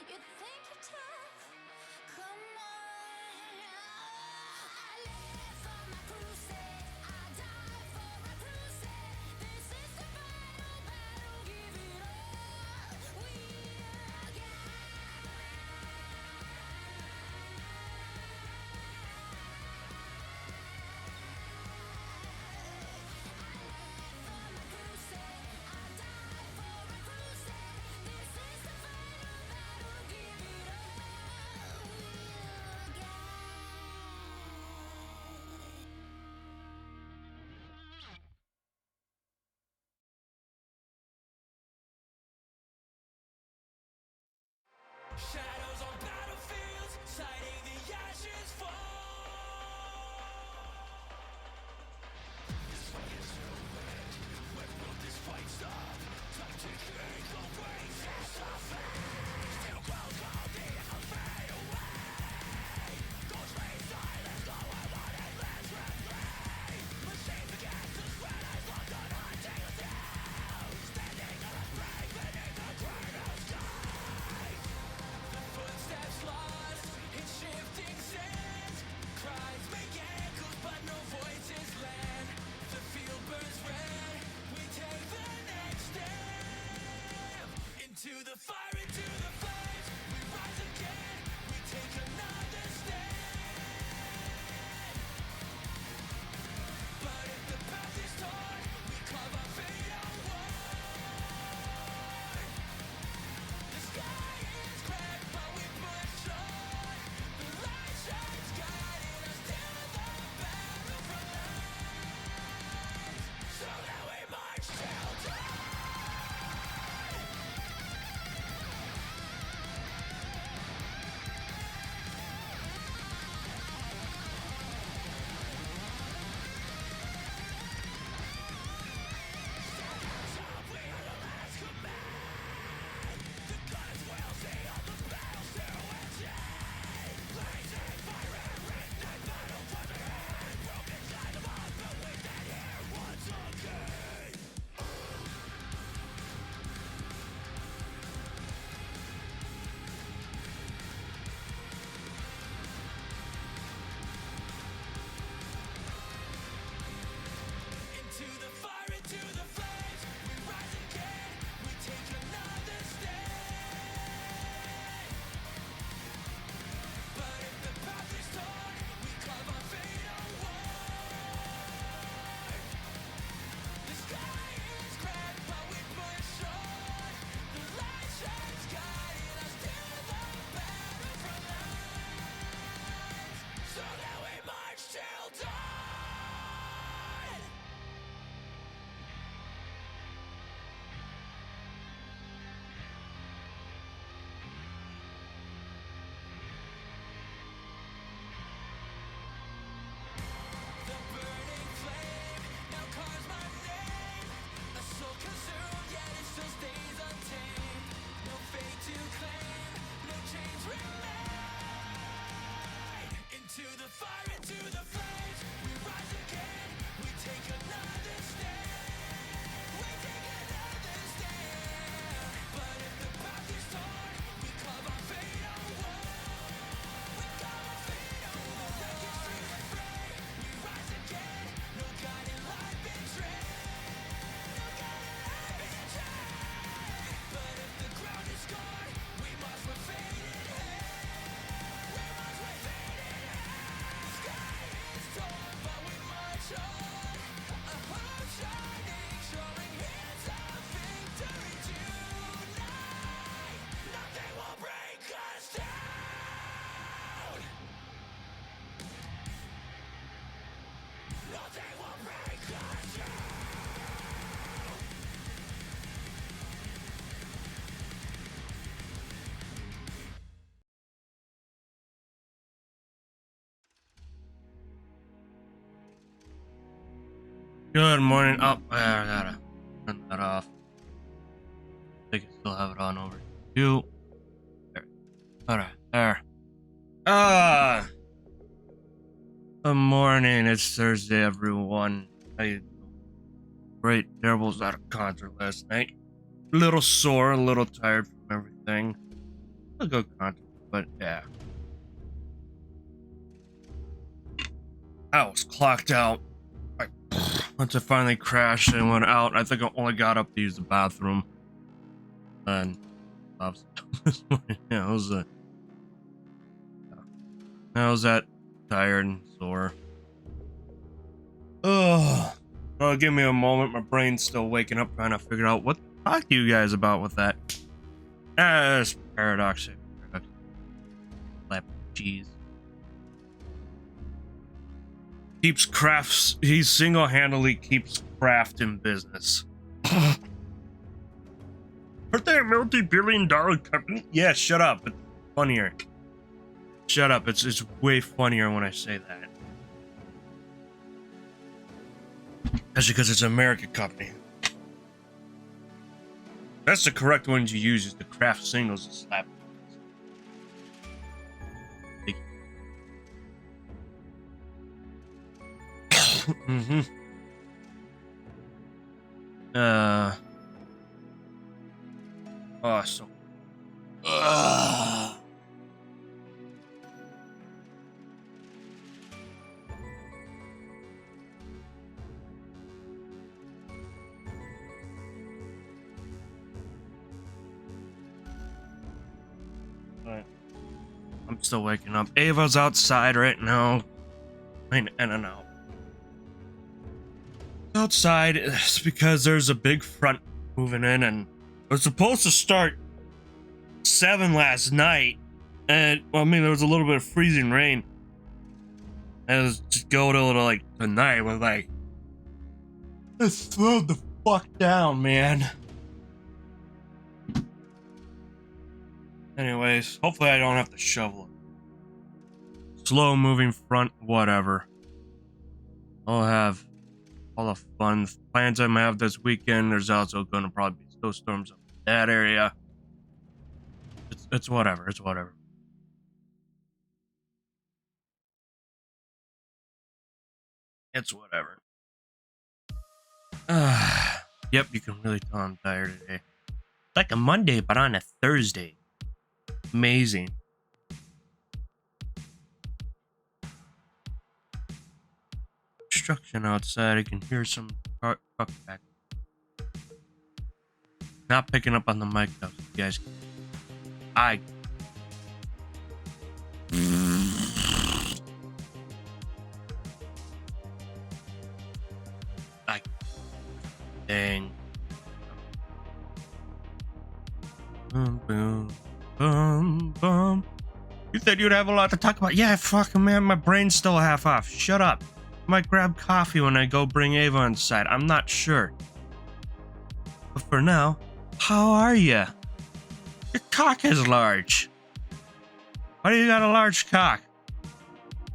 You think you're tough? Come on. I live for my crusade. I die for my crusade. This is the final battle. Give it all. We'll get. Shadows on battlefields, sighting the ashes fall. This fight is no end. When will this fight stop? Time to kick the wings of fate. Still grows on the fade away. Ghost rays silence, no one wanted less refrain. Machines against the spread, I lost on hunting us down. Standing on a break beneath the cradle sky. Footsteps lost in shifting sands. Cries make echoes, but no voices land. The field burns red. We take the next step into the fire, into the flames. We rise again. We take another stand. But if the path is torn, we carve our fate onward. The sky is cracked, but we push on. The light shines, guiding us till the battlefront lines. So that we march till dawn. So we are the last command. The guns will see all the battles to achieve. Blazing fire and written battle for the end. Broken side of us, but we stand here once again. Into the fire, into the flames. We rise again. We take another stand. But if the path is torn, we carve our fate onward. The sky is cracked, but we push on. The light shines, guiding us till the battlefront lines. So that we march till dawn. The burning flame now calls my name. A soul consumed, yet it still stays untamed. No fate to claim, no chains remain. Into the fire, into the flames, we rise again. We take another stand. We take another stand. But if the path is torn, we carve our fate onward. We carve our fate onward. The wreckage to the fray, we rise again. No guiding light betrayed. No guiding light betrayed. But if the ground is scarred, we must with faded hand. We must with faded hand. The sky is torn, but we march on. A hope shining, showing hints of victory tonight. Nothing will break us down. Nothing will break us down. Good morning. Oh, I gotta turn that off. I can still have it on over you. There. Alright, there. Good morning. It's Thursday, everyone. I great. Terrible was at a concert last night. A little sore, a little tired from everything. a good content, but yeah. I was clocked out. Like, once I finally crashed and went out, I think I only got up to use the bathroom. And yeah, I was that tired and sore. Oh, give me a moment. My brain's still waking up, trying to figure out what to talk to you guys about with that. It's paradox. Slap cheese. Keeps crafts. He single-handedly keeps craft in business. Aren't they a multi-billion-dollar company? Yeah, shut up. It's funnier. Shut up. It's way funnier when I say that. That's because it's an American company. That's the correct one to use, is the craft singles and slap. Mm-hmm. Awesome. I'm still waking up. Ava's outside right now. In and out. Outside is because there's a big front moving in, and it was supposed to start 7 last night, and well, I mean there was a little bit of freezing rain, and it was just go to like tonight with like, it slowed the fuck down, man. Anyways, hopefully I don't have to shovel it. Slow moving front, whatever. I'll have all the fun plans I might have this weekend. There's also going to probably be snowstorms up in that area. It's whatever. It's whatever. It's whatever. Yep, you can really tell I'm tired today. It's like a Monday, but on a Thursday. Amazing. Construction outside. I can hear some truck back. Not picking up on the mic though, so you guys. Dang. Boom, boom, boom. You said you'd have a lot to talk about. Yeah, fucking man, my brain's still half off. Shut up. I might grab coffee when I go bring Ava inside. I'm not sure. But for now, how are you? Your cock is large. Why do you got a large cock?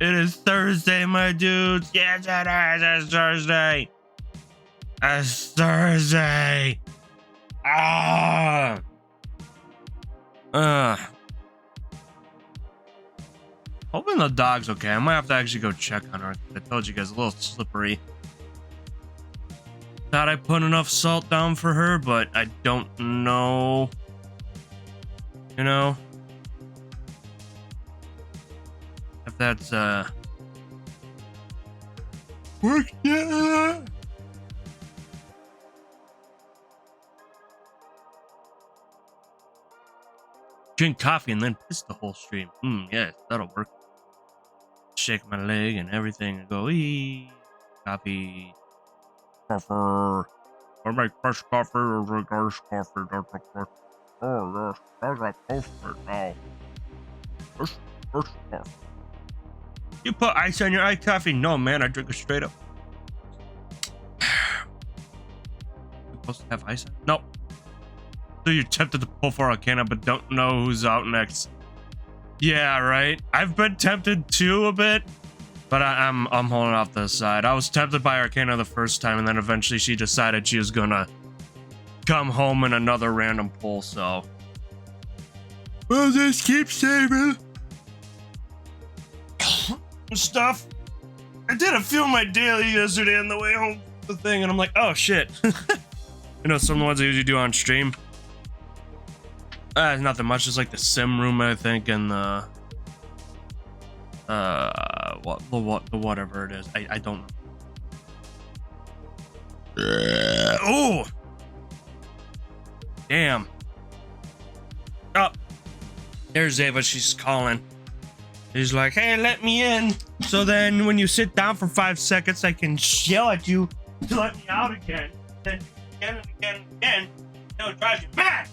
It is Thursday, my dudes. Yes, it is. It's Thursday. It's Thursday. Hoping the dog's okay. I might have to actually go check on her. I told you guys, a little slippery. Thought I put enough salt down for her, but I don't know. You know? If that's, work, yeah. Drink coffee and then piss the whole stream. Yes, that'll work. Shake my leg and everything and go, eee. Coffee. Coffee. I make fresh coffee or drink iced coffee. Oh, yes. I got post-it now. Fresh coffee. You put ice on your iced coffee? No, man. I drink it straight up. You supposed to have ice on? Nope. So you're tempted to pull for Arcana, but don't know who's out next. Yeah, right. I've been tempted too a bit, but I'm holding off the side. I was tempted by Arcana the first time, and then eventually she decided she was gonna come home in another random pull. So we'll just keep saving stuff. I did a few of my daily yesterday on the way home from the thing, and I'm like, oh shit. You know, some of the ones I usually do on stream. Nothing much. Just like the sim room, I think, and the whatever it is. I don't know. Oh, damn. Oh, there's Ava. She's calling. She's like, hey, let me in. So then when you sit down for 5 seconds, I can yell at you to let me out again. Then again and again and again. It'll drive you mad.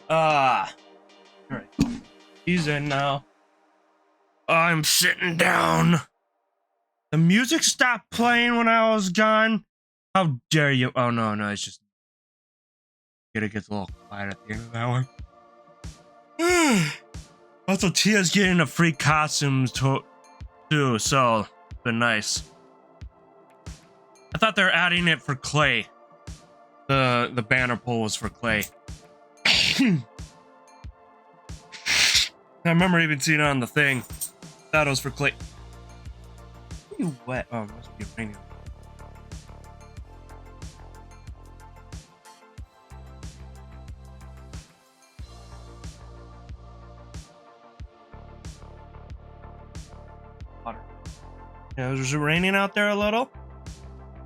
All right. He's in now. I'm sitting down. The music stopped playing when I was gone. How dare you? Oh, no, it's just... It gets a little quiet at the end of that one. Also, Tia's getting a free costume too, so it's been nice. I thought they were adding it for Clay. The banner pull was for Clay. I remember even seeing it on the thing. Thought it was for Clay. Are you wet? Oh, it must be raining. Water. Yeah, was it raining out there a little?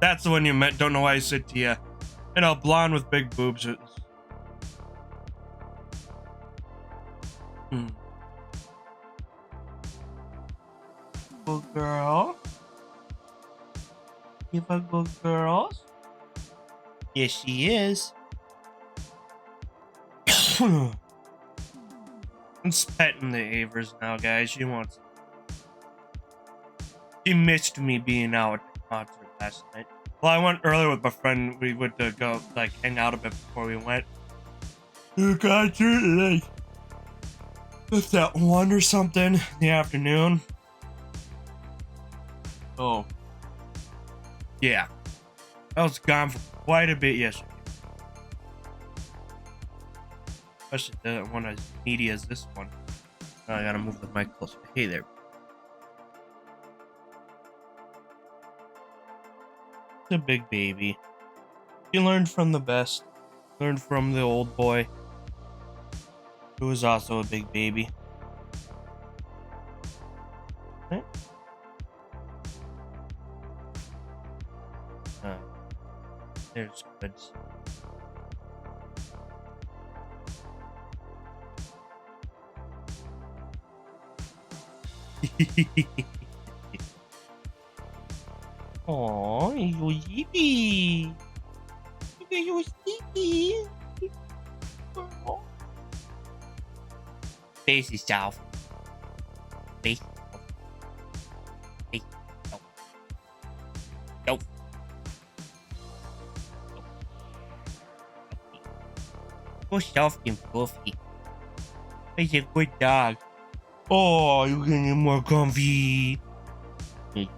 That's the one you meant. Don't know why I said Tia. You know, blonde with big boobs. Good girl. You a good girl? Yes, she is. I'm petting the Avers now, guys. She missed me being out at the concert last night. Well, I went earlier with my friend. We would go like hang out a bit before we went to the concert. Like, it's at 1 or something in the afternoon. Oh, yeah. I was gone for quite a bit yesterday. Especially the one as needy as this one. Now I gotta move the mic closer. Hey there. It's a big baby. She learned from the best. Learned from the old boy, who was also a big baby. Right? There's goods. Oh, you sleepy. You sleepy. Face yourself. Face yourself. Face yourself. Nope. Go soft and fluffy. He's a good dog. Oh, you're getting more comfy. He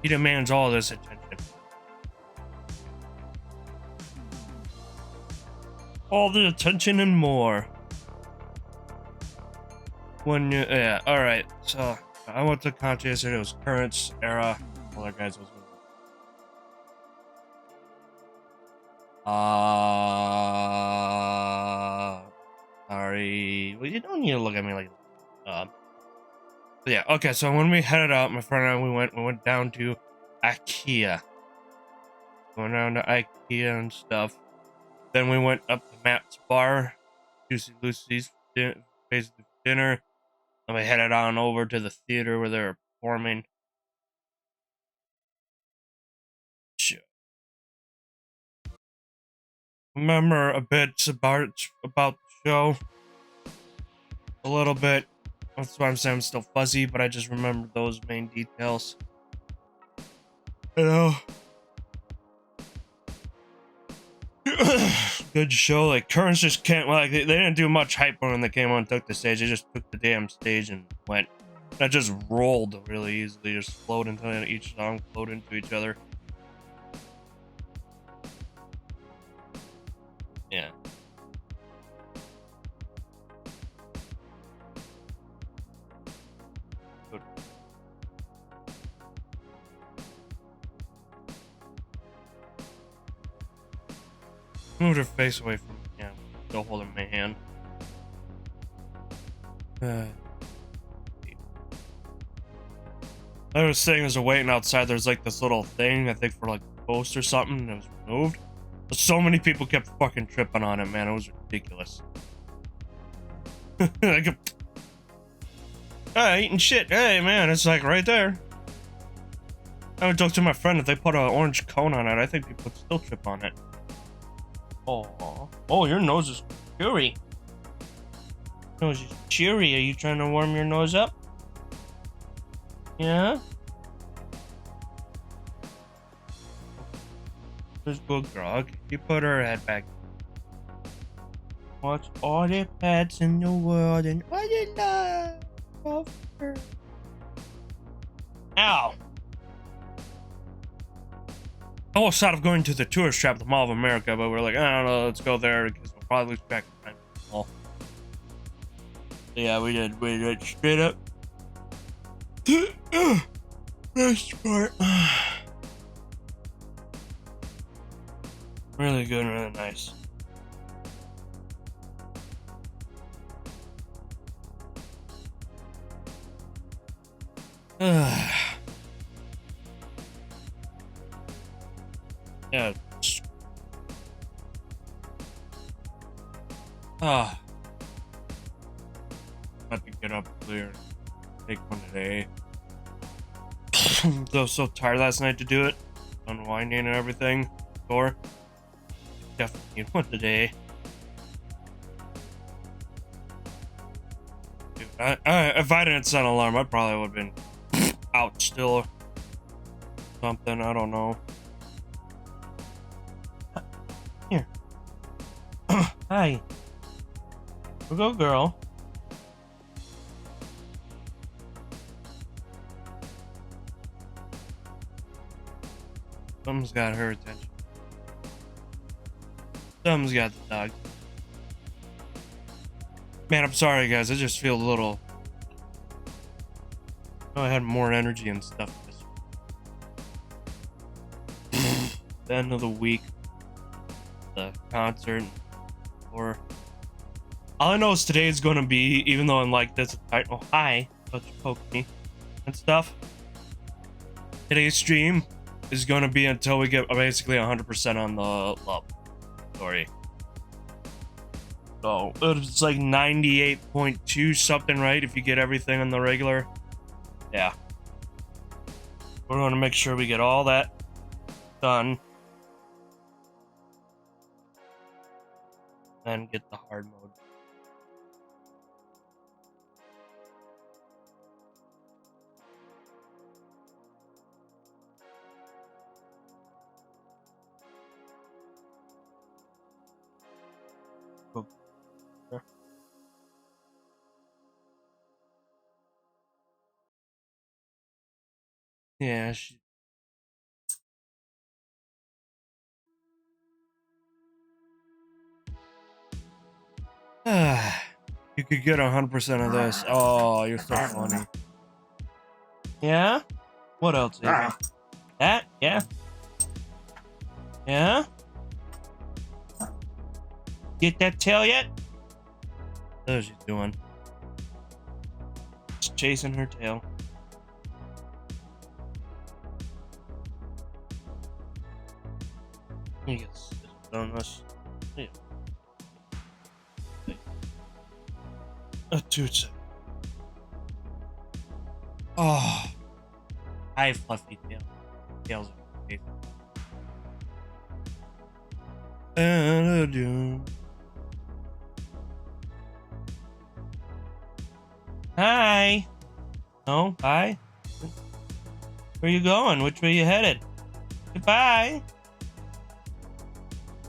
demands all this attention. All the attention and more. When you, yeah, alright. So, I went to concert yesterday. It was Currents, Era. Other guys was sorry. Well, you don't need to look at me like but yeah, okay, so when we headed out, my friend and I, we went down to IKEA. Going down to IKEA and stuff. Then we went up to Matt's bar, Juicy Lucy's, basically dinner. Then we headed on over to the theater where they were performing. Remember a bit about the show. A little bit. That's why I'm saying I'm still fuzzy, but I just remember those main details. You know. Good show. Like Currents just can't like they didn't do much hype when they came on and took the stage. They just took the damn stage and went. That just rolled really easily. Just flowed into each song, flowed into each other. Yeah. Good. Moved her face away from me. Yeah, still holding my hand. I was saying as we're waiting outside, there's like this little thing, I think for like a post or something, and it was removed. But so many people kept fucking tripping on it, man. It was ridiculous. Like, eating shit. Hey, man, it's like right there. I would talk to my friend if they put an orange cone on it. I think people would still trip on it. Oh, your nose is cheery. Nose is cheery. Are you trying to warm your nose up? Yeah? This good girl. You put her head back. What's all the pets in the world and all the love of her? Ow! I almost thought of going to the tourist trap at the Mall of America, but we're like, I don't know, let's go there because we'll probably lose track of time. So yeah, we did straight up. Best part. Really good, really nice. Yeah. Have to get up clear. Take one today. I was so tired last night to do it. Unwinding and everything. Or definitely need one today. Dude, if I didn't set an alarm, I probably would have been out still or something. I don't know. Here. Hi. We'll go, girl. Something's got her attention. Something's got the dog. Man, I'm sorry, guys. I just feel a little. Oh, I had more energy and stuff this the end of the week. The concert. Or. All I know is today is going to be, even though I'm like this, oh, hi. Don't you poke me and stuff. Today's stream is going to be until we get basically 100% on the love story. So it's like 98.2 something, right? If you get everything on the regular. Yeah. We're going to make sure we get all that done. And get the hard mode. Yeah, you could get 100% of this. Oh, you're so funny. Yeah? What else? Ava? That? Yeah? Yeah? Get that tail yet? What is she doing? Just chasing her tail. You get on this. Yeah. A toot. Oh. Hi, fluffy tail. Tails are favorite. Hi. No, bye. Where you going? Which way you headed? Goodbye.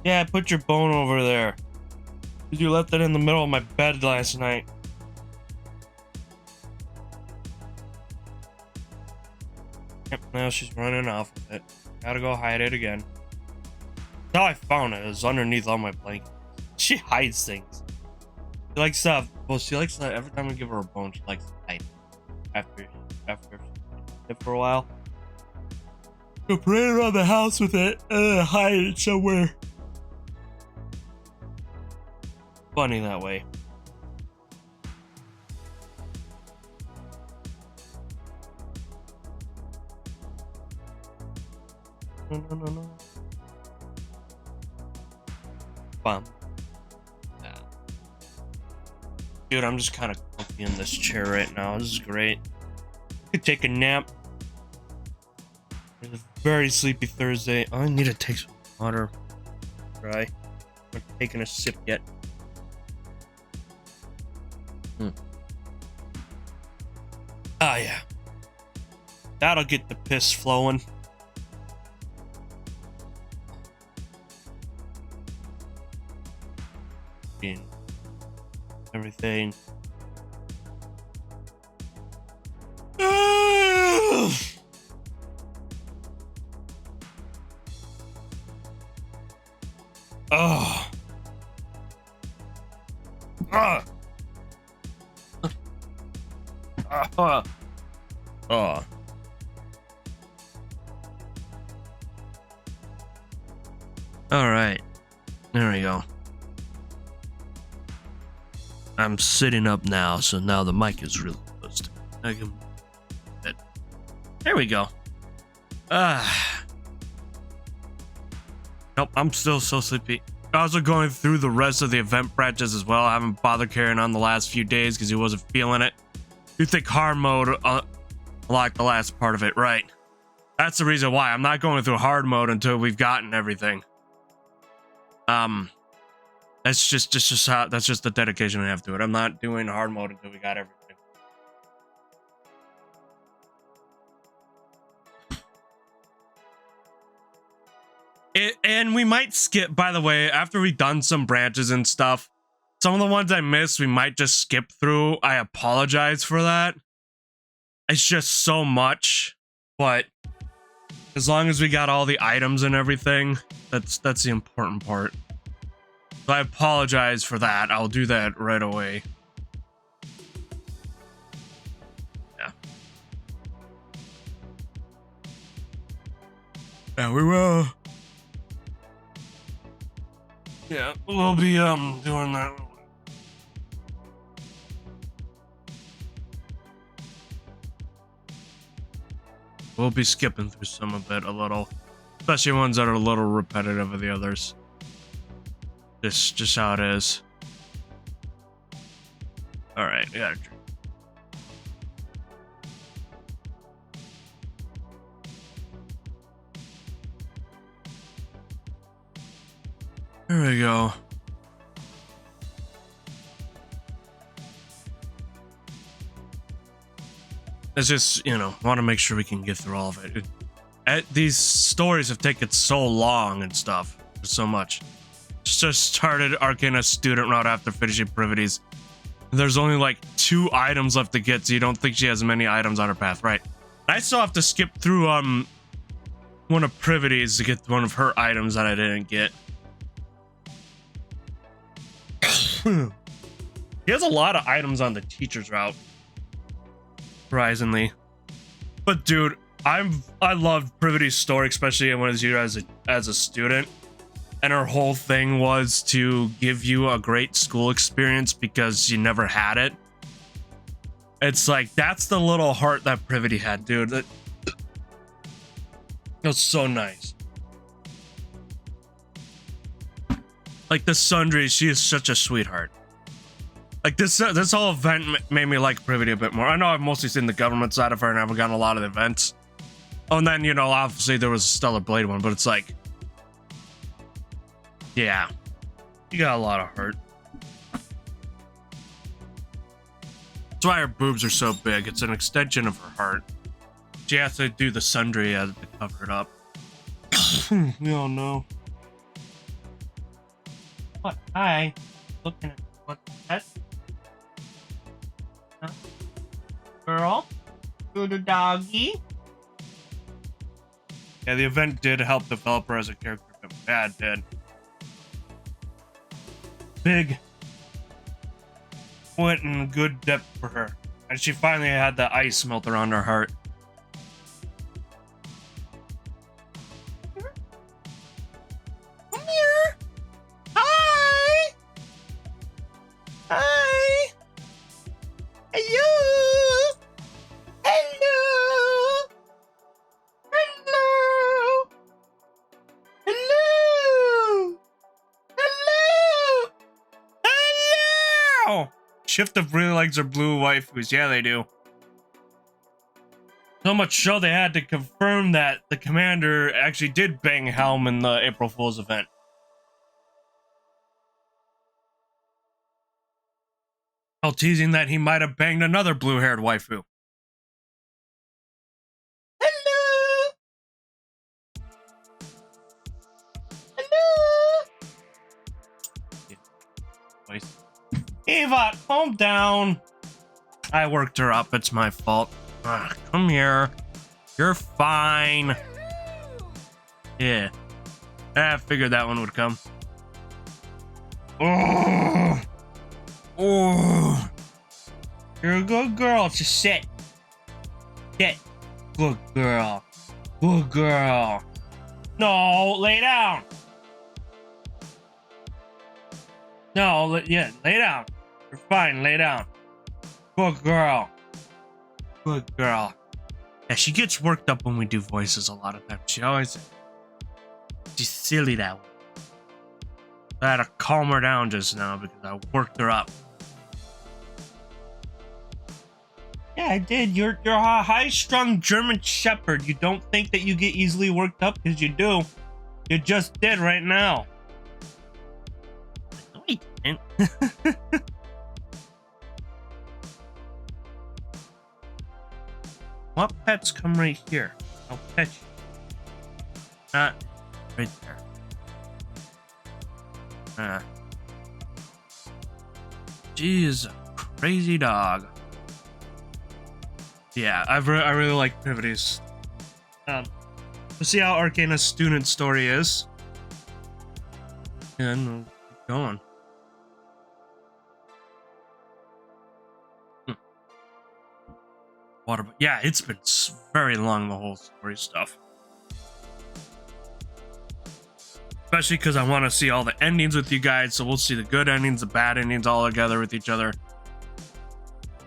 Yeah, put your bone over there. You left it in the middle of my bed last night. Yep, now she's running off with it. Gotta go hide it again. That's how I found it. It was underneath all my blankets. She hides things. She likes stuff. Well, she likes that every time I give her a bone, she likes to hide it. After it for a while. Go play around the house with it and hide it somewhere. Funny that way. No. Fun. Yeah. Dude, I'm just kind of comfy in this chair right now. This is great. Could take a nap. It's a very sleepy Thursday. Oh, I need to take some water. Dry. I'm not taking a sip yet. Ah, yeah. That'll get the piss flowing. And everything. Oh. Oh. All right. There we go. I'm sitting up now, so now the mic is really close to me. I can... There we go. Nope, I'm still so sleepy. Also going through the rest of the event branches as well. I haven't bothered carrying on the last few days because he wasn't feeling it. You think hard mode like the last part of it, right? That's the reason why I'm not going through hard mode until we've gotten everything. That's just how, that's just the dedication I have to it. I'm not doing hard mode until we got everything. And we might skip, by the way, after we've done some branches and stuff, some of the ones I missed, we might just skip through. I apologize for that. It's just so much, but as long as we got all the items and everything, that's the important part. So I apologize for that. I'll do that right away. Yeah. Yeah, we will. Yeah, we'll be doing that. We'll be skipping through some of it a little, especially ones that are a little repetitive of the others. Just how it is. All right, yeah. There we go. It's just, you know, want to make sure we can get through all of it. These stories have taken so long and stuff. So much. Just started Arcana student route after finishing Privities. There's only like 2 items left to get, so you don't think she has many items on her path, right? I still have to skip through one of Privities to get one of her items that I didn't get. He has a lot of items on the teacher's route, surprisingly. But dude, I loved Privity's story, especially when I was here as a student. And her whole thing was to give you a great school experience because you never had it. It's like, that's the little heart that Privity had, dude. That was so nice. Like the Sundry, she is such a sweetheart. Like this whole event made me like Privity a bit more. I know I've mostly seen the government side of her and I haven't gotten a lot of the events. Oh, and then, you know, obviously there was a Stellar Blade one, but it's like, yeah, you got a lot of heart. That's why her boobs are so big. It's an extension of her heart. She has to do the Sundry to cover it up. Oh no. What? Hi. Looking at what? That huh? Girl? Do the doggy? Yeah, the event did help develop her as a character, but bad did. Big went in good depth for her. And she finally had the ice melt around her heart. Come here. Hi. Hi. Hello. Hello. Hello. Hello. Hello. Hello. Shift of really likes her blue waifus. Yeah, they do. So much so they had to confirm that the commander actually did bang Helm in the April Fool's event. While teasing that he might have banged another blue-haired waifu. Hello! Hello! Eva, calm down. I worked her up. It's my fault. Come here. You're fine. Yeah. I figured that one would come. Oh. Oh. You're a good girl. Just sit. Sit. Good girl. Good girl. No, lay down. No, yeah, lay down. You're fine. Lay down. Good girl. Good girl. Yeah, she gets worked up when we do voices a lot of times. She's silly that way. I had to calm her down just now because I worked her up. Yeah, I did. You're a high-strung German Shepherd. You don't think that you get easily worked up because you do. You just did right now. No, I didn't. What pets come right here? I'll pet you. Not right there. Jeez, crazy dog. Yeah, I really like Pivoties. We'll see how Arcana's student story is. And we'll keep going. Yeah, it's been very long, the whole story stuff. Especially because I want to see all the endings with you guys, so we'll see the good endings, the bad endings all together with each other.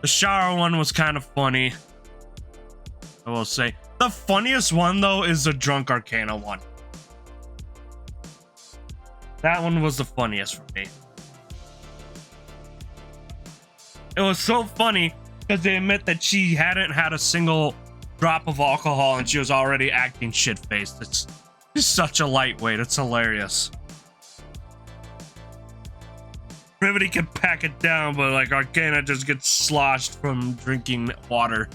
The shower one was kind of funny, I will say. The funniest one, though, is the drunk Arcana one. That one was the funniest for me. It was so funny because they admit that she hadn't had a single drop of alcohol and she was already acting shit-faced. It's just such a lightweight. It's hilarious. Privity can pack it down, but like Arcana just gets sloshed from drinking water.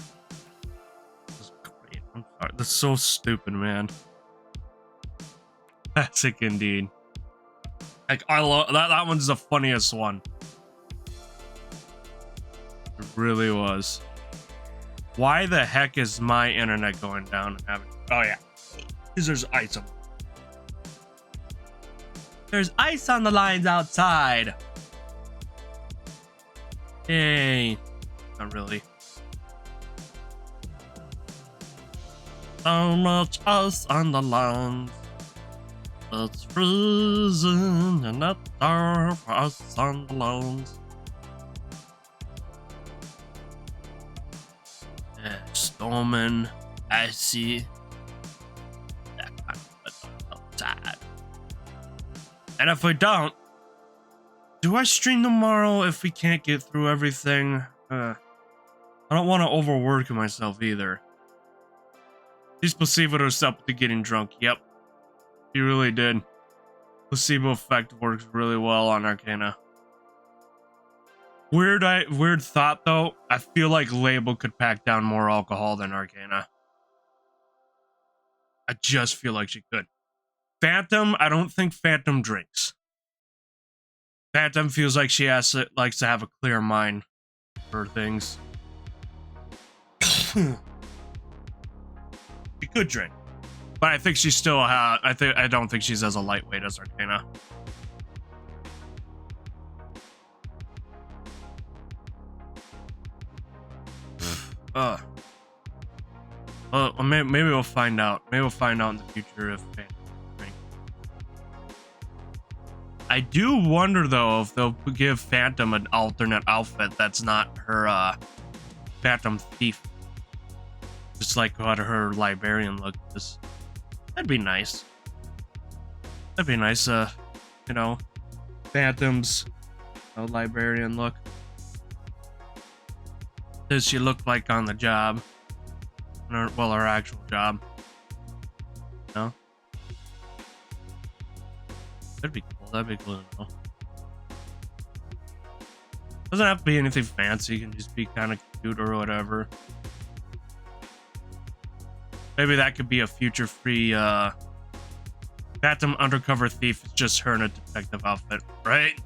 That's great. I'm sorry. That's so stupid, man. Classic indeed. Like I love that one's the funniest one. It really was. Why the heck is my internet going down? Oh yeah, because there's ice on. There's ice on the lines outside. Yay! Not really. So much ice on the lines. It's freezing and not there for us on the lines. Yeah, storming, icy. That kind of weather outside. And if we don't, do I stream tomorrow if we can't get through everything? I don't want to overwork myself either. She's placeboed herself to getting drunk. Yep. She really did. Placebo effect works really well on Arcana. Weird thought though. I feel like Label could pack down more alcohol than Arcana. I just feel like she could. Phantom, I don't think Phantom drinks. Phantom feels like she likes to have a clear mind for things. She could drink, but I think she's still. I don't think she's as a lightweight as Arcana. Well, maybe we'll find out. Maybe we'll find out in the future if Phantom drink. I do wonder though if they'll give Phantom an alternate outfit that's not her Phantom Thief. Just like what her librarian look is. That'd be nice. That'd be nice, you know, Phantom's librarian look. Does she look like on the job? Well, her actual job. No? That'd be cool. That'd be cool to know. Doesn't have to be anything fancy. It can just be kind of cute or whatever. Maybe that could be a future free Phantom Undercover Thief. It's just her in a detective outfit, right?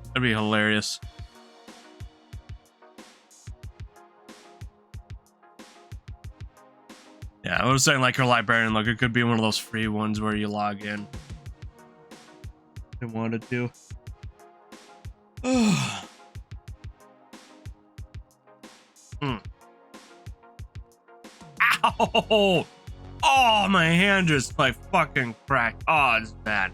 That'd be hilarious. Yeah, I was saying like her librarian look. It could be one of those free ones where you log in. I wanted to. Ow! Oh, my hand just like fucking cracked. Oh, it's bad.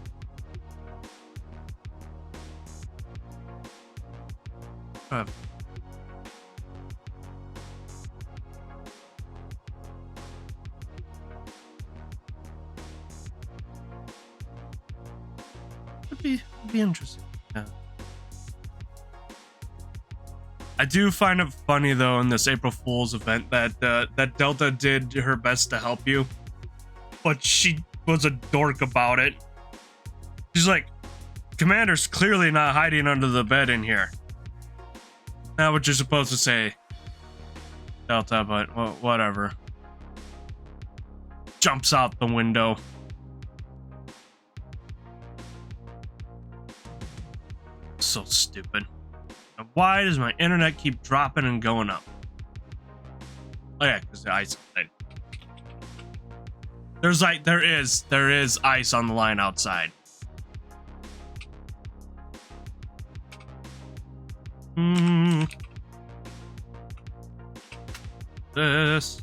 It'd be interesting. Yeah. I do find it funny though in this April Fool's event that that Delta did her best to help you, but she was a dork about it. She's like, Commander's clearly not hiding under the bed in here. Not what you're supposed to say, Delta, but well, whatever. Jumps out the window. So stupid. Now, why does my internet keep dropping and going up? Oh yeah, because the ice outside. There's like there is ice on the line outside. This.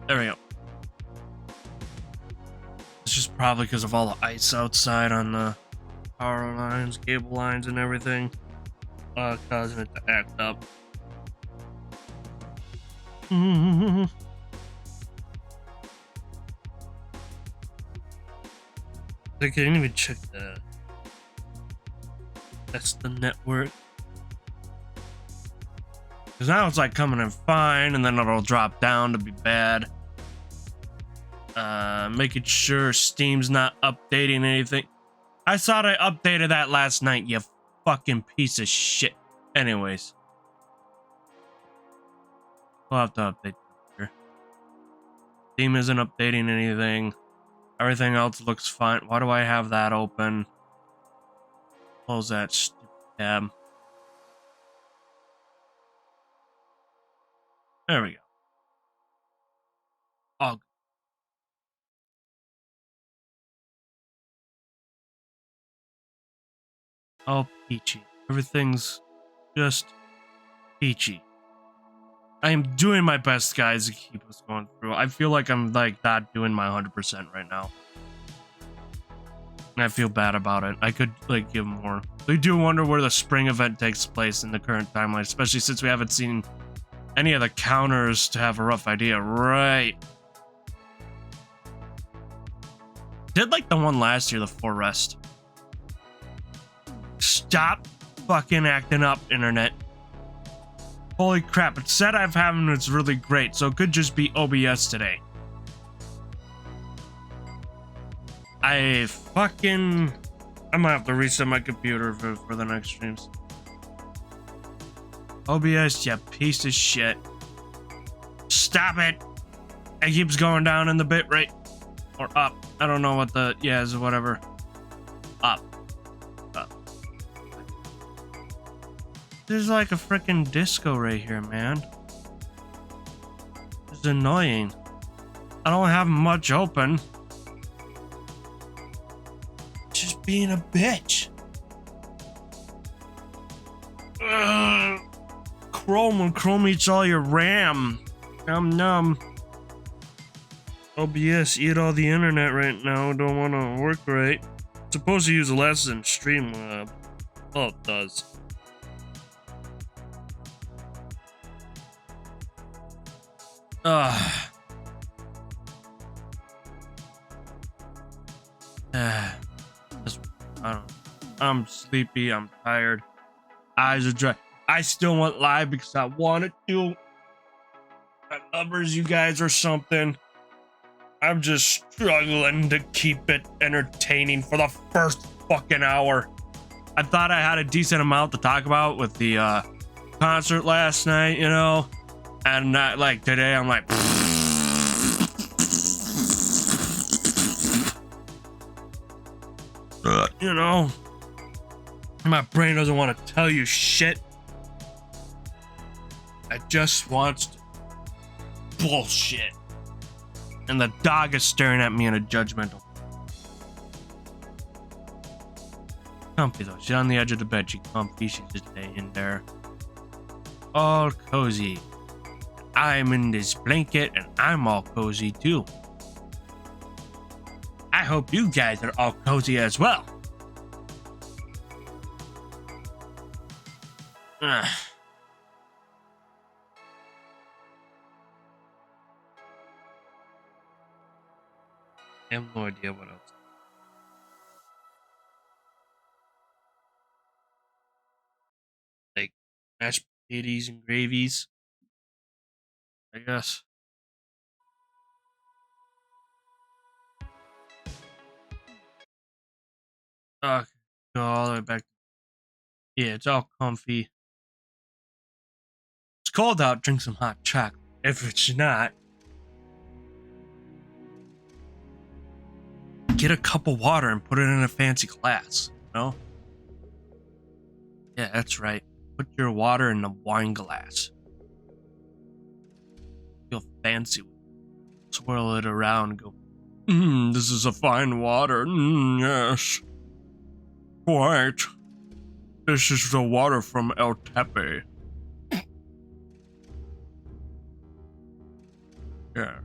There we go. It's just probably because of all the ice outside on the power lines, cable lines, and everything, causing it to act up. I can't even check that. That's the network. Because now it's like coming in fine, and then it'll drop down to be bad. Making sure Steam's not updating anything. I thought I updated that last night, you fucking piece of shit. Anyways. We'll have to update here. Steam isn't updating anything. Everything else looks fine. Why do I have that open? Close that stupid tab. There we go. Oh. All peachy. Everything's just peachy. I am doing my best, guys, to keep us going through. I feel like I'm like not doing my 100% right now. And I feel bad about it. I could like give more. We do wonder where the spring event takes place in the current timeline, especially since we haven't seen any of the counters to have a rough idea. Right. Did like the one last year, the Forest. Stop fucking acting up, internet. Holy crap, it said I've having it's really great, so it could just be OBS today. I fucking I might have to reset my computer for the next streams. OBS, you piece of shit. Stop it! It keeps going down in the bit rate. Or up. I don't know what the... Yeah, it's whatever. Up. There's like a freaking disco right here, man. It's annoying. I don't have much open. Just being a bitch. Ugh. Chrome, when Chrome eats all your RAM. Num. OBS, eat all the internet right now. Don't want to work right. It's supposed to use less than Streamlab. Oh, it does. I'm sleepy. I'm tired. Eyes are dry. I still went live because I wanted to. I lovers you guys or something. I'm just struggling to keep it entertaining for the first fucking hour. I thought I had a decent amount to talk about with the concert last night, you know, and not like today. I'm like, you know, my brain doesn't want to tell you shit. It just wants to bullshit. And the dog is staring at me in a judgmental. Comfy though. She's on the edge of the bed. She's comfy. She's just laying there. All cozy. I'm in this blanket and I'm all cozy too. I hope you guys are all cozy as well. Ugh. I have no idea what else. Like mashed potatoes and gravies, I guess. Okay, go all the way back. Yeah, it's all comfy. It's cold out. Drink some hot chocolate. If it's not, get a cup of water and put it in a fancy glass, you know? Yeah, that's right. Put your water in a wine glass. Feel fancy. Swirl it around and go, this is a fine water. Yes. Quite. This is the water from El Tepe. Yeah.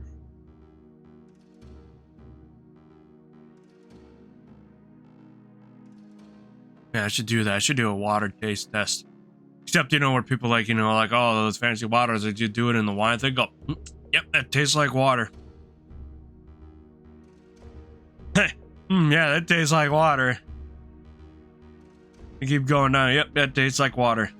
Yeah, I should do that. I should do a water taste test. Except, you know, where people like, you know, like, oh, those fancy waters, did you do it in the wine? They go, yep, that tastes like water. Hey, yeah, that tastes like water. You keep going down. Yep, that tastes like water.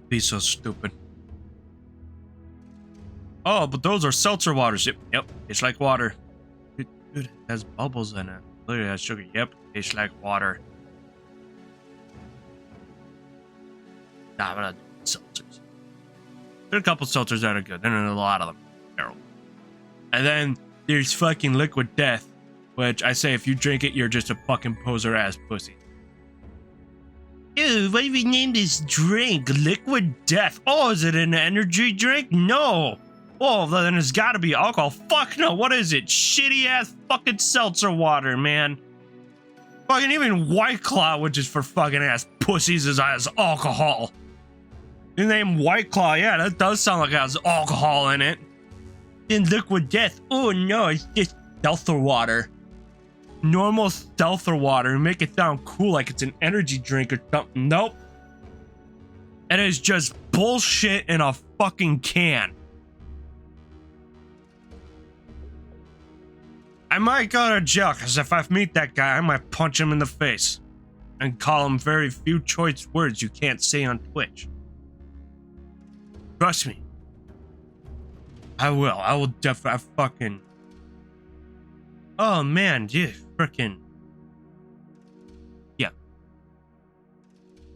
Be so stupid. Oh, but those are seltzer waters. Yep, it's like water. Dude, it has bubbles in it. Look at that sugar. Yep, tastes like water. Nah, I'm not doing seltzers. There are a couple seltzers that are good. Then there's a lot of them. Terrible. And then there's fucking Liquid Death, which I say if you drink it, you're just a fucking poser ass pussy. Ew, why do we name this drink Liquid Death? Oh, is it an energy drink? No. Oh, then it's gotta be alcohol. Fuck no, what is it? Shitty ass fucking seltzer water, man. Fucking even White Claw, which is for fucking ass pussies, is as alcohol. The name White Claw, yeah, that does sound like it has alcohol in it. In Liquid Death, oh no, it's just seltzer water. Normal seltzer water, make it sound cool like it's an energy drink or something. Nope. It is just bullshit in a fucking can. I might go to jail, because if I meet that guy, I might punch him in the face and call him very few choice words you can't say on Twitch. Trust me. I will. I will definitely fucking. Oh man, dude, freaking. Yeah.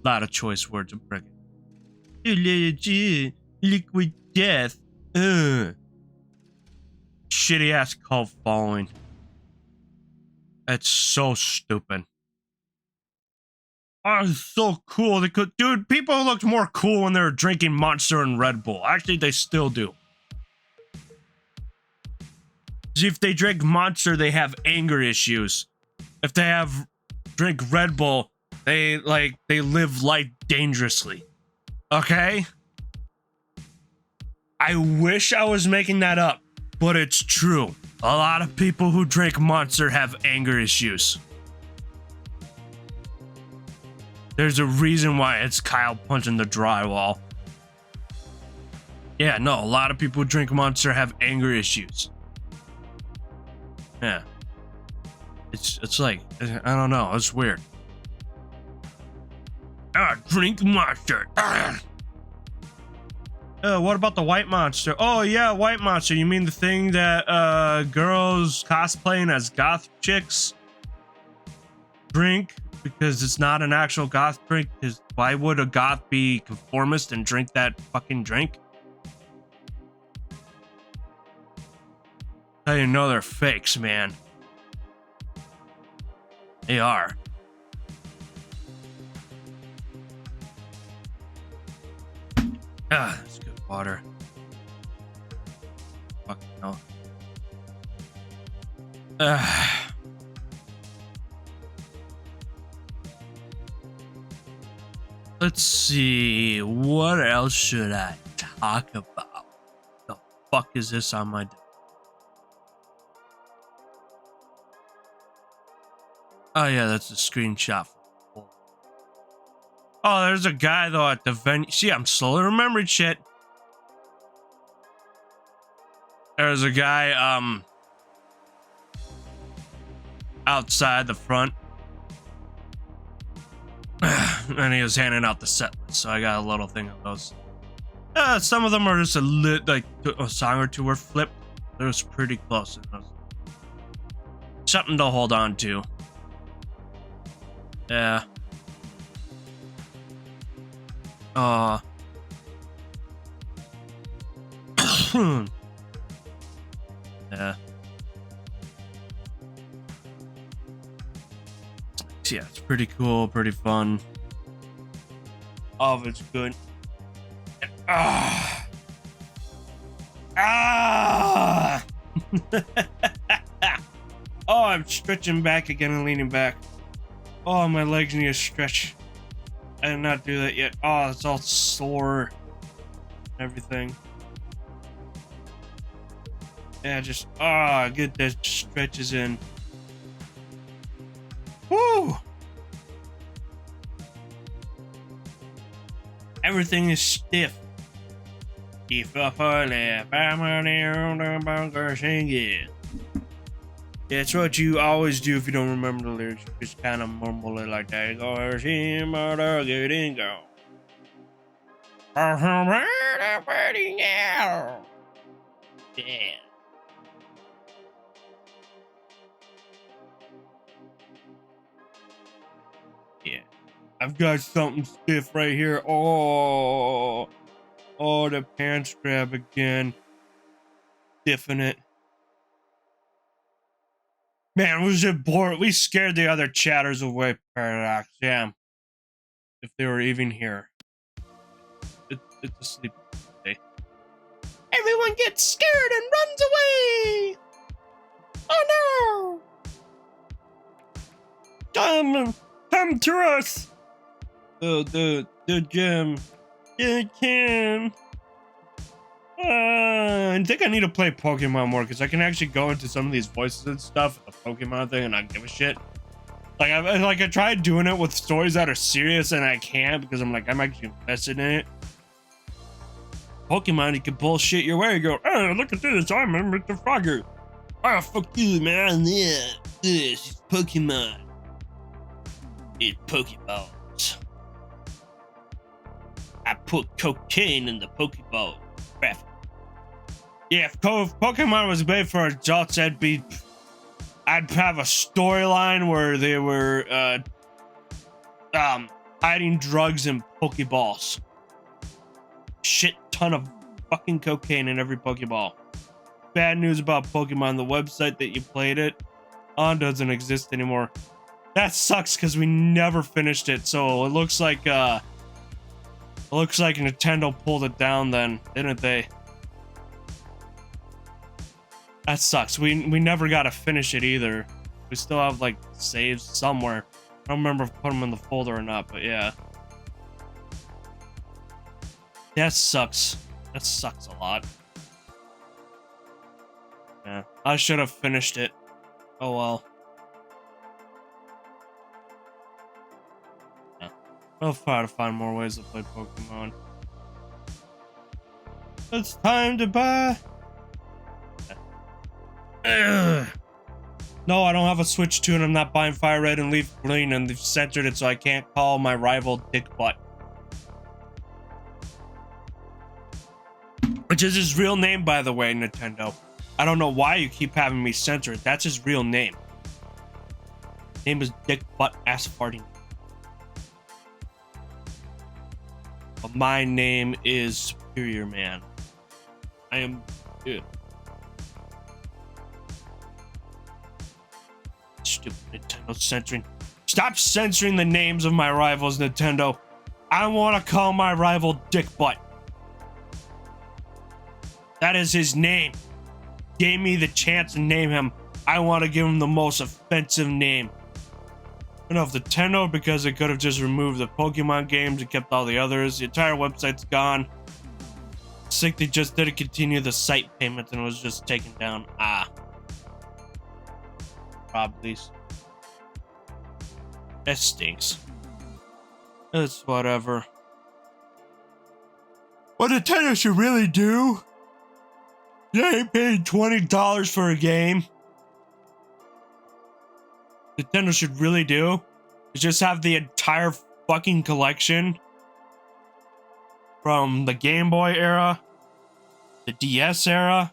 Lot of choice words I'm freaking. Liquid death. Shitty ass cult following. That's so stupid. Oh, it's so cool. They could, dude. People looked more cool when they were drinking Monster and Red Bull. Actually, they still do. If they drink Monster, they have anger issues. If they drink Red Bull, they live life dangerously. Okay? I wish I was making that up, but it's true. A lot of people who drink Monster have anger issues. There's a reason why it's Kyle punching the drywall. Yeah, no, a lot of people who drink Monster have anger issues. Yeah. It's like, I don't know, it's weird. Drink Monster. What about the White Monster? Oh yeah, White Monster. You mean the thing that girls cosplaying as goth chicks drink? Because it's not an actual goth drink. Because why would a goth be conformist and drink that fucking drink? How do you know they're fakes, man? They are. That's good water. Fucking hell. Let's see. What else should I talk about? The fuck is this on my... Oh yeah, that's a screenshot. Oh, there's a guy though at the venue. See, I'm slowly remembering shit. There's a guy outside the front. And he was handing out the set list, so I got a little thing of those. Some of them are just like a song or two were flipped. It was pretty close. Something to hold on to. Yeah. Yeah. Yeah, it's pretty cool, pretty fun. All of it's good. Ah! Oh, I'm stretching back again and leaning back. Oh, my legs need to stretch. I did not do that yet. Oh, it's all sore. Everything. Yeah, just get the stretches in. Woo! Everything is stiff. If I fall off, I'm on the bunker singing. That's what you always do if you don't remember the lyrics. You just kind of mumble it like that. Go him or get in go. Yeah. Yeah. I've got something stiff right here. Oh, the pants grab again. Stiffen it. Man, we just bored. We scared the other chatters away, Paradox. Yeah. If they were even here. It's a sleep day. Everyone gets scared and runs away! Oh no! Come to us! Oh, the gem. Yeah, Kim. I think I need to play Pokemon more because I can actually go into some of these voices and stuff with the Pokemon thing and not give a shit. Like I tried doing it with stories that are serious and I can't because I'm actually invested in it. Pokemon, you can bullshit your way. You go, oh, look at this. I'm Mr. Frogger. Oh, fuck you, man. Yeah, this is Pokemon. It's Pokeballs. I put cocaine in the Pokeball. Crap. Yeah, if Pokemon was made for adults, I'd have a storyline where they were hiding drugs in Pokeballs. Shit ton of fucking cocaine in every Pokeball. Bad news about Pokemon, the website that you played it on doesn't exist anymore. That sucks because we never finished it, so it looks like Nintendo pulled it down then, didn't they? That sucks. We never got to finish it either. We still have like saves somewhere. I don't remember if I put them in the folder or not, but yeah. That sucks. That sucks a lot. Yeah, I should have finished it. Oh well. Yeah. We'll try to find more ways to play Pokemon. It's time to buy. Ugh. No, I don't have a Switch 2 and I'm not buying Fire Red and Leaf Green, and they've censored it so I can't call my rival Dick Butt. Which is his real name, by the way, Nintendo. I don't know why you keep having me censor it. That's his real name. His name is Dick Butt Ass Farting. But my name is Superior Man. I am good. Stupid Nintendo censoring. Stop censoring the names of my rivals, Nintendo. I want to call my rival Dick Butt. That is his name. Gave me the chance to name him. I want to give him the most offensive name. I don't know if Nintendo, because it could have just removed the Pokemon games and kept all the others. The entire website's gone. It's like they just didn't continue the site payment and it was just taken down. Probably. That stinks. It's whatever. What Nintendo should really do? They ain't paid $20 for a game. Nintendo should really do is just have the entire fucking collection from the Game Boy era, the DS era,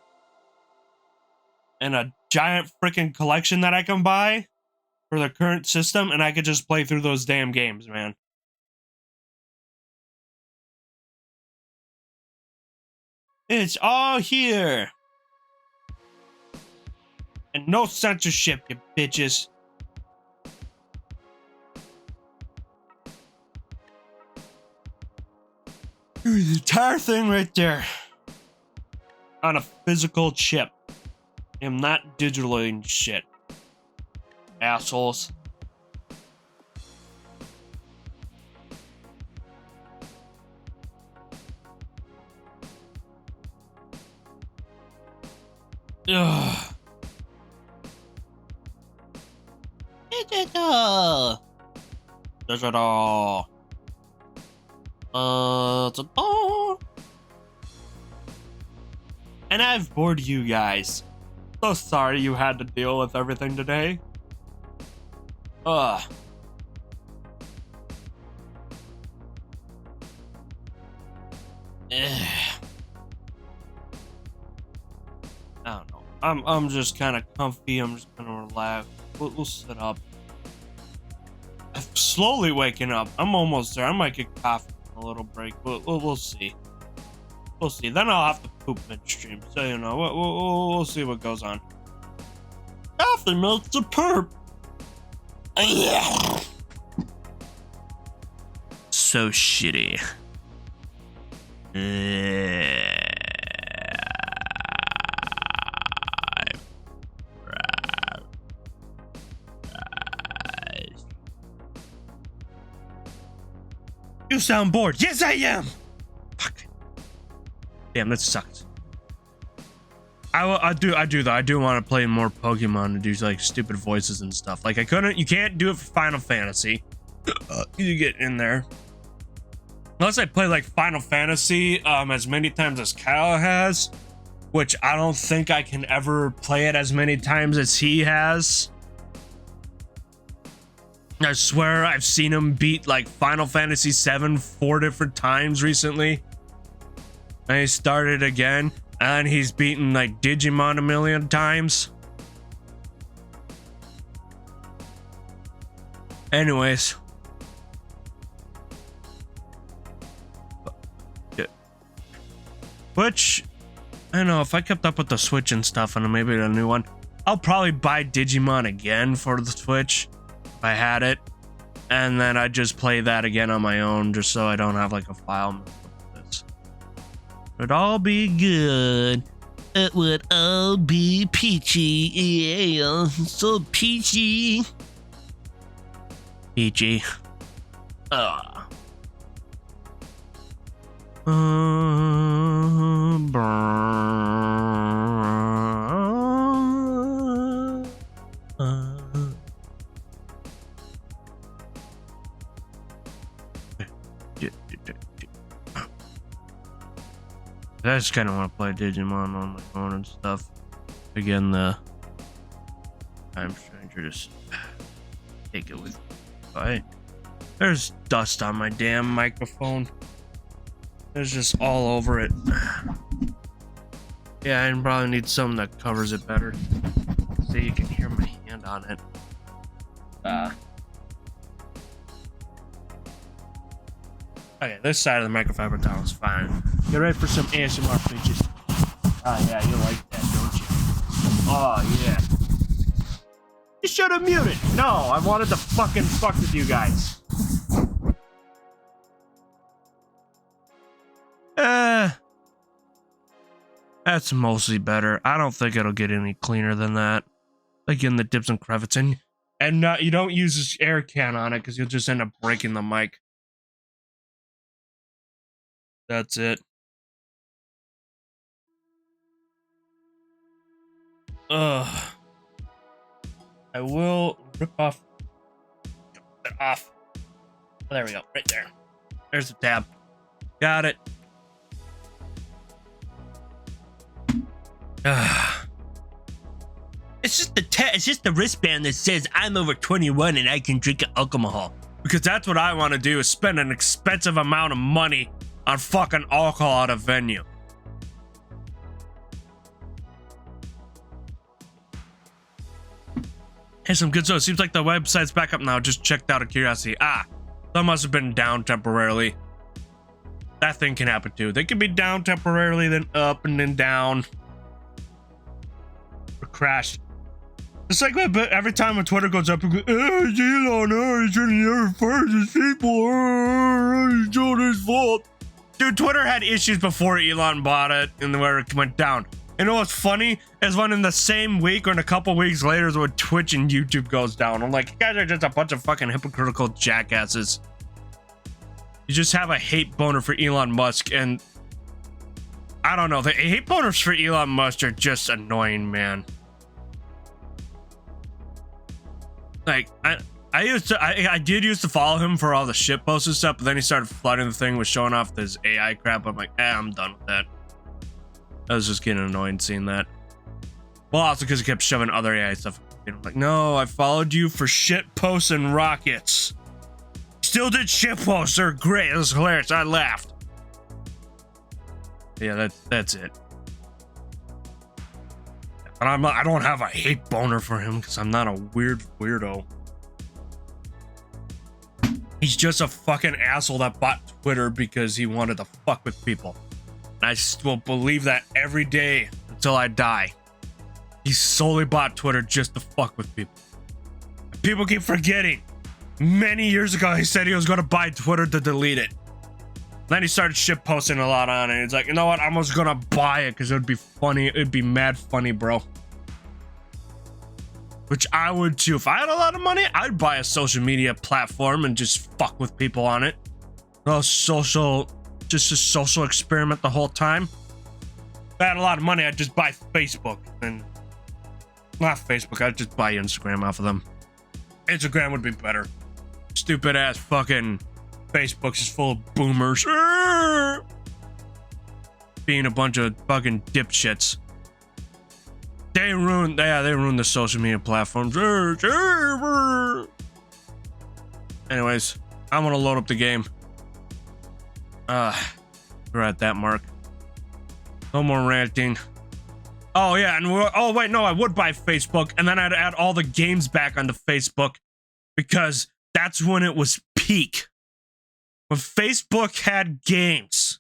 and a giant freaking collection that I can buy for the current system, and I could just play through those damn games, man. It's all here. And no censorship, you bitches. The entire thing right there. On a physical chip. I'm not digitaling shit. Assholes. Ugh. Digital. Digital. And I've bored you guys. So sorry you had to deal with everything today. Ugh. I don't know. I'm just kind of comfy. I'm just gonna relax. We'll sit up. I'm slowly waking up. I'm almost there. I might get coffee in a little break. We'll see. We'll see. Then I'll have to poop midstream. So you know, we'll see what goes on. Coffee milk's a perp. So shitty. You sound bored. Yes, I am. Fuck. Damn, that sucks. I do though. I do want to play more Pokemon and do like stupid voices and stuff. Like you can't do it for Final Fantasy. You get in there. Unless I play like Final Fantasy as many times as Kyle has, which I don't think I can ever play it as many times as he has. I swear I've seen him beat like Final Fantasy VII 4 different times recently. And he started again. And he's beaten like Digimon a million times. Anyways. Which, I don't know, if I kept up with the Switch and stuff and maybe a new one, I'll probably buy Digimon again for the Switch if I had it. And then I just play that again on my own just so I don't have like a file. It'd all be good. It would all be peachy. Yeah, so peachy. Peachy. I just kind of want to play Digimon on my phone and stuff. Again, the Time Stranger, just take it with me. Right. There's dust on my damn microphone. There's just all over it. Yeah, I probably need something that covers it better, so you can hear my hand on it. Okay, this side of the microfiber towel is fine. Get ready for some ASMR bitches. Oh yeah, you like that, don't you? Oh yeah. You should have muted. No, I wanted to fucking fuck with you guys. That's mostly better. I don't think it'll get any cleaner than that. Again, the dips and crevices, and you don't use this air can on it because you'll just end up breaking the mic. That's it. Ugh. I will rip off. It off. Oh, there we go. Right there. There's the tab. Got it. It's just the wristband that says I'm over 21 and I can drink alcohol. Because that's what I want to do, is spend an expensive amount of money on fucking alcohol at a venue. Hey, some good stuff. Seems like the website's back up now. Just checked out of curiosity. That must have been down temporarily. That thing can happen too. They can be down temporarily, then up and then down. Or crash. It's like every time when Twitter goes up, you go, Elon, he's trying to never first his people. It's all his fault. Dude, Twitter had issues before Elon bought it and where it went down. And what's funny is when in the same week or in a couple weeks later is when Twitch and YouTube goes down. I'm like, you guys are just a bunch of fucking hypocritical jackasses. You just have a hate boner for Elon Musk, and I don't know. The hate boners for Elon Musk are just annoying, man. Like, I did used to follow him for all the shit posts and stuff, but then he started flooding the thing with showing off this AI crap. I'm like, I'm done with that. I was just getting annoyed seeing that. Well, also because he kept shoving other AI stuff. I'm like, no, I followed you for shit posts and rockets. Still did shit posts. They're great. It was hilarious. I laughed. Yeah, that's it. And I don't have a hate boner for him because I'm not a weird weirdo. He's just a fucking asshole that bought Twitter because he wanted to fuck with people. And I will believe that every day until I die. He solely bought Twitter just to fuck with people. People keep forgetting. Many years ago, he said he was going to buy Twitter to delete it. Then he started shit posting a lot on it. He's like, you know what? I'm just going to buy it because it would be funny. It'd be mad funny, bro. Which I would too. If I had a lot of money, I'd buy a social media platform and just fuck with people on it. Just a social experiment the whole time. If I had a lot of money, I'd just buy Facebook. And not Facebook, I'd just buy Instagram off of them. Instagram would be better. Stupid ass fucking Facebook's just full of boomers. Being a bunch of fucking dipshits. They ruined the social media platforms. Anyways, I'm gonna load up the game. We're at that mark. No more ranting. Oh yeah, and oh wait, no, I would buy Facebook, and then I'd add all the games back onto Facebook because that's when it was peak. When Facebook had games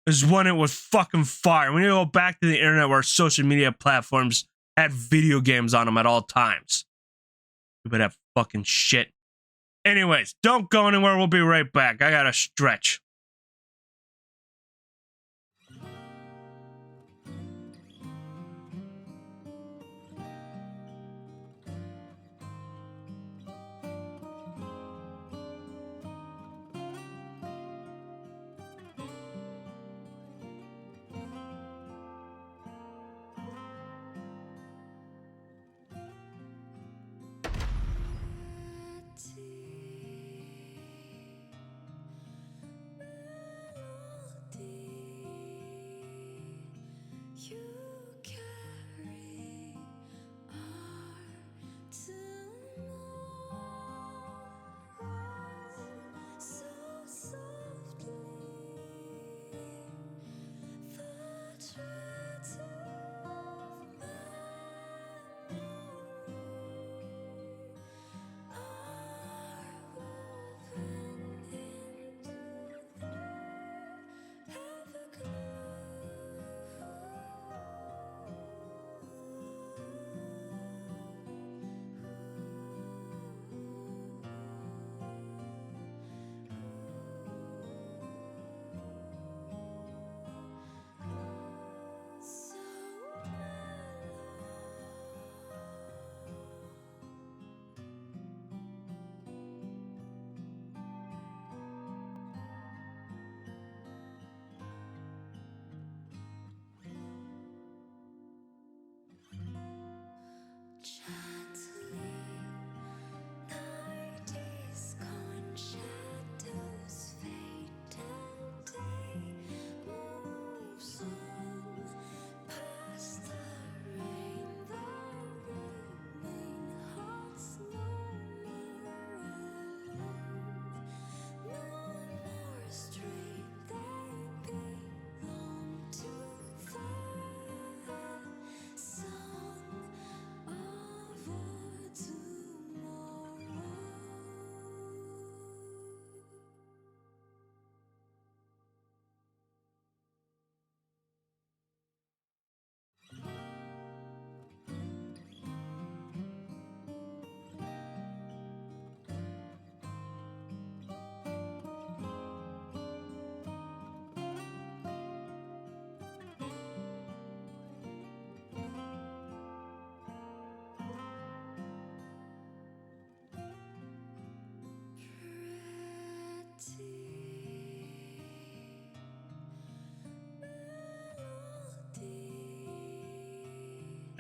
is when it was fucking fire. We need to go back to the internet where social media platforms had video games on them at all times. We would have fucking shit. Anyways, don't go anywhere. We'll be right back. I gotta stretch. You carry our tomorrow so softly. The threads of memory are woven into the everglow. Gently, night is gone, shadows fade and day moves on. Past the rain, the rolling hearts no more alone. No more stray, they belong to the song of our tomorrow.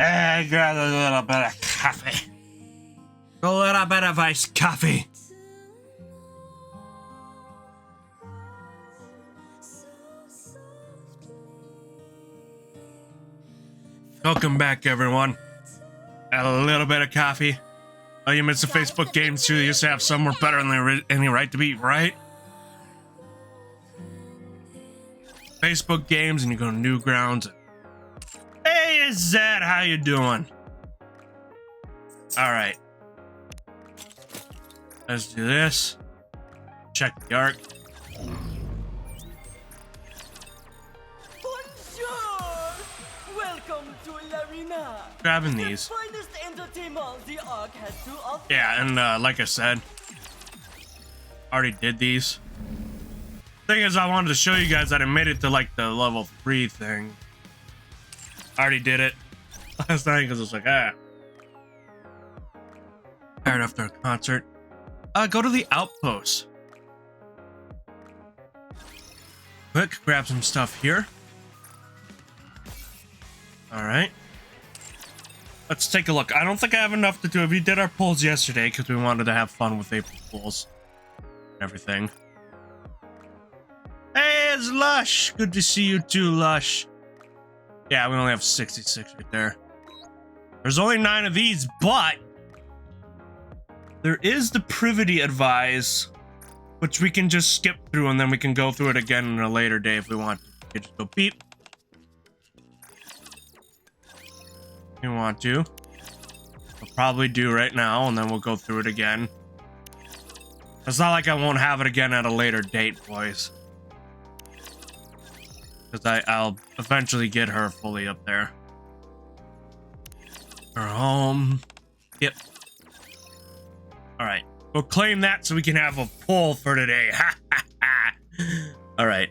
I got a little bit of coffee. A little bit of iced coffee. Welcome back, everyone. Had a little bit of coffee. Oh, you missed the Facebook games too. They used to have some were better than any right to be, right? Facebook games, and you go to Newgrounds. Hey, is that how you doing? All right. Let's do this. Check the art. Bonjour! Welcome to Larina. Grabbing these. The finest entertainment the Ark has to offer. Yeah, and like I said, already did these. Thing is, I wanted to show you guys that I made it to like the level 3 thing. I already did it last night because I was like, tired after a concert. Go to the outpost. Quick, grab some stuff here. All right. Let's take a look. I don't think I have enough to do it. We did our polls yesterday because we wanted to have fun with April Fools and everything. Hey, it's Lush. Good to see you too, Lush. Yeah, we only have 66 right there. There's only 9 of these, but there is the Privity Advise, which we can just skip through and then we can go through it again in a later day if we want. We can just go beep. you want to. We'll probably do right now, and then we'll go through it again. It's not like I won't have it again at a later date, boys. Because I'll eventually get her fully up there. Her home. Yep. Alright. We'll claim that so we can have a poll for today. Ha ha ha. Alright.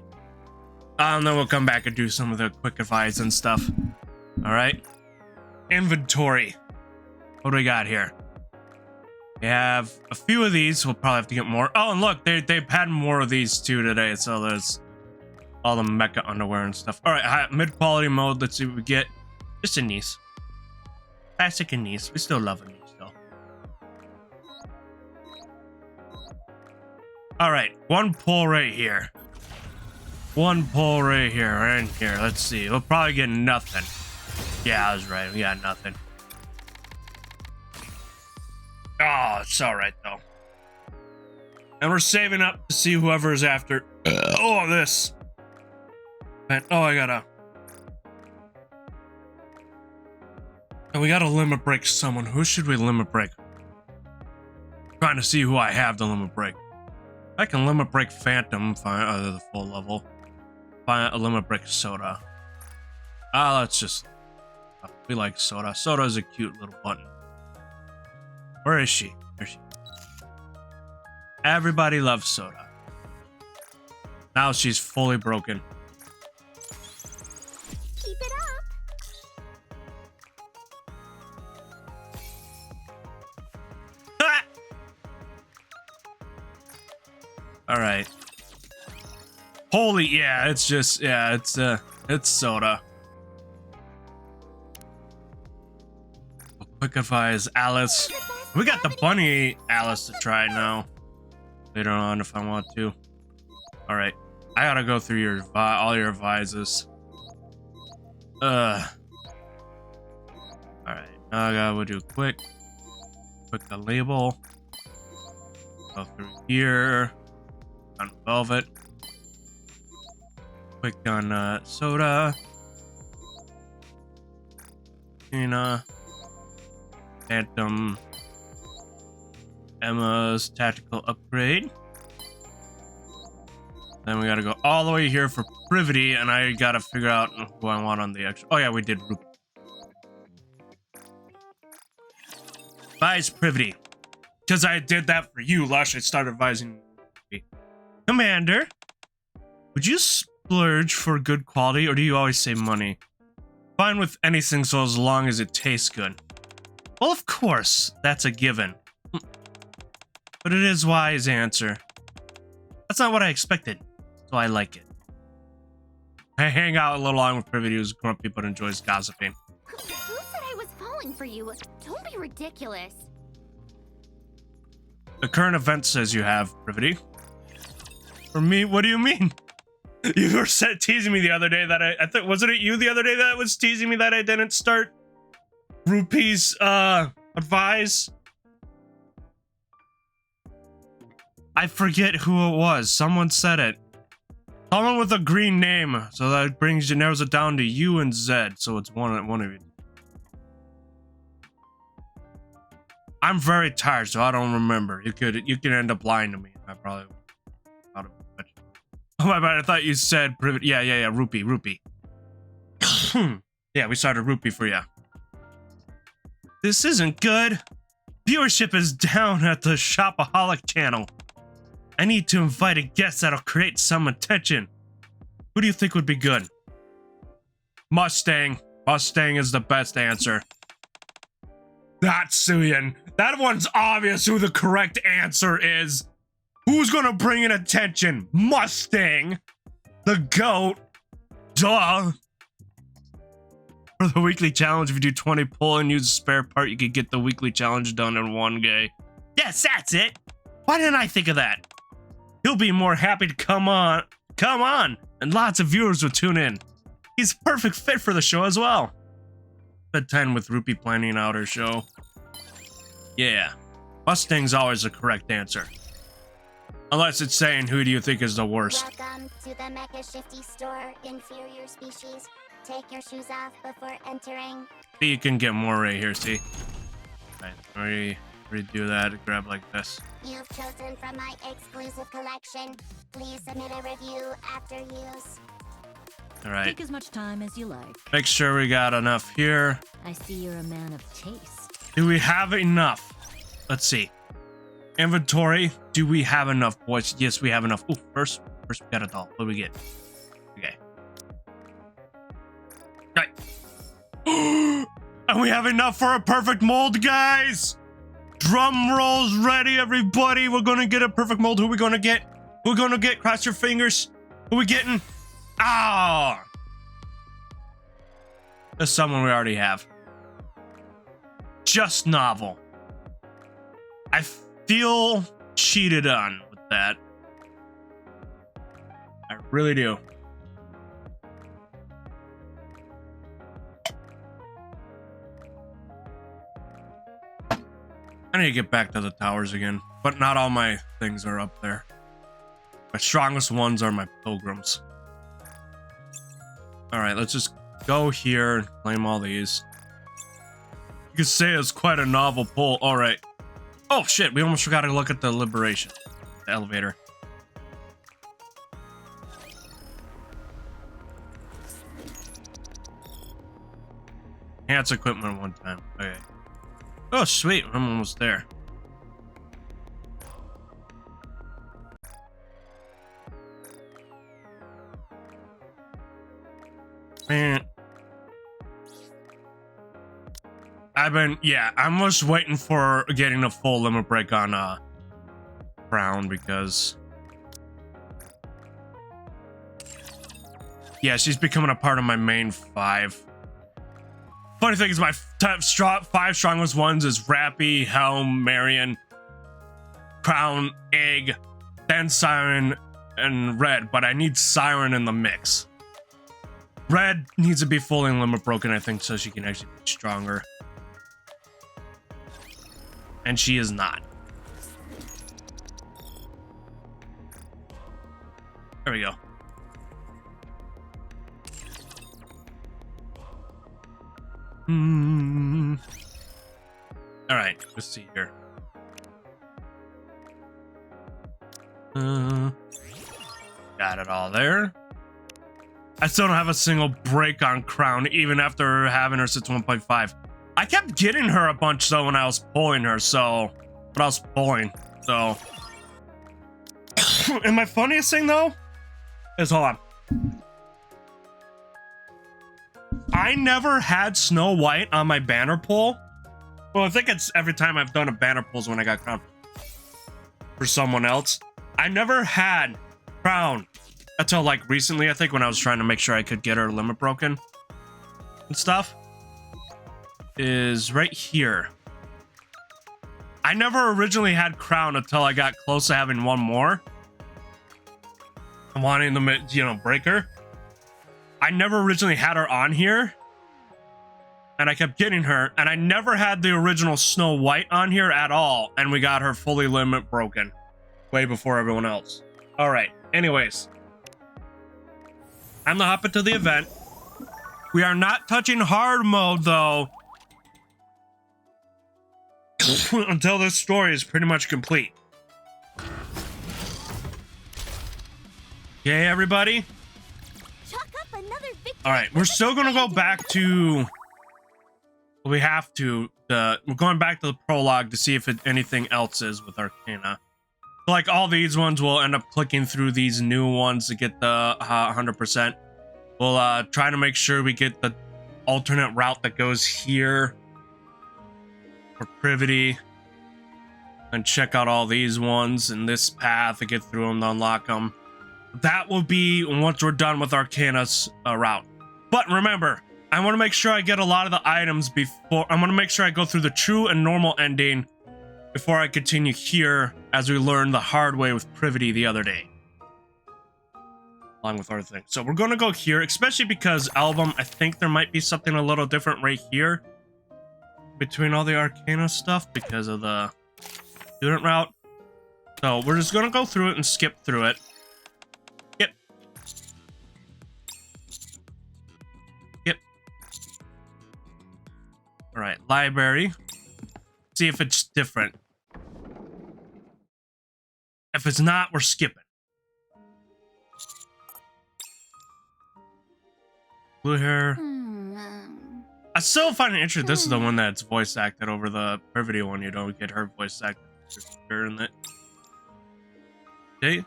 And then we'll come back and do some of the quick advice and stuff. Alright. Inventory. What do we got here? We have a few of these. We'll probably have to get more. Oh, and look, they've had more of these too today. So there's all the mecha underwear and stuff. All right, mid-quality mode. Let's see what we get. Just a niece. Classic and niece. We still love a niece though. All right, one pull right here. One pull right here, right in here. Let's see. We'll probably get nothing. Yeah, I was right. We got nothing. Oh, it's all right though. And we're saving up to see whoever's after. Oh, this. And, oh, I gotta. And we gotta limit break someone. Who should we limit break? Trying to see who I have to limit break. I can limit break Phantom, fine, the full level. Fine, limit break Soda. Let's just. We like Soda. Soda is a cute little button. Where is she? There she is. Everybody loves Soda. Now she's fully broken. Keep it up. Ah! All right. Holy, yeah, it's just, yeah, it's Soda. Quick advice, Alice. We got the bunny Alice to try now. Later on if I want to. All right. I gotta go through your all your advices. All right. Now we'll do quick the label. Go through here. On Velvet. Quick on Soda. Tina. Phantom. Emma's tactical upgrade. Then we gotta go all the way here for Privity, and I gotta figure out who I want on the extra. Oh yeah, we did Ruby. Advise Privity. Because I did that for you, Lush. I started advising Ruby. Commander, would you splurge for good quality, or do you always save money? Fine with anything so as long as it tastes good. Well, of course, that's a given. But it is wise answer. That's not what I expected, so I like it. I hang out a little on with Privity, who's grumpy but enjoys gossiping. Who said I was falling for you? Don't be ridiculous. The current event says you have, Privity. For me, what do you mean? You were teasing me the other day that I think, wasn't it you the other day that was teasing me that I didn't start Rupee's advise? I forget who it was. Someone said it. Someone with a green name. So that narrows it down to you and Zed. So it's one of you. I'm very tired, so I don't remember. You could end up lying to me. I probably thought of it. Oh my bad. I thought you said yeah, Rupee. Yeah, we started Rupee for you. This isn't good. Viewership is down at the Shopaholic channel. I need to invite a guest that'll create some attention. Who do you think would be good? Mustang. Mustang is the best answer. That's Suyin. That one's obvious who the correct answer is. Who's gonna bring in attention? Mustang. The GOAT. Duh. For the weekly challenge, if you do 20 pull and use a spare part, you could get the weekly challenge done in one day. Yes, that's it. Why didn't I think of that? He'll be more happy to come on, and lots of viewers will tune in. He's a perfect fit for the show as well. Bedtime with Rupee planning out her show. Yeah, Mustang's always the correct answer. Unless it's saying who do you think is the worst. Welcome to the Mecha Shifty store, inferior species. Take your shoes off before entering. See, you can get more right here, see? Alright, redo that, grab like this. You've chosen from my exclusive collection. Please submit a review after use. Alright, Take as much time as you like. make sure we got enough here. I see you're a man of taste. Do we have enough? Let's see. Inventory, do we have enough, boys? Yes, we have enough. Ooh, first we got a doll. What do we get? Okay. Right. And we have enough for a perfect mold, guys! Drum rolls ready, everybody. We're gonna get a perfect mold. Who are we gonna get? We're gonna get, cross your fingers. Who are we getting? Ah! There's someone we already have. Just novel. I feel cheated on with that. I really do. I need to get back to the towers again, but not all my things are up there. My strongest ones are my pilgrims. All right, let's just go here and claim all these. You could say it's quite a novel pull. All right. Oh shit, we almost forgot to look at the liberation. The elevator. Enhance equipment one time. Okay. Oh sweet, I'm almost there. Man. I'm just waiting for getting a full limit break on Brown because yeah, she's becoming a part of my main 5. Funny thing is my five strongest ones is Rappy, Helm, Marion, Crown, Egg, then Siren, and Red, but I need Siren in the mix. Red needs to be fully limit broken, I think, so she can actually be stronger. And she is not. There we go. All right, let's see here. Got it all there. I still don't have a single break on Crown, even after having her since 1.5. I kept getting her a bunch though when I was pulling her, so when I was pulling, so. And my funniest thing though is, hold on. I never had Snow White on my banner pull. Well, I think it's every time I've done a banner pulls when I got Crown for someone else. I never had Crown until like recently, I think, when I was trying to make sure I could get her limit broken and stuff. Is right here. I never originally had Crown until I got close to having one more. I'm wanting to, you know, break her. I never originally had her on here. And I kept getting her. And I never had the original Snow White on here at all. And we got her fully limit broken. Way before everyone else. Alright, anyways. I'm gonna hop into the event. We are not touching hard mode though. Until this story is pretty much complete. Okay, everybody? Chalk up another victory. Alright, we're still gonna go back to... We have to. We're going back to the prologue to see if anything else is with Arcana. So, like, all these ones, we'll end up clicking through these new ones to get the 100%. We'll try to make sure we get the alternate route that goes here for Privity. And check out all these ones in this path to get through them to unlock them. That will be once we're done with Arcana's route. But remember, I want to make sure I get a lot of the items before... I want to make sure I go through the true and normal ending before I continue here, as we learned the hard way with Privity the other day. Along with other things. So we're going to go here, especially because Album, I think there might be something a little different right here between all the Arcana stuff because of the student route. So we're just going to go through it and skip through it. Yep. Yep. All right, library. See if it's different. If it's not, we're skipping. Blue hair. I still find it interesting. This is the one that's voice acted over the Privity one. You don't get her voice acted in it. Okay.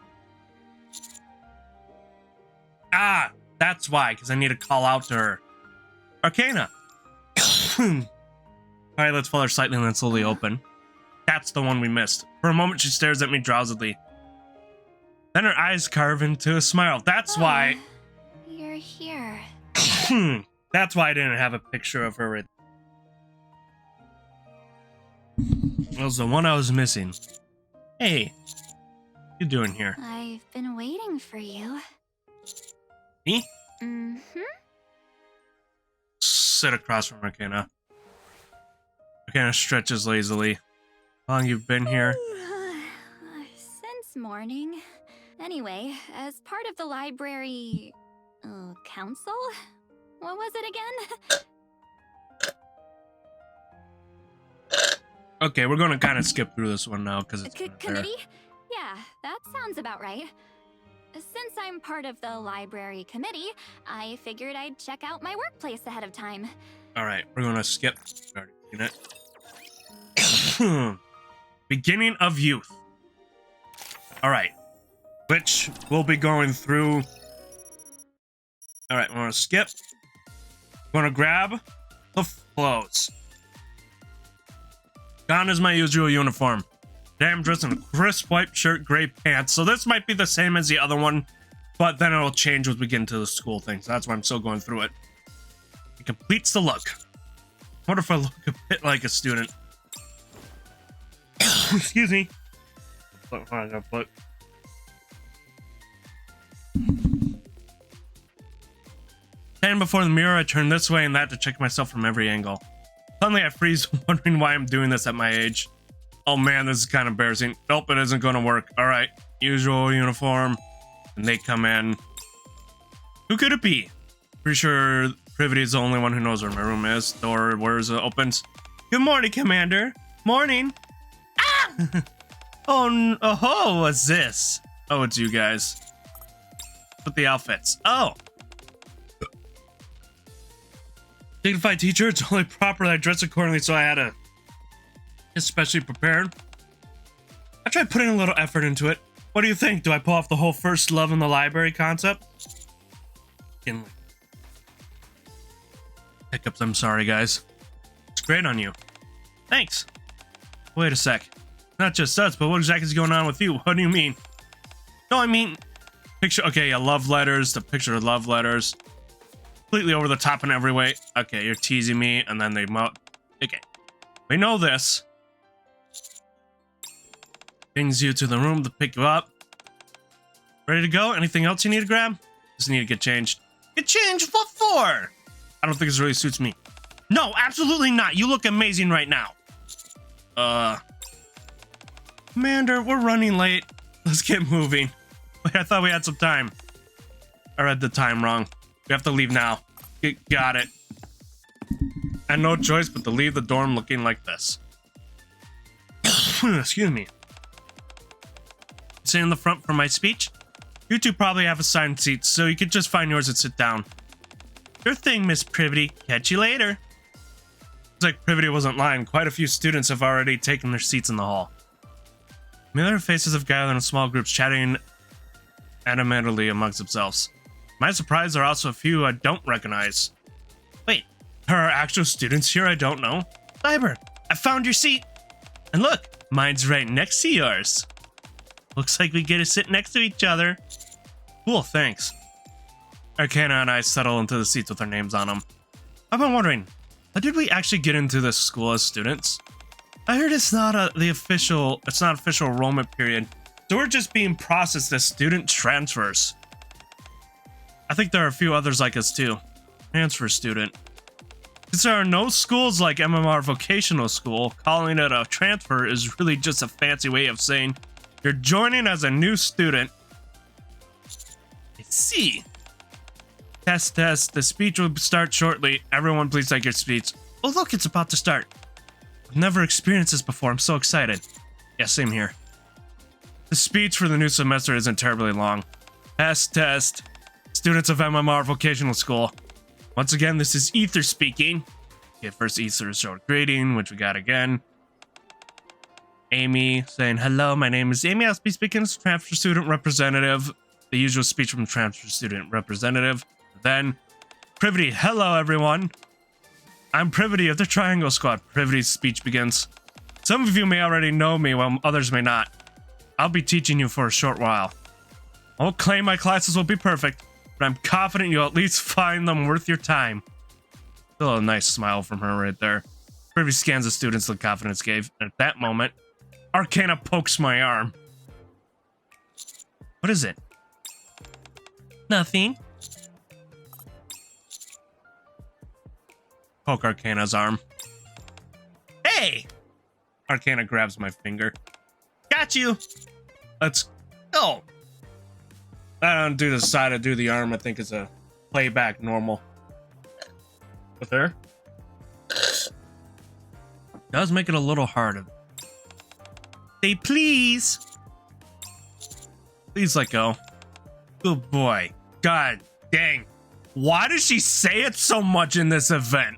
Ah, that's why, because I need to call out to her. Arcana. Alright, let's follow her slightly and then slowly open. That's the one we missed. For a moment, she stares at me drowsily. Then her eyes carve into a smile. That's why. You're here. That's why I didn't have a picture of her. It was the one I was missing. Hey, what you doing here? I've been waiting for you. Me? Mm-hmm. Sit across from Arcana. Arcana stretches lazily. How long you've been here? Since morning. Anyway, as part of the library... council? What was it again? Okay, we're gonna kind of skip through this one now because it's Committee? Yeah, that sounds about right. Since I'm part of the library committee, I figured I'd check out my workplace ahead of time. All right, we're gonna skip. Already seen it. Beginning of youth. All right, which we'll be going through. All right, we're gonna skip. We're gonna grab the clothes. Gone is my usual uniform. Today I'm dressed in a crisp white shirt, gray pants. So this might be the same as the other one, but then it'll change as we get into the school thing. So that's why I'm still going through it. It completes the look. What if I look a bit like a student? Excuse me. Standing before the mirror, I turn this way and that to check myself from every angle. Suddenly I freeze, wondering why I'm doing this at my age. Oh man, this is kind of embarrassing. Nope, it isn't going to work. All right, usual uniform. And they come in. Who could it be? Pretty sure Privity is the only one who knows where my room is. Door, where's it opens? Good morning, Commander. Morning. Ah! Oh, what's this? Oh, it's you guys. With the outfits. Oh. Dignified teacher, it's only proper that I dress accordingly, so I had to especially prepared. I tried putting a little effort into it. What do you think? Do I pull off the whole first love in the library concept? Hiccups, I'm sorry, guys. It's great on you. Thanks. Wait a sec. Not just us, but what exactly is going on with you? What do you mean? No, I mean... Picture... Okay, yeah, love letters. The picture of love letters. Completely over the top in every way. Okay, you're teasing me, and then they... Okay. We know this. Brings you to the room to pick you up. Ready to go? Anything else you need to grab? Just need to get changed. Get changed? What for? I don't think this really suits me. No, absolutely not. You look amazing right now. Commander, we're running late. Let's get moving. Wait, I thought we had some time. I read the time wrong. We have to leave now. Got it. I had no choice but to leave the dorm looking like this. Excuse me. Sit in the front for my speech? You two probably have assigned seats, so you could just find yours and sit down. Sure thing, Miss Privity. Catch you later. Looks like Privity wasn't lying. Quite a few students have already taken their seats in the hall. Familiar faces have gathered in small groups, chatting animatedly amongst themselves. My surprise, there are also a few I don't recognize. Wait, there are actual students here I don't know? Cyber, I found your seat. And look, mine's right next to yours. Looks like we get to sit next to each other. Cool, thanks. Arcana and I settle into the seats with our names on them. I've been wondering, how did we actually get into this school as students? I heard it's not official enrollment period, so we're just being processed as student transfers. I think there are a few others like us too. Transfer student. Since there are no schools like MMR Vocational School, calling it a transfer is really just a fancy way of saying you're joining as a new student. I see. Test. The speech will start shortly. Everyone please take your seats. Oh, look, it's about to start. I've never experienced this before. I'm so excited. Yeah, same here. The speech for the new semester isn't terribly long. Test. Students of MMR Vocational School. Once again, this is Ether speaking. Okay, first Ether short greeting, which we got again. Amy saying, hello, my name is Amy. I'll be speaking as transfer student representative. The usual speech from transfer student representative. Then, Privity, hello everyone. I'm Privity of the Triangle Squad. Privity's speech begins. Some of you may already know me, while others may not. I'll be teaching you for a short while. I won't claim my classes will be perfect, but I'm confident you'll at least find them worth your time. Still a nice smile from her right there. Privity scans the students the confidence gave, and at that moment, Arcana pokes my arm. What is it? Nothing. Poke Arcana's arm. Hey! Arcana grabs my finger. Got you! Let's go! I don't do the side, I do the arm. I think it's a playback normal. With her? Does make it a little harder. Say please! Please let go. Good boy. God dang. Why does she say it so much in this event?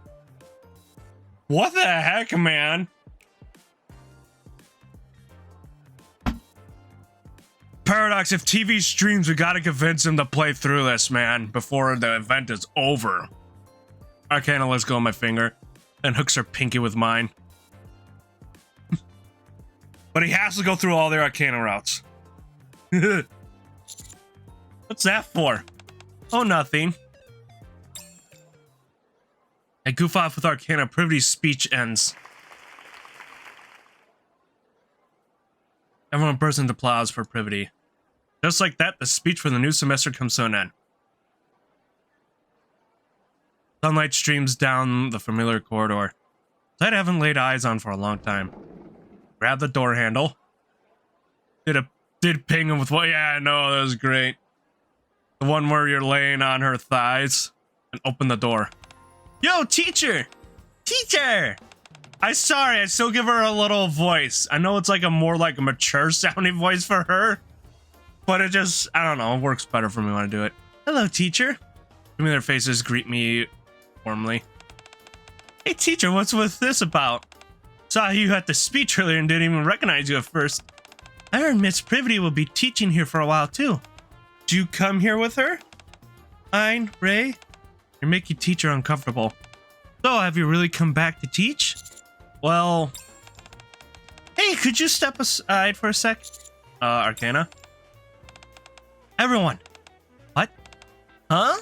What the heck, man? Paradox, if TV streams, we gotta convince him to play through this, man, before the event is over. Arcana lets go of my finger, then hooks her pinky with mine. But he has to go through all their Arcana routes. What's that for? Oh, nothing. I goof off with Arcana. Privity's speech ends. Everyone bursts into applause for Privity. Just like that, the speech for the new semester comes to an end. Sunlight streams down the familiar corridor that I haven't laid eyes on for a long time. Grab the door handle. Did ping him with what? Yeah, I know, that was great. The one where you're laying on her thighs and open the door. Yo, teacher! Teacher! I still give her a little voice. I know it's like a more like a mature sounding voice for her, but it just, I don't know, it works better for me when I do it. Hello, teacher. Familiar faces greet me warmly. Hey, teacher, what's with this about? Saw you at the speech earlier and didn't even recognize you at first. I heard Miss Privity will be teaching here for a while too. Did you come here with her? Fine, Ray. You're making teacher uncomfortable. So, have you really come back to teach? Well... Hey, could you step aside for a sec? Arcana? Everyone! What? Huh?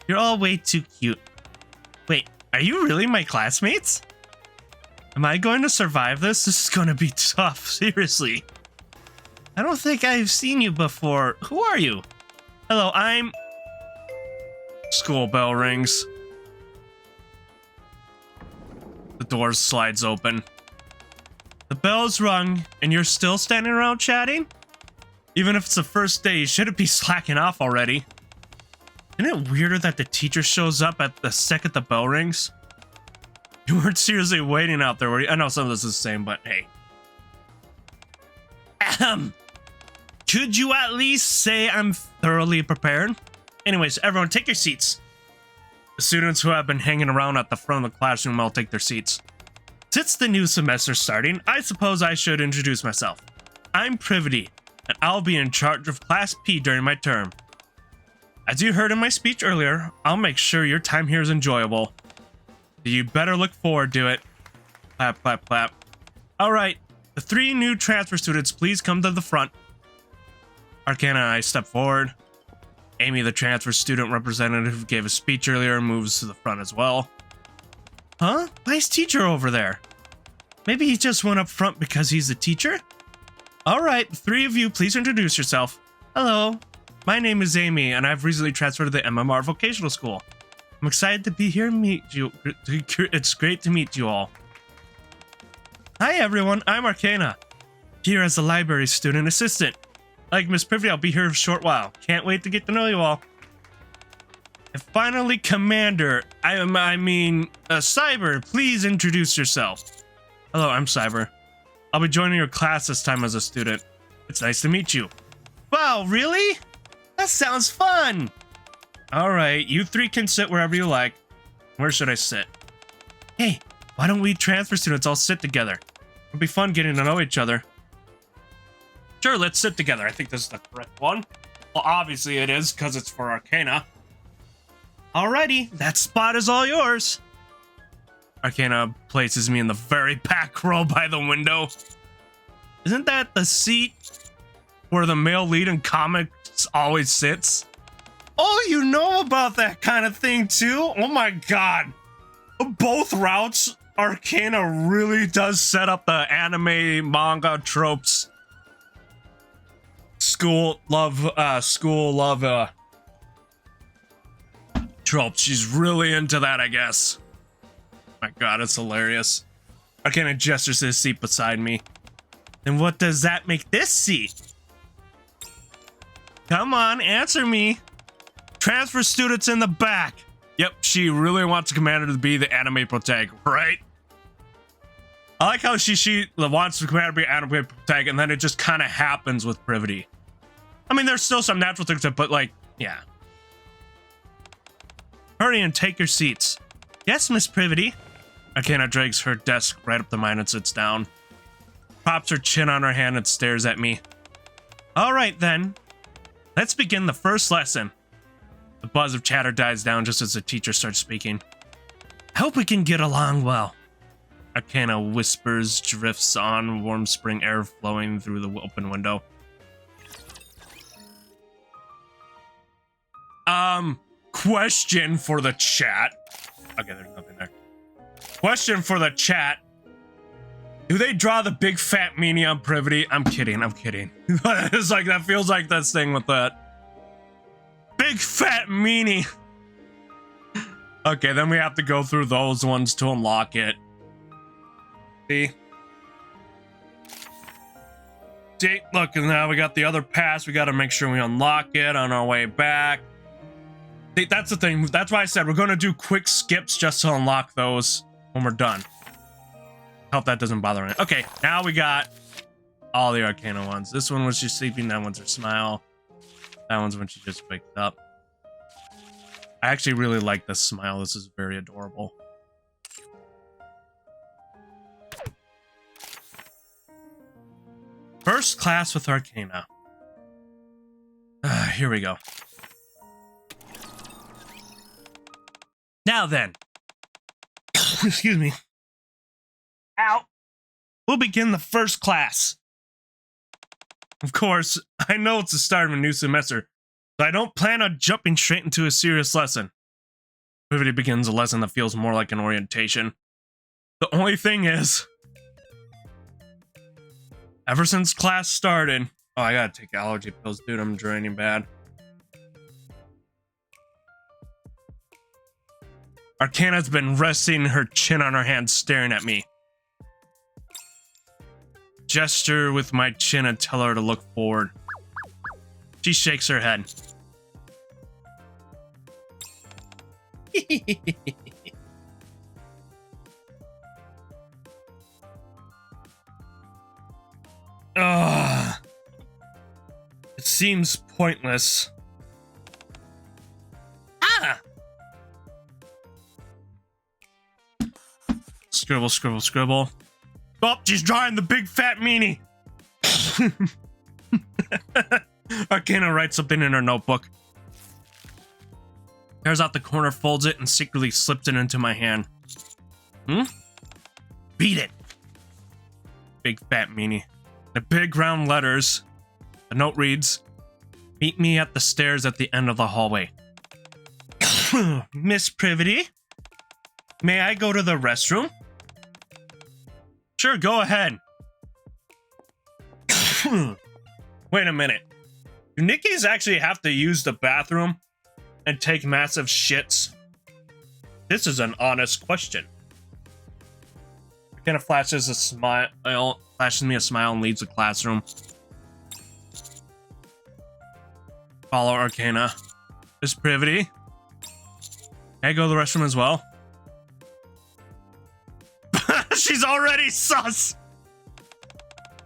You're all way too cute. Wait, are you really my classmates? Am I going to survive this? This is going to be tough, seriously. I don't think I've seen you before. Who are you? Hello, I'm... School bell rings. The door slides open. The bell's rung, and you're still standing around chatting? Even if it's the first day, you shouldn't be slacking off already. Isn't it weirder that the teacher shows up at the second the bell rings? You weren't seriously waiting out there, were you? I know some of this is the same, but hey. Could you at least say I'm thoroughly prepared? Anyways, everyone take your seats. The students who have been hanging around at the front of the classroom all take their seats. Since the new semester starting, I suppose I should introduce myself. I'm Privity, and I'll be in charge of Class P during my term. As you heard in my speech earlier, I'll make sure your time here is enjoyable. You better look forward to it. Clap, clap, clap. Alright, the 3 new transfer students, please come to the front. Arcana and I step forward. Amy, the transfer student representative who gave a speech earlier, moves to the front as well. Huh? Why is teacher over there? Maybe he just went up front because he's the teacher? Alright, the 3 of you, please introduce yourself. Hello, my name is Amy, and I've recently transferred to the MMR Vocational School. I'm excited to be here and meet you. It's great to meet you all. Hi everyone, I'm Arcana, here as the library student assistant. Like Miss Privy, I'll be here for a short while. Can't wait to get to know you all. And finally, Commander. I mean, Cyber, please introduce yourself. Hello, I'm Cyber. I'll be joining your class this time as a student. It's nice to meet you. Wow, really? That sounds fun. All right, you three can sit wherever you like. Where should I sit? Hey, why don't we transfer students all sit together? It'll be fun getting to know each other. Sure, let's sit together. I think this is the correct one. Well, obviously it is, because it's for Arcana. Alrighty, that spot is all yours. Arcana places me in the very back row by the window. Isn't that the seat where the male lead in comics always sits? Oh, you know about that kind of thing too? Oh my god. Both routes, Arcana really does set up the anime manga tropes. School love tropes. She's really into that, I guess. My god, it's hilarious. Arcana gestures to the seat beside me. And what does that make this seat? Come on, answer me. Transfer students in the back. Yep, she really wants Commander to be the anime protagonist, right? I like how she wants the Commander to be anime protagonist, and then it just kind of happens with Privity. I mean, there's still some natural things, but like, yeah. Hurry and take your seats. Yes, Miss Privity. Arcana drags her desk right up to mine and sits down. Props her chin on her hand and stares at me. All right, then. Let's begin the first lesson. The buzz of chatter dies down just as the teacher starts speaking. I hope we can get along well. Arcana whispers, drifts on, warm spring air flowing through the open window. Question for the chat. Okay, there's nothing there. Question for the chat. Do they draw the big fat meanie on Privity? I'm kidding. It's like, that feels like this thing with that. Big fat meanie. Okay, then we have to go through those ones to unlock it. See? Look, and now we got the other pass. We got to make sure we unlock it on our way back. See, that's the thing. That's why I said we're going to do quick skips just to unlock those when we're done. Hope that doesn't bother me. Okay, now we got all the Arcana ones. This one was she's sleeping. That one's her smile. That one's when she just wakes up. I actually really like this smile. This is very adorable. First class with Arcana. Here we go. Now then. Excuse me. Ow. We'll begin the first class. Of course, I know it's the start of a new semester, but I don't plan on jumping straight into a serious lesson. Privity begins a lesson that feels more like an orientation. The only thing is, ever since class started... Oh, I gotta take allergy pills, dude. I'm draining bad. Arcana's been resting her chin on her hand, staring at me. Gesture with my chin and tell her to look forward. She shakes her head. Ugh. It seems pointless. Ah! Scribble, scribble, scribble. Oh, she's drawing the big fat meanie. Arcana writes something in her notebook. Tears out the corner, folds it, and secretly slips it into my hand. Beat it. Big fat meanie. The big round letters. The note reads, meet me at the stairs at the end of the hallway. Miss Privity, may I go to the restroom? Sure, go ahead. Wait a minute. Do Nikki's actually have to use the bathroom and take massive shits? This is an honest question. Arcana flashes a smile, flashes me a smile and leaves the classroom. Follow Arcana. Miss Privity, Can I go to the restroom as well? She's already sus!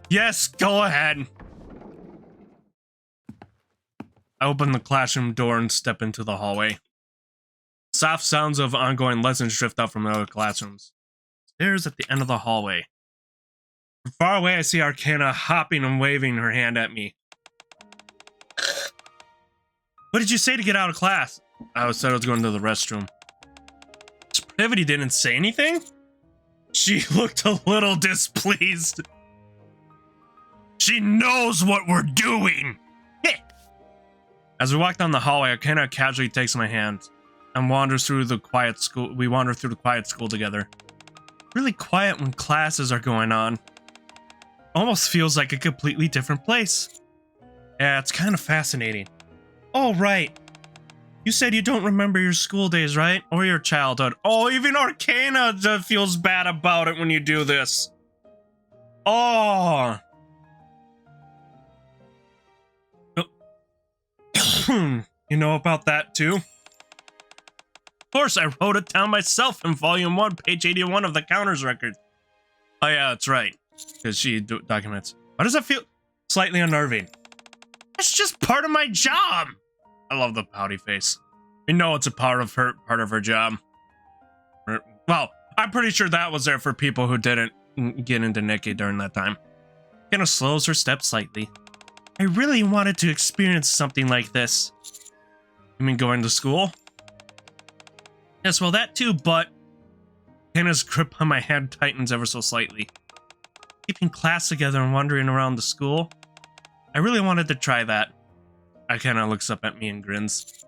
Yes, go ahead. I open the classroom door and step into the hallway. Soft sounds of ongoing lessons drift out from the other classrooms. Stairs at the end of the hallway. From far away, I see Arcana hopping and waving her hand at me. What did you say to get out of class? I said I was going to the restroom. Privity didn't say anything? She looked a little displeased. She knows what we're doing. As we walk down the hallway, Arcana casually takes my hand and wanders through the quiet school. We wander through the quiet school together. Really quiet when classes are going on. Almost feels like a completely different place. Yeah, it's kind of fascinating. Oh, right. You said you don't remember your school days, right? Or your childhood. Oh, even Arcana feels bad about it when you do this. Oh. You know about that too? Of course, I wrote it down myself in volume 1, page 81 of the Counters record. Oh yeah, that's right. Because she documents. Why does that feel slightly unnerving? It's just part of my job. I love the pouty face. We know it's a part of her job. Well, I'm pretty sure that was there for people who didn't get into NIKKE during that time. Kinda slows her steps slightly. I really wanted to experience something like this. You mean going to school? Yes, well that too, but Hannah's grip on my hand tightens ever so slightly. Keeping class together and wandering around the school. I really wanted to try that. Arcana looks up at me and grins.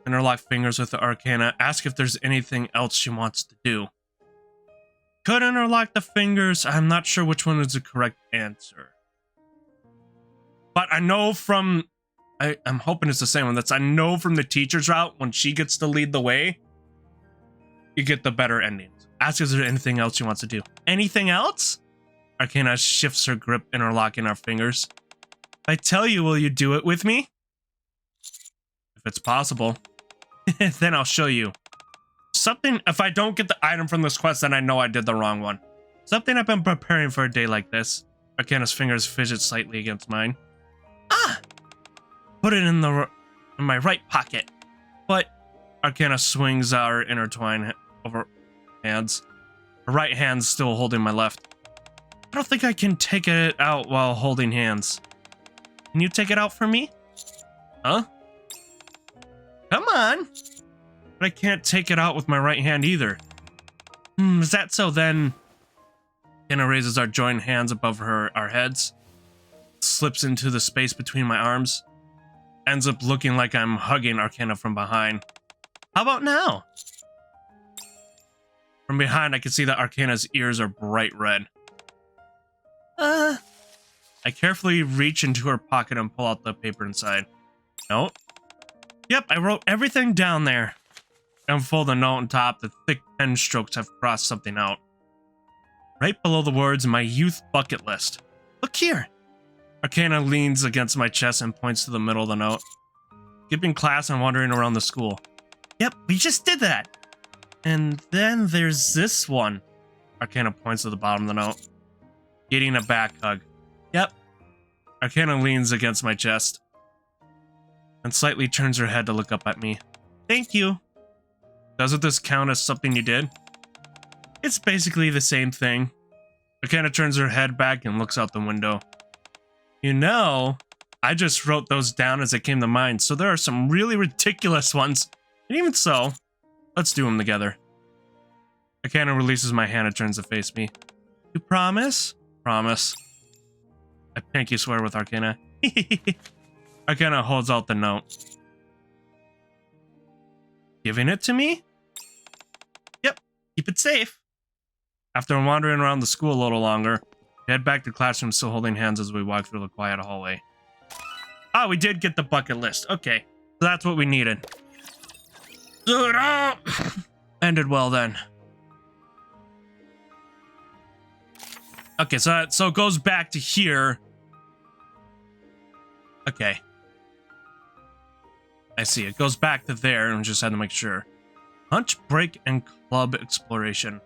Interlock fingers with the Arcana, ask if there's anything else she wants to do. Could interlock the fingers, I'm not sure which one is the correct answer. But I know from, I'm hoping it's the same one, I know from the teacher's route, when she gets to lead the way, you get the better endings. Ask if there's anything else she wants to do. Anything else? Arcana shifts her grip, interlocking our fingers. If I tell you, will you do it with me? If it's possible. Then I'll show you. Something, if I don't get the item from this quest, then I know I did the wrong one. Something I've been preparing for a day like this. Arcana's fingers fidget slightly against mine. Ah! Put it in my right pocket. But Arcana swings our intertwine over hands. Her right hand's still holding my left. I don't think I can take it out while holding hands. Can you take it out for me? Huh? Come on! But I can't take it out with my right hand either. Is that so then? Arcana raises our joined hands above our heads. Slips into the space between my arms. Ends up looking like I'm hugging Arcana from behind. How about now? From behind, I can see that Arcana's ears are bright red. I carefully reach into her pocket and pull out the paper inside. Note? Yep, I wrote everything down there. I unfold the note on top. The thick pen strokes have crossed something out. Right below the words, my youth bucket list. Look here. Arcana leans against my chest and points to the middle of the note. Skipping class and wandering around the school. Yep, we just did that. And then there's this one. Arcana points to the bottom of the note. Getting a back hug. Yep. Arcana leans against my chest. And slightly turns her head to look up at me. Thank you. Doesn't this count as something you did? It's basically the same thing. Arcana turns her head back and looks out the window. You know, I just wrote those down as they came to mind, so there are some really ridiculous ones. And even so, let's do them together. Arcana releases my hand and turns to face me. You promise? Promise. I pinky swear with Arcana. Arcana holds out the note. Giving it to me? Yep, keep it safe. After wandering around the school a little longer, we head back to classroom still holding hands as we walk through the quiet hallway. Ah, we did get the bucket list. Okay, so that's what we needed. Ended well then. Okay, so it goes back to here. Okay. I see. It goes back to there and just had to make sure. Lunch break and club exploration.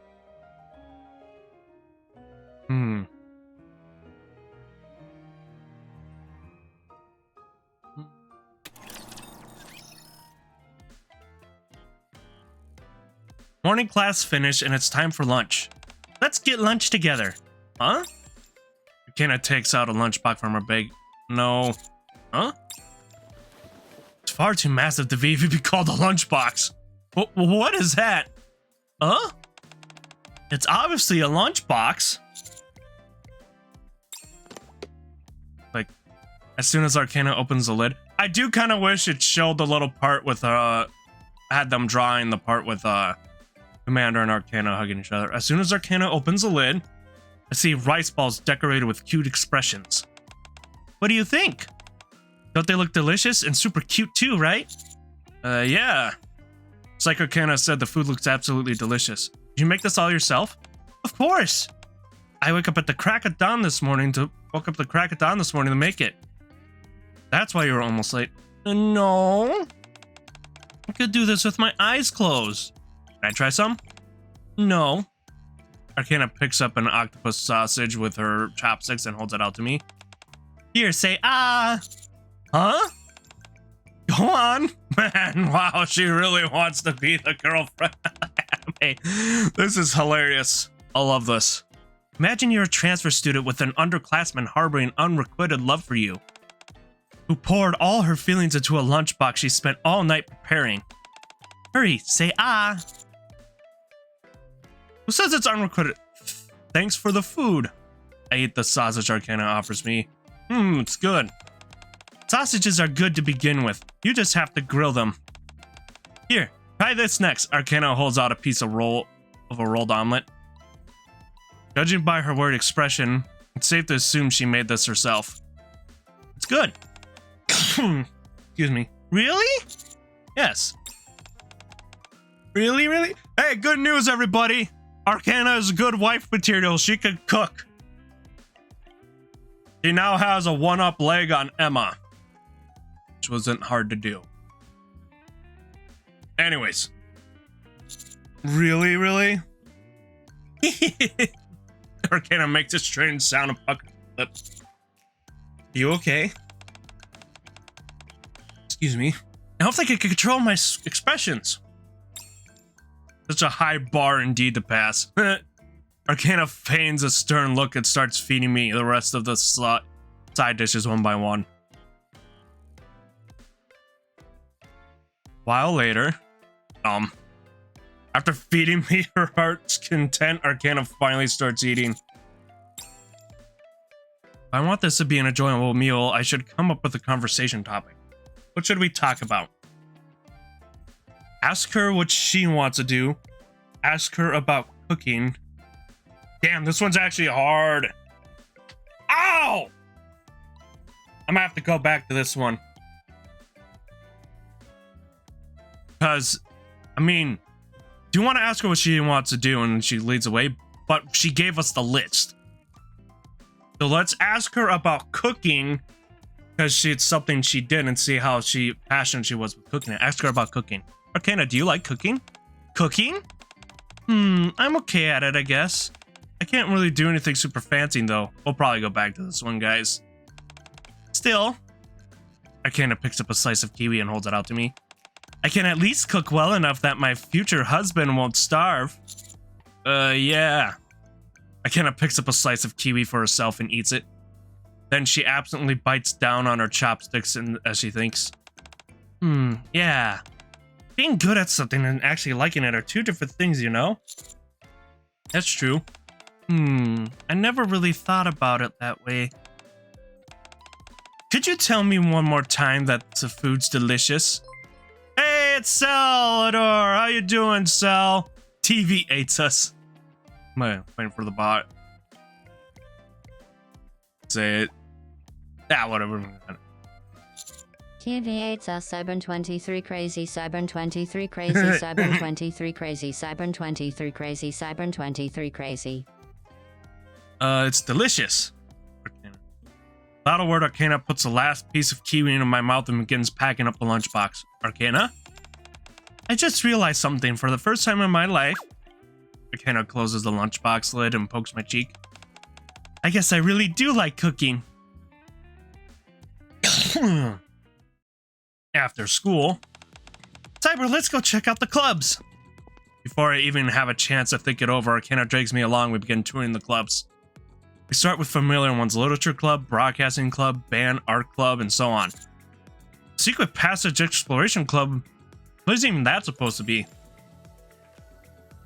Morning class finished and it's time for lunch. Let's get lunch together. Huh? Kenna takes out a lunchbox from her bag. No. Huh? It's far too massive to even be called a lunchbox. What is that? Huh? It's obviously a lunchbox. Like, as soon as Arcana opens the lid, I do kind of wish it showed the little part with, had them drawing the part with, Commander and Arcana hugging each other. As soon as Arcana opens the lid, I see rice balls decorated with cute expressions. What do you think? Don't they look delicious and super cute too, right? Yeah. It's like Arcana said, the food looks absolutely delicious. Did you make this all yourself? Of course. I woke up at the crack of dawn this morning to make it. That's why you were almost late. No. I could do this with my eyes closed. Can I try some? No. Arcana picks up an octopus sausage with her chopsticks and holds it out to me. Here, say ah. Huh? Go on. Man, wow, she really wants to be the girlfriend. Hey, this is hilarious. I love this. Imagine you're a transfer student with an underclassman harboring unrequited love for you, who poured all her feelings into a lunchbox she spent all night preparing. Hurry, say ah. Who says it's unrequited? Thanks for the food. I eat the sausage Arcana offers me. It's good. Sausages are good to begin with. You just have to grill them. Here, try this next. Arcana holds out a piece of a rolled omelet. Judging by her worried expression, it's safe to assume she made this herself. It's good. Excuse me. Really? Yes. Really? Hey, good news, everybody. Arcana is a good wife material. She can cook. She now has a one-up leg on Emma, which wasn't hard to do. Anyways. Really? Arcana makes a strange sound of puckered lips. You okay? Excuse me. I don't think I can control my expressions. Such a high bar indeed to pass. Arcana feigns a stern look and starts feeding me the rest of the side dishes one by one. While later, after feeding me her heart's content, Arcana finally starts eating. If I want this to be an enjoyable meal, I should come up with a conversation topic. What should we talk about? Ask her what she wants to do. Ask her about cooking. Damn, this one's actually hard. Ow! I'm gonna have to go back to this one. Because, I mean, do you want to ask her what she wants to do and she leads away? But she gave us the list. So let's ask her about cooking, because it's something she did, and see how passionate she was with cooking. Ask her about cooking. Arcana, do you like cooking? Cooking? I'm okay at it, I guess. I can't really do anything super fancy, though. We'll probably go back to this one, guys. Still, Arcana picks up a slice of kiwi and holds it out to me. I can at least cook well enough that my future husband won't starve. Yeah. Arcana picks up a slice of kiwi for herself and eats it. Then she absently bites down on her chopsticks as she thinks. Yeah. Being good at something and actually liking it are two different things, you know? That's true. I never really thought about it that way. Could you tell me one more time that the food's delicious? Hey, it's Salvador. How you doing, Sal? TV hates us. I'm waiting for the bot. Say it. Whatever. TV8 Cybern 23 crazy, Cybern 23 crazy, Cybern 23 crazy, Cybern 23 crazy, Cybern 23 crazy. It's delicious. Without a word, Arcana puts the last piece of kiwi into my mouth and begins packing up the lunchbox. Arcana? I just realized something. For the first time in my life, Arcana closes the lunchbox lid and pokes my cheek. I guess I really do like cooking. After school, Cyber, let's go check out the clubs. Before I even have a chance to think it over, Arcana drags me along. We begin touring the clubs. We start with familiar ones: Literature Club, Broadcasting Club, Band, Art Club, and so on. Secret Passage Exploration Club? What is even that supposed to be?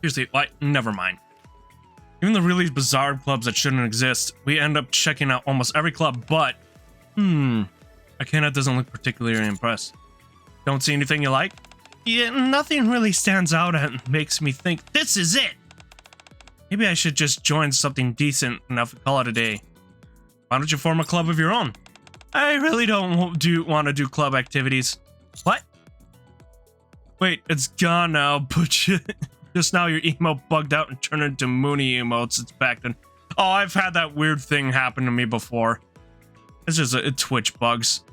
Seriously, what? Never mind. Even the really bizarre clubs that shouldn't exist, we end up checking out almost every club, but... Arcana doesn't look particularly impressed. Don't see anything you like? Yeah, nothing really stands out and makes me think, this is it! Maybe I should just join something decent enough to call it a day. Why don't you form a club of your own? I really don't want to do club activities. What? Wait, it's gone now, but just now your emote bugged out and turned into Mooney emotes. It's back then. Oh, I've had that weird thing happen to me before. It's just Twitch bugs.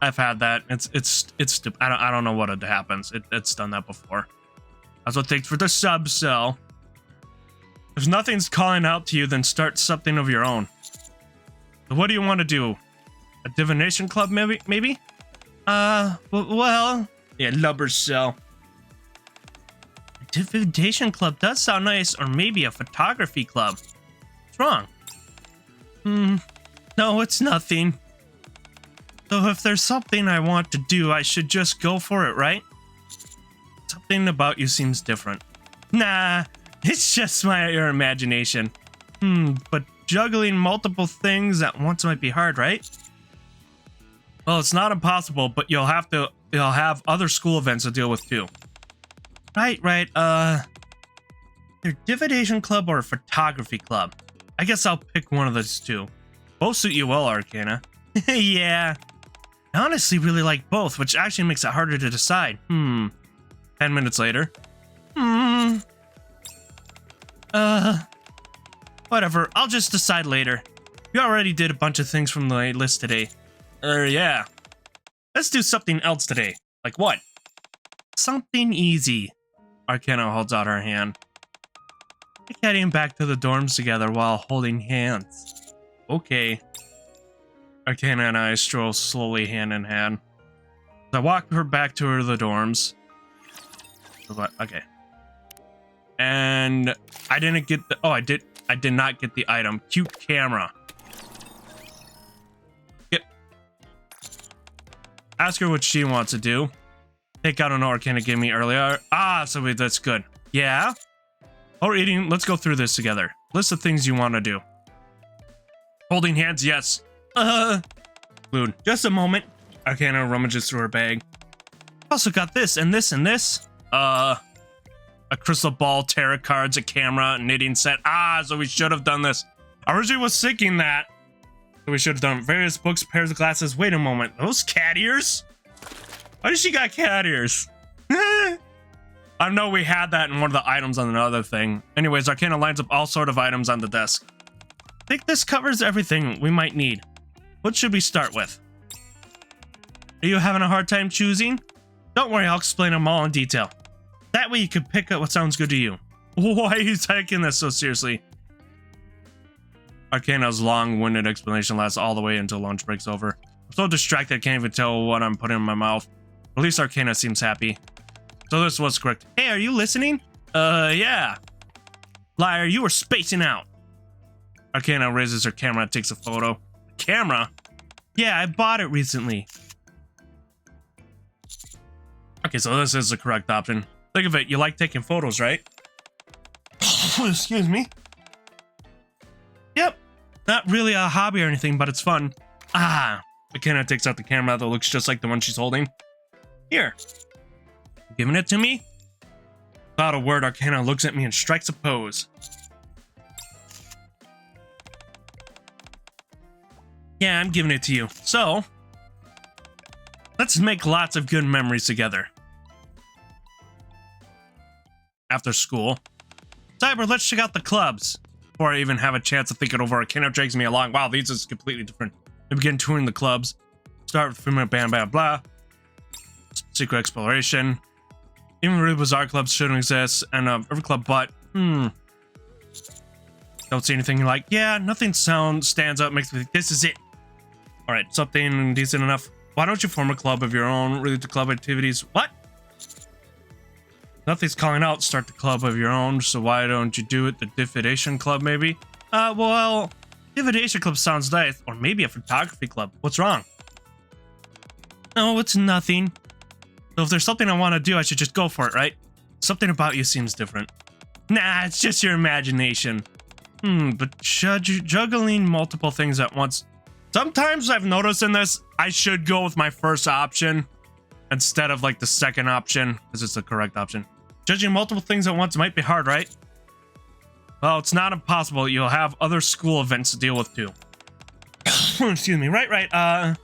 I've had that. It's stupid. I don't know what it happens. It's done that before. Also, thanks for the sub, Cell. If nothing's calling out to you, then start something of your own. So what do you want to do? A divination club, maybe? Well... Yeah, Lubber Cell. A divination club does sound nice, or maybe a photography club. What's wrong? No, it's nothing. So if there's something I want to do, I should just go for it, right? Something about you seems different. Nah, it's just your imagination. But juggling multiple things at once might be hard, right? Well, it's not impossible, but you'll have other school events to deal with too. Right. Your divination club or a photography club? I guess I'll pick one of those two. Both suit you well, Arcana. Yeah. I honestly really like both, which actually makes it harder to decide. 10 minutes later. Whatever, I'll just decide later. We already did a bunch of things from the list today. Yeah. Let's do something else today. Like what? Something easy. Arcana holds out her hand. We're heading back to the dorms together while holding hands. Okay. Arcana and I stroll slowly hand in hand. I walk her back to the dorms. Okay. And I didn't get the... Oh, I did not get the item. Cute camera. Yep. Ask her what she wants to do. Take out an Arcana gave me earlier. So wait, that's good. Yeah? Or eating. Let's go through this together. List of things you want to do. Holding hands, yes. Glued. Just a moment. Arcana rummages through her bag. Also got this and this and this. A crystal ball, tarot cards, a camera, a knitting set. So we should have done this. I originally was thinking that. So we should have done various books, pairs of glasses. Wait a moment. Those cat ears? Why does she got cat ears? I know we had that in one of the items on another thing. Anyways, Arcana lines up all sort of items on the desk. I think this covers everything we might need. What should we start with? Are you having a hard time choosing? Don't worry, I'll explain them all in detail. That way you can pick up what sounds good to you. Why are you taking this so seriously? Arcana's long-winded explanation lasts all the way until lunch breaks over. I'm so distracted I can't even tell what I'm putting in my mouth. At least Arcana seems happy. So this was correct. Hey, are you listening? Yeah. Liar, you were spacing out. Arcana raises her camera and takes a photo. Camera? Yeah, I bought it recently. Okay, so this is the correct option. Think of it, you like taking photos, right? Excuse me. Yep. Not really a hobby or anything, but it's fun. Arcana takes out the camera that looks just like the one she's holding. Here. Giving it to me? Without a word, Arcana looks at me and strikes a pose. Yeah, I'm giving it to you. So, let's make lots of good memories together. After school. Cyber, let's check out the clubs. before I even have a chance to think it over, Arcana drags me along. Wow, these is completely different. We begin touring the clubs. Start with 3-minute band, blah, blah. Secret exploration. Even really bizarre clubs shouldn't exist, and every club but, don't see anything like, yeah, nothing stands out, makes me think this is it. All right, something decent enough. Why don't you form a club of your own, relate to club activities? What? Nothing's calling out, start the club of your own, so why don't you do it? The Dividation Club, maybe? Well, Dividation Club sounds nice, or maybe a photography club. What's wrong? No, it's nothing. So if there's something I want to do, I should just go for it, right? Something about you seems different. Nah, it's just your imagination. But juggling multiple things at once. Sometimes I've noticed in this, I should go with my first option instead of like the second option, because it's the correct option. Judging multiple things at once might be hard, right? Well, it's not impossible. You'll have other school events to deal with too. Excuse me. Right.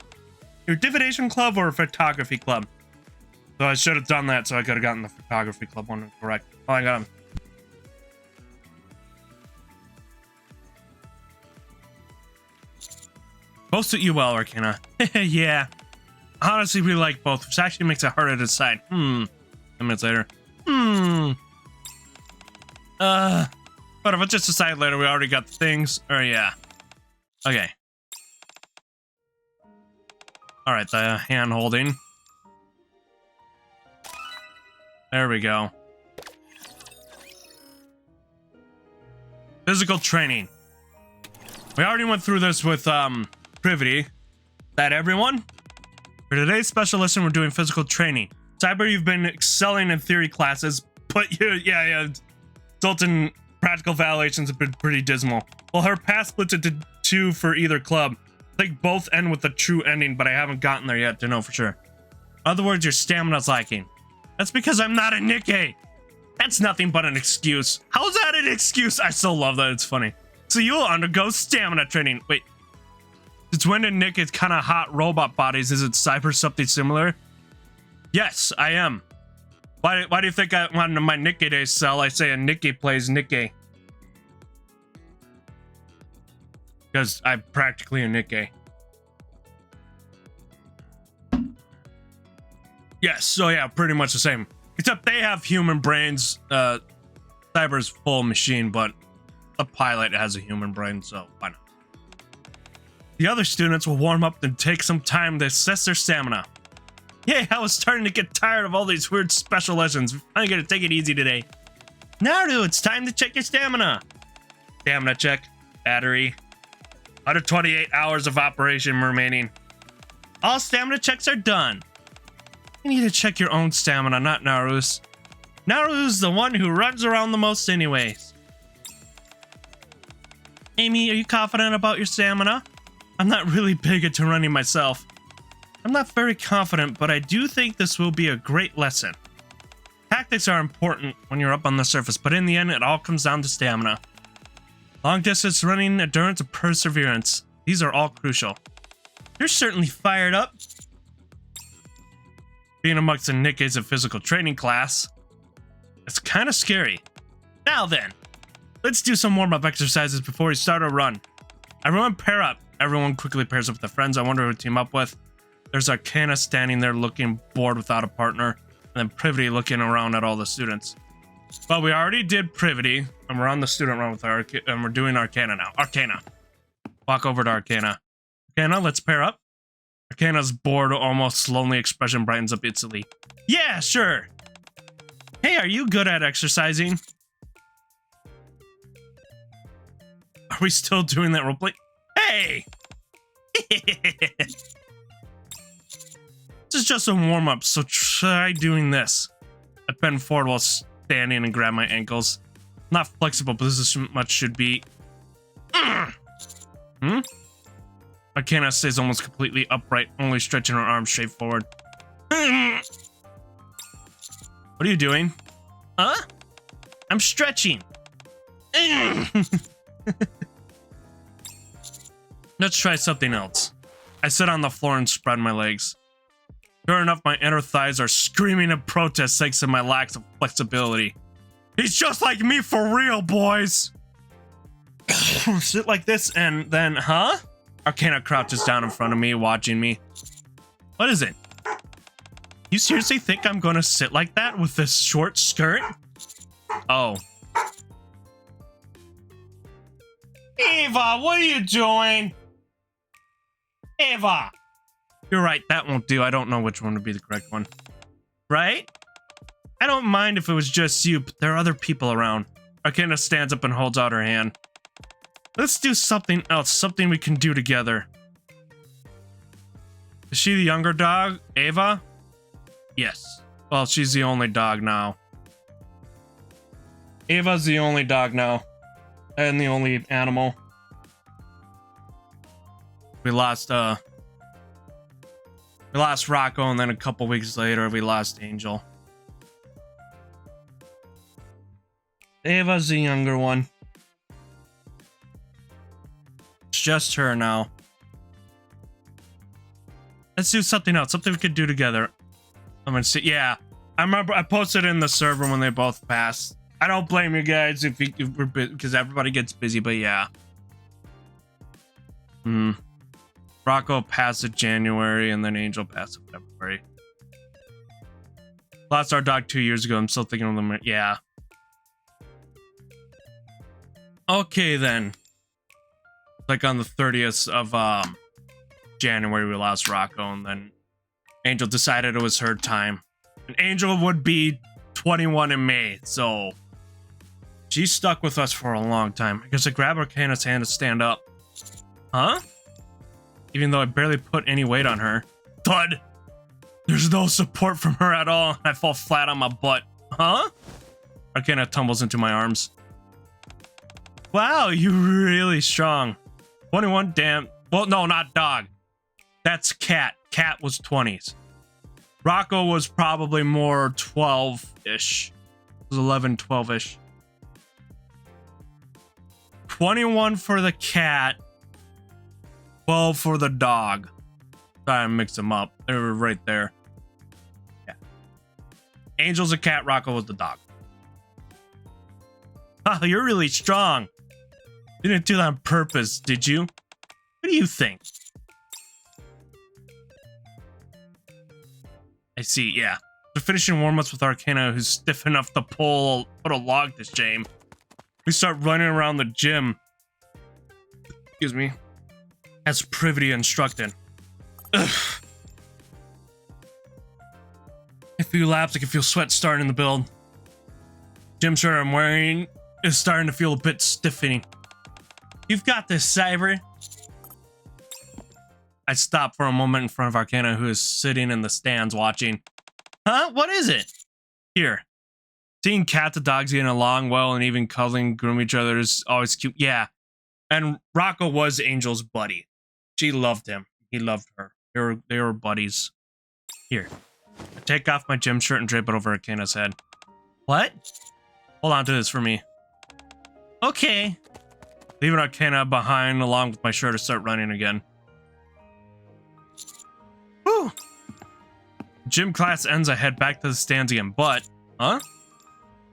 Your divination club or photography club? So I should have done that, so I could have gotten the photography club one correct. Oh, I got him. Both suit you well, Arcana. Yeah. I honestly really like both, which actually makes it harder to decide. 10 minutes later. But if I just decide later, we already got the things. Or yeah. Okay. Alright, the hand holding. There we go. Physical training. We already went through this with Privity. That everyone? For today's special lesson, we're doing physical training. Cyber, you've been excelling in theory classes, but yeah, result in practical evaluations have been pretty dismal. Well, her path splits into 2 for either club. I think both end with a true ending, but I haven't gotten there yet to know for sure. In other words, your stamina's lacking. That's because I'm not a NIKKE. That's nothing but an excuse. How's that an excuse? I still love that. It's funny. So you'll undergo stamina training. Wait. It's when in NIKKE's kind of hot robot bodies. Is it Cyber something similar? Yes, I am. Why do you think I wanted my NIKKE Day sell? I say a NIKKE plays NIKKE. Because I'm practically a NIKKE. Yes, so yeah, pretty much the same. Except they have human brains. Cyber's full machine, but the pilot has a human brain, so why not? The other students will warm up and take some time to assess their stamina. Yeah, I was starting to get tired of all these weird special lessons. I'm gonna take it easy today. Naruto, it's time to check your stamina. Stamina check. Battery. 128 hours of operation remaining. All stamina checks are done. You need to check your own stamina, not Naru's. Naru's the one who runs around the most anyways. Amy, are you confident about your stamina? I'm not really big into running myself. I'm not very confident, but I do think this will be a great lesson. Tactics are important when you're up on the surface, but in the end, it all comes down to stamina. Long distance running, endurance, and perseverance. These are all crucial. You're certainly fired up. Being amongst the NIKKE's a physical training class. It's kind of scary. Now then, let's do some warm-up exercises before we start our run. Everyone pair up. Everyone quickly pairs up with their friends. I wonder who to team up with. There's Arcana standing there looking bored without a partner. And then Privity looking around at all the students. Well, we already did Privity. And we're on the student run with our... And we're doing Arcana now. Arcana. Walk over to Arcana. Arcana, let's pair up. Arcana's bored, almost lonely expression brightens up instantly. Yeah, sure. Hey, are you good at exercising? Are we still doing that roleplay? Hey! This is just a warm-up, so try doing this. I bend forward while standing and grab my ankles. Not flexible, but this is much should be. Arcana stays almost completely upright, only stretching her arms straight forward. What are you doing? Huh? I'm stretching. Let's try something else. I sit on the floor and spread my legs. Sure enough, my inner thighs are screaming in protest thanks to my lack of flexibility. He's just like me for real, boys! sit like this and then, huh? Arcana crouches down in front of me, watching me. What is it? You seriously think I'm gonna sit like that with this short skirt? Oh. Eva, what are you doing? Eva! You're right, that won't do. I don't know which one would be the correct one. Right? I don't mind if it was just you, but there are other people around. Arcana stands up and holds out her hand. Let's do something else, something we can do together. Is she the younger dog, Ava? Yes. Well, she's the only dog now. Ava's the only dog now. And the only animal. We lost Rocco, and then a couple weeks later we lost Angel. Ava's the younger one. It's just her now. Let's do something else. Something we could do together. I'm gonna see. Yeah, I remember I posted in the server when they both passed. I don't blame you guys if we're because everybody gets busy, but yeah. Rocco passed in January, and then Angel passed in February. Lost our dog 2 years ago. I'm still thinking of them. Yeah. Okay then. Like on the 30th of January, we lost Rocco, and then Angel decided it was her time. And Angel would be 21 in May, so she stuck with us for a long time. I guess I grabbed Arcana's hand to stand up. Huh? Even though I barely put any weight on her. Thud! There's no support from her at all. I fall flat on my butt. Huh? Arcana tumbles into my arms. Wow, you're really strong. 21, damn. Well, no, not dog. That's Cat. Cat was 20s. Rocco was probably more 12-ish. It was 11, 12-ish. 21 for the cat. 12 for the dog. Sorry, I mixed them up. They were right there. Yeah. Angel's a cat, Rocco was the dog. Oh, you're really strong. You didn't do that on purpose, did you? What do you think? I see, yeah. We're finishing warm-ups with Arcana, who's stiff enough to put a log to shame. We start running around the gym. Excuse me. As Privity instructed. Ugh. A few laps, I can feel sweat starting to build. Gym shirt I'm wearing is starting to feel a bit stiffening. You've got this, Cyber. I stop for a moment in front of Arcana, who is sitting in the stands watching. Huh? What is it? Here. Seeing cat the dogs getting along well and even cuddling, groom each other is always cute. Yeah. And Rocco was Angel's buddy. She loved him. He loved her. They were buddies. Here. I take off my gym shirt and drape it over Arcana's head. What? Hold on to this for me. Okay. Leaving Arcana behind along with my shirt to start running again. Whew. Gym class ends, I head back to the stands again, but... Huh?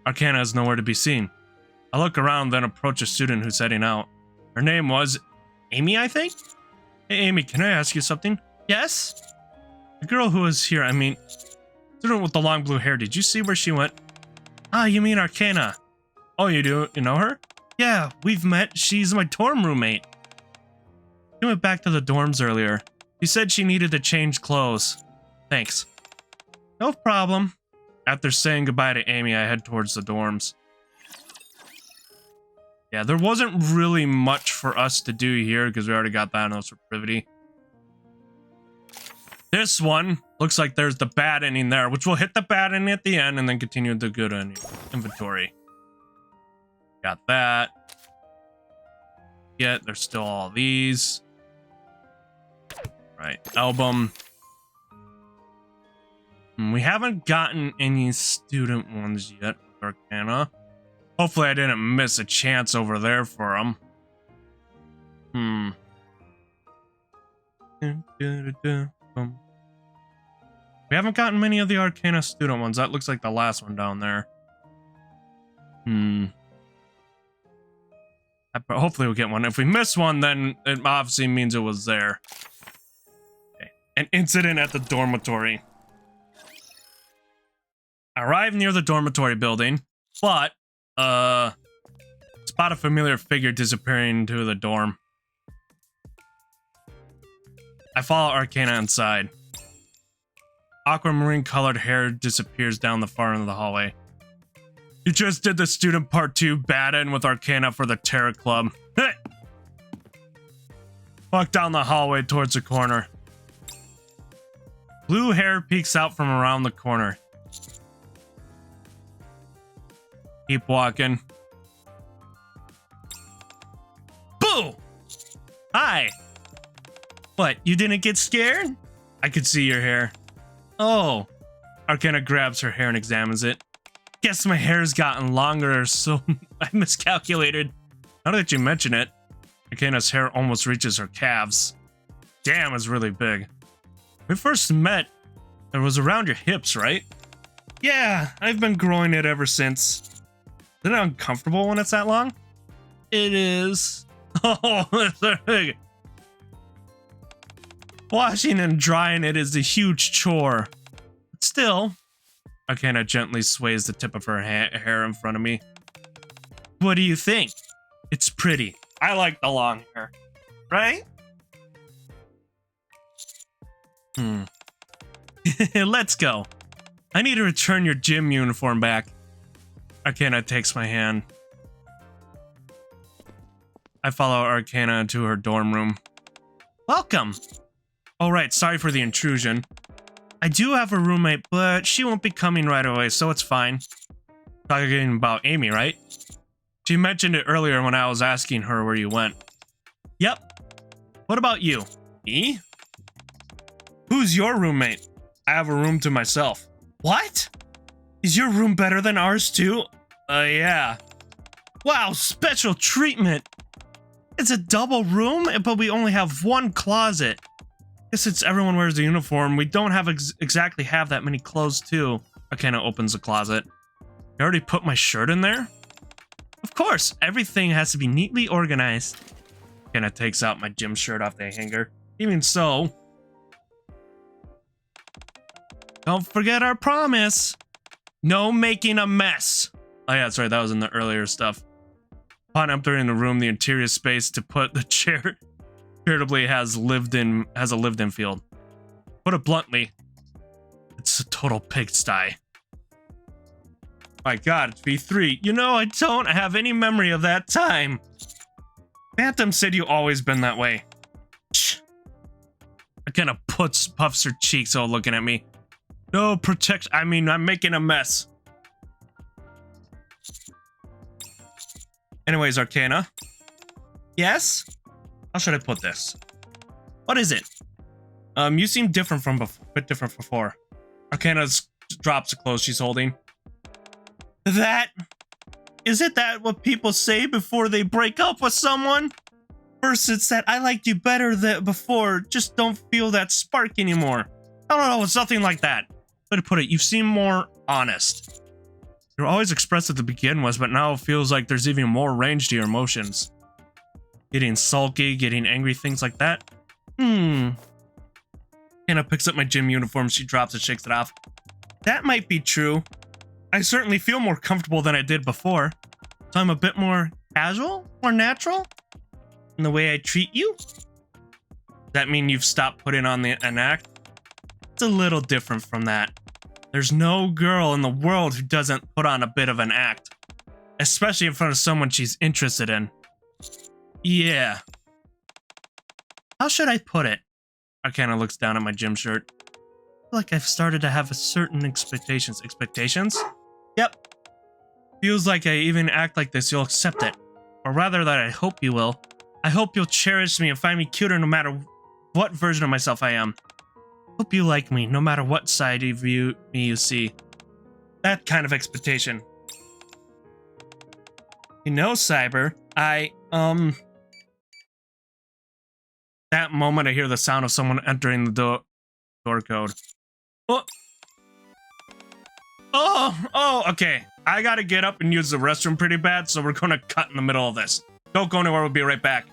Arcana is nowhere to be seen. I look around, then approach a student who's heading out. Her name was... Amy, I think? Hey, Amy, can I ask you something? Yes? The girl who was here, I mean... Student with the long blue hair, did you see where she went? Ah, you mean Arcana. Oh, you do? You know her? Yeah, we've met. She's my dorm roommate. She went back to the dorms earlier. She said she needed to change clothes. Thanks. No problem. After saying goodbye to Amy, I head towards the dorms. Yeah, there wasn't really much for us to do here because we already got that on those for Privity. This one looks like there's the bad ending there, which will hit the bad ending at the end and then continue the good ending. Inventory. Got that. Yeah, there's still all these. Right, album. We haven't gotten any student ones yet with Arcana. Hopefully I didn't miss a chance over there for them. We haven't gotten many of the Arcana student ones. That looks like the last one down there. Hopefully we'll get one. If we miss one, then it obviously means it was there. Okay. An incident at the dormitory. I arrived near the dormitory building, but, spot a familiar figure disappearing into the dorm. I follow Arcana inside. Aquamarine-colored hair disappears down the far end of the hallway. You just did the student part 2 bad end with Arcana for the Terror Club. Walk down the hallway towards the corner. Blue hair peeks out from around the corner. Keep walking. Boo! Hi! What, you didn't get scared? I could see your hair. Oh. Arcana grabs her hair and examines it. Guess my hair's gotten longer, so I miscalculated. Now that you mention it, Arcana's hair almost reaches her calves. Damn, it's really big. We first met, it was around your hips, right? Yeah, I've been growing it ever since. Isn't it uncomfortable when it's that long? It is. Oh, it's so big. Washing and drying it is a huge chore. But still, Arcana gently sways the tip of her hair in front of me. What do you think? It's pretty. I like the long hair. Right? Let's go. I need to return your gym uniform back. Arcana takes my hand. I follow Arcana to her dorm room. Welcome. All right, sorry for the intrusion. I do have a roommate, but she won't be coming right away, so it's fine. Talking about Amy, right? She mentioned it earlier when I was asking her where you went. Yep. What about you? Me? Who's your roommate? I have a room to myself. What? Is your room better than ours too? Yeah. Wow, special treatment. It's a double room, but we only have one closet. Guess since everyone wears the uniform, we don't have exactly have that many clothes too. Arcana opens the closet. You already put my shirt in there? Of course, everything has to be neatly organized. Arcana takes out my gym shirt off the hanger. Even so, don't forget our promise. No making a mess. Oh yeah, sorry, that was in the earlier stuff. Upon entering the room, the interior space to put the chair charitably has a lived-in field. Put it bluntly, it's a total pigsty. My god, it's V3. You know, I don't have any memory of that time. Phantom said you always been that way. Shh. I kind of puffs her cheeks all looking at me. No protection. I mean, I'm making a mess. Anyways, Arcana. Yes? How should I put this? What is it? You seem different from bit different before. Arcana drops the clothes she's holding. Is it that what people say before they break up with someone? First it's that I liked you better than before, just don't feel that spark anymore. I don't know, it's nothing like that. Way to put it, you seem more honest. You're always expressive to begin with, but now it feels like there's even more range to your emotions. Getting sulky, getting angry, things like that. Anna picks up my gym uniform, she drops it, shakes it off. That might be true. I certainly feel more comfortable than I did before. So I'm a bit more casual, more natural in the way I treat you. Does that mean you've stopped putting on an act? It's a little different from that. There's no girl in the world who doesn't put on a bit of an act. Especially in front of someone she's interested in. Yeah. How should I put it? Arcana looks down at my gym shirt. I feel like I've started to have a certain expectations. Expectations? Yep. Feels like I even act like this, you'll accept it. Or rather that I hope you will. I hope you'll cherish me and find me cuter no matter what version of myself I am. Hope you like me, no matter what side of me you see. That kind of expectation. You know, Cyber, That moment I hear the sound of someone entering the door code. Oh, okay. I gotta get up and use the restroom pretty bad, so we're gonna cut in the middle of this. Don't go anywhere. We'll be right back.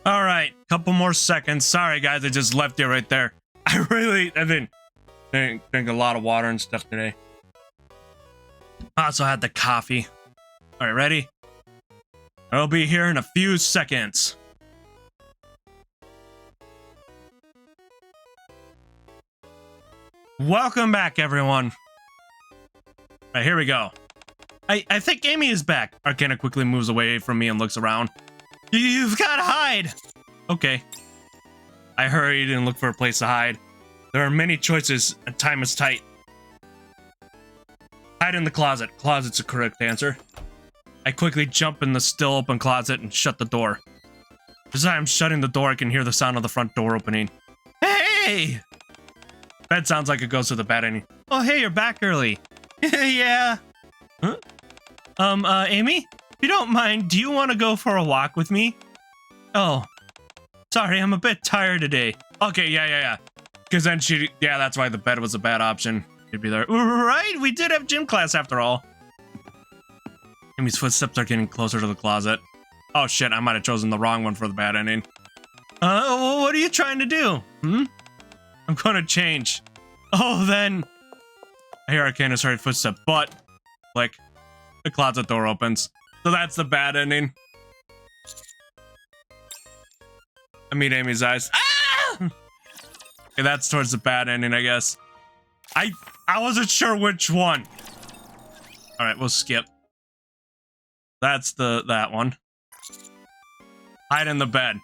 All right, couple more seconds. Sorry, guys, I just left you right there. I've been drinking a lot of water and stuff today. I also had the coffee. All right, ready? I'll be here in a few seconds. Welcome back, everyone. All right, here we go. I think Amy is back. Arcana quickly moves away from me and looks around. You've got to hide! Okay. I hurried and looked for a place to hide. There are many choices and time is tight. Hide in the closet. Closet's a correct answer. I quickly jump in the still open closet and shut the door. As I am shutting the door, I can hear the sound of the front door opening. Hey! Bed sounds like it goes to the bed ending. Oh, hey, you're back early. Yeah. Huh? Amy? If you don't mind, do you want to go for a walk with me? Oh. Sorry, I'm a bit tired today. Okay, yeah. Because then yeah, that's why the bed was a bad option. She'd be there. Right, we did have gym class after all. Amy's footsteps are getting closer to the closet. Oh shit, I might have chosen the wrong one for the bad ending. What are you trying to do? I'm gonna change. Oh, then. I hear Arcana's hurried footstep, but, like, the closet door opens. So that's the bad ending. I meet Amy's eyes. Ah! Okay, that's towards the bad ending, I guess. I wasn't sure which one. All right, we'll skip. That's that one. Hide in the bed.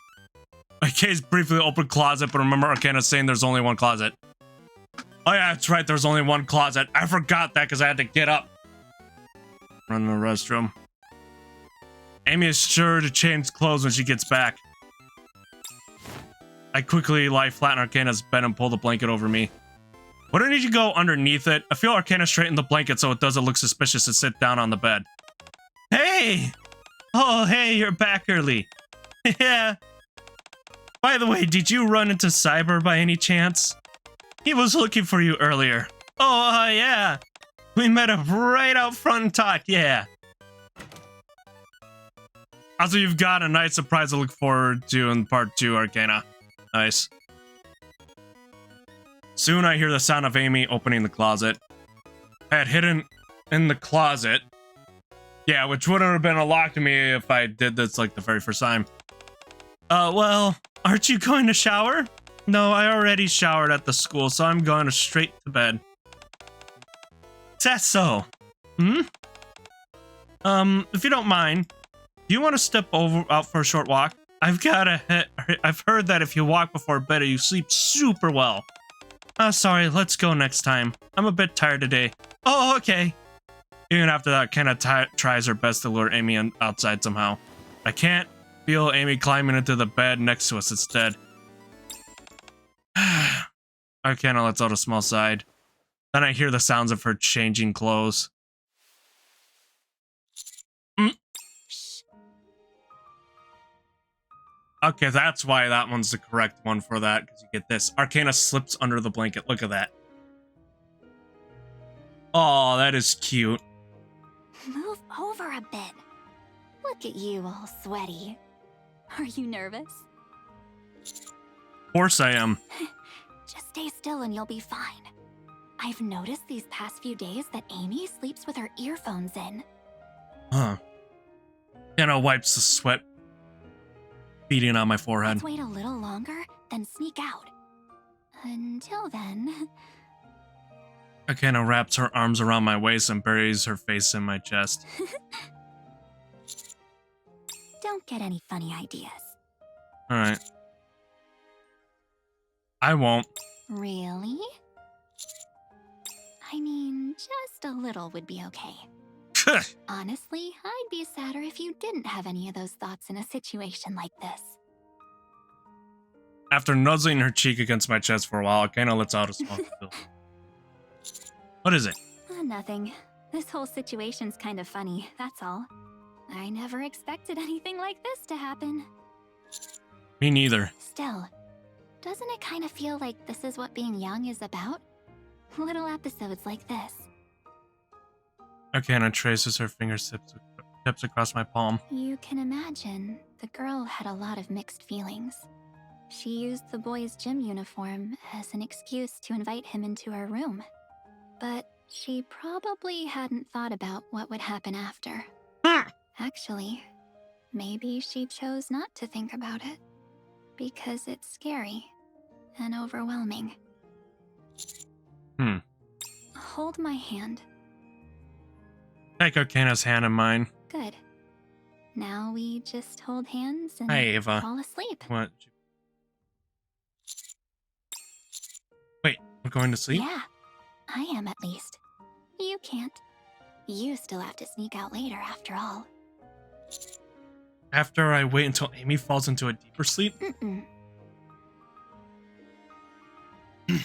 My case briefly opened closet, but remember Arcana saying there's only one closet. Oh yeah, that's right, there's only one closet. I forgot that because I had to get up. Run to the restroom. Amy is sure to change clothes when she gets back. I quickly lie flat in Arcana's bed and pull the blanket over me. Why don't you go underneath it? I feel Arcana straighten the blanket so it doesn't look suspicious to sit down on the bed. Hey! Oh, hey, you're back early. Yeah. By the way, did you run into Cyber by any chance? He was looking for you earlier. Oh, yeah. We met up right out front and talked, yeah. Also, you've got a nice surprise to look forward to in part 2, Arcana. Nice. Soon I hear the sound of Amy opening the closet. I had hidden in the closet. Yeah, which wouldn't have been a lock to me if I did this like the very first time. Well, aren't you going to shower? No, I already showered at the school, so I'm going straight to bed. That's so. If you don't mind, do you want to step out for a short walk? I've heard that if you walk before bed, you sleep super well. Sorry, let's go next time. I'm a bit tired today. Oh, okay. Even after that, Kenna tries her best to lure Amy outside somehow. I can't feel Amy climbing into the bed next to us instead. Arcana lets out a small sigh. Then I hear the sounds of her changing clothes. Okay, that's why that one's the correct one for that, because you get this. Arcana slips under the blanket. Look at that. Oh, that is cute. Move over a bit. Look at you, all sweaty. Are you nervous? Of course I am. Just stay still and you'll be fine. I've noticed these past few days that Amy sleeps with her earphones in. Huh. Kenna wipes the sweat beading on my forehead. Let's wait a little longer, then sneak out. Until then... Arcana wraps her arms around my waist and buries her face in my chest. Don't get any funny ideas. Alright. I won't. Really? I mean, just a little would be okay. Honestly, I'd be sadder if you didn't have any of those thoughts in a situation like this. After nuzzling her cheek against my chest for a while, Arcana lets out a small giggle. What is it? Nothing. This whole situation's kind of funny, that's all. I never expected anything like this to happen. Me neither. Still, doesn't it kind of feel like this is what being young is about? Little episodes like this. Arcana traces her fingertips across my palm. You can imagine, the girl had a lot of mixed feelings. She used the boy's gym uniform as an excuse to invite him into her room. But she probably hadn't thought about what would happen after. Actually, maybe she chose not to think about it. Because it's scary and overwhelming. Hold my hand. Take Arcana's hand in mine. Good. Now we just hold hands and Hi, Ava. fall asleep. What? Wait, we're going to sleep? Yeah, I am at least. You can't. You still have to sneak out later after all. After I wait until Amy falls into a deeper sleep?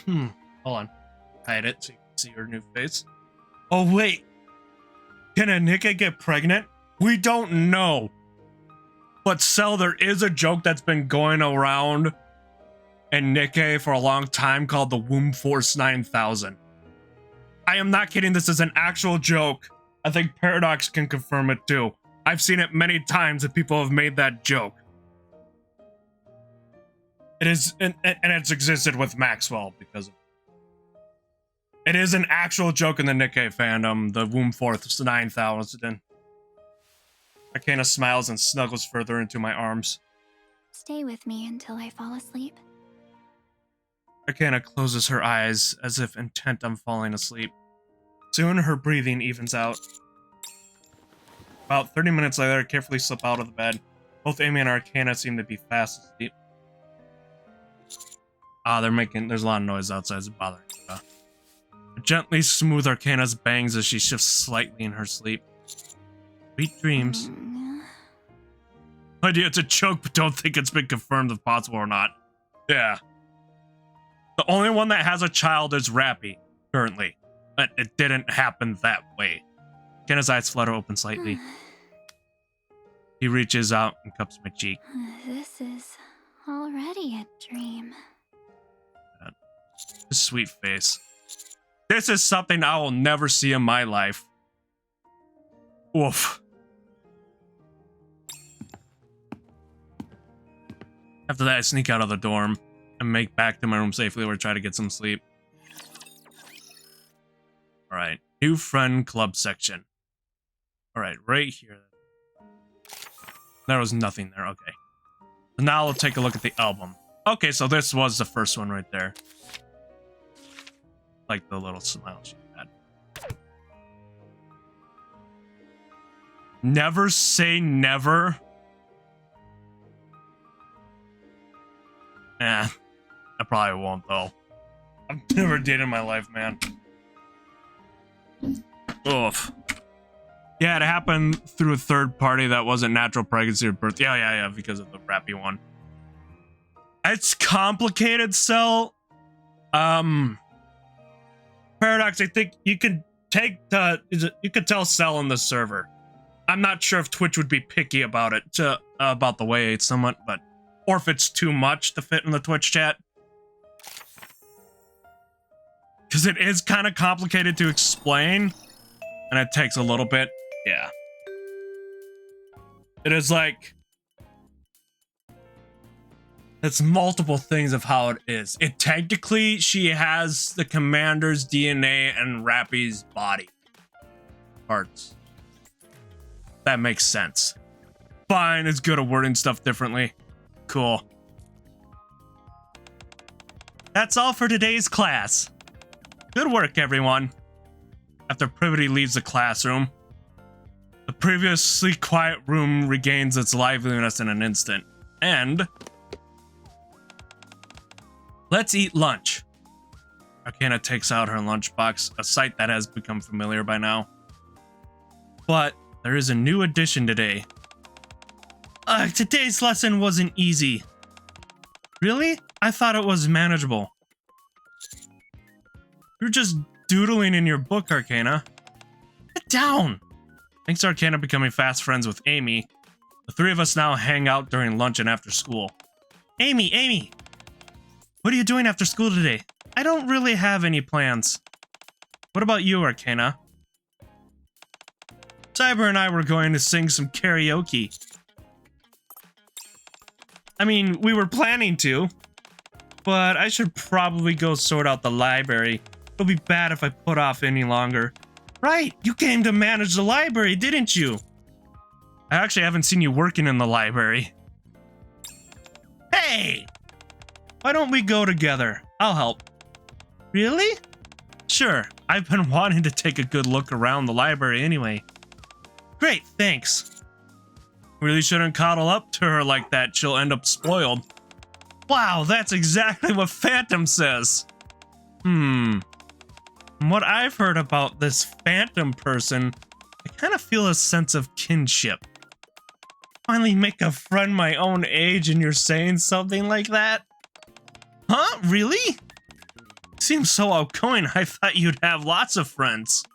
Hold on. Hide it so you can see her new face. Oh, wait. Can a NIKKE get pregnant? We don't know. But Cell, there is a joke that's been going around in NIKKE for a long time called the Womb Force 9000. I am not kidding. This is an actual joke. I think Paradox can confirm it too. I've seen it many times and people have made that joke. It is, and it's existed with Maxwell because of it is an actual joke in the NIKKE fandom, the Womb Force 9000. Arcana smiles and snuggles further into my arms. Stay with me until I fall asleep. Arcana closes her eyes as if intent on falling asleep. Soon her breathing evens out. About 30 minutes later, I carefully slip out of the bed. Both Amy and Arcana seem to be fast asleep. There's a lot of noise outside, it's bothering me. I gently smooth Arcana's bangs as she shifts slightly in her sleep. Sweet dreams. Idea it's a joke, but don't think it's been confirmed if possible or not. Yeah. The only one that has a child is Rappy, currently. But it didn't happen that way. Kenna's eyes flutter open slightly. He reaches out and cups my cheek. This is already a dream. His sweet face. This is something I will never see in my life. Oof. After that, I sneak out of the dorm and make back to my room safely or try to get some sleep. Alright, new friend club section. Alright, right here. There was nothing there, okay. So now we'll take a look at the album. Okay, so this was the first one right there. Like the little smile she had. Never say never. Eh, I probably won't though. I've never dated in my life, man. Oof. Yeah, it happened through a third party that wasn't natural pregnancy or birth. Yeah, because of the rappy one. It's complicated, Cell. Paradox, I think you could take the... you could tell Cell on the server. I'm not sure if Twitch would be picky about it, about the way it's somewhat, but... Or if it's too much to fit in the Twitch chat. Because it is kind of complicated to explain. And it takes a little bit. Yeah. It is like... It's multiple things of how it is. It technically, she has the commander's DNA and Rappy's body parts. That makes sense. Fine, it's good at wording stuff differently. Cool. That's all for today's class. Good work, everyone. After Privity leaves the classroom, the previously quiet room regains its liveliness in an instant. And... let's eat lunch. Arcana takes out her lunchbox, a sight that has become familiar by now. But there is a new addition today. Today's lesson wasn't easy. Really? I thought it was manageable. You're just doodling in your book, Arcana. Get down! Thanks to Arcana becoming fast friends with Amy, the three of us now hang out during lunch and after school. Amy! What are you doing after school today? I don't really have any plans. What about you, Arcana? Cyber and I were going to sing some karaoke. I mean, we were planning to, but I should probably go sort out the library. It'll be bad if I put off any longer. Right, you came to manage the library, didn't you? I actually haven't seen you working in the library. Hey! Why don't we go together? I'll help. Really? Sure, I've been wanting to take a good look around the library anyway. Great, thanks. Really shouldn't coddle up to her like that, she'll end up spoiled. Wow, that's exactly what Phantom says. From what I've heard about this Phantom person, I kind of feel a sense of kinship. Finally make a friend my own age and you're saying something like that? Huh? Really? Seems so outgoing, I thought you'd have lots of friends.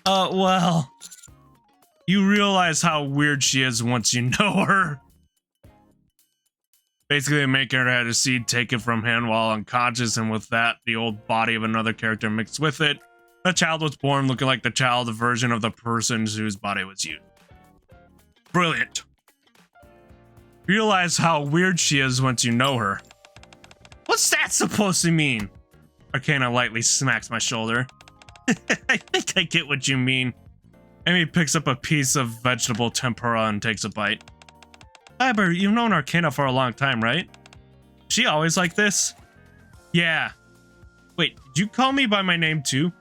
Well... You realize how weird she is once you know her. Basically, making her had a seed taken from him while unconscious, and with that, the old body of another character mixed with it. The child was born looking like the child version of the person whose body was used. Brilliant. Realize how weird she is once you know her. What's that supposed to mean? Arcana lightly smacks my shoulder. I think I get what you mean. Amy picks up a piece of vegetable tempura and takes a bite. Cyber, you've known Arcana for a long time, right? She always like this? Yeah. Wait, did you call me by my name too?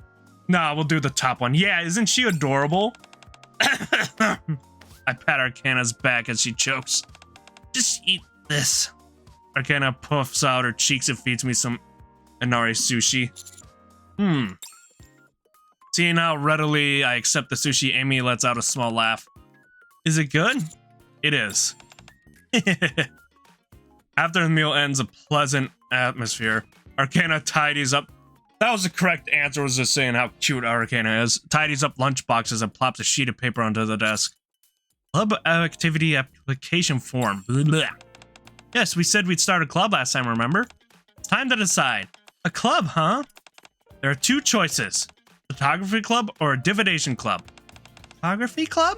Nah, we'll do the top one. Yeah, isn't she adorable? I pat Arcana's back as she chokes. Just eat this. Arcana puffs out her cheeks and feeds me some Inari sushi. Seeing how readily I accept the sushi, Amy lets out a small laugh. Is it good? It is. After the meal ends, a pleasant atmosphere. Arcana tidies up. That was the correct answer, was just saying how cute Arcana is. Tidies up lunch boxes and plops a sheet of paper onto the desk. Club activity application form. Blah, blah. Yes, we said we'd start a club last time, remember? It's time to decide. A club, huh? There are two choices. Photography club or a divination club. Photography club?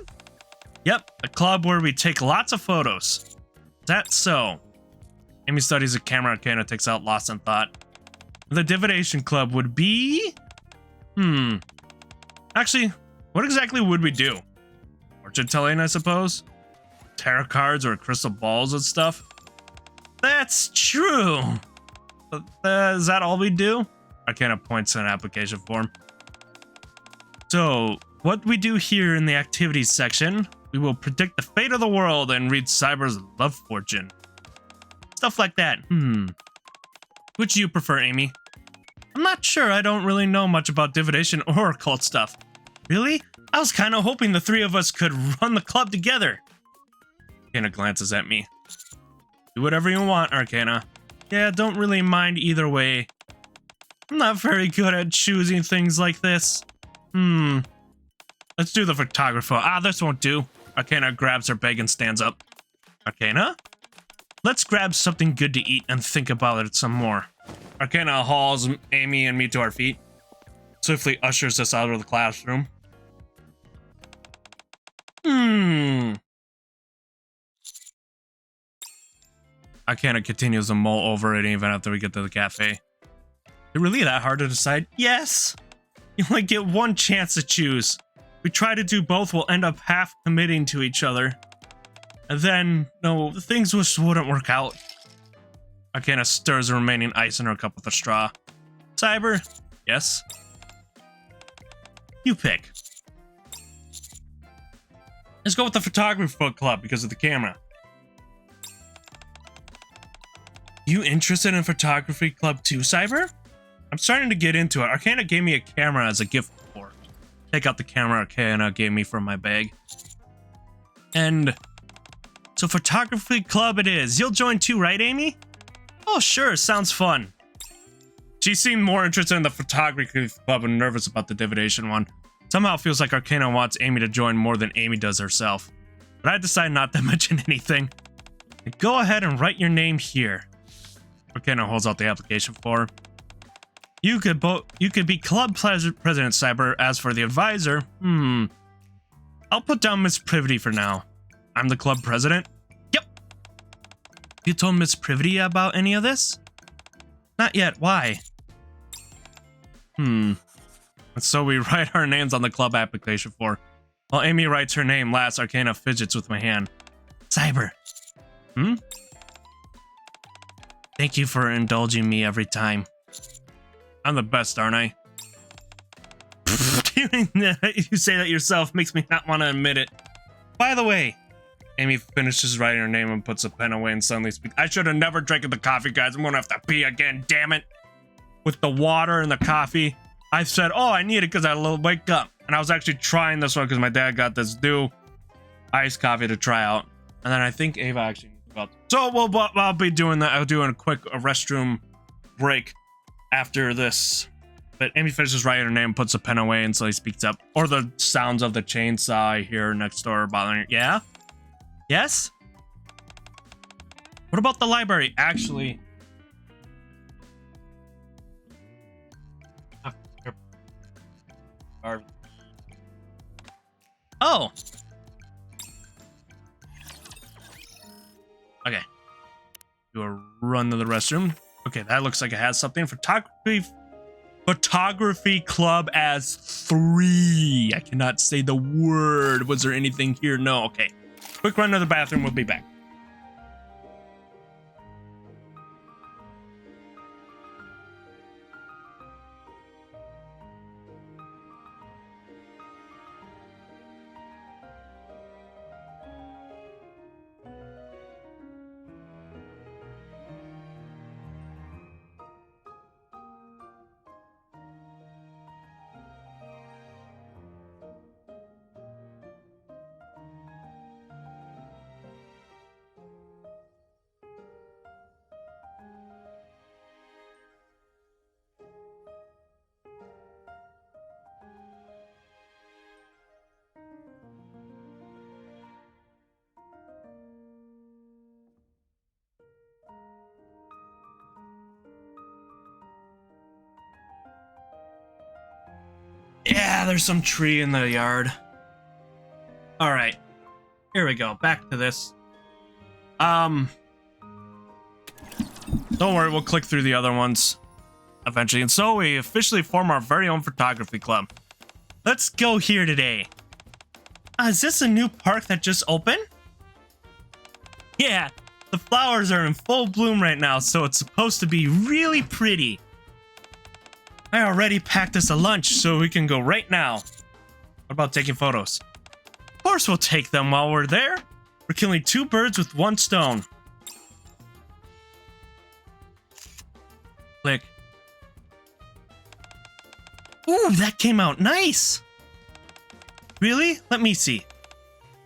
Yep, a club where we take lots of photos. Is that so? Amy studies a camera Arcana takes out lost in thought. The divination club would be... Actually, what exactly would we do? Fortune telling, I suppose? Tarot cards or crystal balls and stuff? That's true. Is that all we do? Arcana points to an application form. So, what we do here in the activities section, we will predict the fate of the world and read Cyber's love fortune. Stuff like that. Which do you prefer, Amy? I'm not sure. I don't really know much about divination or occult stuff. Really? I was kind of hoping the three of us could run the club together. Arcana glances at me. Do whatever you want, Arcana. Yeah, don't really mind either way. I'm not very good at choosing things like this. Let's do the photographer. This won't do. Arcana grabs her bag and stands up. Arcana? Let's grab something good to eat and think about it some more. Arcana hauls Amy and me to our feet. Swiftly ushers us out of the classroom. Arcana continues to mull over it even after we get to the cafe. Is it really that hard to decide? Yes! You only get one chance to choose. If we try to do both, we'll end up half committing to each other. And then, no, things just wouldn't work out. Arcana stirs the remaining ice in her cup with a straw. Cyber? Yes? You pick. Let's go with the photography club because of the camera. You interested in photography club too, Cyber? I'm starting to get into it. Arcana gave me a camera as a gift before. Take out the camera Arcana gave me from my bag. And so photography club it is. You'll join too, right, Amy? Oh, sure. Sounds fun. She seemed more interested in the photography club and nervous about the divination one. Somehow it feels like Arcana wants Amy to join more than Amy does herself. But I decide not to mention anything. Go ahead and write your name here. Arcana holds out the application form. You could be club president, Cyber. As for the advisor, I'll put down Miss Privity for now. I'm the club president? Yep. You told Miss Privity about any of this? Not yet. Why? And so we write our names on the club application form. While Amy writes her name last, Arcana fidgets with my hand. Cyber. Thank you for indulging me every time. I'm the best, aren't I? Hearing you say that yourself makes me not want to admit it. By the way, Amy finishes writing her name and puts a pen away and suddenly speaks. I should have never drank the coffee, guys. I'm gonna have to pee again, damn it. With the water and the coffee, I said, oh, I need it because I wake up. And I was actually trying this one because my dad got this new iced coffee to try out. And then I think Ava actually got it. So I'll be doing that. I'll do a quick restroom break after this. But Amy finishes writing her name, puts a pen away, and so he speaks up. Or the sounds of the chainsaw I hear next door bothering her. Yeah? Yes? What about the library? Actually... Oh! Okay. Do a run to the restroom. Okay, that looks like it has something. Photography club as 3. I cannot say the word. Was there anything here? No. Okay. Quick run to the bathroom. We'll be back. Yeah, there's some tree in the yard. Alright. Here we go. Back to this. Don't worry, we'll click through the other ones eventually. And so we officially form our very own photography club. Let's go here today. Is this a new park that just opened? Yeah, the flowers are in full bloom right now, so it's supposed to be really pretty. I already packed us a lunch, so we can go right now. What about taking photos? Of course we'll take them while we're there. We're killing 2 birds with 1 stone. Click. Ooh, that came out nice. Really? Let me see.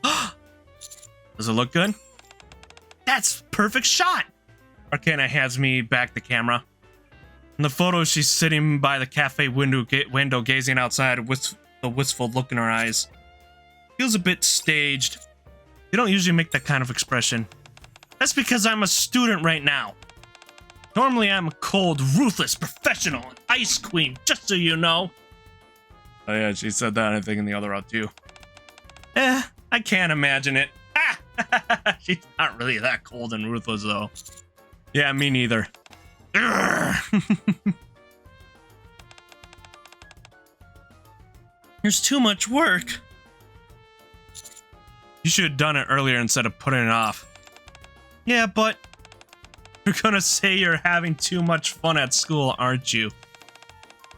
Does it look good? That's perfect shot. Arcana hands me back the camera. In the photo, she's sitting by the cafe window gazing outside with the wistful look in her eyes. Feels a bit staged. You don't usually make that kind of expression. That's because I'm a student right now. Normally, I'm a cold, ruthless, professional, and ice queen, just so you know. Oh yeah, she said that, I think, in the other route too. I can't imagine it. Ah! She's not really that cold and ruthless, though. Yeah, me neither. There's too much work. You should have done it earlier instead of putting it off. Yeah, but you're gonna say you're having too much fun at school, aren't you?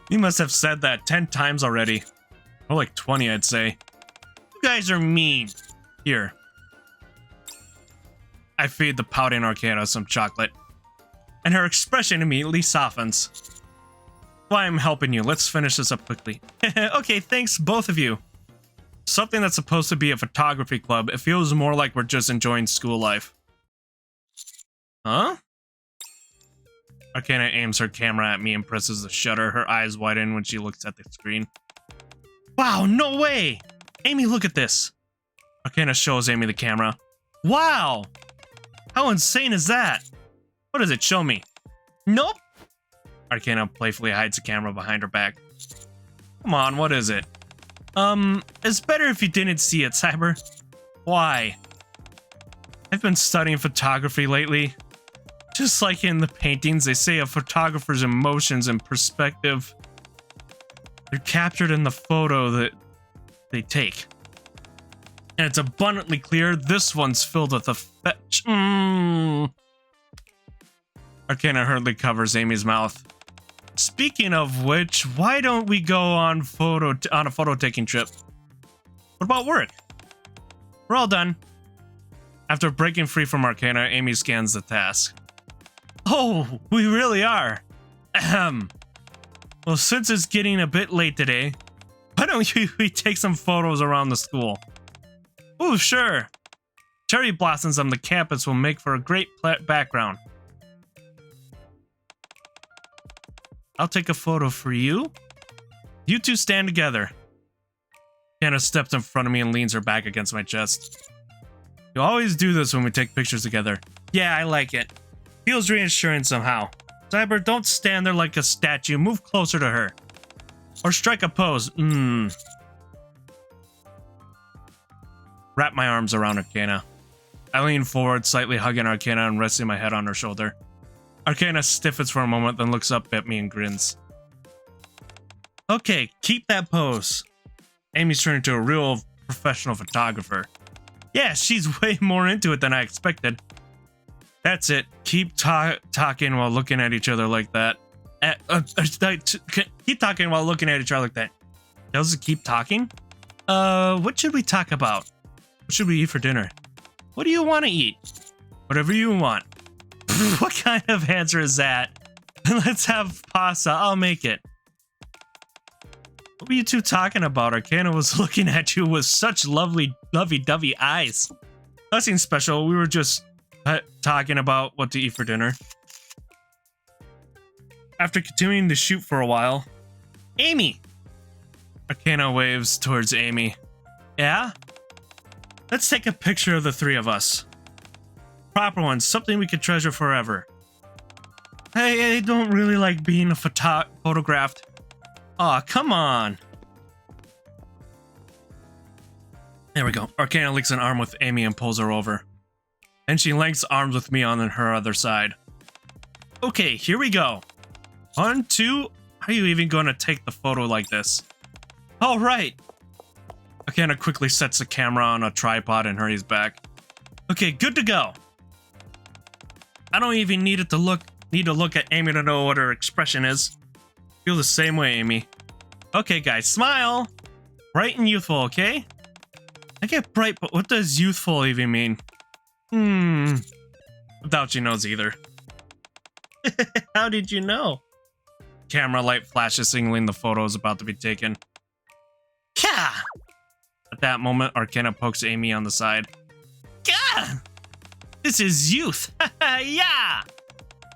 You must have said that 10 times already. Or like 20, I'd say. You guys are mean. Here. I feed the pouting Arcana some chocolate. And her expression immediately softens. Why I'm helping you. Let's finish this up quickly. Okay, thanks, both of you. Something that's supposed to be a photography club, it feels more like we're just enjoying school life. Huh? Arcana aims her camera at me and presses the shutter. Her eyes widen when she looks at the screen. Wow, no way! Amy, look at this. Arcana shows Amy the camera. Wow! How insane is that? What does it show me? Nope! Arcana playfully hides the camera behind her back. Come on, what is it? It's better if you didn't see it, Cyber. Why? I've been studying photography lately. Just like in the paintings, they say a photographer's emotions and perspective, they're captured in the photo that they take. And it's abundantly clear this one's filled with a fetch. Arcana hurriedly covers Amy's mouth. Speaking of which, why don't we go on a photo taking trip? What about work? We're all done. After breaking free from Arcana, Amy scans the task. Oh, we really are. Ahem. Well, since it's getting a bit late today, why don't we take some photos around the school? Ooh, sure. Cherry blossoms on the campus will make for a great background. I'll take a photo for you. You two stand together. Hannah steps in front of me and leans her back against my chest. You always do this when we take pictures together. Yeah, I like it. Feels reassuring somehow. Cyber, don't stand there like a statue. Move closer to her. Or strike a pose. Wrap my arms around Arcana. I lean forward, slightly hugging Arcana and resting my head on her shoulder. Arcana stiffens for a moment, then looks up at me and grins. Okay, keep that pose. Amy's turned into a real professional photographer. Yeah, she's way more into it than I expected. That's it. Keep talking while looking at each other like that. Keep talking while looking at each other like that. Does it keep talking? What should we talk about? What should we eat for dinner? What do you want to eat? Whatever you want. What kind of answer is that? Let's have pasta. I'll make it. What were you two talking about? Arcana was looking at you with such lovey-dovey eyes. Nothing special. We were just talking about what to eat for dinner. After continuing to shoot for a while, Amy! Arcana waves towards Amy. Yeah? Let's take a picture of the 3 of us. Proper one, something we could treasure forever. Hey, I don't really like being photographed. Aw, come on. There we go. Arcana links an arm with Amy and pulls her over. And she links arms with me on her other side. Okay, here we go. 1, 2. How are you even going to take the photo like this? All right. Arcana quickly sets the camera on a tripod and hurries back. Okay, good to go. I don't even need to look at Amy to know what her expression is. Feel the same way, Amy. Okay, guys, smile. Bright and youthful, okay? I get bright, but what does youthful even mean? I doubt she knows either. How did you know? Camera light flashes signaling the photo is about to be taken. Gah! At that moment, Arcana pokes Amy on the side. Gah! This is youth! Yeah!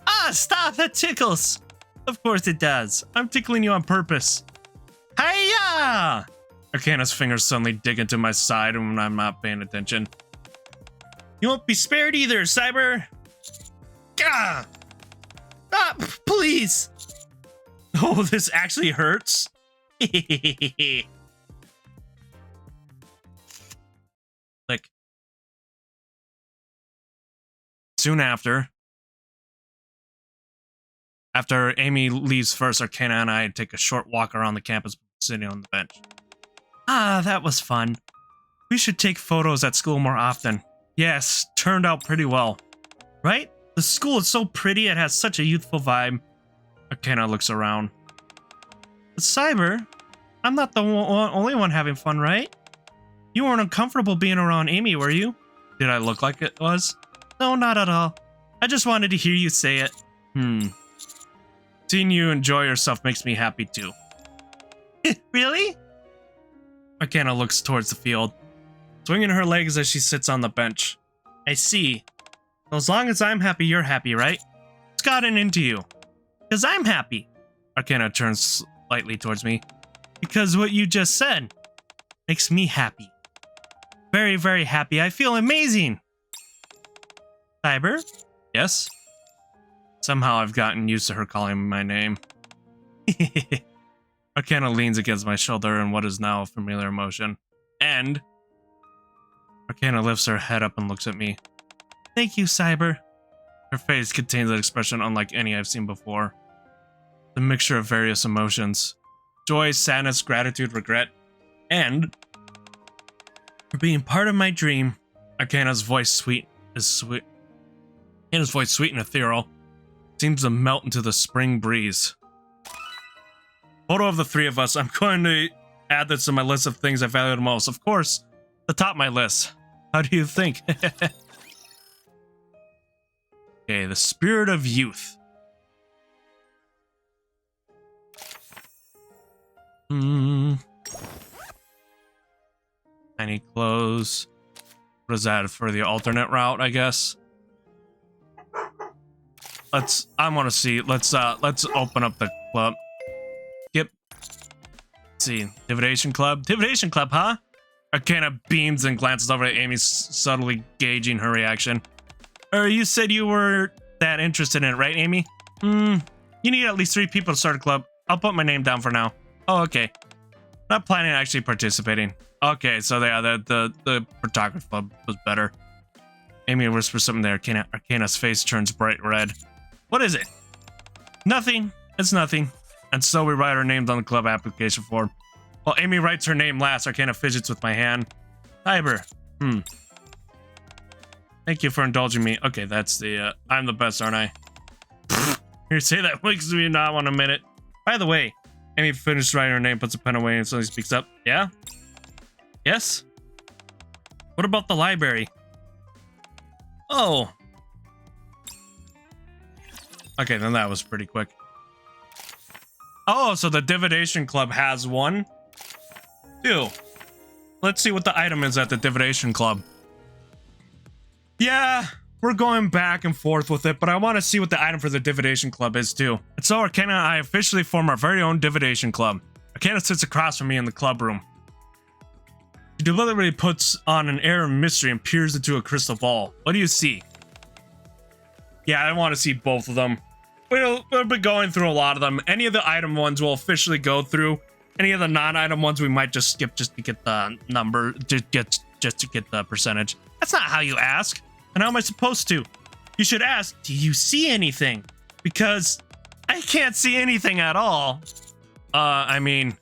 Ah, stop! That tickles! Of course it does. I'm tickling you on purpose. Hiya! Arcana's fingers suddenly dig into my side when I'm not paying attention. You won't be spared either, Cyber! Gah! Ah, please! Oh, this actually hurts? Like. Soon after Amy leaves first, Arcana and I take a short walk around the campus, sitting on the bench. Ah, that was fun. We should take photos at school more often. Yes, turned out pretty well. Right? The school is so pretty, it has such a youthful vibe. Arcana looks around. But Cyber, I'm not the only one having fun, right? You weren't uncomfortable being around Amy, were you? Did I look like it was? No, not at all. I just wanted to hear you say it. Seeing you enjoy yourself makes me happy too. Really? Arcana looks towards the field, swinging her legs as she sits on the bench. I see. Well, as long as I'm happy, you're happy, right? What's gotten into you? Because I'm happy. Arcana turns slightly towards me. Because what you just said makes me happy. Very, very happy. I feel amazing. Cyber? Yes? Somehow I've gotten used to her calling me my name. Arcana leans against my shoulder in what is now a familiar emotion. And Arcana lifts her head up and looks at me. Thank you, Cyber. Her face contains an expression unlike any I've seen before. The mixture of various emotions. Joy, sadness, gratitude, regret, and for being part of my dream. Arcana's voice sweet and ethereal. Seems to melt into the spring breeze. Photo of the three of us. I'm going to add this to my list of things I value the most. Of course, the top of my list. How do you think? Okay, the spirit of youth. Tiny clothes. What is that for the alternate route, I guess? Let's open up the club. Yep. Let's see. Divination Club. Divination Club, huh? Arcana beams and glances over at Amy, subtly gauging her reaction. You said you were that interested in it, right, Amy? You need at least 3 people to start a club. I'll put my name down for now. Oh, okay. Not planning on actually participating. Okay, so yeah, the photography club was better. Amy whispers something there. Arcana's face turns bright red. What is it? Nothing. It's nothing. And so we write our names on the club application form. While Amy writes her name last, Arcana fidgets with my hand. Cyber. Thank you for indulging me. Okay, that's the, I'm the best, aren't I? Here, say that makes me not want to admit it. By the way, Amy finishes writing her name, puts a pen away, and suddenly speaks up. Yeah? Yes? What about the library? Oh. Okay, then that was pretty quick. Oh, so the Divination Club has 1? 2. Let's see what the item is at the Divination Club. Yeah, we're going back and forth with it, but I want to see what the item for the Divination Club is too. And so Arcana and I officially form our very own Divination Club. Arcana sits across from me in the club room. She deliberately puts on an air of mystery and peers into a crystal ball. What do you see? Yeah, I want to see both of them. We'll be going through a lot of them. Any of the item ones we'll officially go through. Any of the non-item ones we might just skip just to get the number, to get just to get the percentage. That's not how you ask. And how am I supposed to? You should ask, do you see anything? Because I can't see anything at all. I mean,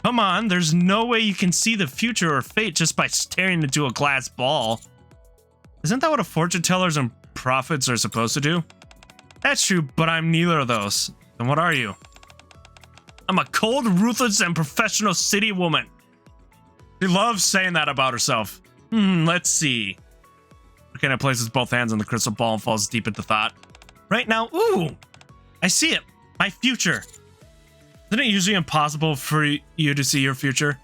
come on, there's no way you can see the future or fate just by staring into a glass ball. Isn't that what a fortune tellers and prophets are supposed to do? That's true, but I'm neither of those. Then what are you? I'm a cold, ruthless, and professional city woman. She loves saying that about herself. Let's see. Arcana places both hands on the crystal ball and falls deep into thought. Right now, ooh, I see it. My future. Isn't it usually impossible for you to see your future?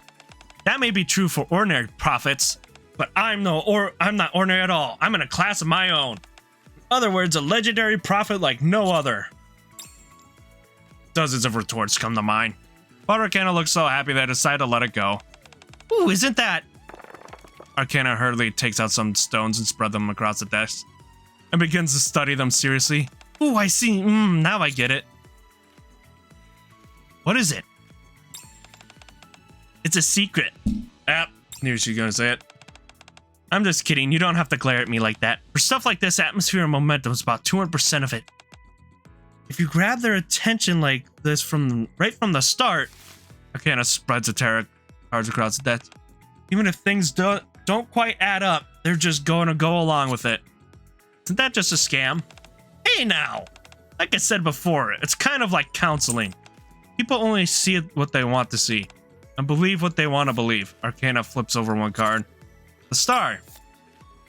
That may be true for ordinary prophets, but I'm not ordinary at all. I'm in a class of my own. In other words, a legendary prophet like no other. Dozens of retorts come to mind. But Arcana looks so happy that I decide to let it go. Ooh, isn't that... Arcana hurriedly takes out some stones and spread them across the desk and begins to study them seriously. Ooh, I see. Now I get it. What is it? It's a secret. Knew she was gonna say it. I'm just kidding. You don't have to glare at me like that. For stuff like this, atmosphere and momentum is about 200% of it. If you grab their attention like this right from the start, Arcana spreads the tarot cards across the desk. Even if things don't quite add up, they're just going to go along with it. Isn't that just a scam? Hey now! Like I said before, it's kind of like counseling. People only see what they want to see and believe what they want to believe. Arcana flips over one card. The star.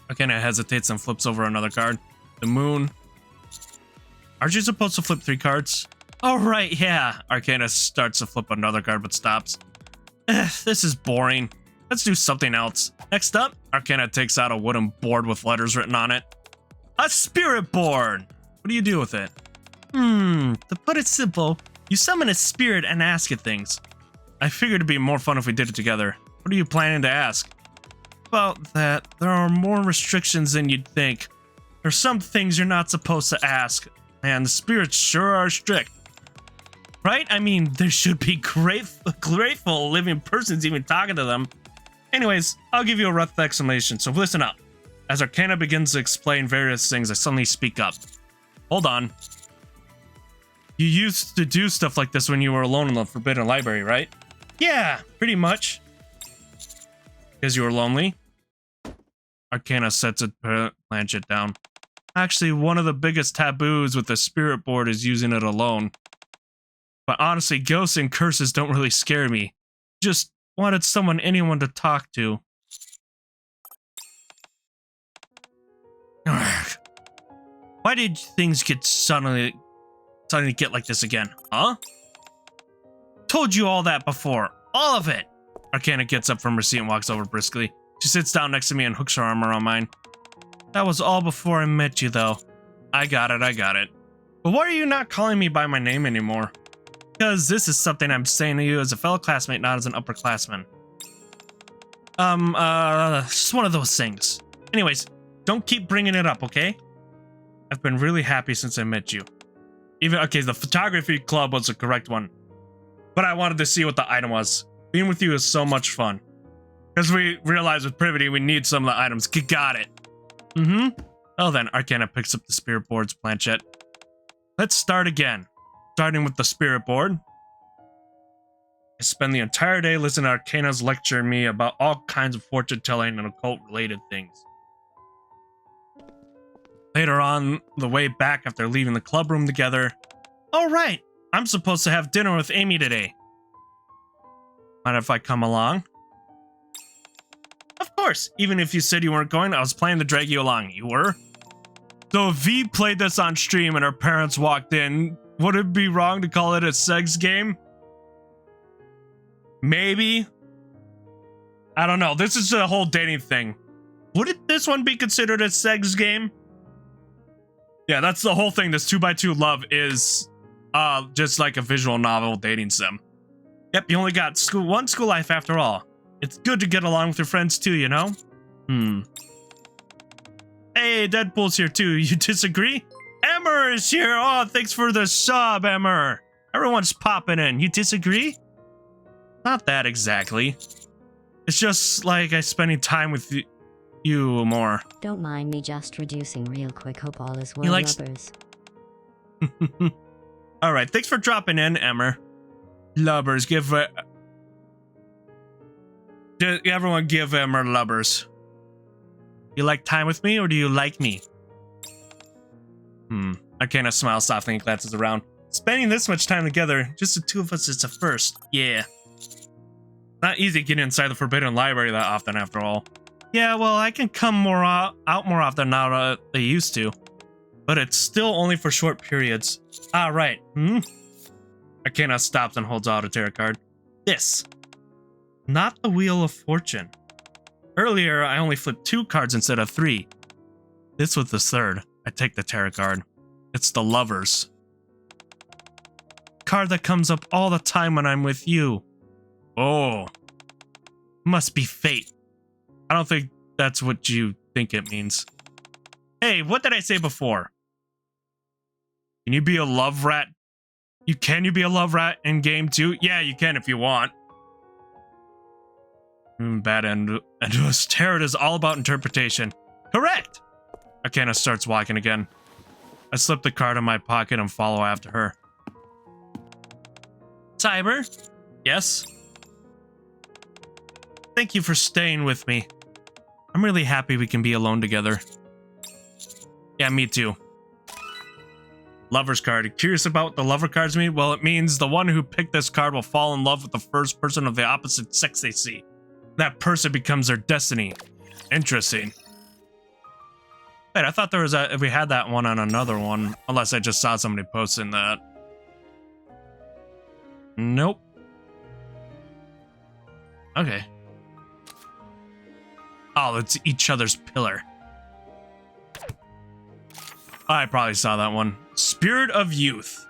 Arcana hesitates and flips over another card. The moon. Aren't you supposed to flip 3 cards? Oh, right, yeah. Arcana starts to flip another card but stops. This is boring. Let's do something else. Next up, Arcana takes out a wooden board with letters written on it. A spirit board! What do you do with it? To put it simple, you summon a spirit and ask it things. I figured it'd be more fun if we did it together. What are you planning to ask? About that, there are more restrictions than you'd think. There's some things you're not supposed to ask, and the spirits sure are strict. Right? I mean, there should be grateful living persons even talking to them. Anyways, I'll give you a rough explanation, so listen up. As Arcana begins to explain various things, I suddenly speak up. Hold on. You used to do stuff like this when you were alone in the Forbidden Library, right? Yeah, pretty much. Because you were lonely? Arcana sets a planchette down. Actually, one of the biggest taboos with the spirit board is using it alone. But honestly, ghosts and curses don't really scare me. Just wanted anyone to talk to. Why did things get suddenly get like this again, huh? Told you all that before. All of it. Arcana gets up from her seat and walks over briskly. She sits down next to me and hooks her arm around mine. That was all before I met you, though. I got it. But why are you not calling me by my name anymore? Because this is something I'm saying to you as a fellow classmate, not as an upperclassman. Just one of those things. Anyways, don't keep bringing it up, okay? I've been really happy since I met you. Okay, the photography club was the correct one. But I wanted to see what the item was. Being with you is so much fun. Because we realized with Privity, we need some of the items. Got it. Well then, Arcana picks up the spirit board's planchette. Let's start again. Starting with the spirit board. I spend the entire day listening to Arcana's lecture me about all kinds of fortune telling and occult related things. Later on, the way back after leaving the club room together. All right, I'm supposed to have dinner with Amy today. Mind if I come along? Of course, even if you said you weren't going, I was planning to drag you along. You were? So if V played this on stream and her parents walked in, would it be wrong to call it a sex game? Maybe. I don't know. This is a whole dating thing. Would this one be considered a sex game? Yeah, that's the whole thing. This 2x2 love is just like a visual novel dating sim. Yep, you only got one school life after all. It's good to get along with your friends too, you know? Hey, Deadpool's here too. You disagree? Emmer is here. Oh, thanks for the sub, Emmer. Everyone's popping in. You disagree? Not that exactly. It's just like I spending time with you more. Don't mind me just reducing real quick. Hope all is well, He likes- lovers. Alright, thanks for dropping in, Emmer. Lubbers, everyone give Emmer lubbers. You like time with me, or do you like me? I kind of smile softly and glances around. Spending this much time together, just the two of us, is a first. Yeah. Not easy getting inside the Forbidden Library that often, after all. Yeah, well, I can come out more often now than I used to. But it's still only for short periods. Ah, right. Akena stops and holds out a tarot card. This. Not the Wheel of Fortune. Earlier, I only flipped 2 cards instead of 3. This was the third. I take the tarot card. It's the Lovers. Card that comes up all the time when I'm with you. Oh. Must be fate. I don't think that's what you think it means. Hey, what did I say before? Can you be a love rat? Can you be a love rat in game 2? Yeah, you can if you want. Bad end. Tarot is all about interpretation. Correct! Akena starts walking again. I slip the card in my pocket and follow after her. Cyber? Yes? Thank you for staying with me. I'm really happy we can be alone together. Yeah, me too. Lover's card. Curious about what the lover cards mean? Well, it means the one who picked this card will fall in love with the first person of the opposite sex they see. That person becomes their destiny. Interesting. Wait, I thought there was we had that one on another one. Unless I just saw somebody posting that. Nope. Okay. Oh, it's each other's pillar. I probably saw that one. Spirit of Youth.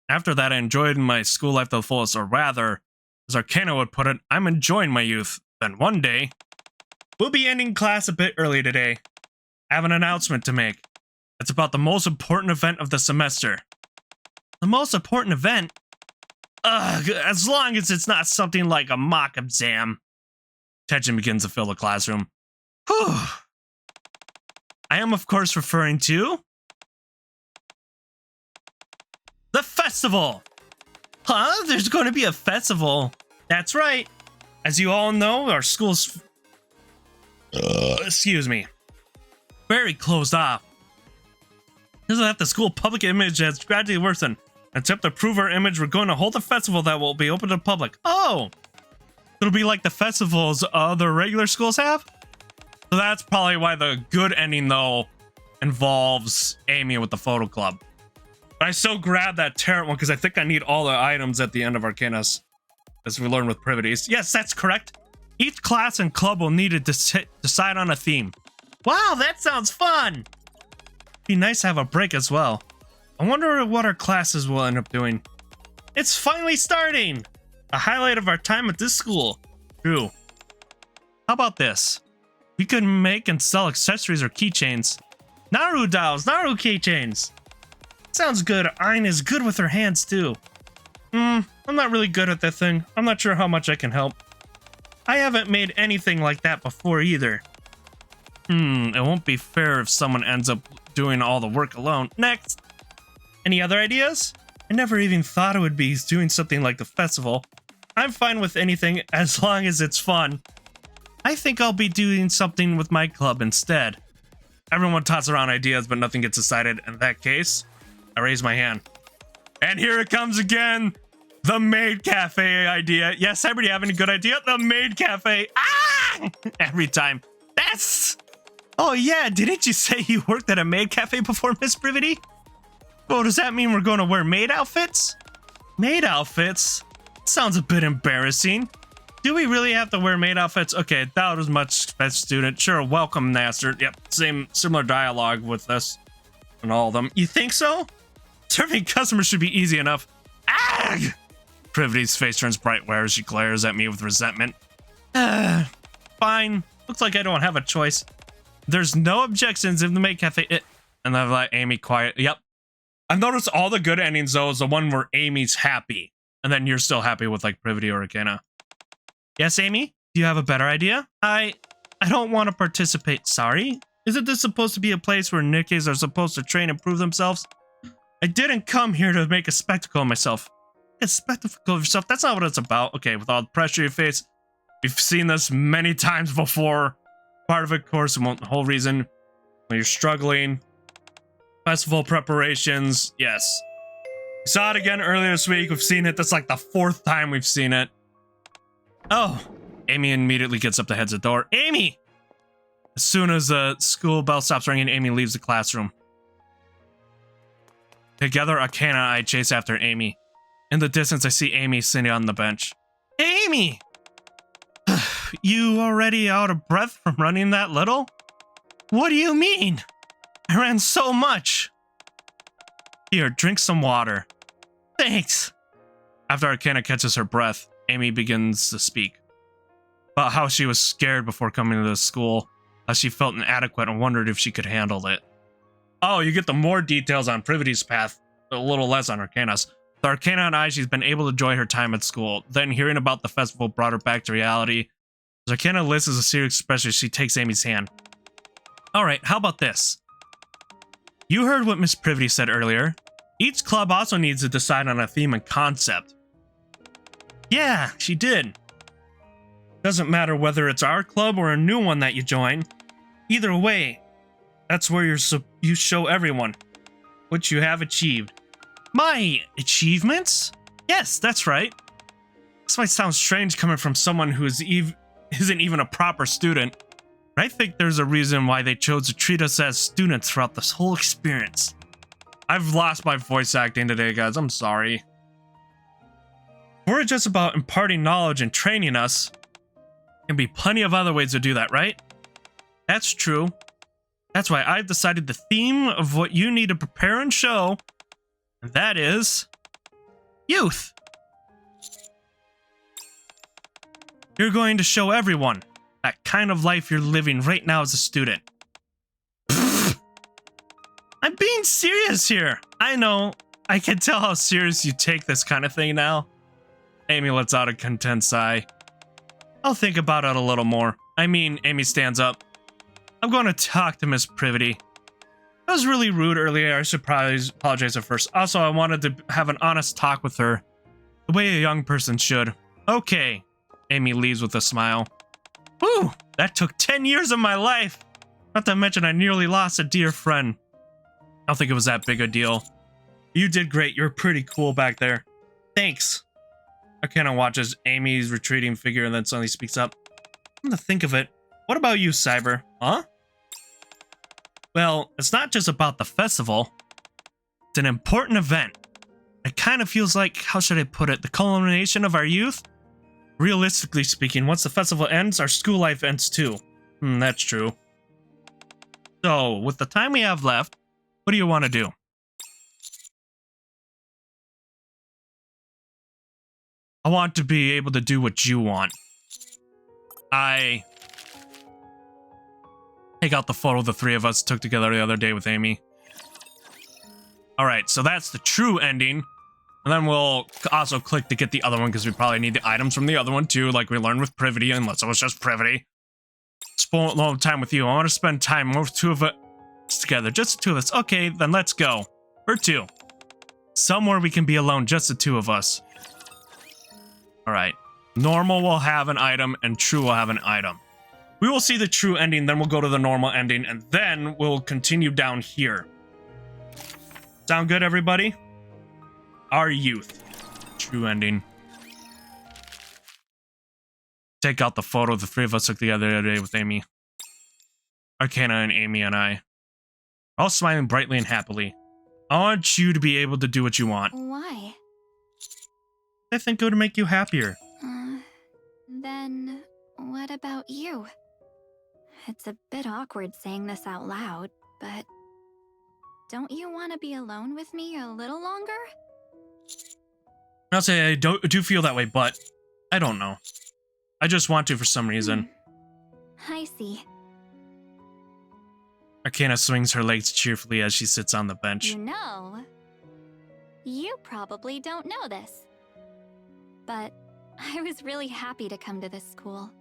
After that, I enjoyed my school life to the fullest, or rather, as Arcana would put it, I'm enjoying my youth. Then one day, we'll be ending class a bit early today. I have an announcement to make. It's about the most important event of the semester. The most important event? Ugh, as long as it's not something like a mock exam. Tension begins to fill the classroom. Whew. I am, of course, referring to the festival. Huh? There's going to be a festival. That's right. As you all know, our school's excuse me, very closed off. Because of that, the school public image has gradually worsened. Attempt to prove our image, we're going to hold a festival that will be open to the public. Oh! It'll be like the festivals other regular schools have? So that's probably why the good ending, though, involves Amy with the photo club. But I still grabbed that tarot one because I think I need all the items at the end of Arcanas, as we learn with privities. Yes, that's correct. Each class and club will need to decide on a theme. Wow, that sounds fun! Be nice to have a break as well. I wonder what our classes will end up doing. It's finally starting! A highlight of our time at this school. True. How about this? We could make and sell accessories or keychains. Naru dolls, Naru keychains. Sounds good. Ayn is good with her hands too. I'm not really good at that thing. I'm not sure how much I can help. I haven't made anything like that before either. It won't be fair if someone ends up doing all the work alone. Next! Any other ideas? I never even thought it would be doing something like the festival. I'm fine with anything as long as it's fun. I think I'll be doing something with my club instead. Everyone tosses around ideas, but nothing gets decided. In that case, I raise my hand. And here it comes again! The maid cafe idea. Yes, everybody having a good idea? The maid cafe. Ah! Every time. That's... Oh yeah, didn't you say you worked at a maid cafe before, Miss Brivity? Oh, does that mean we're going to wear maid outfits? Maid outfits? Sounds a bit embarrassing. Do we really have to wear maid outfits? Okay, that was much best student. Sure, welcome, Nasser. Yep, similar dialogue with this and all of them. You think so? Serving customers should be easy enough. Ah! Privity's face turns bright where she glares at me with resentment. Fine. Looks like I don't have a choice. There's no objections in the maid cafe. And I've let Amy quiet. Yep. I've noticed all the good endings, though, is the one where Amy's happy. And then you're still happy with, like, Privity or Arcana. Yes, Amy? Do you have a better idea? I don't want to participate. Sorry? Isn't this supposed to be a place where Nikkes are supposed to train and prove themselves? I didn't come here to make a spectacle of myself. A spectacle of yourself? That's not what it's about. Okay, with all the pressure you face, we've seen this many times before. Part of it, of course, the whole reason when you're struggling. Festival preparations, yes. We saw it again earlier this week. We've seen it. That's like the 4th time we've seen it. Oh, Amy immediately gets up to head to the door. Amy! As soon as the school bell stops ringing, Amy leaves the classroom. Together, Arcana and I chase after Amy. In the distance, I see Amy sitting on the bench. Amy! You already out of breath from running that little? What do you mean? I ran so much. Here, drink some water. Thanks. After Arcana catches her breath, Amy begins to speak about how she was scared before coming to the school, how she felt inadequate and wondered if she could handle it. Oh, you get the more details on Privity's path, a little less on Arcana's. With Arcana and I, she's been able to enjoy her time at school. Then hearing about the festival brought her back to reality. As Arcana listens a serious expression, she takes Amy's hand. Alright, how about this? You heard what Miss Privity said earlier. Each club also needs to decide on a theme and concept. Yeah, she did. Doesn't matter whether it's our club or a new one that you join. Either way, that's where you show everyone what you have achieved. My achievements? Yes, that's right. This might sound strange coming from someone who isn't even a proper student. But I think there's a reason why they chose to treat us as students throughout this whole experience. I've lost my voice acting today, guys. I'm sorry. We're just about imparting knowledge and training us. There can be plenty of other ways to do that, right? That's true. That's why I've decided the theme of what you need to prepare and show, and that is youth. You're going to show everyone that kind of life you're living right now as a student. I'm being serious here. I know. I can tell how serious you take this kind of thing now. Amy lets out a content sigh. I'll think about it a little more. Amy stands up. I'm going to talk to Miss Privity. That was really rude earlier. I should probably apologize at first. Also, I wanted to have an honest talk with her. The way a young person should. Okay. Amy leaves with a smile. Whew, that took 10 years of my life. Not to mention I nearly lost a dear friend. I don't think it was that big a deal. You did great. You're pretty cool back there. Thanks. Arcana watches Amy's retreating figure and then suddenly speaks up. Come to think of it, what about you, Cyber? Huh? Well, it's not just about the festival. It's an important event. It kind of feels like, how should I put it, the culmination of our youth? Realistically speaking, once the festival ends, our school life ends too. That's true. So, with the time we have left, what do you want to do? I want to be able to do what you want. I take out the photo the three of us took together the other day with Amy. Alright, so that's the true ending. And then we'll also click to get the other one because we probably need the items from the other one too, like we learned with Privity, unless it was just Privity. Spend a long time with you. I want to spend time with two of us together, just the two of us. Okay, then let's go. Or two. Somewhere we can be alone, just the two of us. Alright. Normal will have an item, and true will have an item. We will see the true ending, then we'll go to the normal ending, and then we'll continue down here. Sound good, everybody? Our youth. True ending. Take out the photo the three of us took the other day with Amy. Arcana and Amy and I. All smiling brightly and happily. I want you to be able to do what you want. Why? I think it would make you happier. Then what about you? It's a bit awkward saying this out loud, but don't you want to be alone with me a little longer? I'll say I do feel that way, but I don't know. I just want to for some reason. I see. Arcana swings her legs cheerfully as she sits on the bench. You know, You probably don't know this, but I was really happy to come to this school.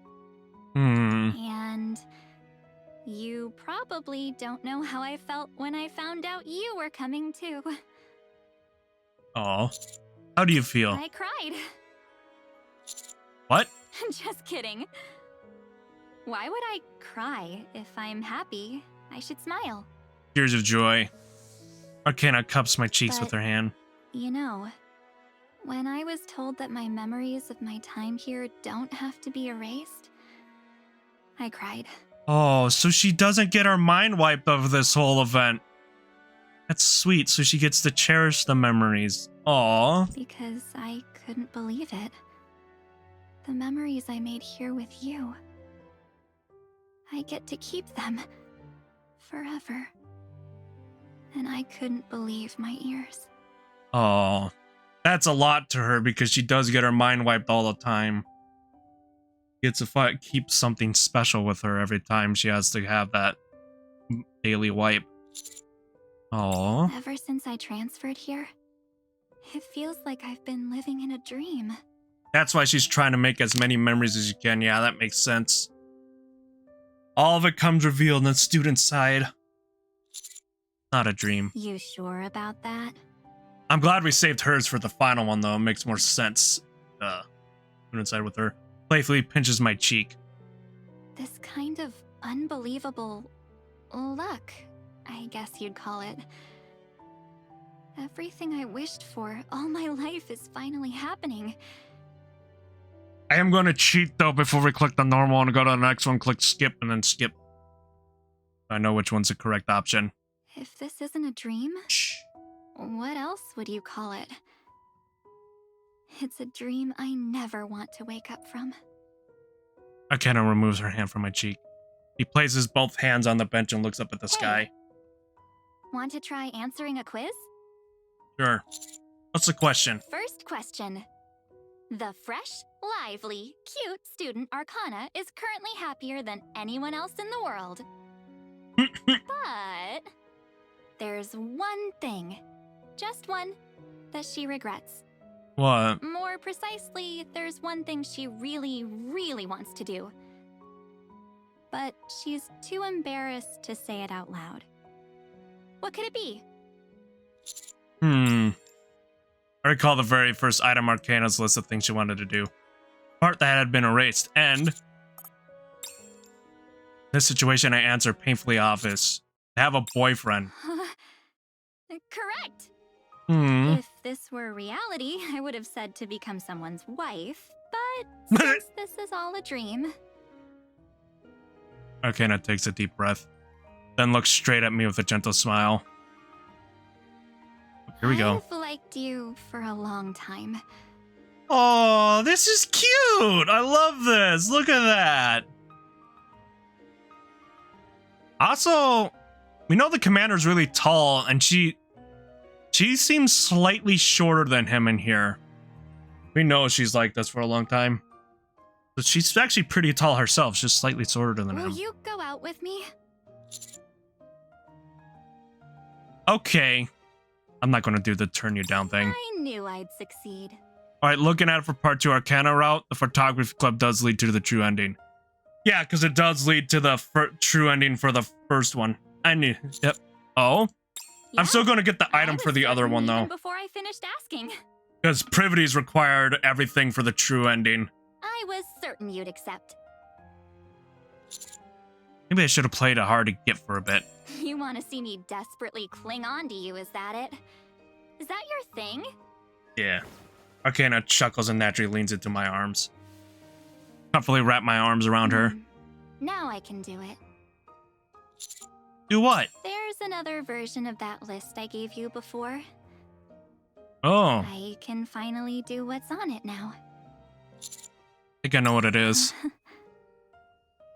And you probably don't know how I felt when I found out you were coming too. Oh. How do you feel? I cried. What? Just kidding. Why would I cry if I'm happy? I should smile. Tears of joy. Arcana cups my cheeks with But- her hand. You know, when I was told that my memories of my time here don't have to be erased, I cried. Oh, so she doesn't get her mind wiped of this whole event. That's sweet, so she gets to cherish the memories. Aw. Because I couldn't believe it. The memories I made here with you. I get to keep them. Forever. And I couldn't believe my ears. Oh. That's a lot to her because she does get her mind wiped all the time. Gets to keep something special with her every time she has to have that daily wipe. Oh. Ever since I transferred here, it feels like I've been living in a dream. That's why she's trying to make as many memories as you can. Yeah, that makes sense. All of it comes revealed on the student side. Not a dream. You sure about that? I'm glad we saved hers for the final one, though. It makes more sense. Student side with her. Playfully pinches my cheek. This kind of unbelievable luck, I guess you'd call it. Everything I wished for all my life is finally happening. I am going to cheat, though, before we click the normal and go to the next one. Click skip and then skip. I know which one's the correct option. If this isn't a dream, Shh. what else would you call it? It's a dream I never want to wake up from. Akena removes her hand from my cheek. He places both hands on the bench and looks up at the sky. Want to try answering a quiz? Sure. What's the question? First question. The fresh, lively, cute student Arcana is currently happier than anyone else in the world. But there's one thing, just one, that she regrets. What? More precisely, there's one thing she really, really wants to do. But she's too embarrassed to say it out loud. What could it be? I recall the very first item Arcana's list of things she wanted to do. Part that had been erased, and... this situation I answer painfully obvious. To have a boyfriend. Correct! Hmm. If this were reality, I would have said to become someone's wife, but since this is all a dream... Arcana takes a deep breath, then looks straight at me with a gentle smile. Here we go. I've liked you for a long time. Oh, this is cute! I love this! Look at that! Also, we know the commander's really tall, and she seems slightly shorter than him in here. We know she's like this for a long time. But she's actually pretty tall herself, just slightly shorter than Will him. you go out with me? Okay. I'm not going to do the turn you down thing. I knew I'd succeed. Alright, looking at it for part 2 Arcana route, the photography club does lead to the true ending. Yeah, because it does lead to the true ending for the first one. I knew. Yep. Oh? Yeah, I'm still going to get the item I for was the other certain one, even though. Before I finished asking. Because privities required everything for the true ending. I was certain you'd accept. Maybe I should have played it hard to get for a bit. You want to see me desperately cling on to you, is that it? Is that your thing? Yeah. Arcana chuckles and naturally leans into my arms. Comfortably wrap my arms around her. Now I can do it. Do what? There's another version of that list I gave you before. Oh, I can finally do what's on it now. I think I know what it is.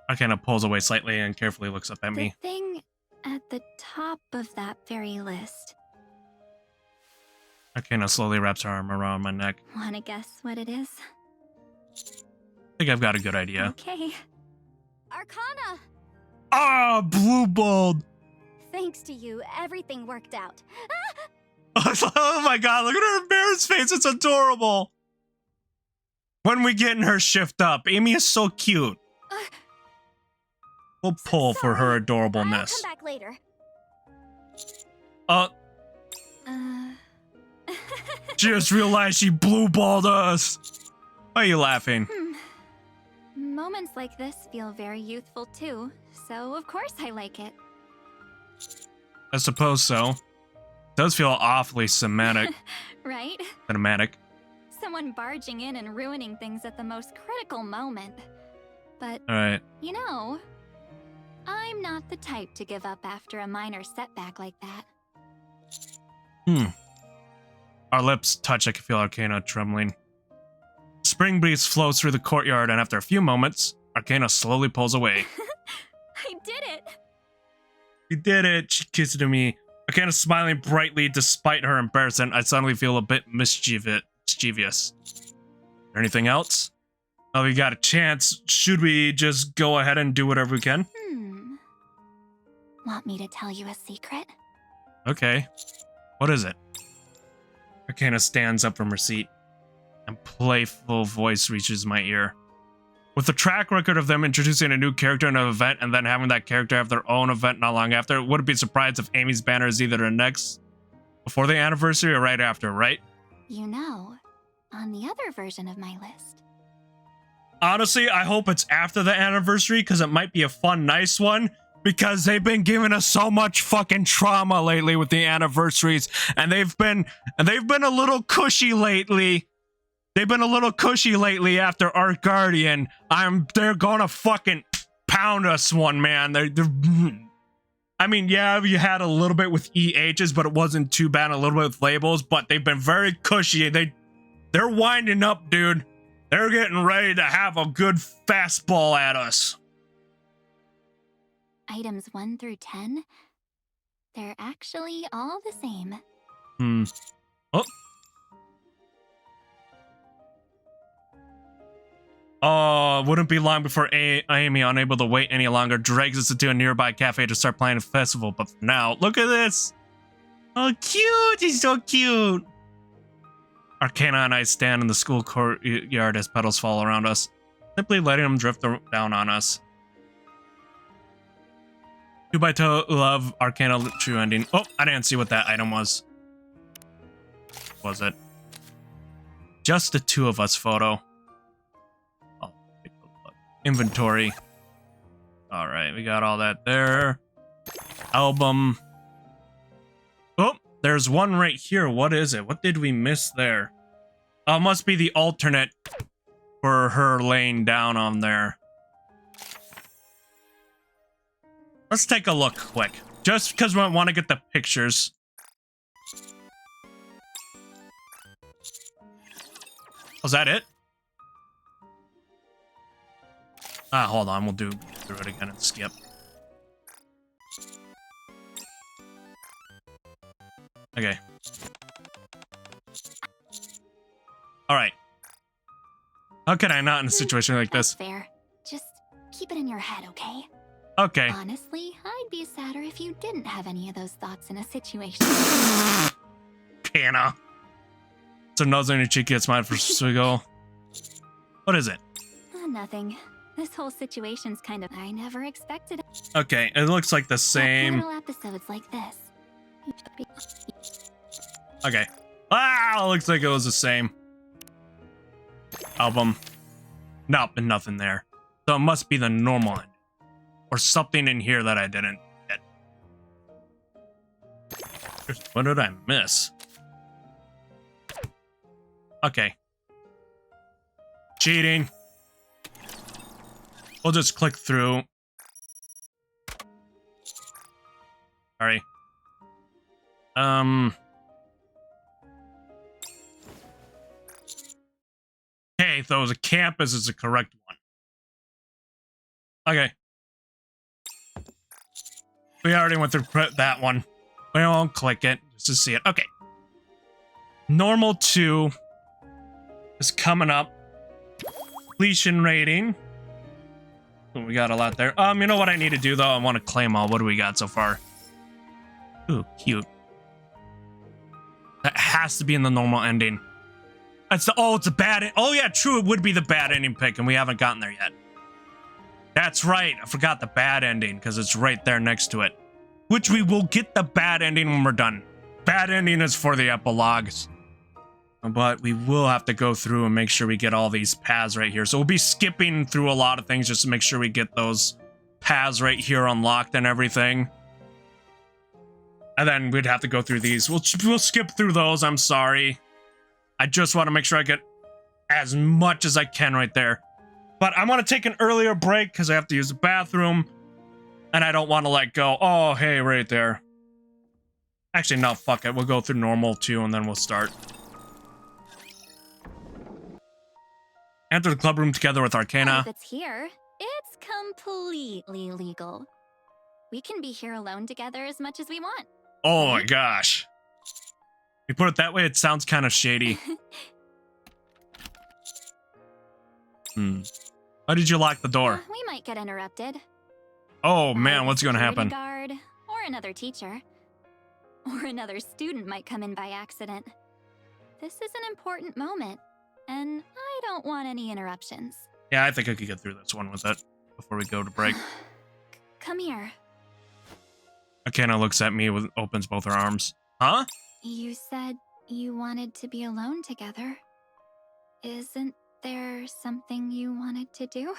Arcana pulls away slightly and carefully looks up at The me. thing at the top of that very list. Arcana slowly wraps her arm around my neck. Wanna guess what it is? I think I've got a good idea. Okay. Arcana! Ah, blue balled. Thanks to you, everything worked out. Oh my god, look at her embarrassed face. It's adorable. When we getting her shift up? Amy is so cute. We'll pull for her adorableness. I'll come back later. She just realized she blue-balled us. Why are you laughing? Moments like this feel very youthful too, so of course I like it. I suppose so. Does feel awfully cinematic. Right? Cinematic. Someone barging in and ruining things at the most critical moment. But, Alright. you know, I'm not the type to give up after a minor setback like that. Our lips touch. I can feel Arcana trembling. Spring breeze flows through the courtyard, and after a few moments, Arcana slowly pulls away. I did it! You did it! She kissed to me. Arcana smiling brightly despite her embarrassment. I suddenly feel a bit mischievous. Anything else? Oh, we got a chance. Should we just go ahead and do whatever we can? Want me to tell you a secret? Okay. What is it? Arcana stands up from her seat, and playful voice reaches my ear. With the track record of them introducing a new character in an event and then having that character have their own event not long after, wouldn't be surprised if Amy's banner is either the next, before the anniversary, or right after, right? You know, on the other version of my list. Honestly, I hope it's after the anniversary, because it might be a fun, nice one. Because they've been giving us so much fucking trauma lately with the anniversaries, and they've been a little cushy lately. They've been a little cushy lately after Art Guardian. They're gonna fucking pound us one, man. I mean, yeah, you had a little bit with EHs, but it wasn't too bad. A little bit with labels, but they've been very cushy. They're winding up, dude. They're getting ready to have a good fastball at us. Items 1 through 10, they're actually all the same. Oh, wouldn't be long before Amy, unable to wait any longer, drags us into a nearby cafe to start planning a festival. But for now, look at this. Oh, cute. He's so cute. Arcana and I stand in the school courtyard as petals fall around us, simply letting them drift down on us. Goodbye to love, Arcana true ending. Oh, I didn't see what that item was. Was it? Just the two of us photo. Oh, inventory. Alright, we got all that there. Album. Oh, there's one right here. What is it? What did we miss there? Oh, must be the alternate for her laying down on there. Let's take a look quick. Just because we want to get the pictures. Was that it? Hold on. We'll do through it again and skip. Okay. Alright. How can I not in a situation like this? That's fair. Just keep it in your head, okay? Okay. Honestly, I'd be sadder if you didn't have any of those thoughts in a situation. Hannah. So nothing cheek gets mine for Swiggle. What is it? Nothing. This whole situation's kind of... I never expected it. Okay, it looks like the same. Little episodes like this. Okay. Ah, looks like it was the same. Album. Nope, nothing there. So it must be the normal one. Or something in here that I didn't get. What did I miss? Okay. Cheating. We'll just click through. Sorry. Okay, so the campus is the correct one. Okay. We already went through that one. We won't click it just to see it. Okay. Normal 2 is coming up. Completion rating. Oh, we got a lot there. You know what I need to do though? I want to claim all. What do we got so far? Ooh, cute. has to be in the normal ending. It's a bad. Oh yeah, true. It would be the bad ending pick, and we haven't gotten there yet. That's right. I forgot the bad ending because it's right there next to it. Which we will get the bad ending when we're done. Bad ending is for the epilogues. But we will have to go through and make sure we get all these paths right here. So we'll be skipping through a lot of things just to make sure we get those paths right here unlocked and everything. And then we'd have to go through these. We'll skip through those. I'm sorry. I just want to make sure I get as much as I can right there. But I want to take an earlier break because I have to use the bathroom. And I don't want to let go. Oh, hey, right there. Actually, no, fuck it. We'll go through normal too, and then we'll start. Enter the club room together with Arcana. If it's here, it's completely legal. We can be here alone together as much as we want. Oh my gosh. You put it that way, it sounds kind of shady. Why did you lock the door? We might get interrupted. Oh man, what's gonna Security happen? Guard, or another teacher. Or another student might come in by accident. This is an important moment, and I don't want any interruptions. Yeah, I think I could get through this one with it before we go to break. Come here. Arcana looks at me with opens both her arms. Huh? You said you wanted to be alone together. Isn't there something you wanted to do?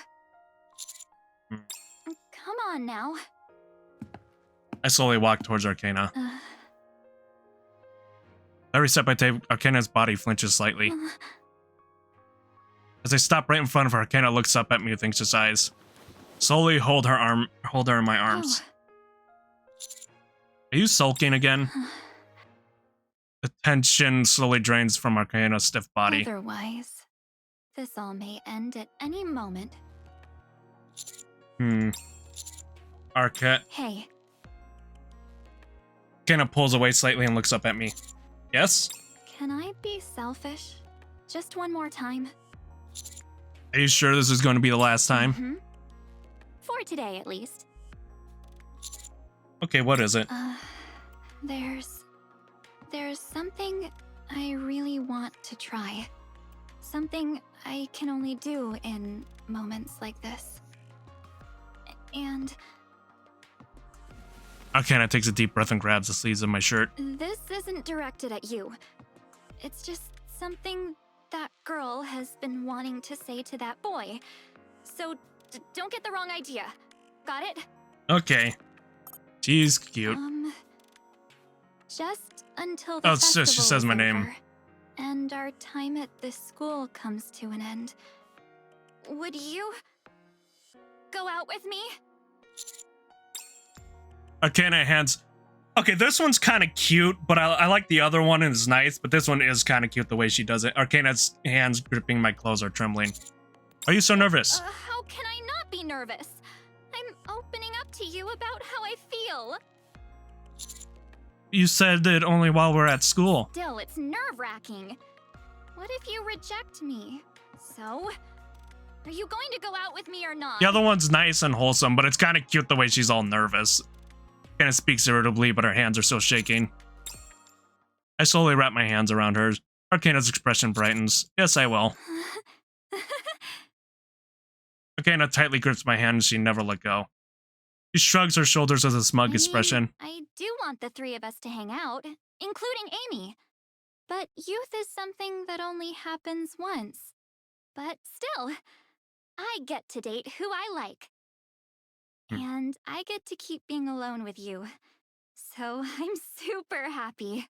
Come on now. I slowly walk towards Arcana. Every step I take, Arcana's body flinches slightly. As I stop right in front of her, Arcana looks up at me with anxious eyes. Slowly hold her in my arms. Are you sulking again? The tension slowly drains from Arcana's stiff body. Otherwise, this all may end at any moment. Hey. Arcana pulls away slightly and looks up at me. Yes? Can I be selfish? Just one more time. Are you sure this is going to be the last time? For today, at least. Okay, what is it? There's something I really want to try. Something I can only do in moments like this. And Arcana takes a deep breath and grabs the sleeves of my shirt. this isn't directed at you. It's just something that girl has been wanting to say to that boy. So don't get the wrong idea. Got it? Okay. She's cute. Just until the festival she says my is name. over, and our time at this school comes to an end. Would you go out with me? Arcana hands. Okay, this one's kind of cute, but I like the other one and it's nice, but this one is kind of cute the way she does it. Arcana's hands gripping my clothes are trembling. Are you so nervous? How can I not be nervous? I'm opening up to you about how I feel. You said it only while we're at school. Still, it's nerve-wracking. What if you reject me? So, are you going to go out with me or not? The other one's nice and wholesome, but it's kind of cute the way she's all nervous. Kind of speaks irritably, but her hands are still shaking. I slowly wrap my hands around hers. Arcana's expression brightens. Yes, I will. Arcana tightly grips my hand and she never let go. She shrugs her shoulders with a smug expression. I do want the three of us to hang out, including Amy. But youth is something that only happens once. But still, I get to date who I like. And I get to keep being alone with you. So I'm super happy.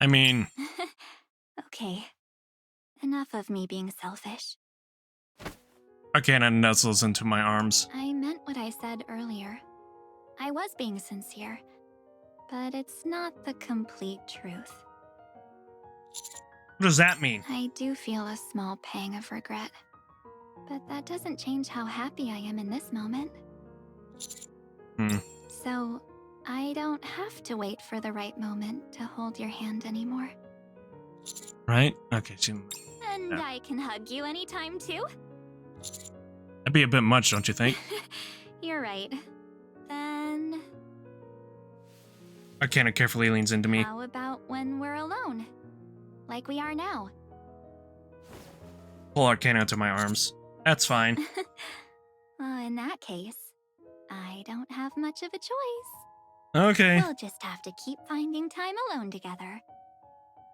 I mean... Okay. Enough of me being selfish. Arcana nestles into my arms. I meant what I said earlier. I was being sincere. But it's not the complete truth. What does that mean? I do feel a small pang of regret. But that doesn't change how happy I am in this moment. So, I don't have to wait for the right moment to hold your hand anymore. Right? Okay, And yeah. I can hug you anytime too? That'd be a bit much, don't you think? You're right. Then... Arcana carefully leans into me. How about when we're alone? Like we are now. Pull Arcana into my arms. That's fine. Well, in that case, I don't have much of a choice. Okay. We'll just have to keep finding time alone together.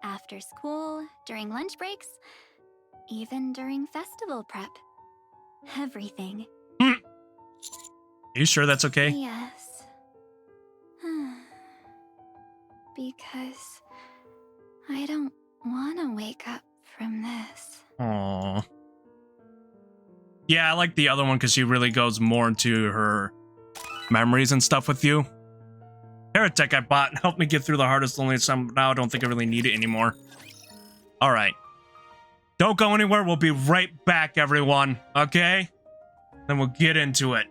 After school, during lunch breaks, even during festival prep. Everything. Are you sure that's okay? Yes. Because I don't want to wake up from this. Aww. Yeah, I like the other one because she really goes more into her memories and stuff with you. Heretic I bought helped me get through the hardest loneliest time, but now I don't think I really need it anymore. Alright. Don't go anywhere, we'll be right back, everyone. Okay? Then we'll get into it.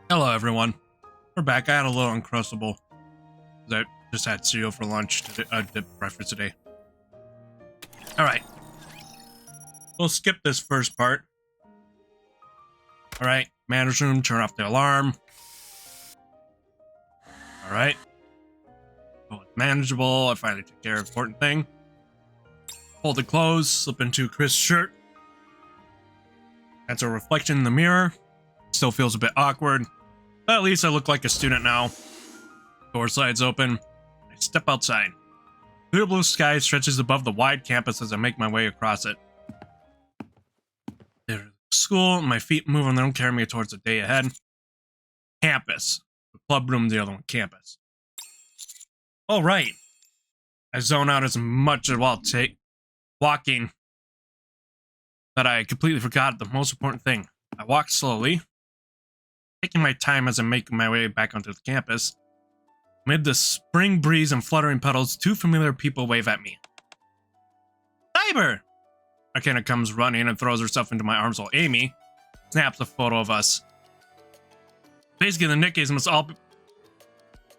Hello, everyone. We're back. I had a little Uncrustable. I just had cereal for lunch, breakfast today. Alright. We'll skip this first part. Alright. Manager's room, turn off the alarm. Alright. Oh, it's manageable. I finally took care of important thing. Fold it closed, slip into Chris' shirt. That's a reflection in the mirror. Still feels a bit awkward. But at least I look like a student now. Door slides open. I step outside. Clear blue sky stretches above the wide campus as I make my way across it. school, my feet move and they don't carry me towards the day ahead. Campus. The club room, the other one, campus. All right. I zone out as much as while walking that I completely forgot the most important thing. I walk slowly, taking my time as I make my way back onto the campus. Amid the spring breeze and fluttering petals, two familiar people wave at me. Cyber! Arcana comes running and throws herself into my arms while Amy snaps a photo of us. Basically, the NIKKEs must all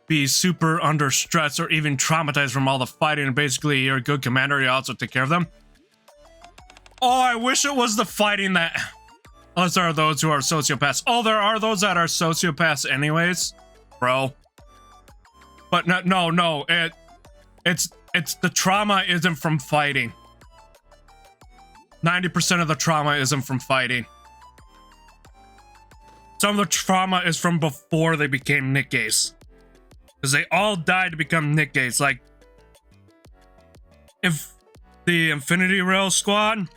be super under stress or even traumatized from all the fighting, and basically you're a good commander, you also take care of them. Oh, I wish it was the fighting that... Unless there are those who are sociopaths. Oh, there are those that are sociopaths anyways, bro. But no, it's the trauma isn't from fighting. 90% of the trauma isn't from fighting. Some of the trauma is from before they became NIKKEs. Because they all died to become NIKKEs. Like, if the Infinity Rail squad...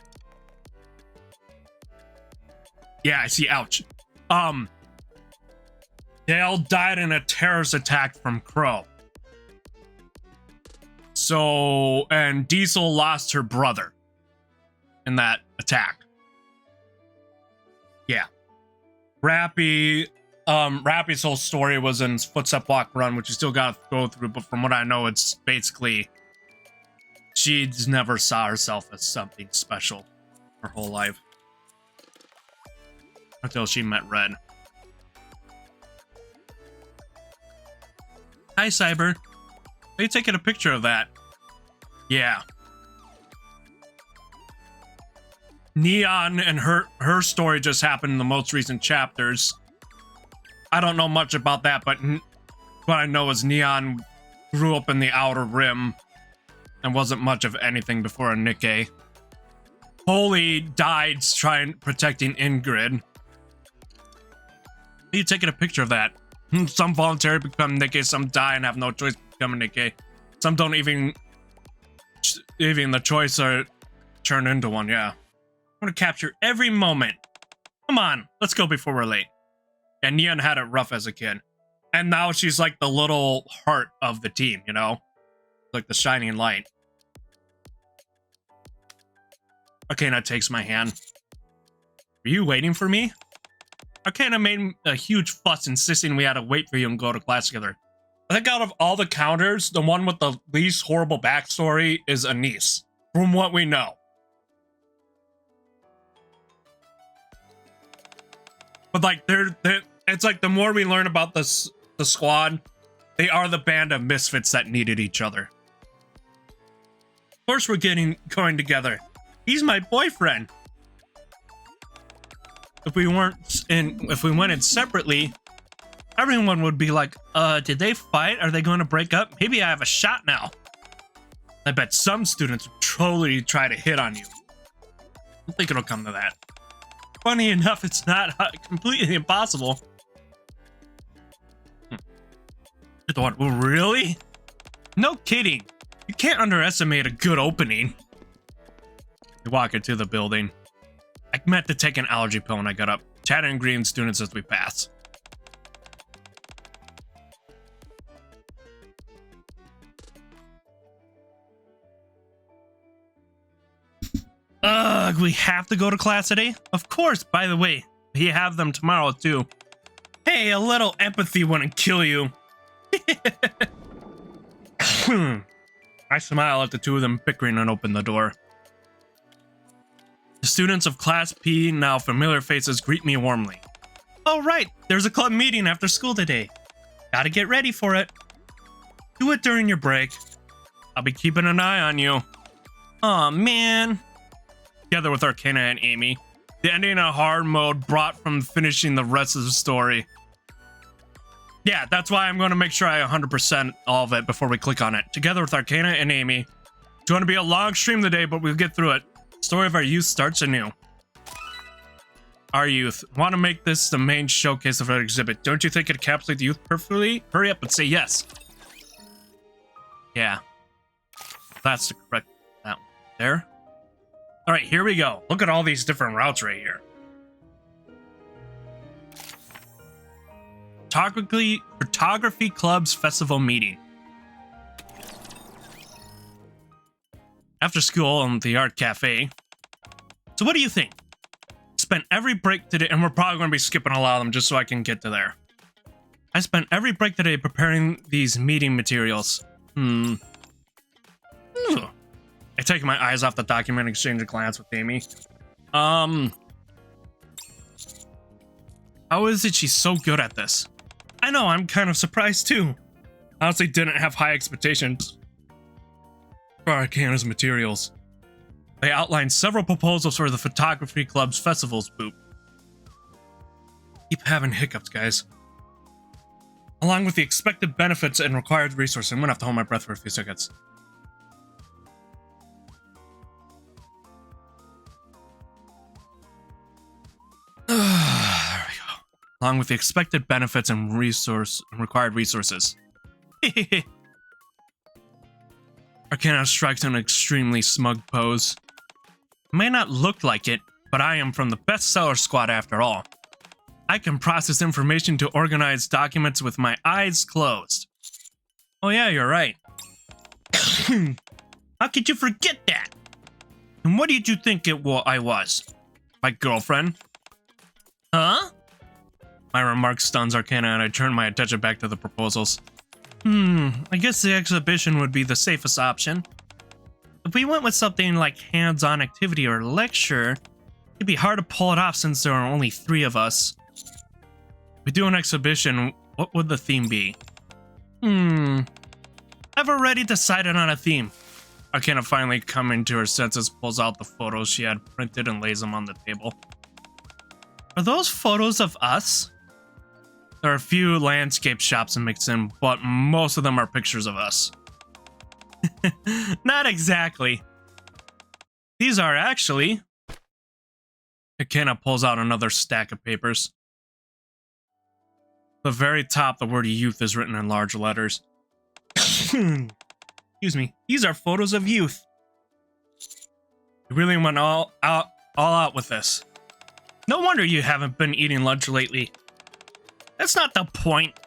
Yeah, I see, ouch. They all died in a terrorist attack from Crow. So, and Diesel lost her brother in that attack. Yeah. Rappy's whole story was in Footstep Walk Run, which you still gotta go through, but from what I know, it's basically she's never saw herself as something special her whole life. Until she met Red. Hi, Cyber. Are you taking a picture of that? Yeah. Neon and her story just happened in the most recent chapters. I don't know much about that, but what I know is Neon grew up in the Outer Rim and wasn't much of anything before a NIKKE. Holy died protecting Ingrid. You taking a picture of that? Some voluntarily become NIKKE, some die and have no choice to become a NIKKE. Some don't even the choice or turn into one, yeah. I want to capture every moment. Come on, let's go before we're late. And Neon had it rough as a kid. And now she's like the little heart of the team, you know? Like the shining light. Arcana takes my hand. Are you waiting for me? Arcana made a huge fuss insisting we had to wait for you and go to class together. I think out of all the counters, the one with the least horrible backstory is Anise, from what we know. But like, it's like the more we learn about the squad, they are the band of misfits that needed each other. Of course we're going together. He's my boyfriend. If we went in separately, everyone would be like, did they fight? Are they going to break up? Maybe I have a shot now. I bet some students would totally try to hit on you. I don't think it'll come to that. Funny enough, it's not completely impossible. The one, really? No kidding. You can't underestimate a good opening. We walk into the building. I meant to take an allergy pill when I got up, chatting and greeting students as we pass. Ugh, we have to go to class today? Of course, by the way, we have them tomorrow too. Hey, a little empathy wouldn't kill you. I smile at the two of them bickering and open the door. The students of Class P, now familiar faces, greet me warmly. Oh right, there's a club meeting after school today. Gotta get ready for it. Do it during your break. I'll be keeping an eye on you. Aw, man. Together with Arcana and Amy, the ending in a hard mode brought from finishing the rest of the story. Yeah, that's why I'm going to make sure I 100% all of it before we click on it. Together with Arcana and Amy. It's going to be a long stream today, but we'll get through it. Story of our youth starts anew. Our youth. Want to make this the main showcase of our exhibit. Don't you think it encapsulates the youth perfectly? Hurry up and say yes. Yeah. That's the correct that one there. Alright, here we go. Look at all these different routes right here. Photography Club's festival meeting. After school in the art cafe. So what do you think? Spent every break today, and we're probably going to be skipping a lot of them just so I can get to there. I spent every break today preparing these meeting materials. I take my eyes off the document and exchange a glance with Amy. How is it she's so good at this? I know, I'm kind of surprised too. Honestly, didn't have high expectations for Arcana's materials. They outlined several proposals for the Photography Club's festivals booth. Keep having hiccups, guys. Along with the expected benefits and required resources. I'm gonna have to hold my breath for a few seconds. There we go. Along with the expected benefits and required resources. Arcana strikes an extremely smug pose. It may not look like it, but I am from the bestseller squad after all. I can process information to organize documents with my eyes closed. Oh yeah, you're right. How could you forget that? And what did you think I was? My girlfriend? Huh? My remark stuns Arcana and I turn my attention back to the proposals. I guess the exhibition would be the safest option. If we went with something like hands-on activity or lecture, it'd be hard to pull it off since there are only 3 of us. If we do an exhibition, what would the theme be? I've already decided on a theme. Arcana finally coming to her senses, pulls out the photos she had printed and lays them on the table. Are those photos of us? There are a few landscape shots mixed in, but most of them are pictures of us. Not exactly. These are actually... Arcana pulls out another stack of papers. At the very top, the word youth is written in large letters. Excuse me. These are photos of youth. You really went all out with this. No wonder you haven't been eating lunch lately. That's not the point.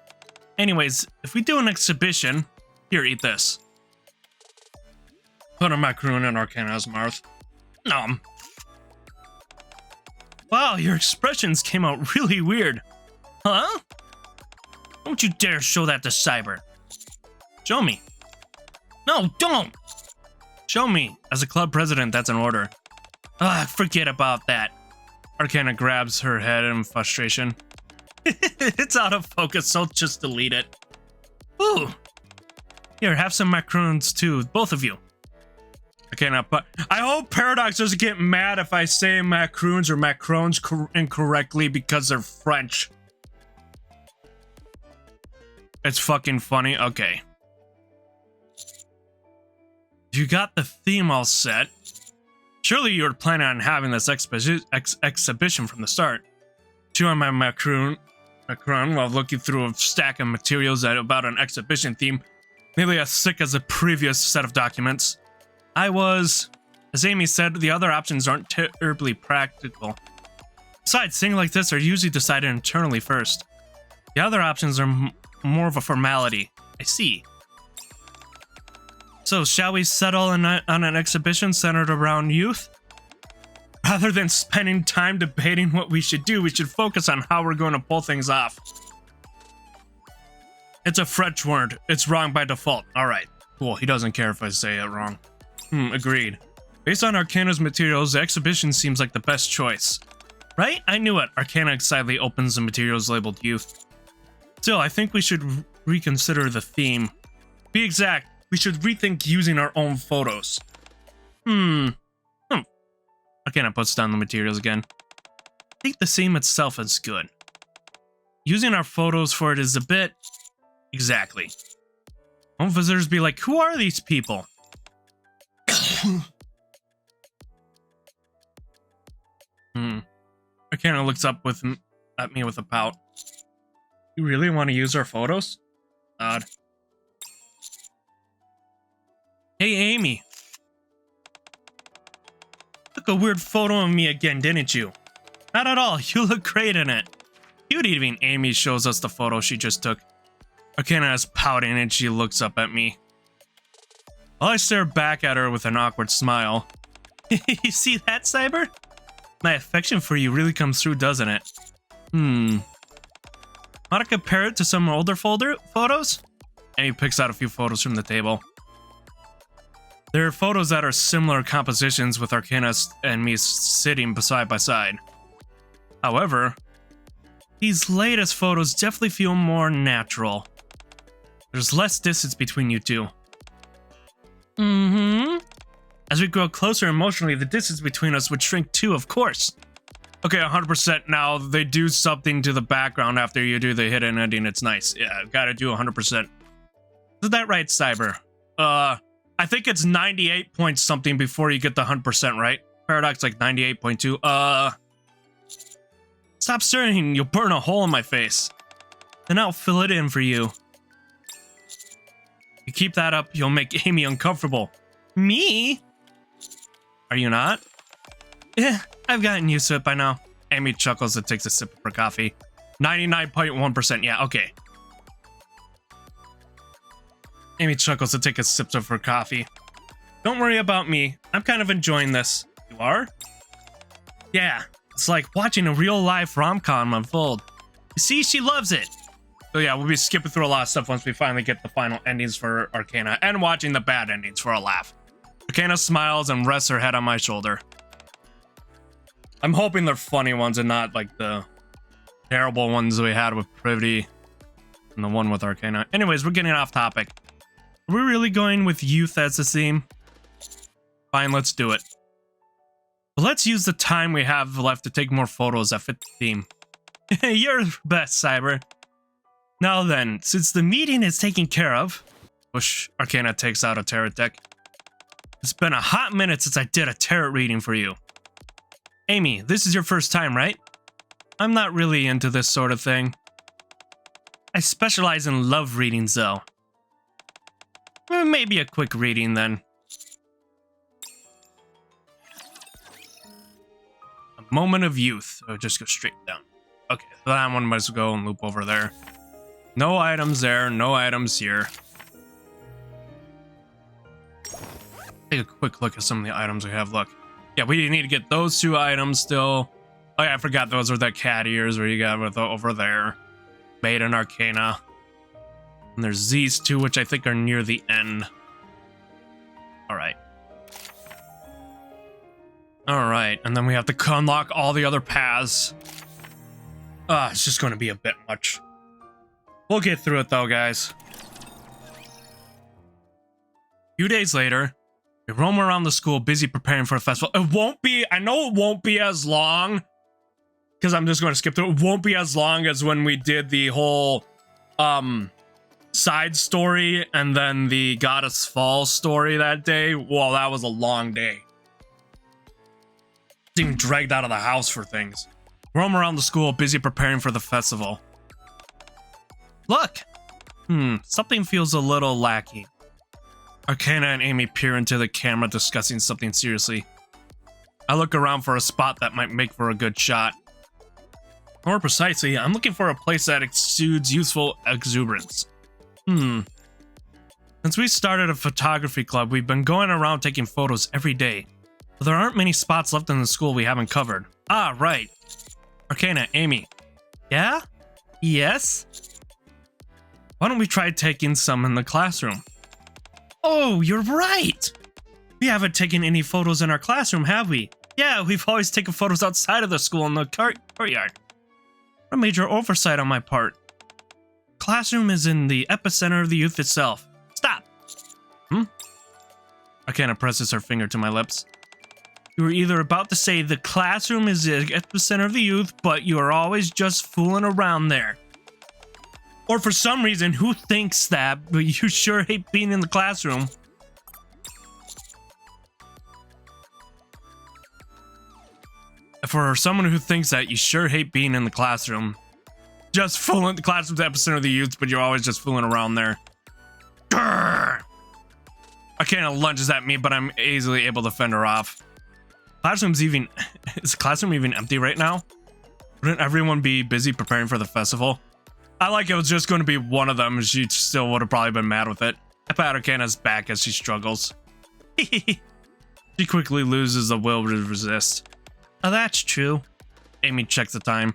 Anyways, if we do an exhibition, here, eat this. Put a macaroon in Arcana's mouth. Nom. Wow, your expressions came out really weird. Huh? Don't you dare show that to Cyber. Show me. No, don't! Show me. As a club president, that's an order. Forget about that. Arcana grabs her head in frustration. It's out of focus, so just delete it. Ooh. Here, have some macaroons too, both of you. Arcana, but I hope Paradox doesn't get mad if I say macaroons or macarons incorrectly because they're French. It's fucking funny. Okay. You got the theme all set. Surely you were planning on having this exhibition from the start. Chewing my macaroon while looking through a stack of materials about an exhibition theme, nearly as sick as the previous set of documents. I was, as Amy said, the other options aren't terribly practical. Besides, things like this are usually decided internally first. The other options are more of a formality. I see. So, shall we settle on an exhibition centered around youth? Rather than spending time debating what we should do, we should focus on how we're going to pull things off. It's a French word. It's wrong by default. Alright. Cool. He doesn't care if I say it wrong. Agreed. Based on Arcana's materials, the exhibition seems like the best choice. Right? I knew it. Arcana excitedly opens the materials labeled youth. Still, I think we should reconsider the theme. Be exact, we should rethink using our own photos. Arcana puts down the materials again. I think the theme itself is good. Using our photos for it is a bit... Exactly. Won't visitors be like, who are these people? Arcana looks up at me with a pout. You really want to use our photos? Odd. Hey, Amy. Took a weird photo of me again, didn't you? Not at all. You look great in it. Cute, even Amy shows us the photo she just took. Arcana is pouting and she looks up at me. I stare back at her with an awkward smile. You see that, Cyber? My affection for you really comes through, doesn't it? Want to compare it to some older photos? Amy picks out a few photos from the table. There are photos that are similar compositions with Arcana and me sitting side by side. However, these latest photos definitely feel more natural. There's less distance between you two. As we grow closer emotionally, the distance between us would shrink too, of course. Okay, 100% now. They do something to the background after you do the hidden ending. It's nice. Yeah, I've got to do 100%. Is that right, Cyber? I think it's 98 point something before you get the 100%, right? Paradox like 98.2. Stop staring. You'll burn a hole in my face. Then I'll fill it in for you. You keep that up, you'll make Amy uncomfortable. Me? Are you not? Yeah, I've gotten used to it by now. Amy chuckles and takes a sip of her coffee. 99.1%, yeah, okay. Amy chuckles and takes a sip of her coffee. Don't worry about me. I'm kind of enjoying this. You are? Yeah, it's like watching a real life rom-com unfold. You see, she loves it. So yeah, we'll be skipping through a lot of stuff once we finally get the final endings for Arcana and watching the bad endings for a laugh. Arcana smiles and rests her head on my shoulder. I'm hoping they're funny ones and not like the terrible ones we had with Privity and the one with Arcana. Anyways, we're getting off topic. Are we really going with youth as the theme? Fine, let's do it. But let's use the time we have left to take more photos that fit the theme. You're best, Cyber. Now then, since the meeting is taken care of, whoosh, Arcana takes out a tarot deck. It's been a hot minute since I did a tarot reading for you. Amy, this is your first time, right? I'm not really into this sort of thing. I specialize in love readings, though. Maybe a quick reading, then. A moment of youth. Oh, just go straight down. Okay, so that one must go and loop over there. No items there, no items here. Take a quick look at some of the items we have. Look. Yeah, we need to get those two items still. Oh yeah, I forgot those are the cat ears where you got with over there. Maiden Arcana. And there's these two, which I think are near the end. Alright. Alright, and then we have to unlock all the other paths. It's just going to be a bit much. We'll get through it though, guys. A few days later, we roam around the school busy preparing for a festival. It won't be, I know it won't be as long, because I'm just going to skip through. It won't be as long as when we did the whole side story and then the Goddess Fall story that day. Well, that was a long day. Even dragged out of the house for things. Roam around the school busy preparing for the festival. Look! Something feels a little lacking. Arcana and Amy peer into the camera discussing something seriously. I look around for a spot that might make for a good shot. More precisely, I'm looking for a place that exudes youthful exuberance. Since we started a photography club, we've been going around taking photos every day. But there aren't many spots left in the school we haven't covered. Ah, right. Arcana, Amy. Yeah? Yes? Why don't we try taking some in the classroom? Oh, you're right! We haven't taken any photos in our classroom, have we? Yeah, we've always taken photos outside of the school in the courtyard. A major oversight on my part. Classroom is in the epicenter of the youth itself. Stop! Arcana presses her finger to my lips. You were either about to say the classroom is the epicenter of the youth, but you are always just fooling around there. Or for some reason, who thinks that, but you sure hate being in the classroom. For someone who thinks that, you sure hate being in the classroom. Just fooling, the classroom's the epicenter of the youth, but you're always just fooling around there. Grrr! Arcana lunges at me, but I'm easily able to fend her off. Is the classroom even empty right now? Wouldn't everyone be busy preparing for the festival? I like it was just going to be one of them. She still would have probably been mad with it. I pat Arcana's back as she struggles. She quickly loses the will to resist. Oh, that's true. Amy checks the time.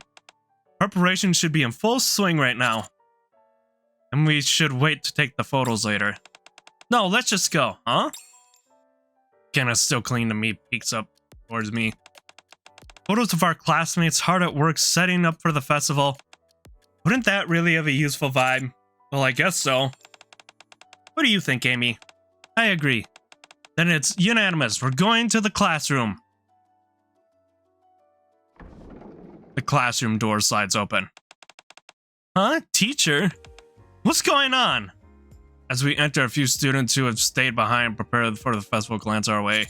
Preparation should be in full swing right now. And we should wait to take the photos later. No, let's just go, huh? Arcana's still clinging to me, peeks up towards me. Photos of our classmates hard at work setting up for the festival. Wouldn't that really have a useful vibe? Well, I guess so. What do you think, Amy? I agree. Then it's unanimous. We're going to the classroom. The classroom door slides open. Huh? Teacher? What's going on? As we enter, a few students who have stayed behind prepared for the festival glance our way.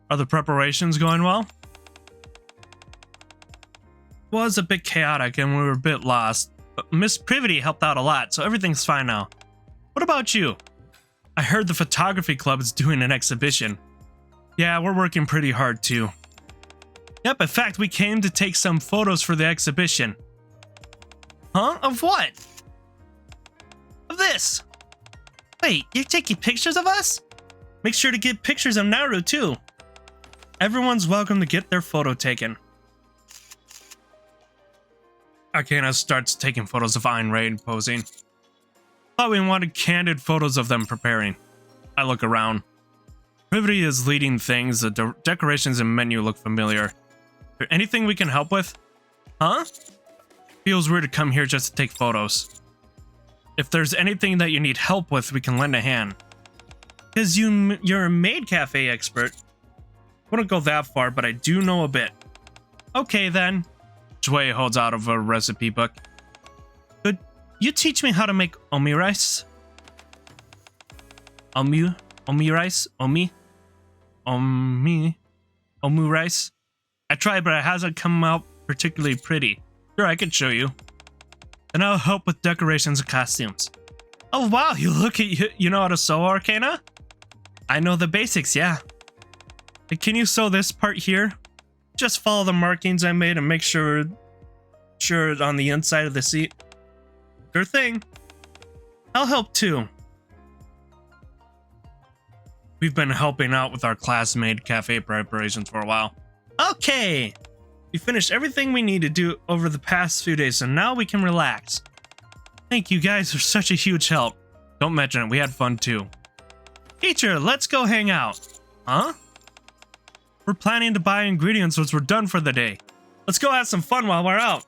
Are the preparations going well? It was a bit chaotic and we were a bit lost, but Miss Privity helped out a lot, so everything's fine now. What about you? I heard the photography club is doing an exhibition. Yeah, we're working pretty hard too. Yep, in fact, we came to take some photos for the exhibition. Huh? Of what? Of this! Wait, you're taking pictures of us? Make sure to get pictures of Naru too. Everyone's welcome to get their photo taken. Arcana starts taking photos of Ayn Rand posing. Thought we wanted candid photos of them preparing. I look around. Privity is leading things. The decorations and menu look familiar. Is there anything we can help with? Huh? Feels weird to come here just to take photos. If there's anything that you need help with, we can lend a hand. Because you're a maid cafe expert. Wouldn't go that far, but I do know a bit. Okay then. Jue holds out of a recipe book. Could you teach me how to make omi rice? Omu rice? Omu rice? I tried, but it hasn't come out particularly pretty. Sure, I could show you. And I'll help with decorations and costumes. Oh wow, you know how to sew, Arcana? I know the basics, yeah. Can you sew this part here? Just follow the markings I made and make sure it's on the inside of the seat. Sure thing. I'll help too. We've been helping out with our classmate cafe preparations for a while. Okay! We finished everything we need to do over the past few days, so now we can relax. Thank you guys for such a huge help. Don't mention it, we had fun too. Teacher, let's go hang out. Huh? We're planning to buy ingredients once we're done for the day. Let's go have some fun while we're out.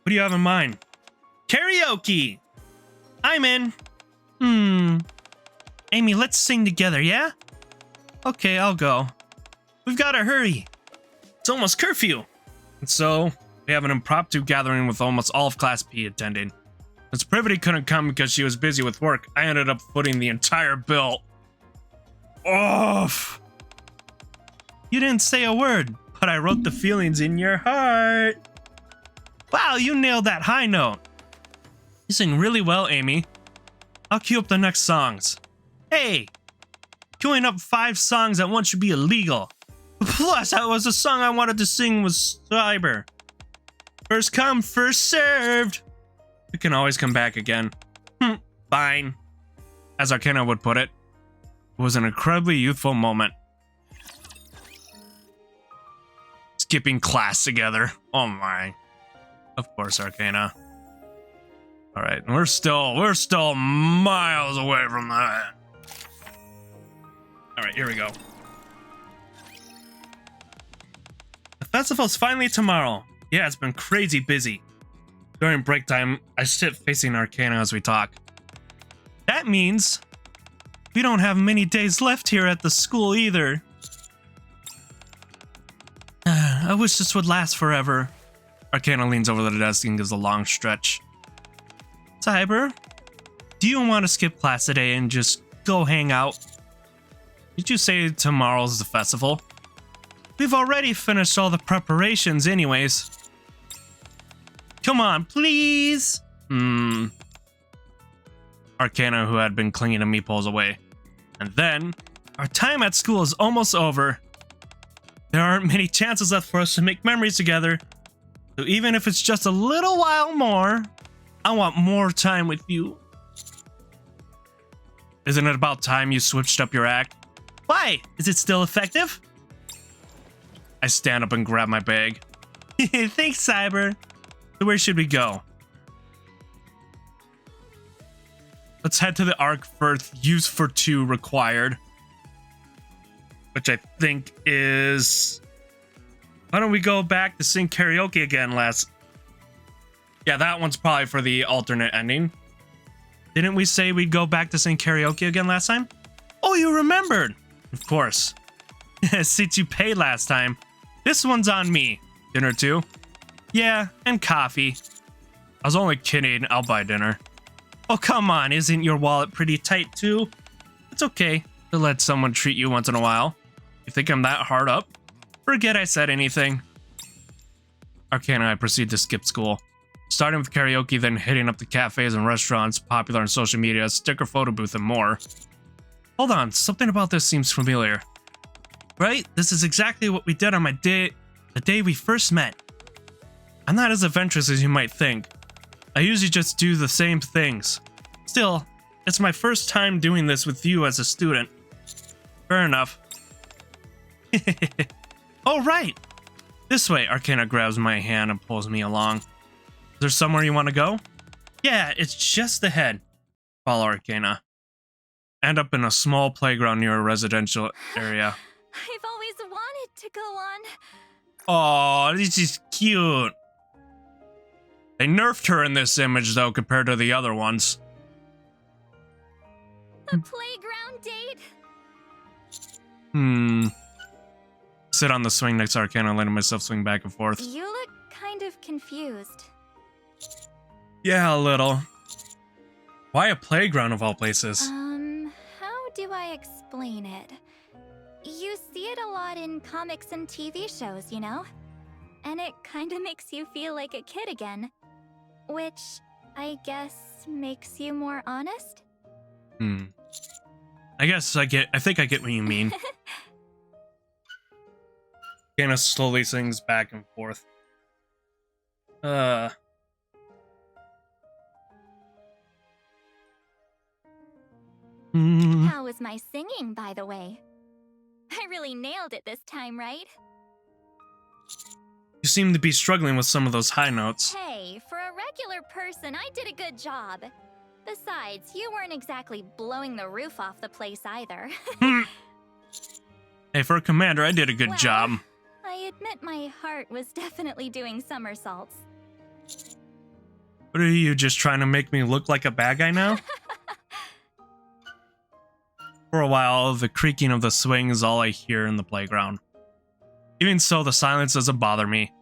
What do you have in mind? Karaoke! I'm in. Amy, let's sing together, yeah? Okay, I'll go. We've gotta hurry. It's almost curfew. And so, we have an impromptu gathering with almost all of Class P attending. Since Privity couldn't come because she was busy with work, I ended up footing the entire bill. Oof! You didn't say a word, but I wrote the feelings in your heart. Wow, you nailed that high note. You sing really well, Amy. I'll queue up the next songs. Hey! Queuing up 5 songs at once should be illegal. Plus, that was the song I wanted to sing was Cyber. First come, first served. We can always come back again. Fine. As Arcana would put it, it was an incredibly youthful moment. Skipping class together. Oh my. Of course, Arcana. Alright, we're still miles away from that. Alright, here we go. The festival's finally tomorrow. Yeah, it's been crazy busy. During break time, I sit facing Arcana as we talk. That means we don't have many days left here at the school either. I wish this would last forever. Arcana leans over the desk and gives a long stretch. Cyber, do you want to skip class today and just go hang out? Did you say tomorrow's the festival? We've already finished all the preparations anyways. Come on, please. Arcana, who had been clinging to me, pulls away. And then, our time at school is almost over. There aren't many chances left for us to make memories together. So even if it's just a little while more, I want more time with you. Isn't it about time you switched up your act? Why? Is it still effective? I stand up and grab my bag. Thanks, Cyber. So where should we go? Let's head to the Arc Firth use for 2 required. Which I think is... Why don't we go back to sing karaoke again Yeah, that one's probably for the alternate ending. Didn't we say we'd go back to sing karaoke again last time? Oh, you remembered! Of course. Since you paid last time, this one's on me. Dinner too? Yeah, and coffee. I was only kidding, I'll buy dinner. Oh, come on, isn't your wallet pretty tight too? It's okay to let someone treat you once in a while. You think I'm that hard up? Forget I said anything. Arcana and I proceed to skip school. Starting with karaoke, then hitting up the cafes and restaurants popular on social media, sticker photo booth, and more. Hold on, something about this seems familiar. Right? This is exactly what we did on the day we first met. I'm not as adventurous as you might think. I usually just do the same things. Still, it's my first time doing this with you as a student. Fair enough. Oh, right! This way, Arcana grabs my hand and pulls me along. Is there somewhere you want to go? Yeah, it's just ahead. Follow Arcana. End up in a small playground near a residential area. I've always wanted to go on. Oh, this is cute. They nerfed her in this image, though, compared to the other ones. A playground date? Sit on the swing next to Arcana, letting myself swing back and forth. You look kind of confused. Yeah, a little. Why a playground of all places? How do I explain it? You see it a lot in comics and TV shows, you know? And it kind of makes you feel like a kid again. Which, I guess, makes you more honest? I think I get what you mean. Arcana slowly swings back and forth. How was my singing, by the way? I really nailed it this time, right? You seem to be struggling with some of those high notes. Hey, for a regular person, I did a good job. Besides, you weren't exactly blowing the roof off the place either. Hey, for a commander, I did a good Well, job. I admit my heart was definitely doing somersaults. What are you, just trying to make me look like a bad guy now? For a while, the creaking of the swing is all I hear in the playground. Even so, the silence doesn't bother me.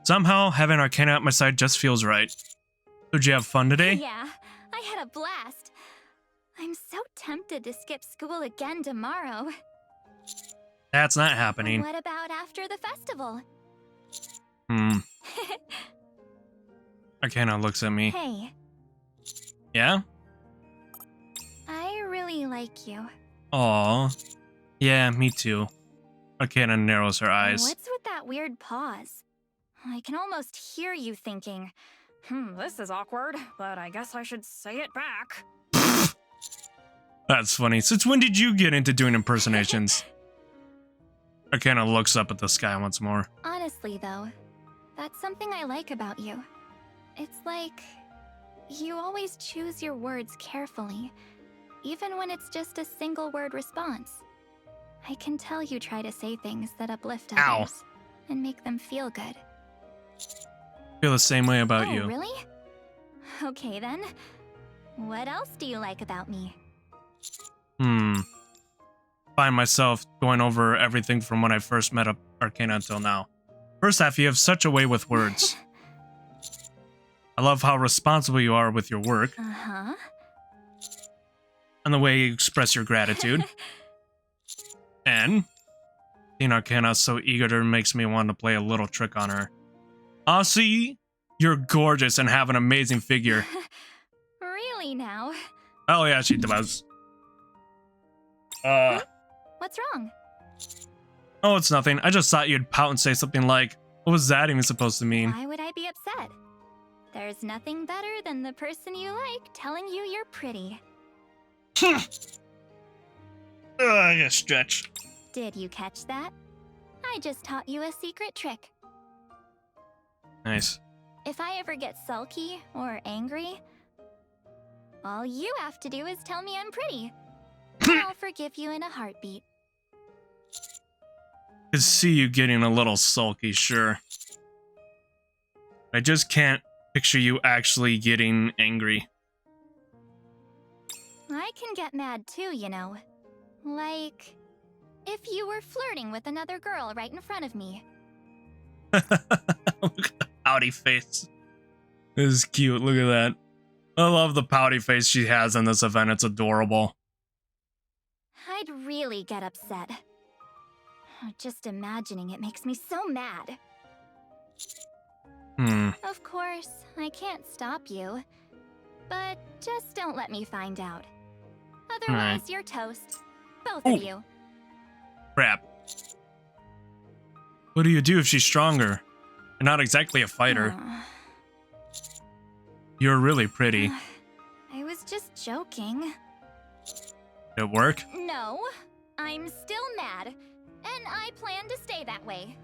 Somehow, having Arcana at my side just feels right. Did you have fun today? Yeah, I had a blast. I'm so tempted to skip school again tomorrow. That's not happening. What about after the festival? Arcana looks at me. Hey, Yeah? I really like you. Aw. Yeah, me too. Arcana narrows her eyes. What's with that weird pause? I can almost hear you thinking, this is awkward, but I guess I should say it back. That's funny. Since when did you get into doing impersonations? Arcana looks up at the sky once more. Honestly, though, that's something I like about you. It's like you always choose your words carefully, even when it's just a single word response. I can tell you try to say things that uplift Ow. others and make them feel good. Feel the same way about Oh, you. really? Okay then. What else do you like about me? Find myself going over everything from when I first met Arcana until now. First half, you have such a way with words. I love how responsible you are with your work Uh-huh. and the way you express your gratitude. And seeing Arcana so eager makes me want to play a little trick on her. Honestly, you're gorgeous and have an amazing figure. Really now? Oh yeah, she does. What's wrong? Oh, it's nothing. I just thought you'd pout and say something like, what was that even supposed to mean? Why would I be upset. There's nothing better than the person you like telling you you're pretty. I gotta stretch. Did you catch that? I just taught you a secret trick. Nice. If I ever get sulky or angry, all you have to do is tell me I'm pretty. And I'll forgive you in a heartbeat. I see you getting a little sulky, sure. I just can't picture you actually getting angry. I can get mad too, you know. Like, if you were flirting with another girl right in front of me. Look at the pouty face. This is cute. Look at that. I love the pouty face she has in this event. It's adorable. I'd really get upset. Just imagining it makes me so mad. Of course, I can't stop you. But just don't let me find out. Otherwise, you're toast. Both of you. Crap. What do you do if she's stronger? You're not exactly a fighter. You're really pretty. I was just joking. Did it work? No, I'm still mad. And I plan to stay that way.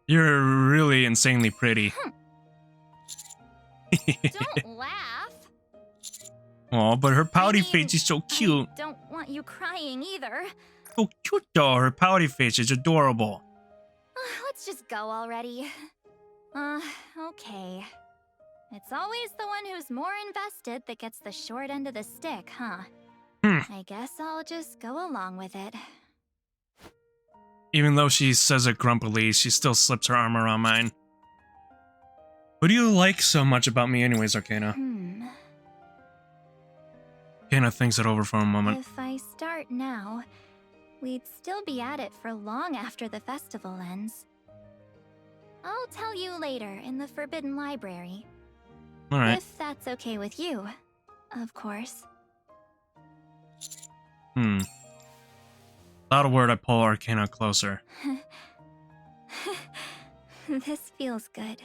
You're really insanely pretty. Don't laugh. Oh, but her pouty face is so cute. I don't want you crying either. So cute though. Her pouty face is adorable. Let's just go already. Okay. It's always the one who's more invested that gets the short end of the stick, huh? I guess I'll just go along with it. Even though she says it grumpily, she still slips her arm around mine. What do you like so much about me anyways, Arcana? Arcana thinks it over for a moment. If I start now, we'd still be at it for long after the festival ends. I'll tell you later in the Forbidden Library. Alright. If that's okay with you, of course. Without a word, I pull Arcana closer. This feels good.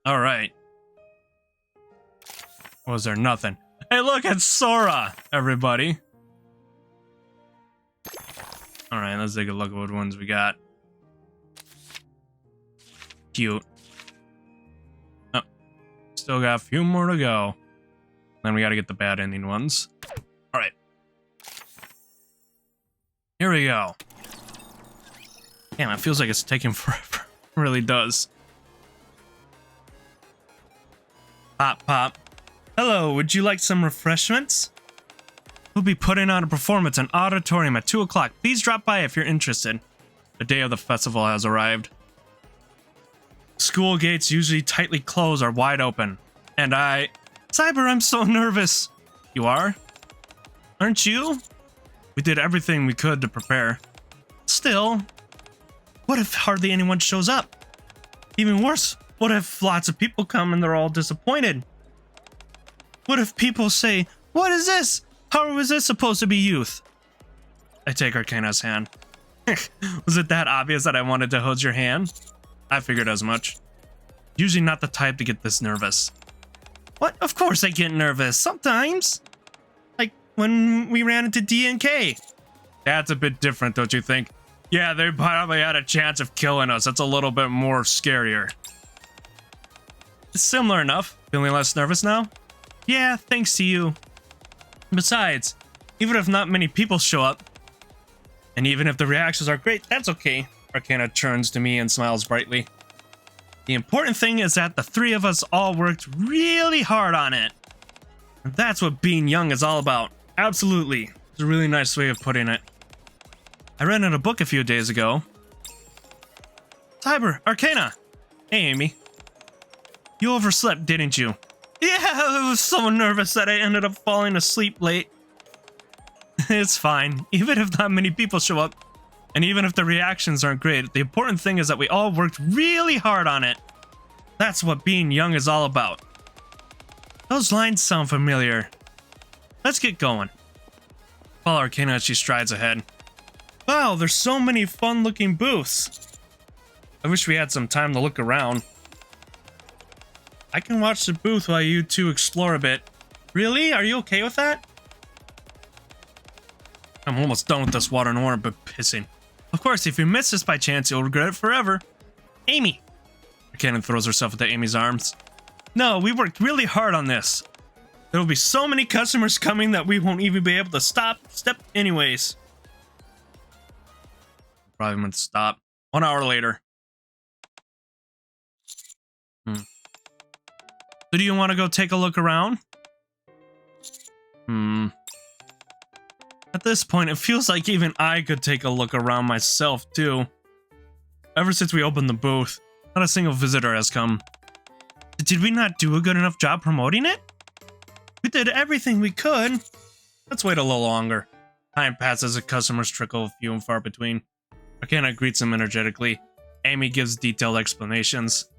Alright. Was there nothing? Hey, look, it's Sora, everybody. Alright, let's take a look at what ones we got. Cute. Oh, still got a few more to go. Then we gotta get the bad ending ones. Alright. Here we go. Damn, it feels like it's taking forever. It really does. Pop, pop. Hello, would you like some refreshments? We'll be putting on a performance in Auditorium at 2 o'clock. Please drop by if you're interested. The day of the festival has arrived. School gates, usually tightly closed, are wide open. And Cyber, I'm so nervous. You are? Aren't you? We did everything we could to prepare. Still, what if hardly anyone shows up? Even worse, what if lots of people come and they're all disappointed? What if people say, what is this? How was this supposed to be youth? I take Arcana's hand. Was it that obvious that I wanted to hold your hand? I figured as much. Usually not the type to get this nervous. What? Of course I get nervous. Sometimes. Like when we ran into DNK. That's a bit different, don't you think? Yeah, they probably had a chance of killing us. That's a little bit more scarier. It's similar enough. Feeling less nervous now? Yeah, thanks to you. Besides, even if not many people show up, and even if the reactions are great, that's okay. Arcana turns to me and smiles brightly. The important thing is that the three of us all worked really hard on it. And that's what being young is all about. Absolutely. It's a really nice way of putting it. I read in a book a few days ago. Cyber, Arcana. Hey, Amy. You overslept, didn't you? Yeah, I was so nervous that I ended up falling asleep late. It's fine. Even if not many people show up, and even if the reactions aren't great, the important thing is that we all worked really hard on it. That's what being young is all about. Those lines sound familiar. Let's get going. Follow Arcana as she strides ahead. Wow, there's so many fun-looking booths. I wish we had some time to look around. I can watch the booth while you two explore a bit. Really? Are you okay with that? I'm almost done with this water and water, but pissing. Of course, if you miss this by chance, you'll regret it forever. Amy! Cannon throws herself into Amy's arms. No, we worked really hard on this. There will be so many customers coming that we won't even be able to step anyways. Probably meant to stop. 1 hour later. So do you want to go take a look around? At this point, it feels like even I could take a look around myself, too. Ever since we opened the booth, not a single visitor has come. Did we not do a good enough job promoting it? We did everything we could. Let's wait a little longer. Time passes, and customers trickle few and far between. Arcana greets them energetically. Amy gives detailed explanations.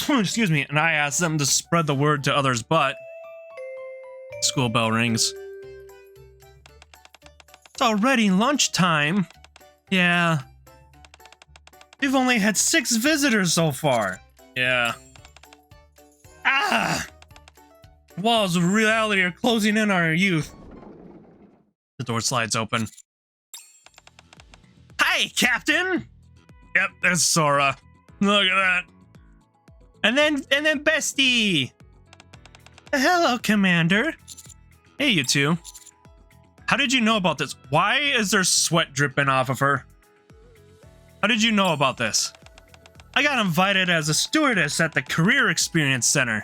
Excuse me, and I ask them to spread the word to others, but... School bell rings. It's already lunchtime. Yeah. We've only had 6 visitors so far. Yeah. Ah! Walls of reality are closing in on our youth. The door slides open. Hi, Captain! Yep, there's Sora. Look at that. And then Bestie! Hello, Commander. Hey, you two. How did you know about this? Why is there sweat dripping off of her? How did you know about this? I got invited as a stewardess at the Career Experience Center.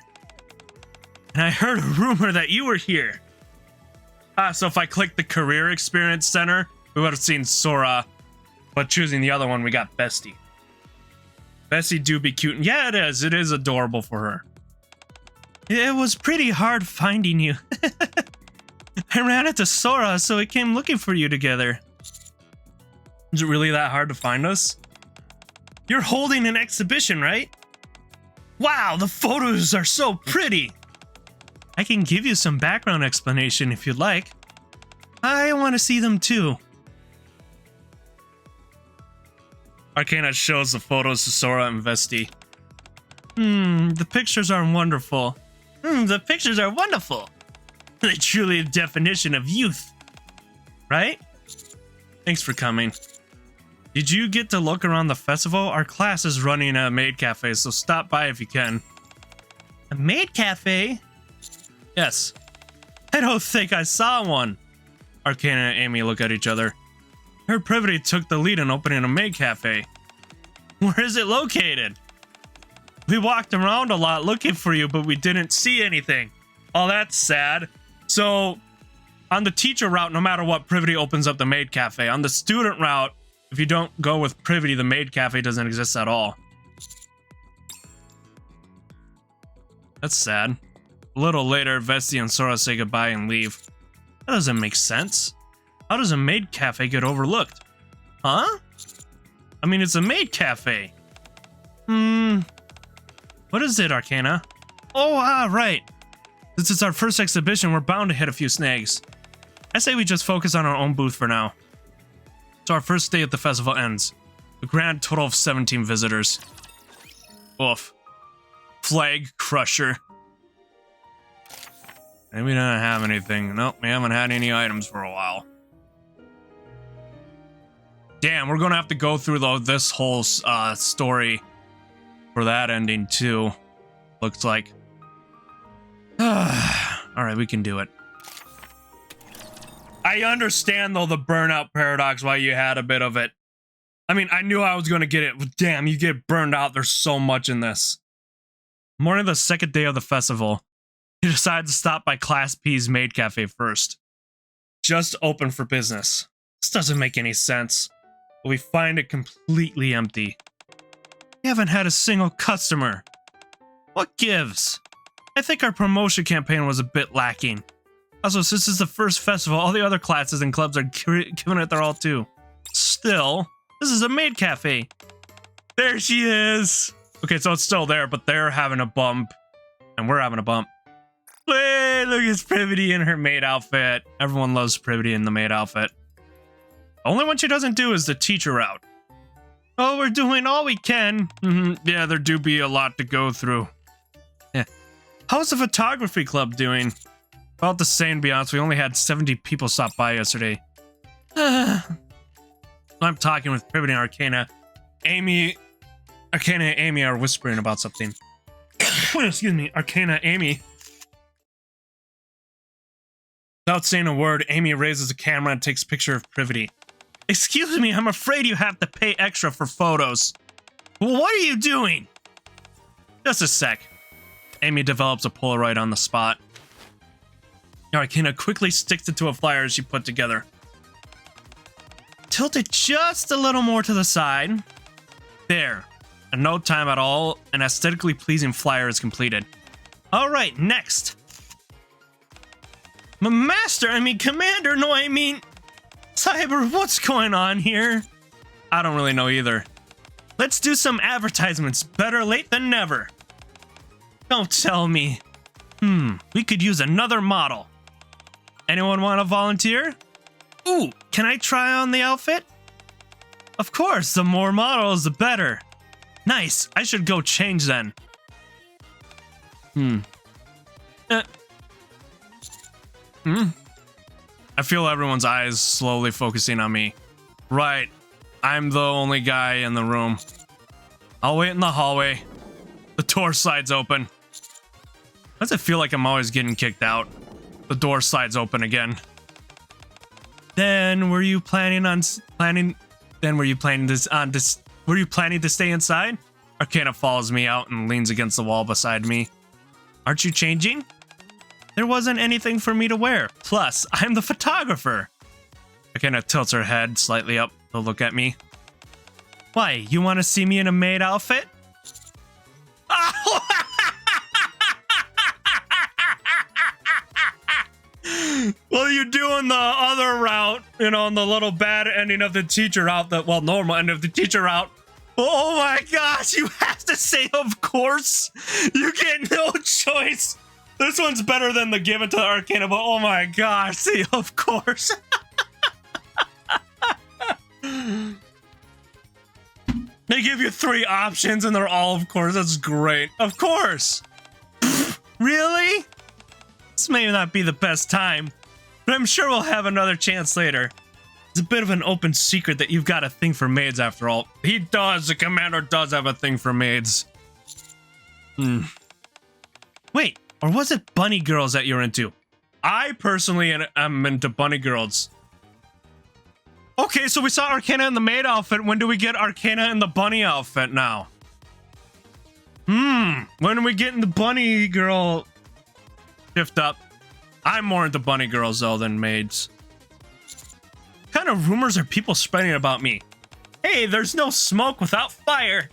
And I heard a rumor that you were here. So if I clicked the Career Experience Center, we would have seen Sora. But choosing the other one, we got Bestie. Bestie do be cute. Yeah, it is. It is adorable for her. It was pretty hard finding you. I ran into Sora, so I came looking for you together. Is it really that hard to find us? You're holding an exhibition, right? Wow, the photos are so pretty. I can give you some background explanation if you'd like. I want to see them too. Arcana shows the photos to Sora and Vesti. The pictures are wonderful. The pictures are wonderful. They're truly a definition of youth. Right? Thanks for coming. Did you get to look around the festival? Our class is running a maid cafe, so stop by if you can. A maid cafe? Yes. I don't think I saw one. Arcana and Amy look at each other. Her Privity took the lead in opening a maid cafe. Where is it located? We walked around a lot looking for you, but we didn't see anything. Oh, that's sad. So, on the teacher route, no matter what, Privity opens up the maid cafe. On the student route, if you don't go with Privity, the maid cafe doesn't exist at all. That's sad. A little later, Vesti and Sora say goodbye and leave. That doesn't make sense. How does a maid cafe get overlooked? Huh? I mean, it's a maid cafe. What is it, Arcana? Oh, right. Since it's our first exhibition, we're bound to hit a few snags. I say we just focus on our own booth for now. So our first day at the festival ends. A grand total of 17 visitors. Oof. Flag Crusher. And we don't have anything. Nope, we haven't had any items for a while. Damn, we're gonna have to go through this whole story for that ending too. Looks like. Alright, we can do it. I understand though the burnout paradox, why you had a bit of it. I mean, I knew I was gonna get it, but damn, you get burned out. There's so much in this. Morning of the second day of the festival, you decide to stop by Class P's maid cafe first. Just open for business. This doesn't make any sense. But we find it completely empty. We haven't had a single customer. What gives? I think our promotion campaign was a bit lacking. Also, since it's the first festival, all the other classes and clubs are giving it their all too. Still, this is a maid cafe. There she is. Okay, so it's still there, but they're having a bump. And we're having a bump. Hey, look at Privity in her maid outfit. Everyone loves Privity in the maid outfit. Only one she doesn't do is the teacher route. Oh, we're doing all we can. Yeah, there do be a lot to go through. Yeah. How's the photography club doing? About the same, to be honest. We only had 70 people stop by yesterday. I'm talking with Privity and Arcana. Arcana and Amy are whispering about something. Excuse me, Arcana, Amy. Without saying a word, Amy raises the camera and takes a picture of Privity. Excuse me, I'm afraid you have to pay extra for photos. What are you doing? Just a sec. Amy develops a Polaroid on the spot. Arcana quickly sticks it to a flyer she put together. Tilt it just a little more to the side. There. In no time at all, an aesthetically pleasing flyer is completed. Alright, next. Commander, no, I mean... Cyber, what's going on here? I don't really know either. Let's do some advertisements. Better late than never. Don't tell me. We could use another model. Anyone want to volunteer? Ooh, can I try on the outfit? Of course, the more models, the better. Nice, I should go change then. I feel everyone's eyes slowly focusing on me. Right, I'm the only guy in the room. I'll wait in the hallway. The door slides open. Why does it feel like I'm always getting kicked out? The door slides open again. Were you planning to stay inside? Arcana follows me out and leans against the wall beside me. Aren't you changing? There wasn't anything for me to wear. Plus, I'm the photographer. Arcana tilts her head slightly up to look at me. Why, you want to see me in a maid outfit? Well, you're doing the other route, in the little bad ending of the teacher route, normal end of the teacher route. Oh my gosh, you have to say, of course. You get no choice. This one's better than the give it to the Arcana, but oh my gosh, say, of course. They give you 3 options and they're all of course. That's great. Of course. Really? This may not be the best time, but I'm sure we'll have another chance later. It's a bit of an open secret that you've got a thing for maids after all. He does. The commander does have a thing for maids. Wait, or was it bunny girls that you're into? I personally am into bunny girls. Okay, so we saw Arcana in the maid outfit. When do we get Arcana in the bunny outfit now? When are we getting the bunny girl shift up? I'm more into bunny girls though than maids. What kind of rumors are people spreading about me? Hey, there's no smoke without fire.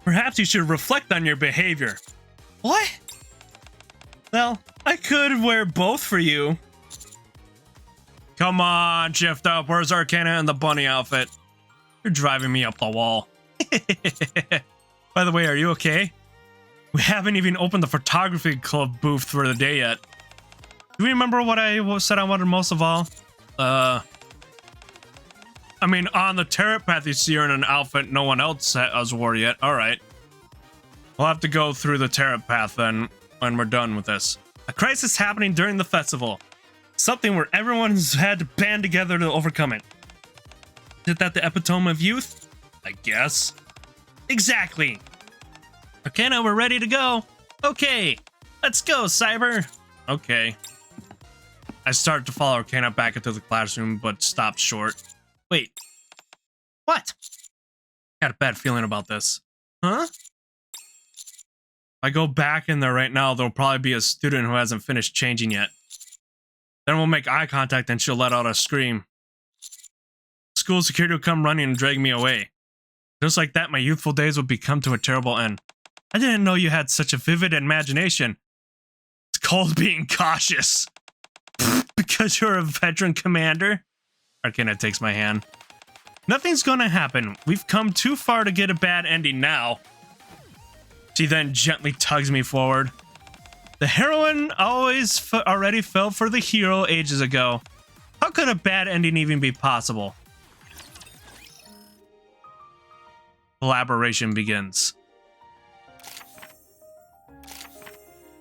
Perhaps you should reflect on your behavior. What? Well, I could wear both for you. Come on, shift up. Where's Arcana in the bunny outfit? You're driving me up the wall. By the way, are you okay? We haven't even opened the photography club booth for the day yet. Do you remember what I said I wanted most of all? I mean, on the turret path you see her in an outfit no one else has wore yet. Alright. We'll have to go through the turret path then when we're done with this. A crisis happening during the festival. Something where everyone's had to band together to overcome it. Is that the epitome of youth? I guess. Exactly. Arcana, we're ready to go. Okay, let's go, Cyber. Okay. I started to follow Arcana back into the classroom, but stopped short. Wait. What? Got a bad feeling about this. Huh? If I go back in there right now, there'll probably be a student who hasn't finished changing yet. Then we'll make eye contact and she'll let out a scream. School security will come running and drag me away. Just like that, my youthful days will become to a terrible end. I didn't know you had such a vivid imagination. It's called being cautious. Because you're a veteran commander? Arcana takes my hand. Nothing's gonna happen. We've come too far to get a bad ending now. She then gently tugs me forward. The heroine already fell for the hero ages ago. How could a bad ending even be possible? Collaboration begins.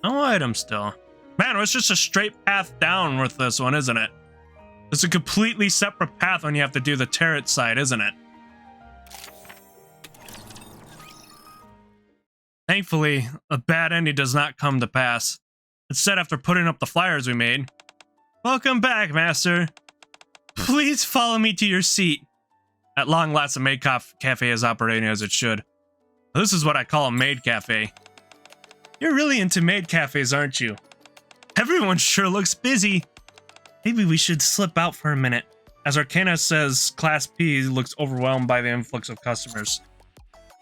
No item still. Man, it's just a straight path down with this one, isn't it? It's a completely separate path when you have to do the turret side, isn't it? Thankfully, a bad ending does not come to pass. Instead, after putting up the flyers we made, welcome back, Master. Please follow me to your seat. At long last, the maid cafe is operating as it should. This is what I call a maid cafe. You're really into maid cafes, aren't you? Everyone sure looks busy. Maybe we should slip out for a minute. As Arcana says, Class P looks overwhelmed by the influx of customers.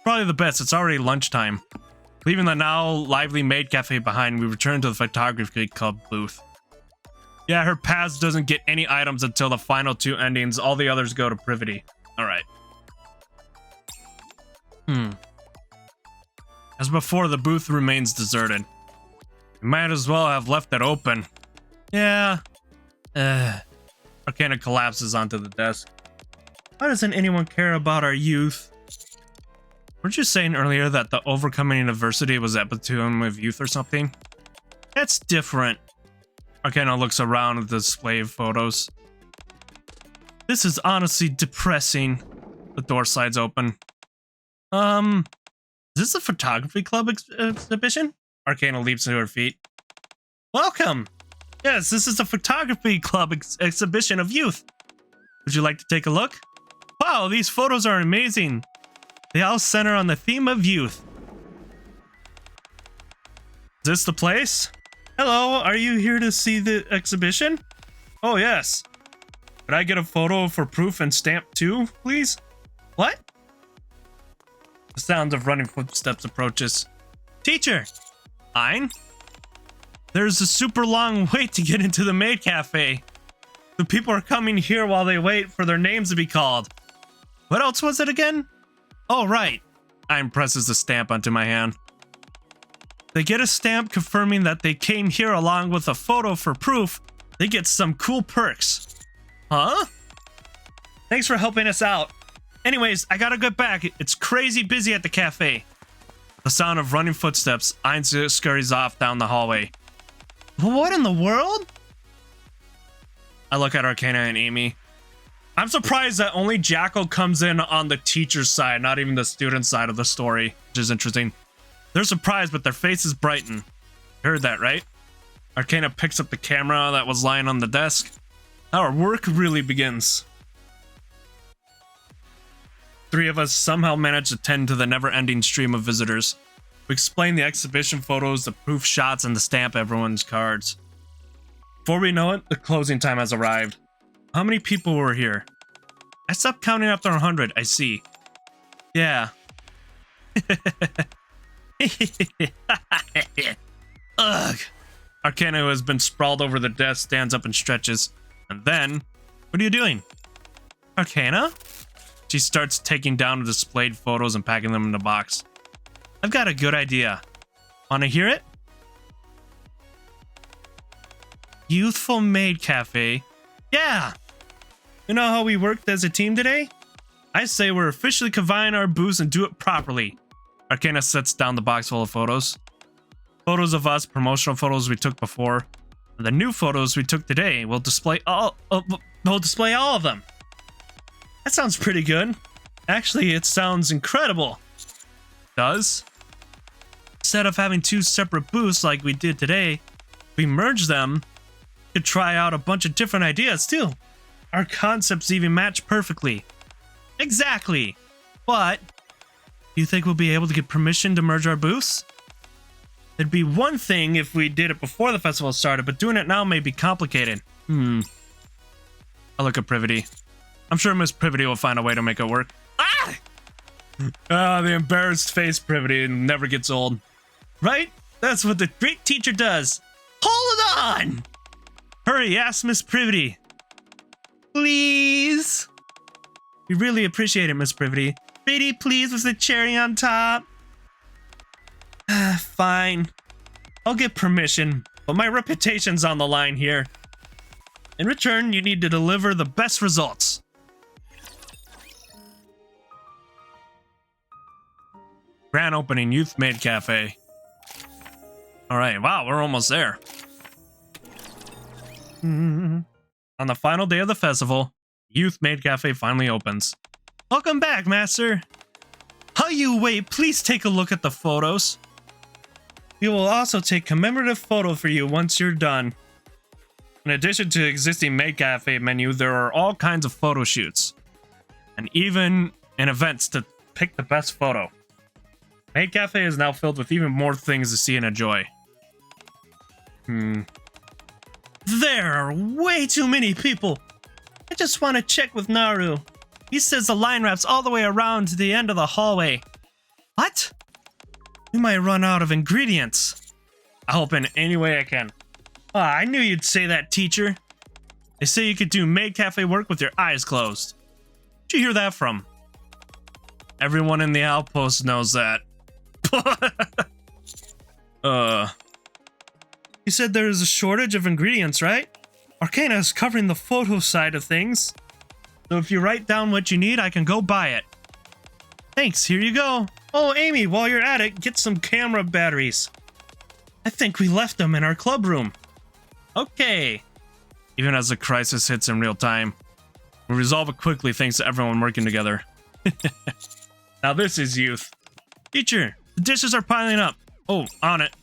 Probably the best, it's already lunchtime. Leaving the now lively maid cafe behind, we return to the photography club booth. Yeah, her pass doesn't get any items until the final two endings. All the others go to Privity. Alright. As before, the booth remains deserted. We might as well have left it open. Yeah. Arcana collapses onto the desk. Why doesn't anyone care about our youth? Weren't you saying earlier that the Overcoming University was epitome of youth or something? That's different. Arcana looks around at the display of photos. This is honestly depressing. The door slides open. Is this a photography club exhibition? Arcana leaps to her feet. Welcome! Yes, this is a photography club exhibition of youth. Would you like to take a look? Wow, these photos are amazing. They all center on the theme of youth. Is this the place? Hello, are you here to see the exhibition? Oh, yes. Could I get a photo for proof and stamp too, please? What? The sound of running footsteps approaches. Teacher! Ein? There's a super long wait to get into the maid cafe. The people are coming here while they wait for their names to be called. What else was it again? Oh, right. Ein presses the stamp onto my hand. They get a stamp confirming that they came here along with a photo for proof. They get some cool perks. Huh? Thanks for helping us out. Anyways, I gotta get back. It's crazy busy at the cafe. The sound of running footsteps, Ein scurries off down the hallway. What in the world? I look at Arcana and Amy. I'm surprised that only Jackal comes in on the teacher's side, not even the student side of the story, which is interesting. They're surprised, but their faces brighten. You heard that, right? Arcana picks up the camera that was lying on the desk. Our work really begins. Three of us somehow manage to tend to the never-ending stream of visitors. We explain the exhibition photos, the proof shots, and the stamp everyone's cards. Before we know it, the closing time has arrived. How many people were here? I stopped counting after 100, I see. Yeah. Ugh. Arcana, who has been sprawled over the desk, stands up and stretches. And then, what are you doing? Arcana? She starts taking down the displayed photos and packing them in the box. I've got a good idea. Want to hear it? Youthful Maid Cafe. Yeah! You know how we worked as a team today? I say we're officially combining our booths and do it properly. Arcana sets down the box full of photos. Photos of us, promotional photos we took before, and the new photos we took today. We'll display all of them. That sounds pretty good. Actually, it sounds incredible. Does? Instead of having two separate booths like we did today, we merge them. We could try out a bunch of different ideas too. Our concepts even match perfectly. Exactly. But do you think we'll be able to get permission to merge our booths? It'd be one thing if we did it before the festival started, but doing it now may be complicated. I look at Privity. I'm sure Miss Privity will find a way to make it work. The embarrassed face Privity never gets old. Right? That's what the great teacher does. Hold on! Hurry, ask Miss Privity. Please? We really appreciate it, Miss Privity. Pretty please with the cherry on top. Fine. I'll get permission, but my reputation's on the line here. In return, you need to deliver the best results. Grand opening Youth Maid Cafe. Alright, wow, we're almost there. On the final day of the festival, Youth Maid Cafe finally opens. Welcome back, Master. While you wait, please take a look at the photos. We will also take commemorative photo for you once you're done. In addition to existing Maid Cafe menu, there are all kinds of photo shoots. And even in events to pick the best photo. Maid Cafe is now filled with even more things to see and enjoy. There are way too many people. I just want to check with Naru. He says the line wraps all the way around to the end of the hallway. What? We might run out of ingredients. I'll help in any way I can. Ah, I knew you'd say that, teacher. They say you could do Maid Cafe work with your eyes closed. Where'd you hear that from? Everyone in the outpost knows that. You said there is a shortage of ingredients, right? Arcana is covering the photo side of things. So if you write down what you need, I can go buy it. Thanks, here you go. Oh, Amy, while you're at it, get some camera batteries. I think we left them in our club room. Okay. Even as the crisis hits in real time, we resolve it quickly thanks to everyone working together. Now this is youth. Teacher, the dishes are piling up. Oh, on it.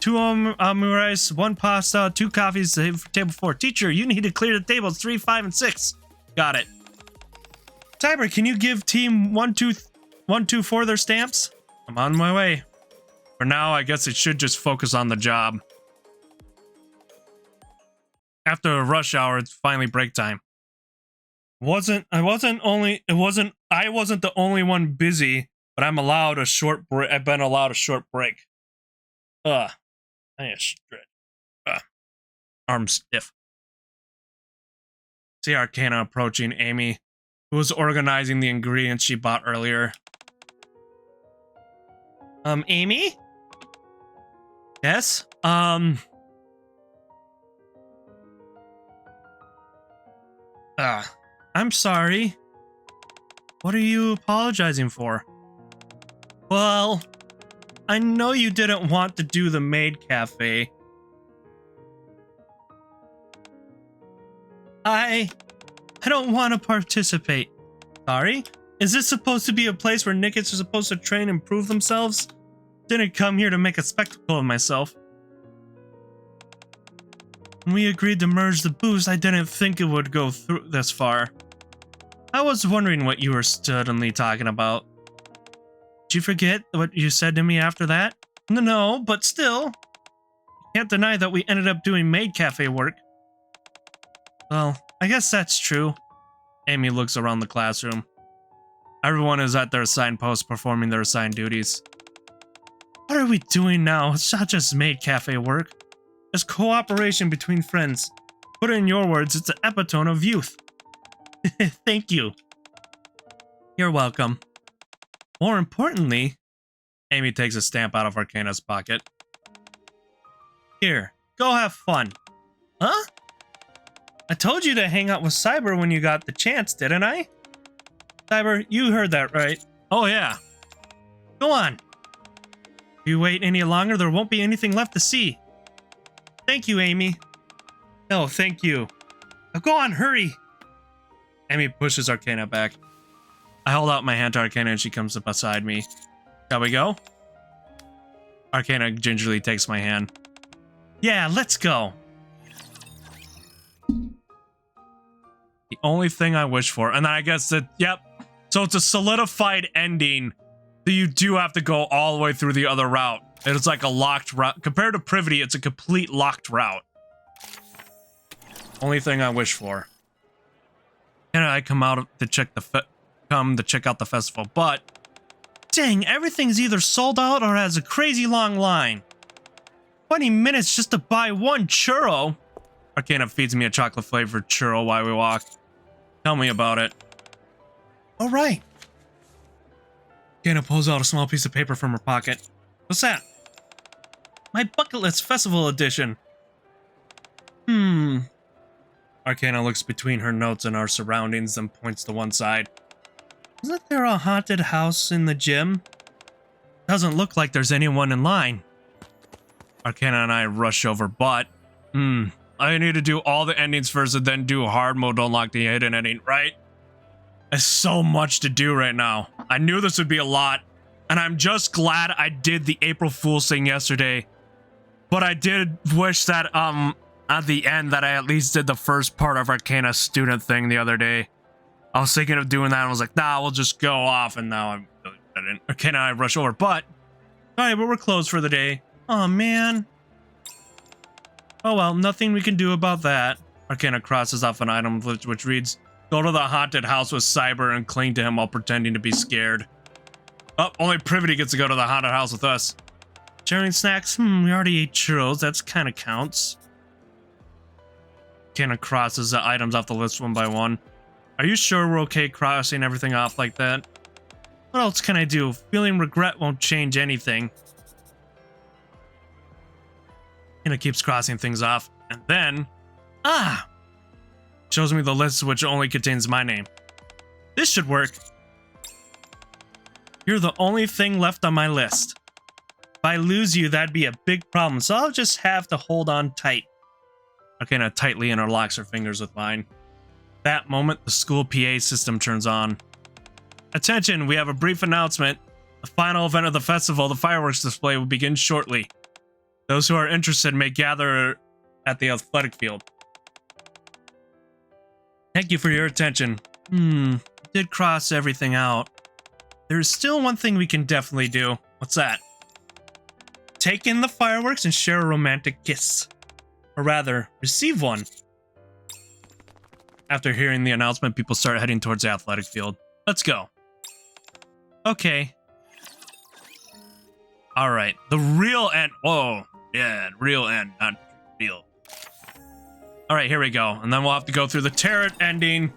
2 rice, 1 pasta, 2 coffees for table 4. Teacher, you need to clear the tables 3, 5, and 6. Got it. Cyber, can you give team 124 their stamps? I'm on my way. For now, I guess it should just focus on the job. After a rush hour, it's finally break time. I wasn't the only one busy, but I'm allowed a short break. I've been allowed a short break. I need a stretch. Arm stiff. See Arcana approaching Amy, who was organizing the ingredients she bought earlier. Amy? Yes? I'm sorry. What are you apologizing for? Well, I know you didn't want to do the Maid Cafe. I don't want to participate. Sorry? Is this supposed to be a place where Nickets are supposed to train and prove themselves? Didn't come here to make a spectacle of myself. When we agreed to merge the booths, I didn't think it would go through this far. I was wondering what you were suddenly talking about. Did you forget what you said to me after that? No, but still. Can't deny that we ended up doing Maid Cafe work. Well, I guess that's true. Amy looks around the classroom. Everyone is at their assigned posts performing their assigned duties. What are we doing now? It's not just Maid Cafe work. It's cooperation between friends. Put it in your words, it's an epitome of youth. Thank you. You're welcome. More importantly, Amy takes a stamp out of Arcana's pocket. Here, go have fun. Huh? I told you to hang out with Cyber when you got the chance, didn't I? Cyber, you heard that right. Oh yeah. Go on. If you wait any longer, there won't be anything left to see. Thank you, Amy. No, thank you. Now go on, hurry. Amy pushes Arcana back. I hold out my hand to Arcana and she comes up beside me. Shall we go? Arcana gingerly takes my hand. Yeah, let's go. The only thing I wish for, and I guess that, yep. So it's a solidified ending that you do have to go all the way through the other route. It's like a locked route. Compared to Privity, it's a complete locked route. Only thing I wish for. And I come out to check out the festival, but dang, everything's either sold out or has a crazy long line. 20 minutes just to buy one churro. Arcana feeds me a chocolate flavored churro while we walk. Tell me about it. All right. Arcana pulls out a small piece of paper from her pocket. What's that? My bucket list festival edition. Arcana looks between her notes and our surroundings, then points to one side. Isn't there a haunted house in the gym? Doesn't look like there's anyone in line. Arcana and I rush over, but... I need to do all the endings first and then do hard mode to unlock the hidden ending, right? There's so much to do right now. I knew this would be a lot, and I'm just glad I did the April Fool's thing yesterday. But I did wish that, at the end that I at least did the first part of Arcana's student thing the other day. I was thinking of doing that and I was like, nah, we'll just go off, and now I'm really didn't. Arcana and I rush over, but... Alright, but we're closed for the day. Oh man. Oh well, nothing we can do about that. Arcana crosses off an item which reads, go to the haunted house with Cyber and cling to him while pretending to be scared. Oh, only Privity gets to go to the haunted house with us. Sharing snacks? We already ate churros, that's kinda counts. Arcana crosses the items off the list one by one. Are you sure we're okay crossing everything off like that? What else can I do? Feeling regret won't change anything. Arcana keeps crossing things off, and then... shows me the list which only contains my name. This should work. You're the only thing left on my list. If I lose you, that'd be a big problem, so I'll just have to hold on tight. Arcana tightly interlocks her fingers with mine. That moment, the school PA system turns on. Attention, we have a brief announcement. The final event of the festival, the fireworks display, will begin shortly. Those who are interested may gather at the athletic field. Thank you for your attention. Did cross everything out. There's still one thing we can definitely do. What's that? Take in the fireworks and share a romantic kiss. Or rather, receive one. After hearing the announcement, people start heading towards the athletic field. Let's go. Okay. Alright, the real end. Whoa. Yeah, real end, not real. Alright, here we go. And then we'll have to go through the tarot ending.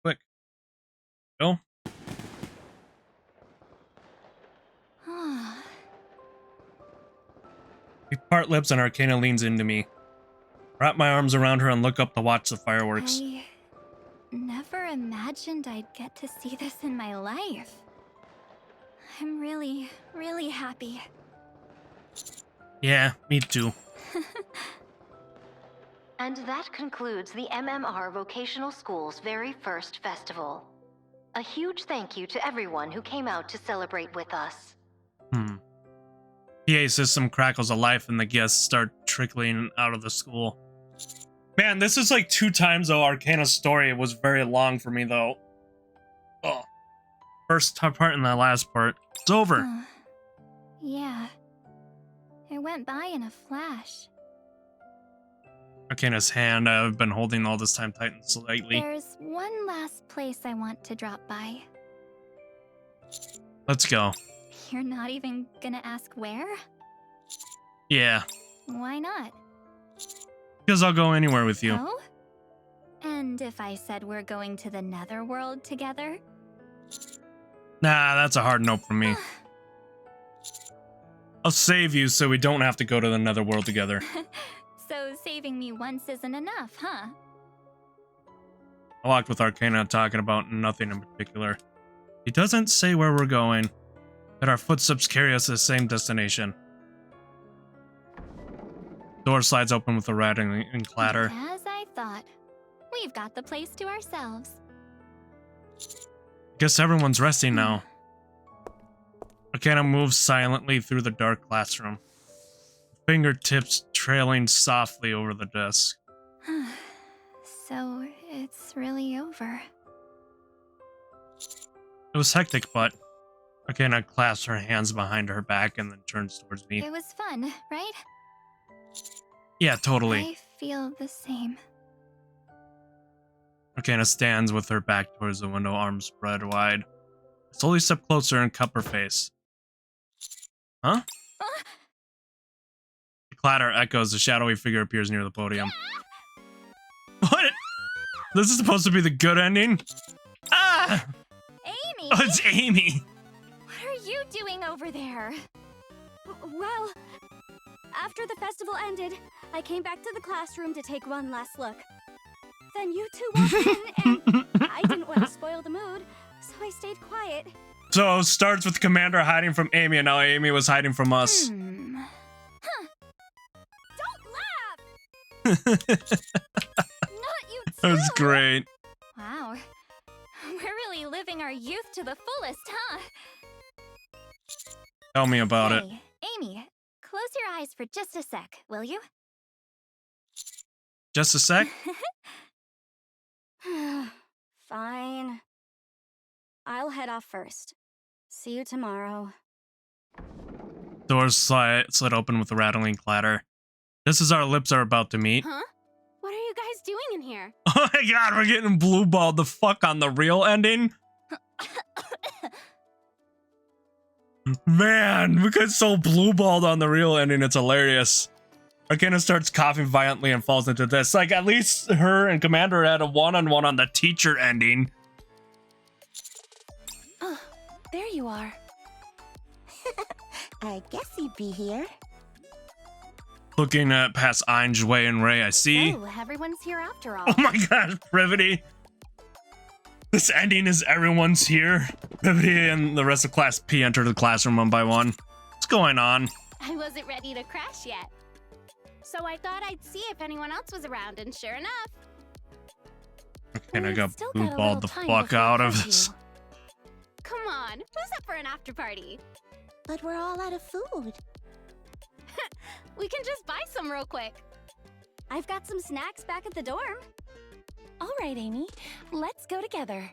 Quick. Go. We part lips and Arcana leans into me. Wrap my arms around her and look up to watch the fireworks. I never imagined I'd get to see this in my life. I'm really, really happy. Yeah, me too. And that concludes the MMR Vocational School's very first festival. A huge thank you to everyone who came out to celebrate with us. PA system crackles a life and the guests start trickling out of the school. Man, this is like 2 times though Arcana's story. It was very long for me though. Oh. First part and the last part. It's over. Yeah. It went by in a flash. Arcana's hand I've been holding all this time tightened slightly. There's one last place I want to drop by. Let's go. You're not even gonna ask where? Yeah. Why not? Because I'll go anywhere with you. Oh? And if I said we're going to the netherworld together? Nah, that's a hard no from me. I'll save you so we don't have to go to the netherworld together. So saving me once isn't enough, huh? I walked with Arcana talking about nothing in particular. He doesn't say where we're going, but our footsteps carry us to the same destination. Door slides open with a rattling and clatter. As I thought. We've got the place to ourselves. Guess everyone's resting now. Arcana moves silently through the dark classroom, fingertips trailing softly over the desk. So, it's really over. It was hectic, but Arcana clasps her hands behind her back and then turns towards me. It was fun, right? Yeah, totally. I feel the same. Arcana stands with her back towards the window, arms spread wide. I slowly step closer and cup her face. Huh? The clatter echoes. The shadowy figure appears near the podium. What? This is supposed to be the good ending? Ah! Amy! Oh, it's Amy. What are you doing over there? Well, after the festival ended, I came back to the classroom to take one last look. Then you two walked in, and I didn't want to spoil the mood, so I stayed quiet. So it starts with Commander hiding from Amy, and now Amy was hiding from us. Huh. Don't laugh! Not you too! That's great. Wow. We're really living our youth to the fullest, huh? Tell me about it. Hey, Amy, close your eyes for just a sec, will you? Just a sec. Fine. I'll head off first. See you tomorrow. Doors slid open with a rattling clatter. Just as our lips are about to meet. Huh? What are you guys doing in here? Oh my god, we're getting blue balled the fuck on the real ending. Man, we got so blue balled on the real ending, it's hilarious. Arcana starts coughing violently and falls into this. Like, at least her and Commander had a one-on-one on the teacher ending. Oh, there you are. I guess he'd be here. Looking at past Ainge, Wei, and Ray, I see. Oh, everyone's here after all. Oh my god, Privity. This ending is everyone's here. Privity and the rest of Class P enter the classroom one by one. What's going on? I wasn't ready to crash yet. So I thought I'd see if anyone else was around, and sure enough. And I We've got still blue got a balled the little time fuck before out of curfew. this. Come on, who's up for an after party? But we're all out of food. We can just buy some real quick. I've got some snacks back at the dorm. All right, Amy, let's go together.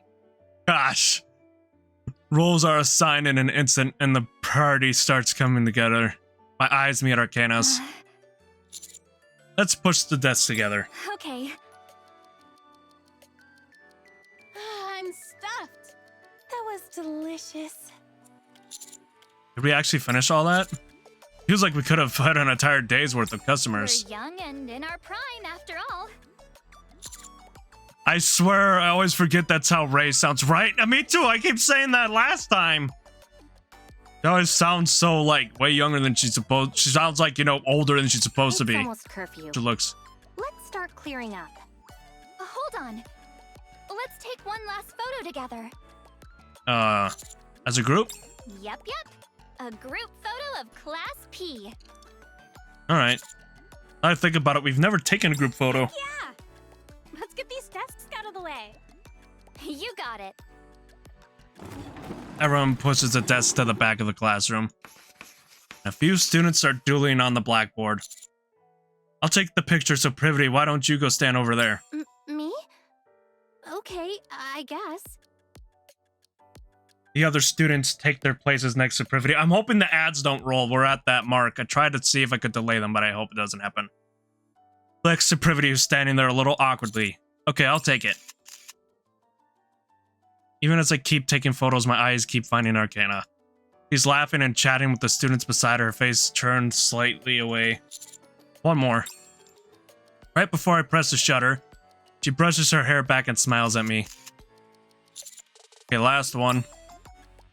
Gosh. Roles are assigned in an instant, and the party starts coming together. My eyes meet Arcana's. Let's push the desks together. Okay. I'm stuffed. That was delicious. Did we actually finish all that? Feels like we could have had an entire day's worth of customers. We're young and in our prime, after all. I swear, I always forget that's how Ray sounds. Right? Me too. I keep saying that last time. She always sounds so, like, way younger than she's supposed. She sounds like, you know, older than she's supposed to be. It's almost curfew. She looks. Let's start clearing up. Hold on. Let's take one last photo together. As a group? Yep. A group photo of Class P. All right. Now I think about it, we've never taken a group photo. Yeah. Let's get these desks out of the way. You got it. Everyone pushes the desk to the back of the classroom. A few students start doodling on the blackboard. I'll take the picture, so Privity, why don't you go stand over there? Me? Okay, I guess. The other students take their places next to Privity. I'm hoping the ads don't roll. We're at that mark. I tried to see if I could delay them, but I hope it doesn't happen. Next to Privity, who's standing there a little awkwardly. Okay, I'll take it. Even as I keep taking photos, my eyes keep finding Arcana. She's laughing and chatting with the students beside her, face turned slightly away. One more. Right before I press the shutter, she brushes her hair back and smiles at me. Okay, last one.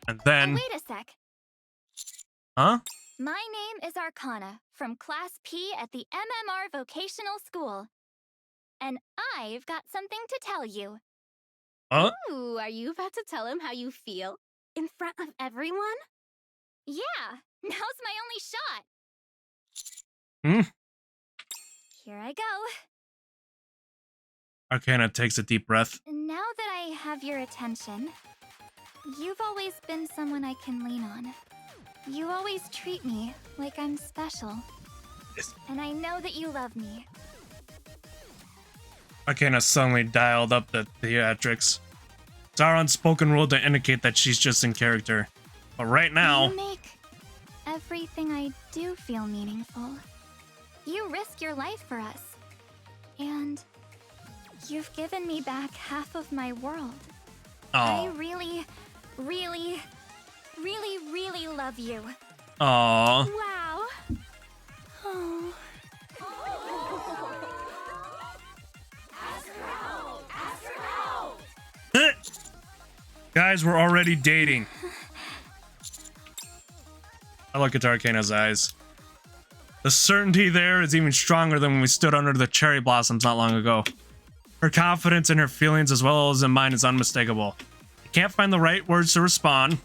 And then... Wait a sec. Huh? My name is Arcana, from Class P at the MMR Vocational School. And I've got something to tell you. Huh? Ooh, are you about to tell him how you feel? In front of everyone? Yeah, now's my only shot. Hmm? Here I go. Arcana takes a deep breath. Now that I have your attention, you've always been someone I can lean on. You always treat me like I'm special. Yes. And I know that you love me. Arcana suddenly dialed up the theatrics. It's our unspoken rule to indicate that she's just in character. But right now... You make everything I do feel meaningful. You risk your life for us. And you've given me back half of my world. I Aw. really, really, really, really love you. Aw. Wow. Oh. Guys, we're already dating. I look into Arcana's eyes. The certainty there is even stronger than when we stood under the cherry blossoms not long ago. Her confidence in her feelings as well as in mine is unmistakable. I can't find the right words to respond.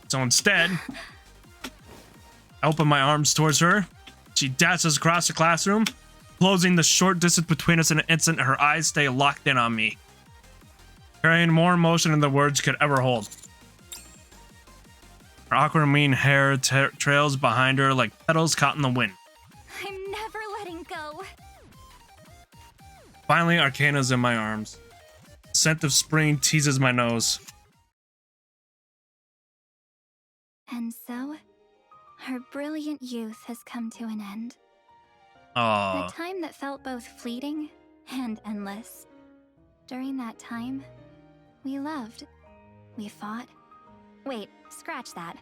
So instead, I open my arms towards her. She dashes across the classroom, closing the short distance between us in an instant. Her eyes stay locked in on me, carrying more emotion than the words could ever hold. Her aquamarine hair trails behind her like petals caught in the wind. I'm never letting go. Finally, Arcana's in my arms. The scent of spring teases my nose. And so, her brilliant youth has come to an end. Aww. A time that felt both fleeting and endless. During that time, we loved. We fought. Wait, scratch that.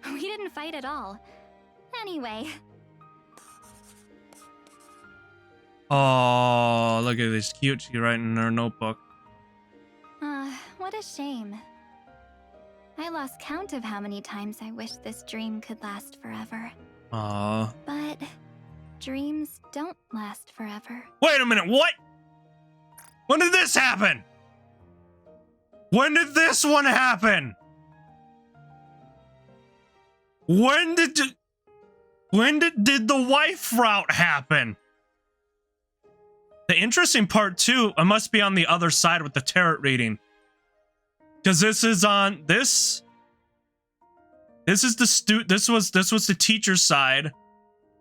We didn't fight at all. Anyway. Oh, look at this cute. She writing in her notebook. What a shame. I lost count of how many times I wished this dream could last forever. Aww. But dreams don't last forever. Wait a minute, what? When did this happen? When did this one happen? When did the wife route happen? The interesting part too, it must be on the other side with the tarot reading. Because this is on this. This is the this was the teacher's side.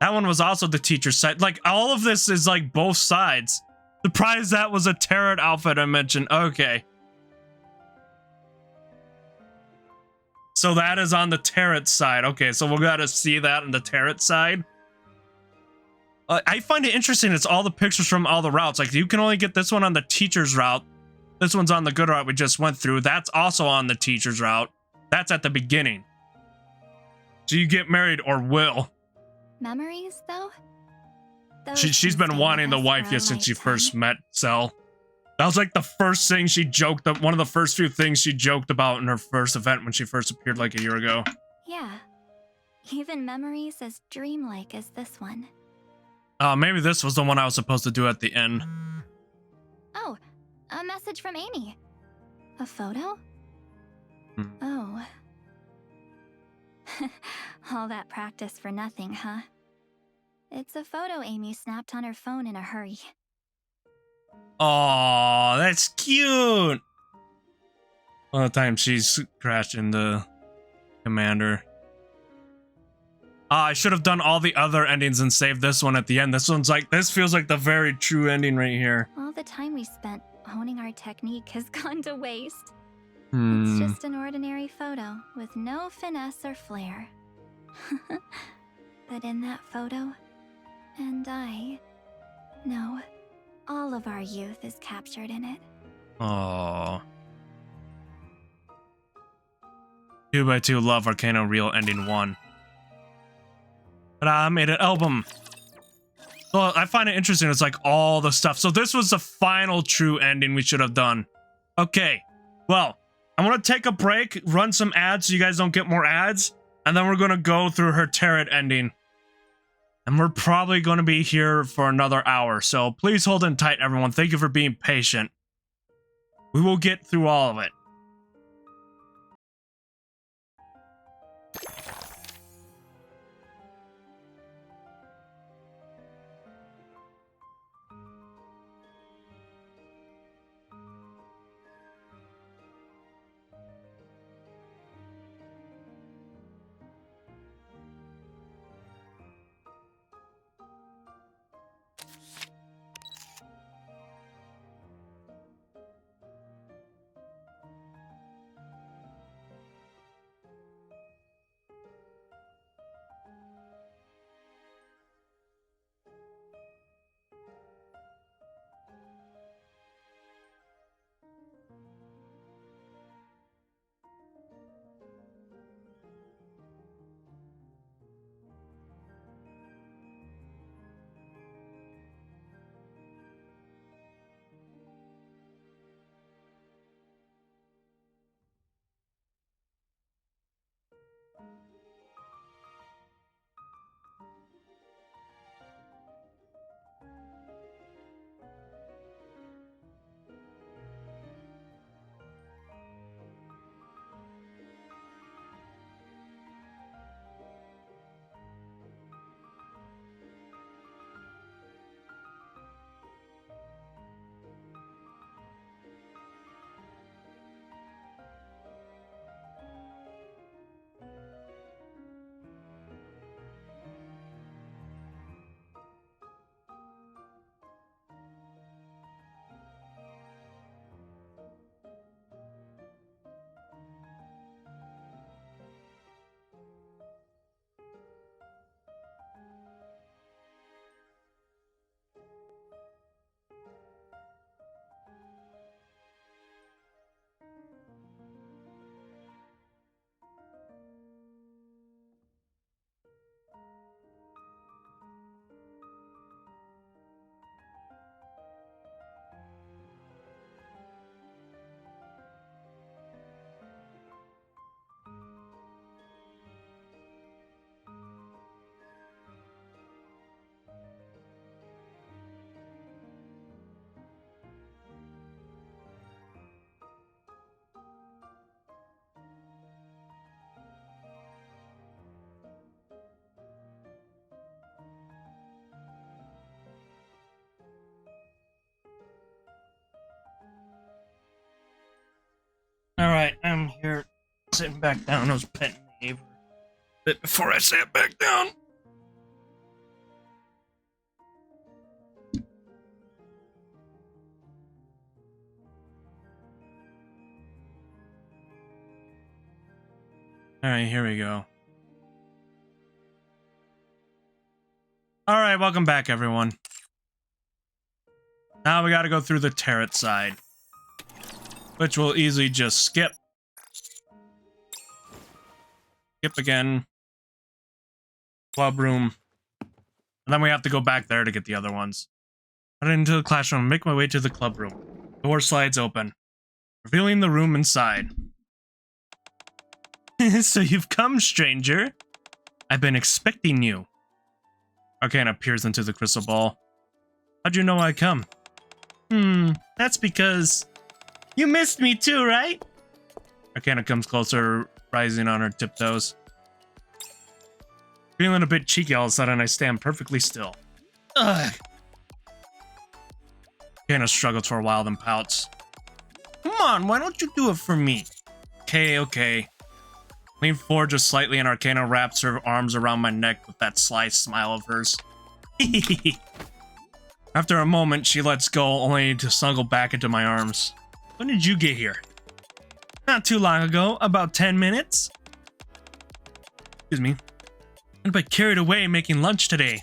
That one was also the teacher's side. Like all of this is like both sides. Surprised that was a tarot outfit I mentioned. Okay. So that is on the tarot side. Okay, so we'll gotta see that on the tarot side. I find it interesting. It's all the pictures from all the routes. Like you can only get this one on the teacher's route. This one's on the good route we just went through. That's also on the teacher's route. That's at the beginning. So you get married or will. Memories, though? She's been wanting the wife since she first met Cell. That was like the first thing she joked up. One of the first few things she joked about in her first event when she first appeared like a year ago. Yeah. Even memories as dreamlike as this one. Maybe this was the one I was supposed to do at the end. Oh, a message from Amy. A photo? Oh. All that practice for nothing, huh? It's a photo Amy snapped on her phone in a hurry. Oh, that's cute. All the time she's crashing the commander. I should have done all the other endings and saved this one at the end. This feels like the very true ending right here. All the time we spent honing our technique has gone to waste. It's just an ordinary photo with no finesse or flair. But in that photo, and no, all of our youth is captured in it. Aww. 2x2 Love Arcana Real Ending 1. But I made an album. Well, I find it interesting. It's like all the stuff. So this was the final true ending we should have done. Okay. Well, I'm going to take a break, run some ads so you guys don't get more ads. And then we're going to go through her tarot ending. And we're probably going to be here for another hour. So please hold in tight, everyone. Thank you for being patient. We will get through all of it. Alright, I'm here sitting back down. I was petting Ava a bit before I sat back down. Alright, here we go. Alright, welcome back, everyone. Now we gotta go through the turret side, which we'll easily just skip. Skip again. Club room. And then we have to go back there to get the other ones. Head into the classroom, make my way to the club room. Door slides open, revealing the room inside. So you've come, stranger. I've been expecting you. Arcana peers into the crystal ball. How'd you know I'd come? That's because you missed me too, right? Arcana comes closer, rising on her tiptoes. Feeling a bit cheeky all of a sudden, I stand perfectly still. Ugh. Arcana struggles for a while, then pouts. Come on, why don't you do it for me? Okay. Lean forward just slightly, and Arcana wraps her arms around my neck with that sly smile of hers. After a moment, she lets go, only to snuggle back into my arms. When did you get here? Not too long ago, about 10 minutes. Excuse me. I got carried away making lunch today.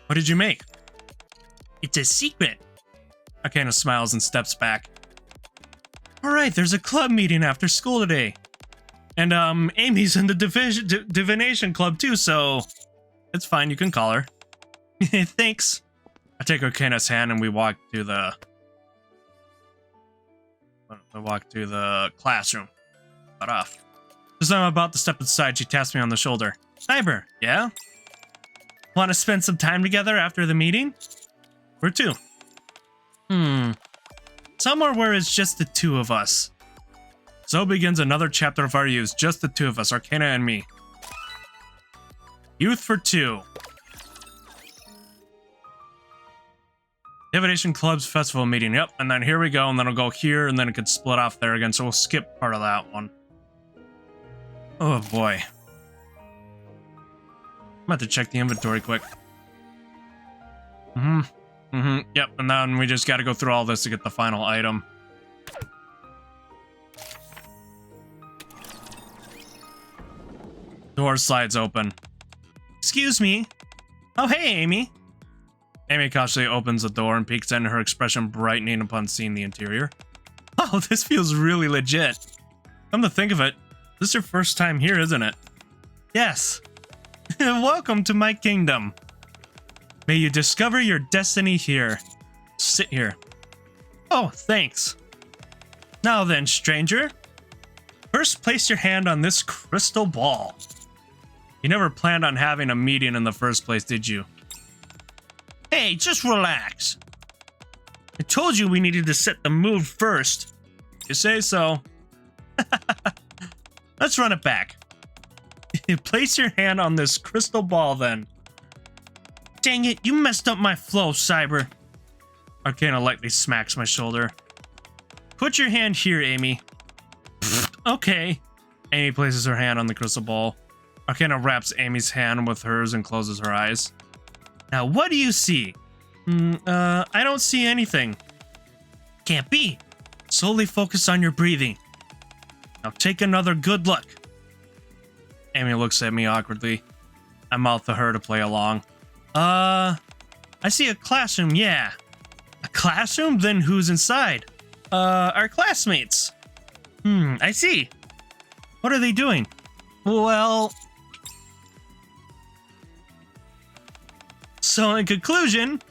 What did you make? It's a secret. Arcana smiles and steps back. Alright, there's a club meeting after school today. And, Amy's in the divination club too, so it's fine, you can call her. Thanks. I take Arcana's hand and we walk to the classroom. Cut off. As I'm about to step inside, she taps me on the shoulder. Cyber, yeah? Want to spend some time together after the meeting? Where to? Somewhere where it's just the two of us. So begins another chapter of our youth, just the two of us, Arcana and me. Youth for two. Divination Club's festival meeting, yep, and then here we go, and then it'll go here, and then it could split off there again, so we'll skip part of that one. Oh boy. I'm about to check the inventory quick. Yep, and then we just gotta go through all this to get the final item. Door slides open. Excuse me. Oh, hey, Amy. Amy cautiously opens the door and peeks in, her expression brightening upon seeing the interior. Oh, this feels really legit. Come to think of it, this is your first time here, isn't it? Yes. Welcome to my kingdom. May you discover your destiny here. Sit here. Oh, thanks. Now then, stranger. First, place your hand on this crystal ball. You never planned on having a meeting in the first place, did you? Hey, just relax. I told you we needed to set the mood first. You say so. Let's run it back. Place your hand on this crystal ball, then. Dang it, you messed up my flow, Cyber. Arcana lightly smacks my shoulder. Put your hand here, Amy. Okay. Amy places her hand on the crystal ball. Arcana wraps Amy's hand with hers and closes her eyes. Now, what do you see? I don't see anything. Can't be. Solely focus on your breathing. Now take another good look. Amy looks at me awkwardly. I mouth to her to play along. I see a classroom, yeah. A classroom? Then who's inside? Our classmates. I see. What are they doing? Well... So in conclusion,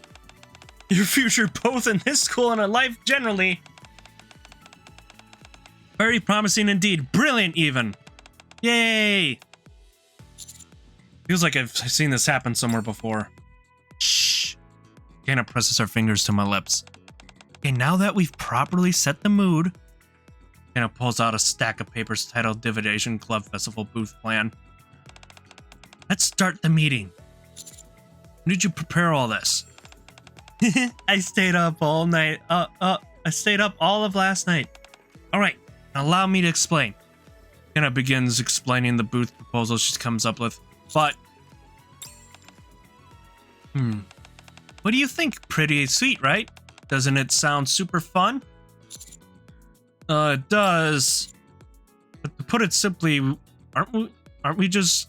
your future both in this school and in life generally. Very promising indeed. Brilliant even. Yay! Feels like I've seen this happen somewhere before. Shh. Anna presses her fingers to my lips. Okay, now that we've properly set the mood, Anna pulls out a stack of papers titled Divination Club Festival Booth Plan. Let's start the meeting. When did you prepare all this? I stayed up all night. I stayed up all of last night. All right, Allow me to explain. Arcana begins explaining the booth proposal she comes up with. But... What do you think? Pretty sweet, right? Doesn't it sound super fun? It does. But to put it simply, aren't we just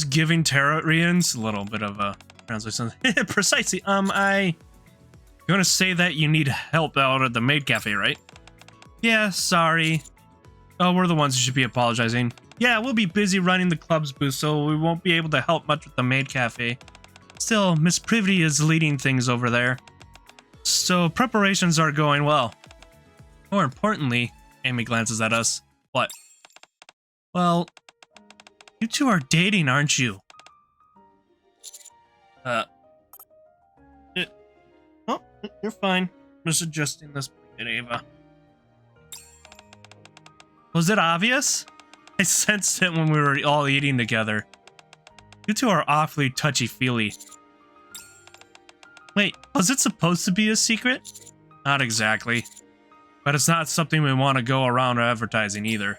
giving tarot readings? A little bit of a translation. Precisely. You're gonna say that you need help out at the maid cafe, right? Yeah, sorry. Oh, we're the ones who should be apologizing. Yeah, we'll be busy running the club's booth, so we won't be able to help much with the maid cafe. Still, Miss Privity is leading things over there. So preparations are going well. More importantly, Amy glances at us. What? Well, you two are dating, aren't you? Oh, you're fine. I'm just adjusting this bit, Ava. Was it obvious? I sensed it when we were all eating together. You two are awfully touchy-feely. Wait, was it supposed to be a secret? Not exactly. But it's not something we want to go around advertising either.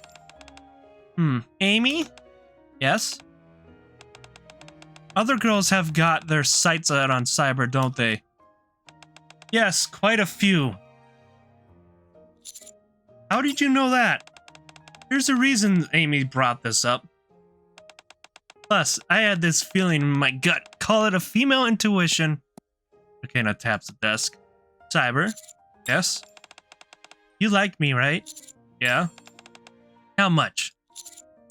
Amy? Yes? Other girls have got their sights set on cyber, don't they? Yes, quite a few. How did you know that? Here's the reason Amy brought this up. Plus, I had this feeling in my gut. Call it a female intuition. Arcana taps the desk. Cyber? Yes? You like me, right? Yeah? How much?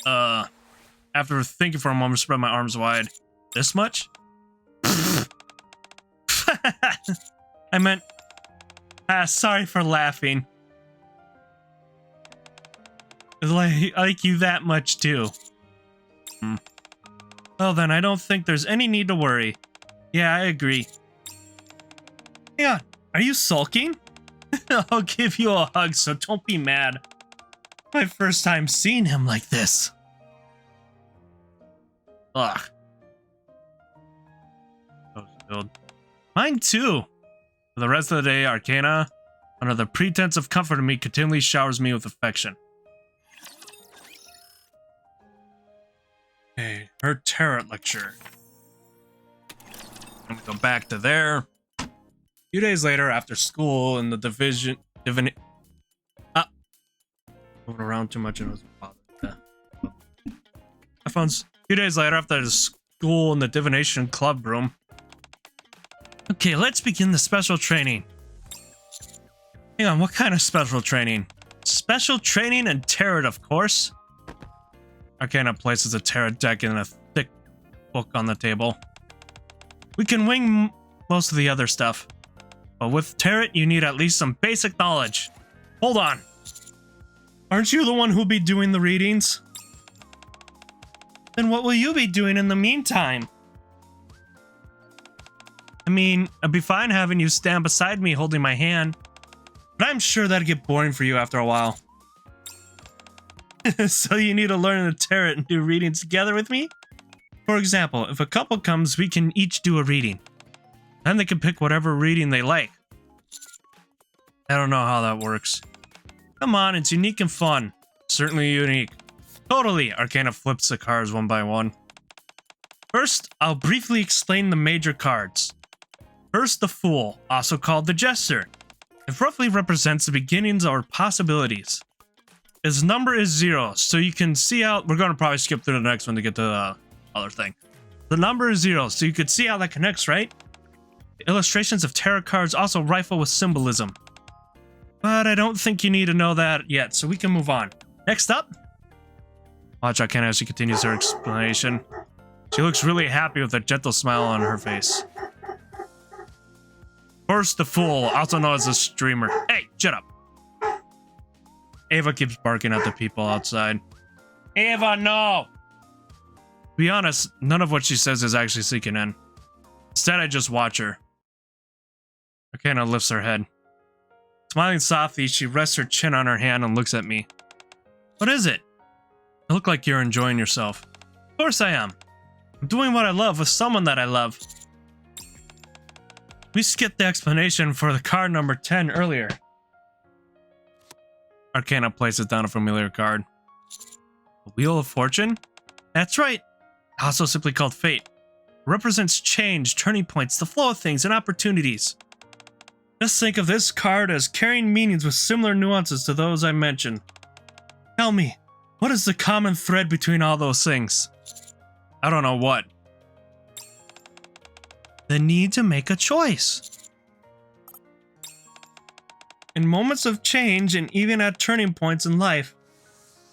After thinking for a moment, spread my arms wide. This much? I meant... sorry for laughing. I like you that much, too. Well then, I don't think there's any need to worry. Yeah, I agree. Hang on, are you sulking? I'll give you a hug, so don't be mad. My first time seeing him like this. Ugh. Mine too. For the rest of the day, Arcana, under the pretense of comforting me, continually showers me with affection. Okay, her tarot lecture. I'm gonna go back to there. A few days later, after school in the moving around too much and it was bothered. Headphones. A few days later, after the school in the divination club room. Okay, let's begin the special training. Hang on, what kind of special training? Special training and tarot, of course. Arcana places a tarot deck in a thick book on the table. We can wing most of the other stuff, but with tarot, you need at least some basic knowledge. Hold on. Aren't you the one who'll be doing the readings? Then what will you be doing in the meantime? I mean, I'd be fine having you stand beside me holding my hand, but I'm sure that'd get boring for you after a while. So you need to learn the tarot and do readings together with me? For example, if a couple comes, we can each do a reading. Then they can pick whatever reading they like. I don't know how that works. Come on, it's unique and fun. Certainly unique. Totally, Arcana flips the cards one by one. First, I'll briefly explain the major cards. First, the Fool, also called the Jester. It roughly represents the beginnings or possibilities. Its number is 0, so you can see how... We're going to probably skip through the next one to get to the other thing. The number is 0, so you could see how that connects, right? The illustrations of tarot cards also rifle with symbolism. But I don't think you need to know that yet, so we can move on. Next up... Watch Arcana as she continues her explanation. She looks really happy with a gentle smile on her face. First, the Fool, also known as the Streamer. Hey, shut up. Ava keeps barking at the people outside. Ava, no! To be honest, none of what she says is actually sinking in. Instead, I just watch her. Arcana lifts her head. Smiling softly, she rests her chin on her hand and looks at me. What is it? You look like you're enjoying yourself. Of course I am. I'm doing what I love with someone that I love. We skipped the explanation for the card number 10 earlier. Arcana places down a familiar card. The Wheel of Fortune? That's right. Also simply called Fate. It represents change, turning points, the flow of things, and opportunities. Just think of this card as carrying meanings with similar nuances to those I mentioned. Tell me, what is the common thread between all those things? I don't know what. The need to make a choice. In moments of change and even at turning points in life,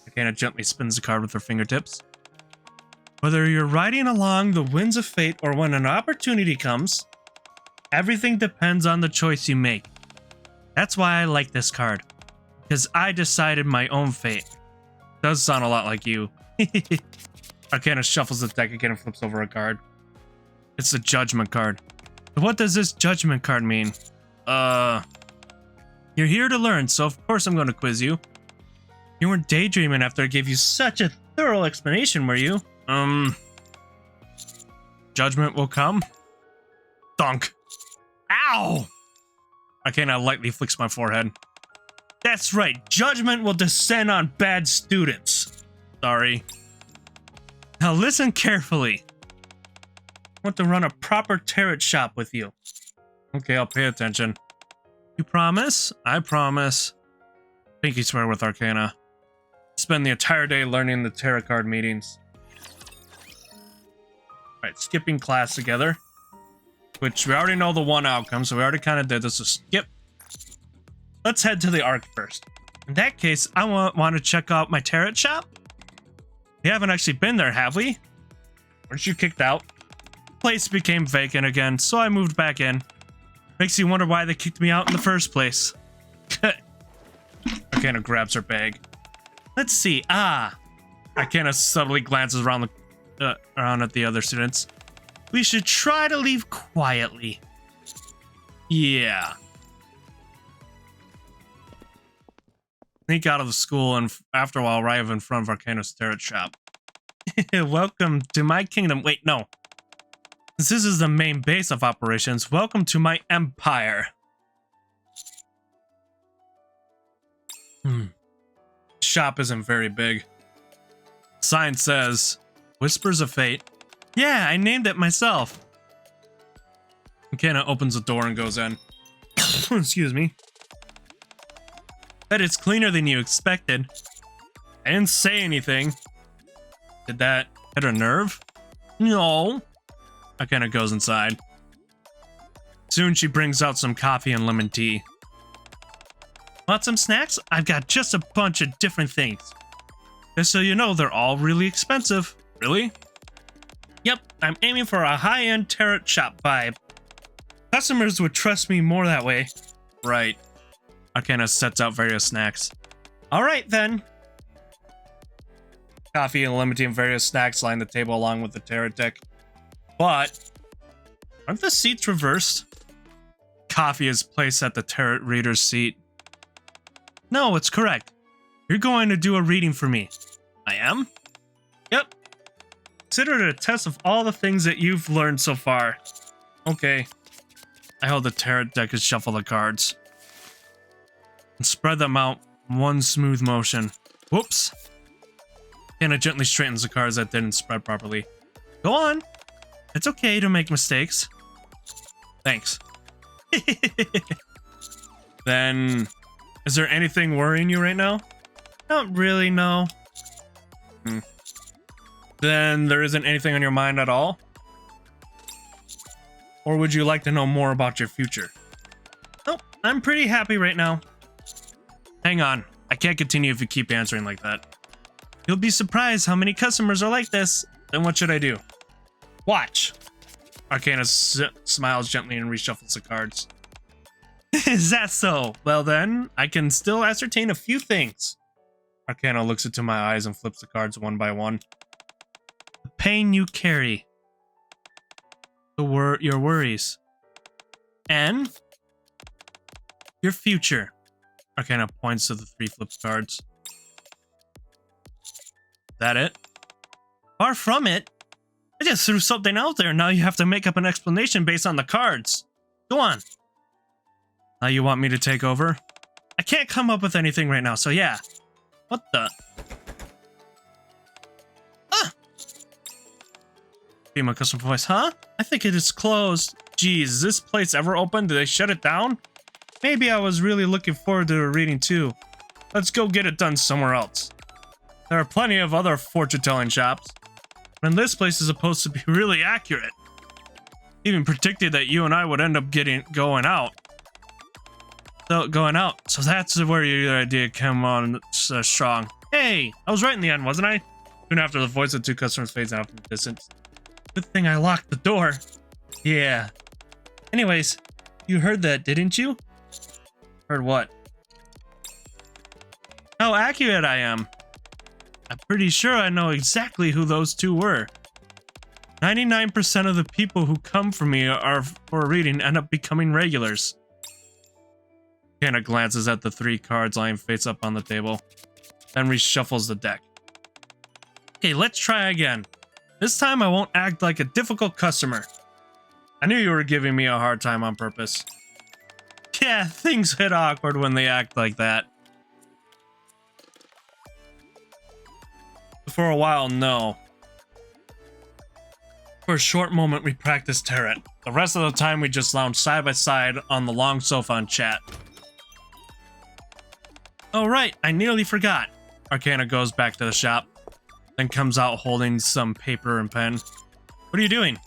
Arcana gently spins the card with her fingertips. Whether you're riding along the winds of fate or when an opportunity comes, everything depends on the choice you make. That's why I like this card, because I decided my own fate. Does sound a lot like you. Arcana shuffles the deck again and flips over a card. It's the Judgment card. What does this Judgment card mean? You're here to learn, so of course I'm going to quiz you. You weren't daydreaming after I gave you such a thorough explanation, were you? Judgment will come? Thunk. Ow! Arcana lightly flicks my forehead. That's right, judgment will descend on bad students. Sorry. Now listen carefully. I want to run a proper tarot shop with you. Okay, I'll pay attention. You promise? I promise. Pinky swear with Arcana. Spend the entire day learning the tarot card meetings. Alright, skipping class together. Which we already know the one outcome, so we already kind of did this, so skip. Let's head to the Ark first. In that case, I want to check out my tarot shop. We haven't actually been there, have we? Weren't you kicked out? Place became vacant again, so I moved back in. Makes you wonder why they kicked me out in the first place. Arcana grabs her bag. Let's see. Arcana subtly glances around at the other students. We should try to leave quietly. Yeah. Sneak out of the school and after a while arrive in front of Arcana's tarot shop. Welcome to my kingdom. Wait, no. Since this is the main base of operations, welcome to my empire. Shop isn't very big. Sign says, Whispers of Fate. Yeah, I named it myself. Arcana opens the door and goes in. Excuse me. Bet it's cleaner than you expected. I didn't say anything. Did that hit a nerve? No. Arcana goes inside. Soon she brings out some coffee and lemon tea. Want some snacks? I've got just a bunch of different things. Just so you know, they're all really expensive. Really? Yep, I'm aiming for a high-end tarot shop vibe. Customers would trust me more that way. Right. Arcana sets out various snacks. Alright then. Coffee and lemon tea and various snacks line the table along with the tarot deck. But, aren't the seats reversed? Coffee is placed at the tarot reader's seat. No, it's correct. You're going to do a reading for me. I am? Yep. Consider it a test of all the things that you've learned so far. Okay. I hold the tarot deck and shuffle the cards. And spread them out in one smooth motion. Whoops. Hannah gently straightens the cards that didn't spread properly. Go on. It's okay to make mistakes. Thanks. Then, is there anything worrying you right now? Not really, no. Then there isn't anything on your mind at all? Or would you like to know more about your future? Oh, I'm pretty happy right now. Hang on, I can't continue if you keep answering like that. You'll be surprised how many customers are like this. Then what should I do? Watch. Arcana smiles gently and reshuffles the cards. Is that so? Well then, I can still ascertain a few things. Arcana looks into my eyes and flips the cards one by one. The pain you carry. Your worries. And your future. Arcana points to the 3 flipped cards. That it? Far from it. I just threw something out there. Now you have to make up an explanation based on the cards. Go on. Now you want me to take over? I can't come up with anything right now, so yeah. What the? Ah! Be my customer voice, huh? I think it is closed. Geez, is this place ever open? Did they shut it down? Maybe I was really looking forward to a reading too. Let's go get it done somewhere else. There are plenty of other fortune-telling shops. And this place is supposed to be really accurate. Even predicted that you and I would end up going out. So that's where your idea came on strong. Hey, I was right in the end, wasn't I? Soon after, the voice of two customers fades out in the distance. Good thing I locked the door. Yeah. Anyways, you heard that, didn't you? Heard what? How accurate I am. I'm pretty sure I know exactly who those two were. 99% of the people who come for me for a reading end up becoming regulars. Hannah glances at the 3 cards lying face up on the table, then reshuffles the deck. Okay, let's try again. This time I won't act like a difficult customer. I knew you were giving me a hard time on purpose. Yeah, things get awkward when they act like that. For a while, no. For a short moment, we practiced tarot. The rest of the time, we just lounged side by side on the long sofa and chat. Oh right, I nearly forgot. Arcana goes back to the shop, then comes out holding some paper and pen. What are you doing?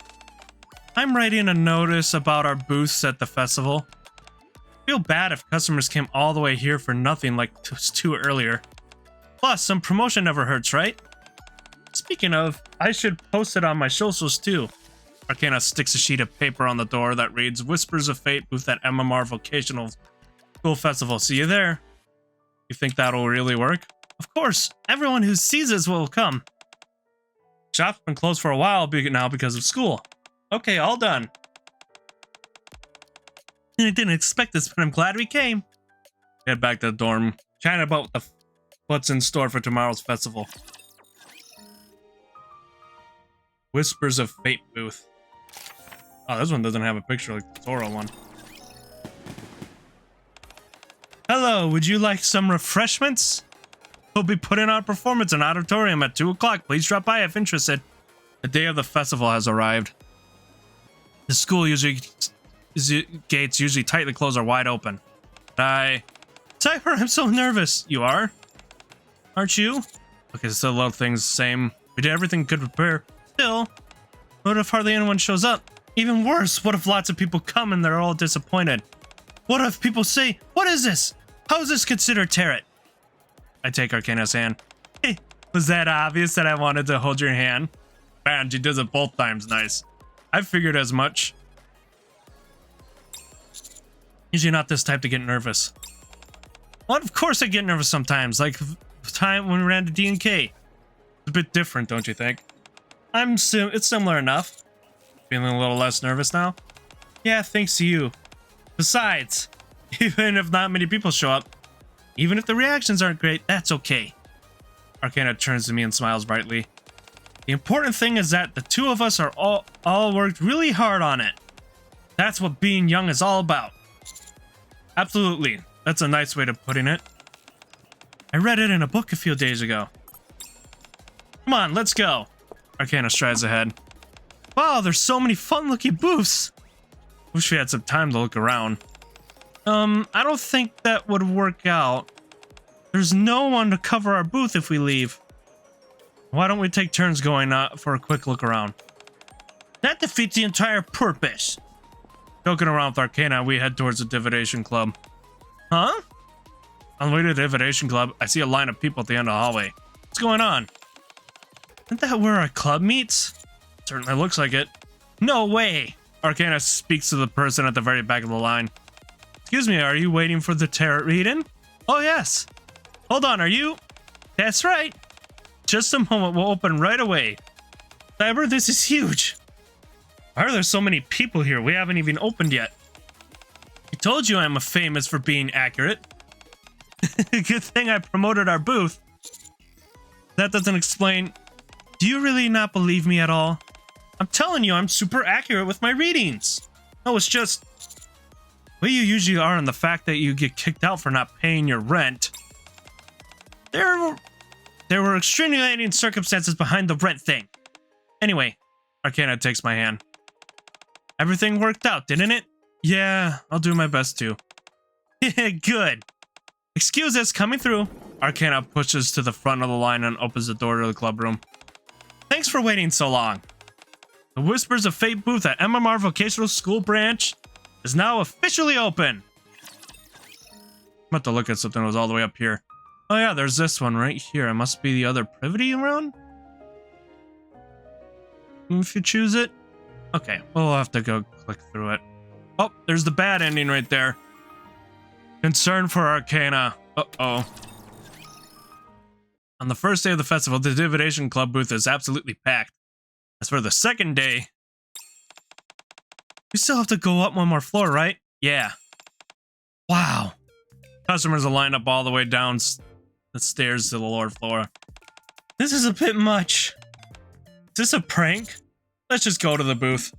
I'm writing a notice about our booths at the festival. I feel bad if customers came all the way here for nothing like it was too earlier. Plus, some promotion never hurts, right? Speaking of, I should post it on my socials too. Arcana sticks a sheet of paper on the door that reads, Whispers of Fate booth at MMR Vocational School Festival. See you there. You think that'll really work? Of course, everyone who sees this will come. Shop's been closed for a while now because of school. Okay, all done. I didn't expect this, but I'm glad we came. Head back to the dorm, chatting about what's in store for tomorrow's festival. Whispers of Fate booth. Oh, this one doesn't have a picture like the Zora one. Hello, would you like some refreshments? We'll be putting on a performance in an auditorium at 2 o'clock. Please drop by if interested. The day of the festival has arrived. The school gates usually tightly closed are wide open. Cypher, I'm so nervous. You are? Aren't you? Okay, so a lot of things the same. We did everything we could prepare. Still, what if hardly anyone shows up? Even worse, what if lots of people come and they're all disappointed? What if people say, what is this? How is this considered tarot? I take Arcana's hand. Hey, was that obvious that I wanted to hold your hand? Man, she does it both times. Nice. I figured as much. Usually not this type to get nervous. Well, of course I get nervous sometimes, like the time when we ran to D&K. It's a bit different, don't you think? It's similar enough. Feeling a little less nervous now? Yeah, thanks to you. Besides, even if not many people show up, even if the reactions aren't great, that's okay. Arcana turns to me and smiles brightly. The important thing is that the two of us are all worked really hard on it. That's what being young is all about. Absolutely. That's a nice way of putting it. I read it in a book a few days ago. Come on, let's go. Arcana strides ahead. Wow, there's so many fun-looking booths. Wish we had some time to look around. I don't think that would work out. There's no one to cover our booth if we leave. Why don't we take turns going for a quick look around? That defeats the entire purpose. Joking around with Arcana, we head towards the Divination Club. Huh? On the way to the Divination Club, I see a line of people at the end of the hallway. What's going on? Isn't that where our club meets? Certainly looks like it. No way! Arcana speaks to the person at the very back of the line. Excuse me, are you waiting for the tarot reading? Oh yes. Hold on, are you? That's right. Just a moment, we'll open right away. Cyber, this is huge. Why are there so many people here? We haven't even opened yet. I told you I'm famous for being accurate. Good thing I promoted our booth. That doesn't explain. Do you really not believe me at all? I'm telling you, I'm super accurate with my readings. No, it's just... way you usually are and the fact that you get kicked out for not paying your rent. There were extenuating circumstances behind the rent thing. Anyway, Arcana takes my hand. Everything worked out, didn't it? Yeah, I'll do my best to. Good. Excuse us, coming through. Arcana pushes to the front of the line and opens the door to the club room. Thanks for waiting so long. The Whispers of Fate booth at MMR Vocational School branch is now officially open. I'm about to look at something that was all the way up here. Oh yeah, there's this one right here. It must be the other privity around? If you choose it. Okay, we'll have to go click through it. Oh, there's the bad ending right there. Concern for Arcana. Uh-oh. On the first day of the festival, the Divination Club booth is absolutely packed. As for the second day, we still have to go up one more floor, right? Yeah. Wow. Customers are lined up all the way down the stairs to the lower floor. This is a bit much. Is this a prank? Let's just go to the booth.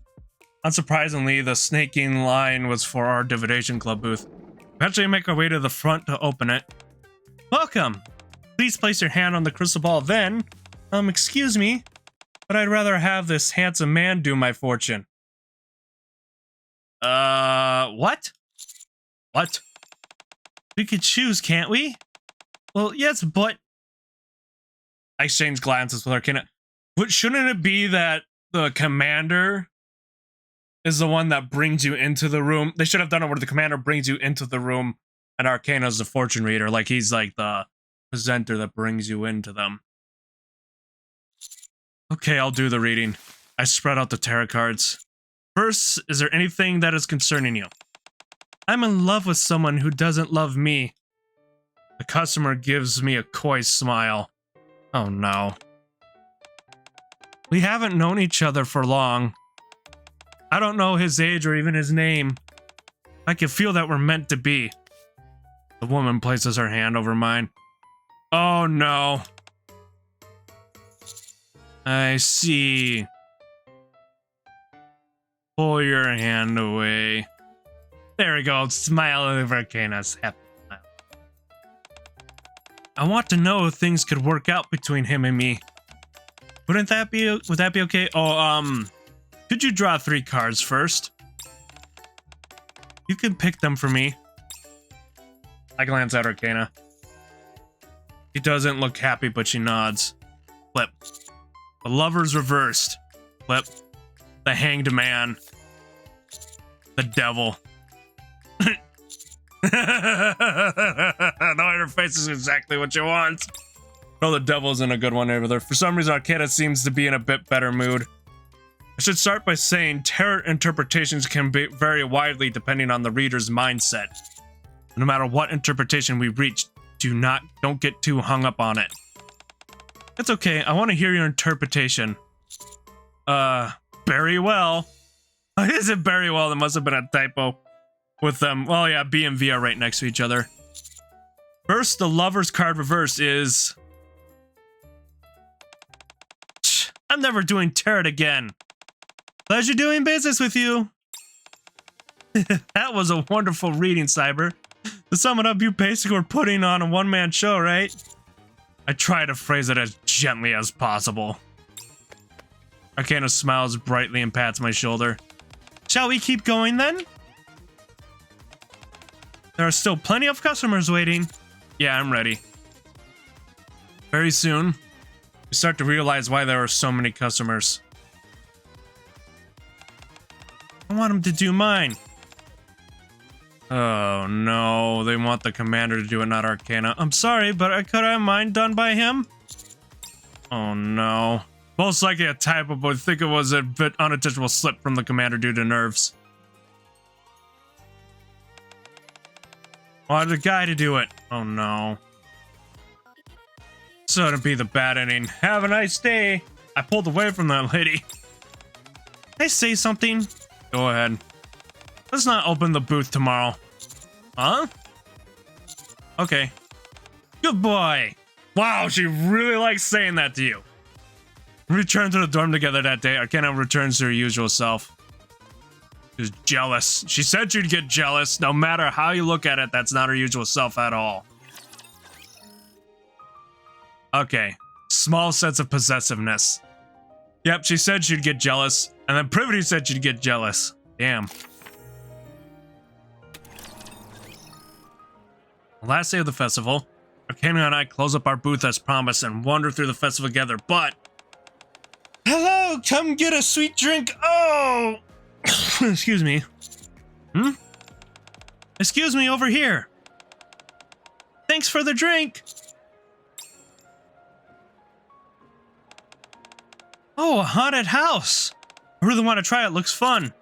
Unsurprisingly, the snaking line was for our Divination Club booth. Eventually make our way to the front to open it. Welcome. Please place your hand on the crystal ball then. Excuse me, but I'd rather have this handsome man do my fortune. What? What? We could choose, can't we? Well, yes, but... I exchange glances with Arcana. But shouldn't it be that the commander is the one that brings you into the room? They should have done it where the commander brings you into the room and Arcana's the fortune reader. Like, he's like the presenter that brings you into them. Okay, I'll do the reading. I spread out the tarot cards. First, is there anything that is concerning you? I'm in love with someone who doesn't love me. The customer gives me a coy smile. Oh no. We haven't known each other for long. I don't know his age or even his name. I can feel that we're meant to be. The woman places her hand over mine. Oh no. I see. Pull your hand away. There we go. Smile over Arcana's happy smile. I want to know if things could work out between him and me. Would that be okay? Oh, could you draw 3 cards first? You can pick them for me. I glance at Arcana. She doesn't look happy, but she nods. Flip. The Lover's reversed. Flip. The Hanged Man. The Devil. No, your face is exactly what you want. No, the Devil isn't a good one over there. For some reason, Arcana seems to be in a bit better mood. I should start by saying tarot interpretations can vary widely depending on the reader's mindset. No matter what interpretation we reach, don't get too hung up on it. It's okay, I want to hear your interpretation. Very well. Is it very well? There must have been a typo with them. Well, yeah, B and V are right next to each other. First, the Lover's card reverse is... I'm never doing tarot again. Pleasure doing business with you. That was a wonderful reading, Cyber. To sum it up, you basically were putting on a one-man show, right? I try to phrase it as gently as possible. Arcana smiles brightly and pats my shoulder. Shall we keep going then? There are still plenty of customers waiting. Yeah, I'm ready. Very soon, we start to realize why there are so many customers. I want them to do mine. Oh no, they want the commander to do it, not Arcana. I'm sorry, but I could have mine done by him? Oh no. Most likely a typo, but I think it was a bit unintentional slip from the commander due to nerves. Wanted a guy to do it. Oh no. So to be the bad ending. Have a nice day. I pulled away from that lady. Can I say something? Go ahead. Let's not open the booth tomorrow. Huh? Okay. Good boy. Wow, she really likes saying that to you. We returned to the dorm together that day. Arcana returns to her usual self. She's jealous. She said she'd get jealous. No matter how you look at it, that's not her usual self at all. Okay. Small sense of possessiveness. Yep, she said she'd get jealous. And then Privity said she'd get jealous. Damn. Last day of the festival, Arcana and I close up our booth as promised and wander through the festival together, but... Hello, come get a sweet drink. Oh! Excuse me. Excuse me, over here. Thanks for the drink. Oh, a haunted house. I really want to try it. Looks fun.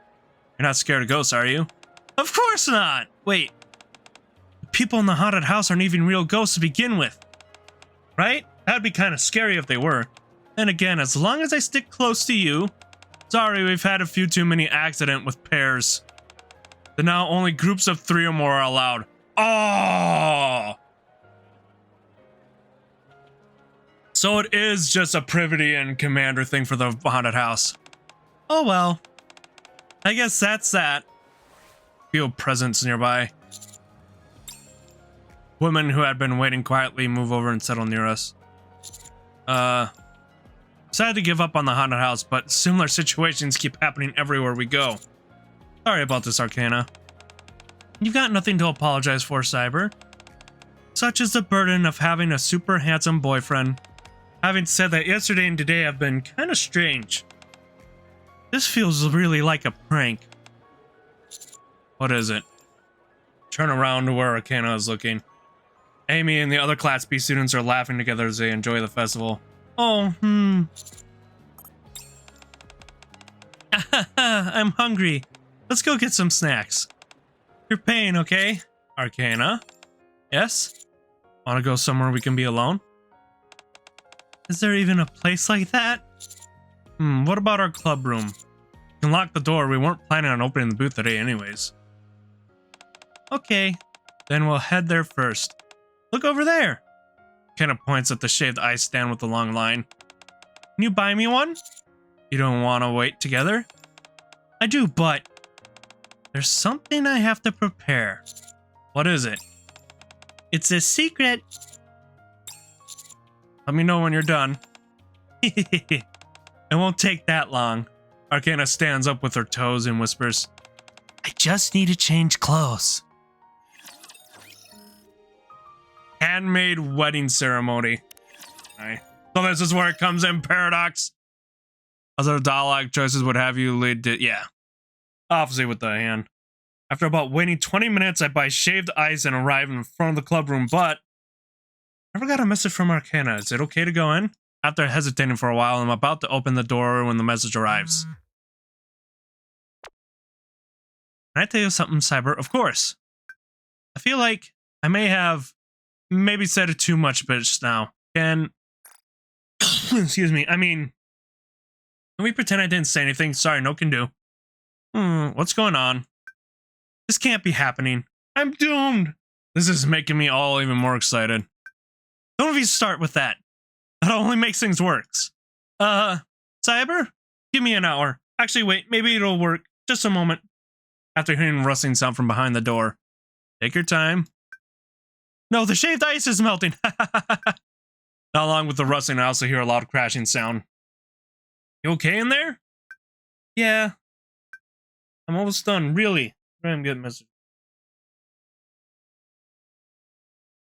You're not scared of ghosts, are you? Of course not. Wait. The people in the haunted house aren't even real ghosts to begin with. Right? That'd be kind of scary if they were. And again, as long as I stick close to you... Sorry, we've had a few too many accidents with pairs. So now only groups of 3 or more are allowed. Oh! So it is just a Privity and Commander thing for the haunted house. Oh well. I guess that's that. Feel presence nearby. Women who had been waiting quietly move over and settle near us. Decided to give up on the haunted house, but similar situations keep happening everywhere we go. Sorry about this, Arcana. You've got nothing to apologize for, Cyber. Such is the burden of having a super handsome boyfriend. Having said that, yesterday and today have been kind of strange. This feels really like a prank. What is it? Turn around to where Arcana is looking. Amy and the other Class B students are laughing together as they enjoy the festival. Oh, I'm hungry. Let's go get some snacks. You're paying, okay? Arcana? Yes? Wanna go somewhere we can be alone? Is there even a place like that? What about our club room? You can lock the door. We weren't planning on opening the booth today anyways. Okay, then we'll head there first. Look over there. Kind of points at the shaved ice stand with the long line. Can you buy me one? You don't want to wait together? I do, but there's something I have to prepare. What is it? It's a secret. Let me know when you're done. It won't take that long. Arcana stands up with her toes and whispers, I just need to change clothes. Handmade wedding ceremony. Alright. So this is where it comes in, Paradox. Other dialogue choices would have you lead to, yeah. Obviously with the hand. After about waiting 20 minutes, I buy shaved ice and arrive in front of the club room, but I never got a message from Arcana. Is it okay to go in? After hesitating for a while, I'm about to open the door when the message arrives. Can I tell you something, Cyber? Of course. I feel like I may have maybe said it too much just now. Can... Excuse me. I mean... Can we pretend I didn't say anything? Sorry, no can do. What's going on? This can't be happening. I'm doomed. This is making me all even more excited. Don't even start with that. That only makes things worse. Cyber? Give me an hour. Actually, wait. Maybe it'll work. Just a moment. After hearing a rustling sound from behind the door. Take your time. No, the shaved ice is melting. Not long with the rustling, I also hear a loud crashing sound. You okay in there? Yeah. I'm almost done, really. I'm getting message.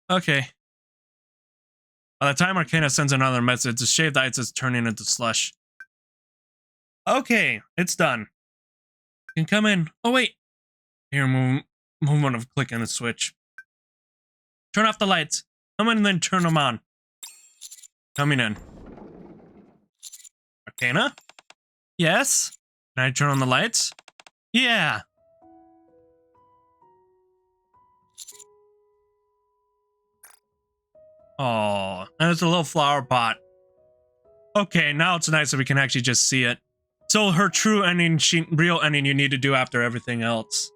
Okay. By the time Arcana sends another message, the shaved ice is turning into slush. Okay, it's done. You can come in. Oh, wait. Here, movement of clicking the switch. Turn off the lights. Come in and then turn them on. Coming in. Arcana? Yes? Can I turn on the lights? Yeah. Oh, and it's a little flower pot. Okay, now it's nice that we can actually just see it. So her true ending, real ending you need to do after everything else.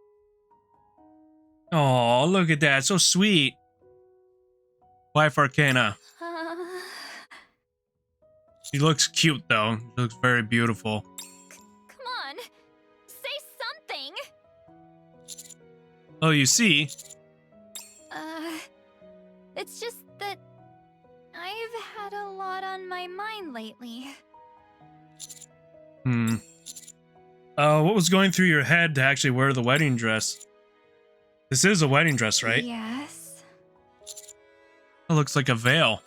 Oh, look at that. So sweet. Wife Arcana. She looks cute, though. She looks very beautiful. Come on, say something. Oh, you see? It's just that I've had a lot on my mind lately. What was going through your head to actually wear the wedding dress? This is a wedding dress, right? Yes. It looks like a veil.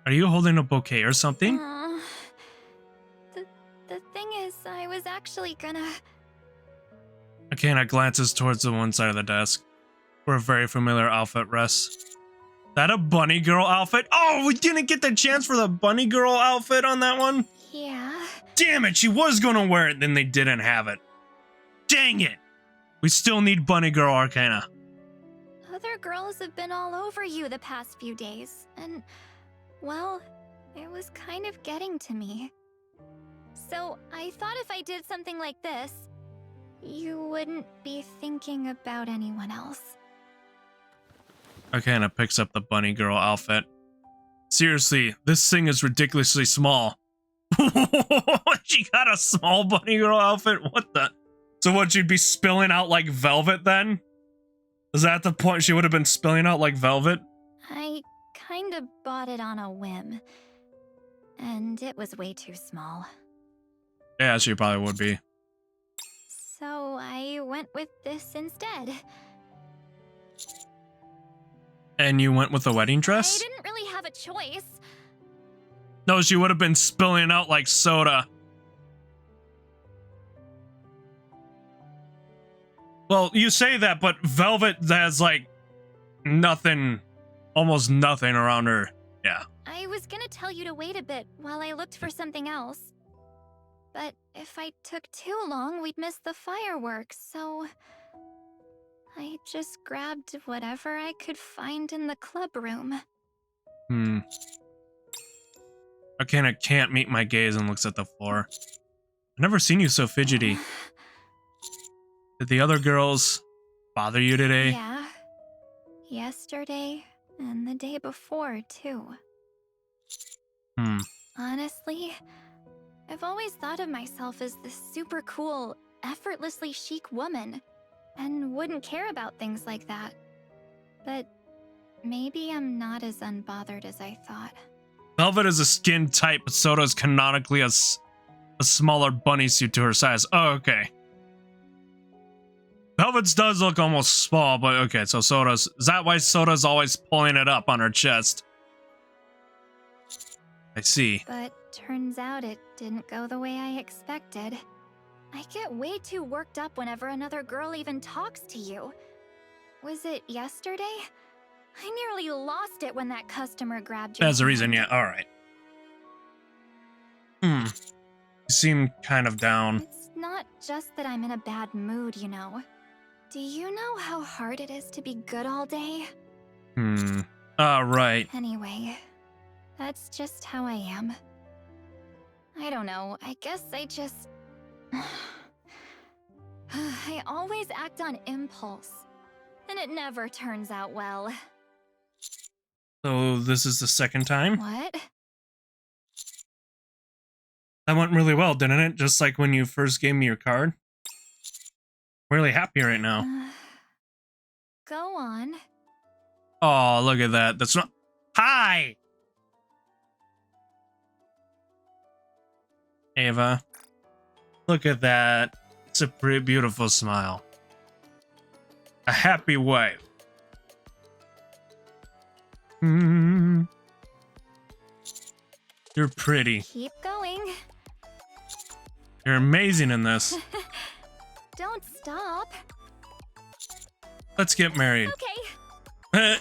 Are you holding a bouquet or something? The thing is, I was actually gonna... Akana glances towards the one side of the desk, where a very familiar outfit rests. That a bunny girl outfit? Oh, we didn't get the chance for the bunny girl outfit on that one? Yeah. Damn it, she was gonna wear it, then they didn't have it. Dang it! We still need bunny girl Arcana. Other girls have been all over you the past few days, and, well, it was kind of getting to me. So I thought if I did something like this, you wouldn't be thinking about anyone else. Arcana picks up the bunny girl outfit. Seriously, this thing is ridiculously small. She got a small bunny girl outfit? What the? So what, she'd be spilling out like velvet then? Is that the point? She would have been spilling out like velvet? I kind of bought it on a whim, and it was way too small. Yeah, she probably would be. So I went with this instead. And you went with the wedding I dress? didn't really have a choice. No, she would have been spilling out like soda. Well, you say that, but velvet has like nothing, almost nothing around her. Yeah. I was gonna tell you to wait a bit while I looked for something else. But if I took too long, we'd miss the fireworks, so... I just grabbed whatever I could find in the club room. Arcana can't meet my gaze and looks at the floor. I've never seen you so fidgety. Did the other girls bother you today? Yeah. Yesterday, and the day before, too. Honestly, I've always thought of myself as this super cool, effortlessly chic woman, and wouldn't care about things like that. But maybe I'm not as unbothered as I thought. Velvet is a skin type, but Soda is canonically a smaller bunny suit to her size. Oh, okay. Velvet's does look almost small, but okay, so Soda's... Is that why Soda's always pulling it up on her chest? I see. But turns out it didn't go the way I expected. I get way too worked up whenever another girl even talks to you. Was it yesterday? I nearly lost it when that customer grabbed you. That's the reason, yeah, alright. You seem kind of down. It's not just that I'm in a bad mood, you know. Do you know how hard it is to be good all day? Right. Anyway, that's just how I am. I don't know, I guess I just... I always act on impulse, and it never turns out well. So this is the second time? What? That went really well, didn't it? Just like when you first gave me your card. Really happy right now. Go on. Oh, look at that. That's not... Hi! Ava. Look at that. It's a pretty beautiful smile. A happy wife. You're pretty. Keep going. You're amazing in this. Don't stop. Let's get married. Okay.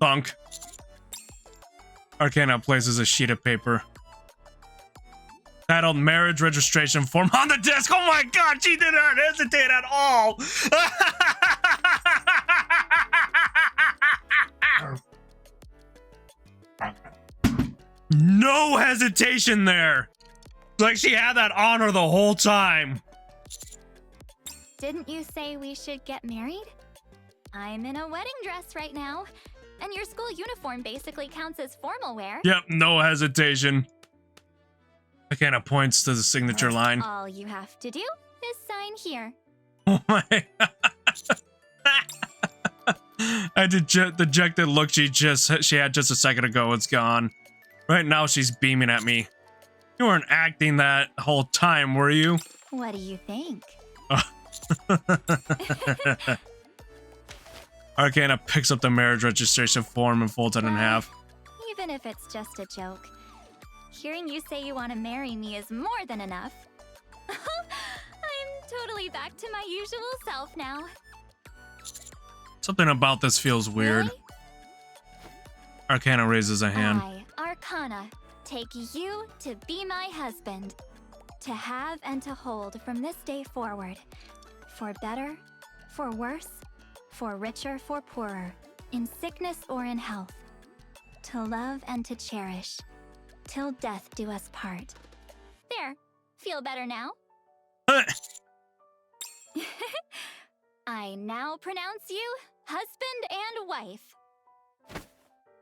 Thunk. Arcana places a sheet of paper titled marriage registration form on the desk. Oh my god, she did not hesitate at all. No hesitation there. It's like she had that on her the whole time. Didn't you say we should get married? I'm in a wedding dress right now, and your school uniform basically counts as formal wear. Yep, no hesitation. Arcana points to the signature line. All you have to do is sign here. Oh my god. I dejected look she had just a second ago. It's gone. Right now she's beaming at me. You weren't acting that whole time, were you? What do you think? Arcana picks up the marriage registration form and folds it in half. Even if it's just a joke, hearing you say you want to marry me is more than enough. I'm totally back to my usual self now. Something about this feels weird. Really? Arcana raises a hand. I, Arcana, take you to be my husband. To have and to hold from this day forward. For better, for worse, for richer, for poorer, in sickness or in health. To love and to cherish, till death do us part. There, feel better now? I now pronounce you husband and wife.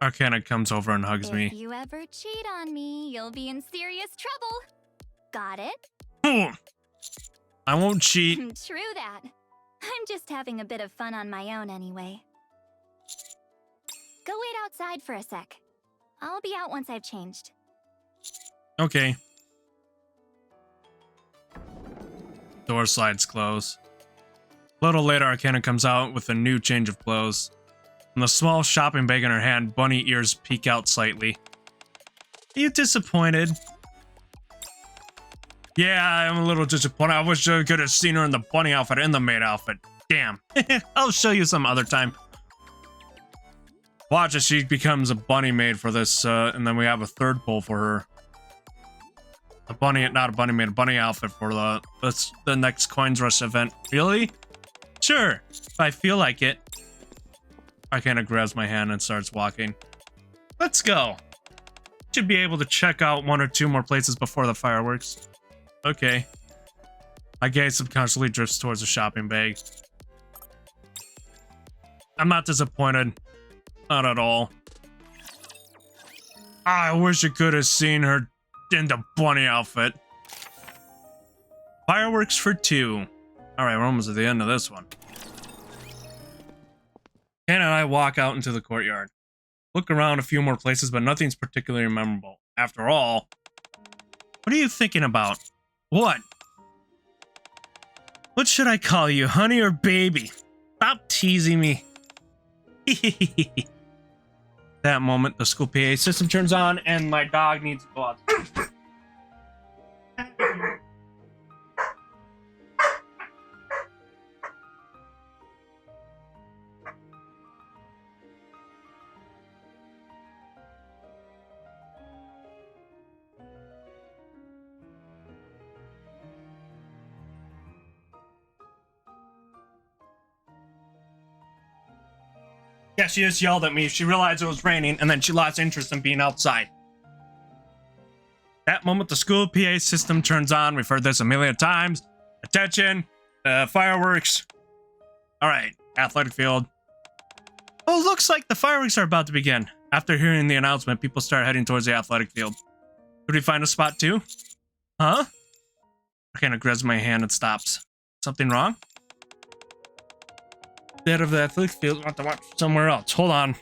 Arcana comes over and hugs me. If you ever cheat on me, you'll be in serious trouble. Got it? I won't cheat. True that. I'm just having a bit of fun on my own anyway. Go wait outside for a sec. I'll be out once I've changed. Okay. Door slides close. A little later, Arcana comes out with a new change of clothes. From the small shopping bag in her hand, bunny ears peek out slightly. Are you disappointed? Yeah, I'm a little disappointed. I wish I could have seen her in the bunny outfit and the maid outfit. Damn. I'll show you some other time. Watch as she becomes a bunny maid for this, and then we have a third poll for her. A bunny, not a bunny maid, a bunny outfit for the next Coins Rush event. Really? Sure, if I feel like it. Arcana grabs my hand and starts walking. Let's go. Should be able to check out one or two more places before the fireworks. Okay. My gaze subconsciously drifts towards the shopping bag. I'm not disappointed. Not at all. I wish I could have seen her in the bunny outfit. Fireworks for 2. Alright, we're almost at the end of this one. Ken and I walk out into the courtyard. Look around a few more places, but nothing's particularly memorable. After all, what are you thinking about? What? What should I call you, honey or baby? Stop teasing me. That moment, the school PA system turns on, and my dog needs to go out. Yeah, she just yelled at me. She realized it was raining, and then she lost interest in being outside. That moment, the school PA system turns on. We've heard this a million times. Attention, fireworks. All right, athletic field. Oh, looks like the fireworks are about to begin. After hearing the announcement, people start heading towards the athletic field. Could we find a spot too? Huh? Arcana grabs my hand and stops. Something wrong? Dead of the athletic field. Want to watch somewhere else. Hold on.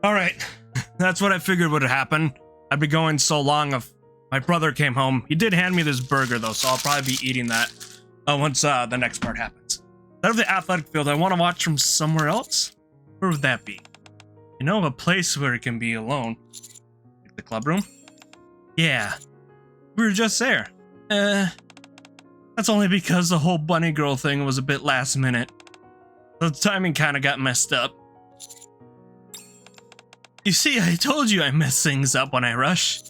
Alright, that's what I figured would happen. I'd be going so long if my brother came home. He did hand me this burger though, so I'll probably be eating that once the next part happens. Out of the athletic field, I want to watch from somewhere else? Where would that be? You know, a place where it can be alone. Like the club room? Yeah, we were just there. That's only because the whole bunny girl thing was a bit last minute. The timing kinda got messed up. You see, I told you I mess things up when I rush.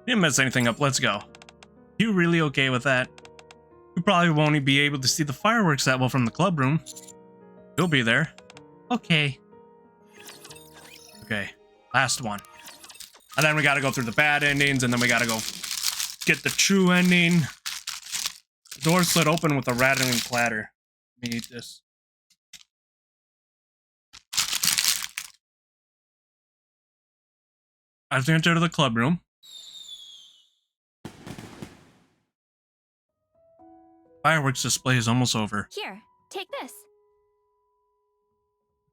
Didn't mess anything up, let's go. You really okay with that? You probably won't be able to see the fireworks that well from the club room. You'll be there. Okay. Okay, last one. And then we gotta go through the bad endings, and then we gotta go get the true ending. The door slid open with a rattling clatter. Let me eat this. I have to enter the club room. Fireworks display is almost over. Here, take this.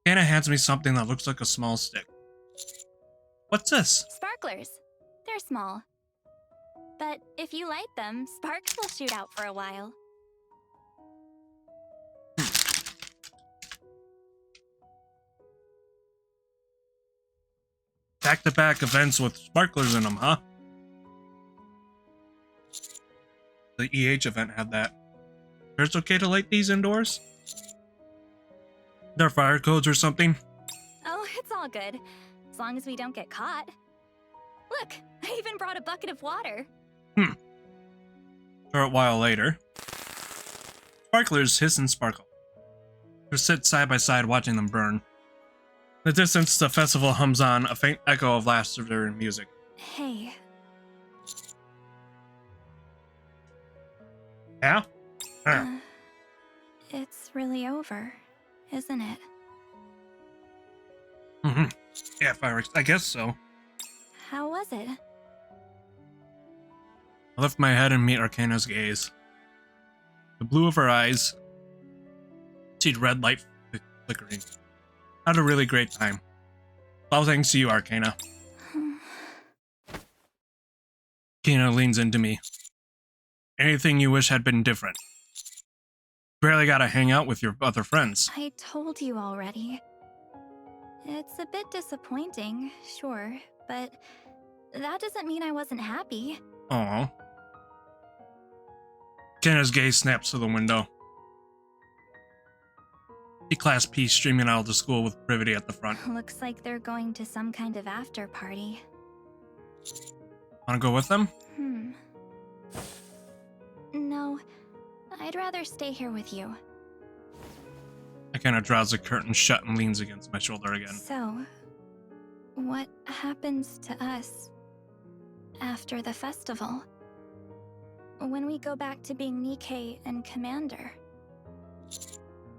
Anna hands me something that looks like a small stick. What's this? Sparklers. They're small. But if you light them, sparks will shoot out for a while. Back-to-back events with sparklers in them, huh? The EH event had that. Sure it's okay to light these indoors? There are fire codes or something? Oh, it's all good. As long as we don't get caught. Look, I even brought a bucket of water. Short while later. Sparklers hiss and sparkle. We sit side by side watching them burn. In the distance, the festival hums on, a faint echo of laughter and music. Hey, Yeah? it's really over, isn't it? Mm-hmm. Yeah, fireworks. I guess so. How was it? I lift my head and meet Arcana's gaze. The blue of her eyes. See red light flickering. Had a really great time. All thanks to you, Arcana. Arcana leans into me. Anything you wish had been different. Barely got to hang out with your other friends. I told you already. It's a bit disappointing, sure, but that doesn't mean I wasn't happy. Aw. Arcana's gaze snaps to the window. Class P streaming out of the school with Privity at the front. Looks like they're going to some kind of after party. Wanna go with them? No, I'd rather stay here with you. I kinda draws the curtain shut and leans against my shoulder again. So, what happens to us after the festival? When we go back to being NIKKE and Commander?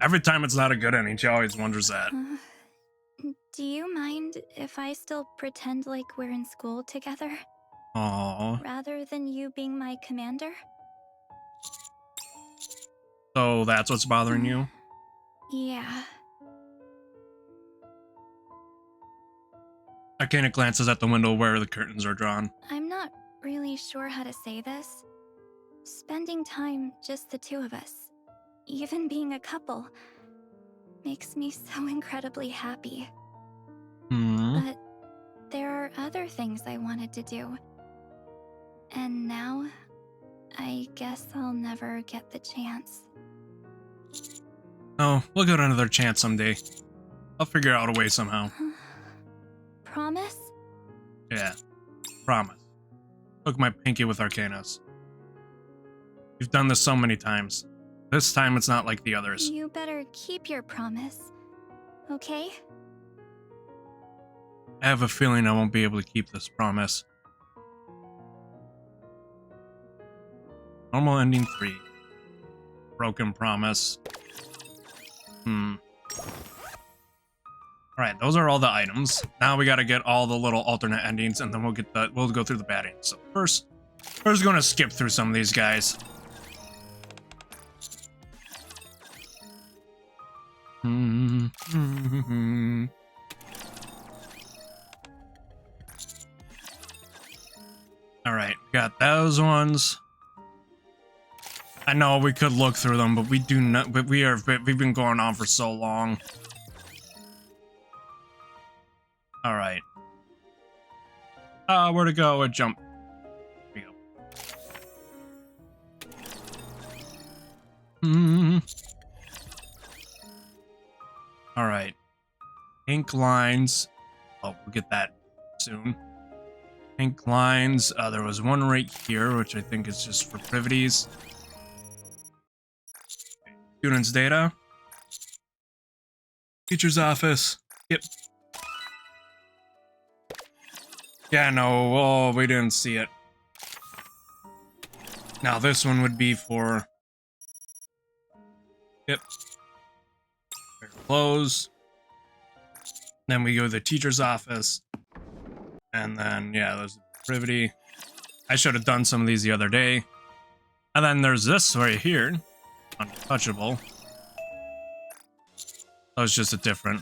Every time it's not a good ending, she always wonders that. Do you mind if I still pretend like we're in school together? Aww. Rather than you being my commander? So that's what's bothering you? Yeah. Arcana glances at the window where the curtains are drawn. I'm not really sure how to say this. Spending time, just the two of us, even being a couple, makes me so incredibly happy. But there are other things I wanted to do. And now, I guess I'll never get the chance. Oh, we'll get another chance someday. I'll figure out a way somehow. Promise? Yeah, promise. Look my pinky with Arcanas. You've done this so many times. This time it's not like the others. You better keep your promise, okay? I have a feeling I won't be able to keep this promise. Normal ending 3. Broken promise. Alright, those are all the items. Now we gotta get all the little alternate endings, and then we'll go through the bad endings. So first, we're just gonna skip through some of these guys. All right, got those ones. I know we could look through them, but we do not. But we've been going on for so long. All right. Where to go? A jump. Here we go. All right. Ink lines. Oh, we'll get that soon. Ink lines. There was one right here, which I think is just for privities. Students' data. Teacher's office. Yep. Yeah, no. Oh, we didn't see it. Now this one would be for. Yep. Close. Then we go to the teacher's office. And then, yeah, there's privity. I should have done some of these the other day. And then there's this right here. Untouchable. That was just a different.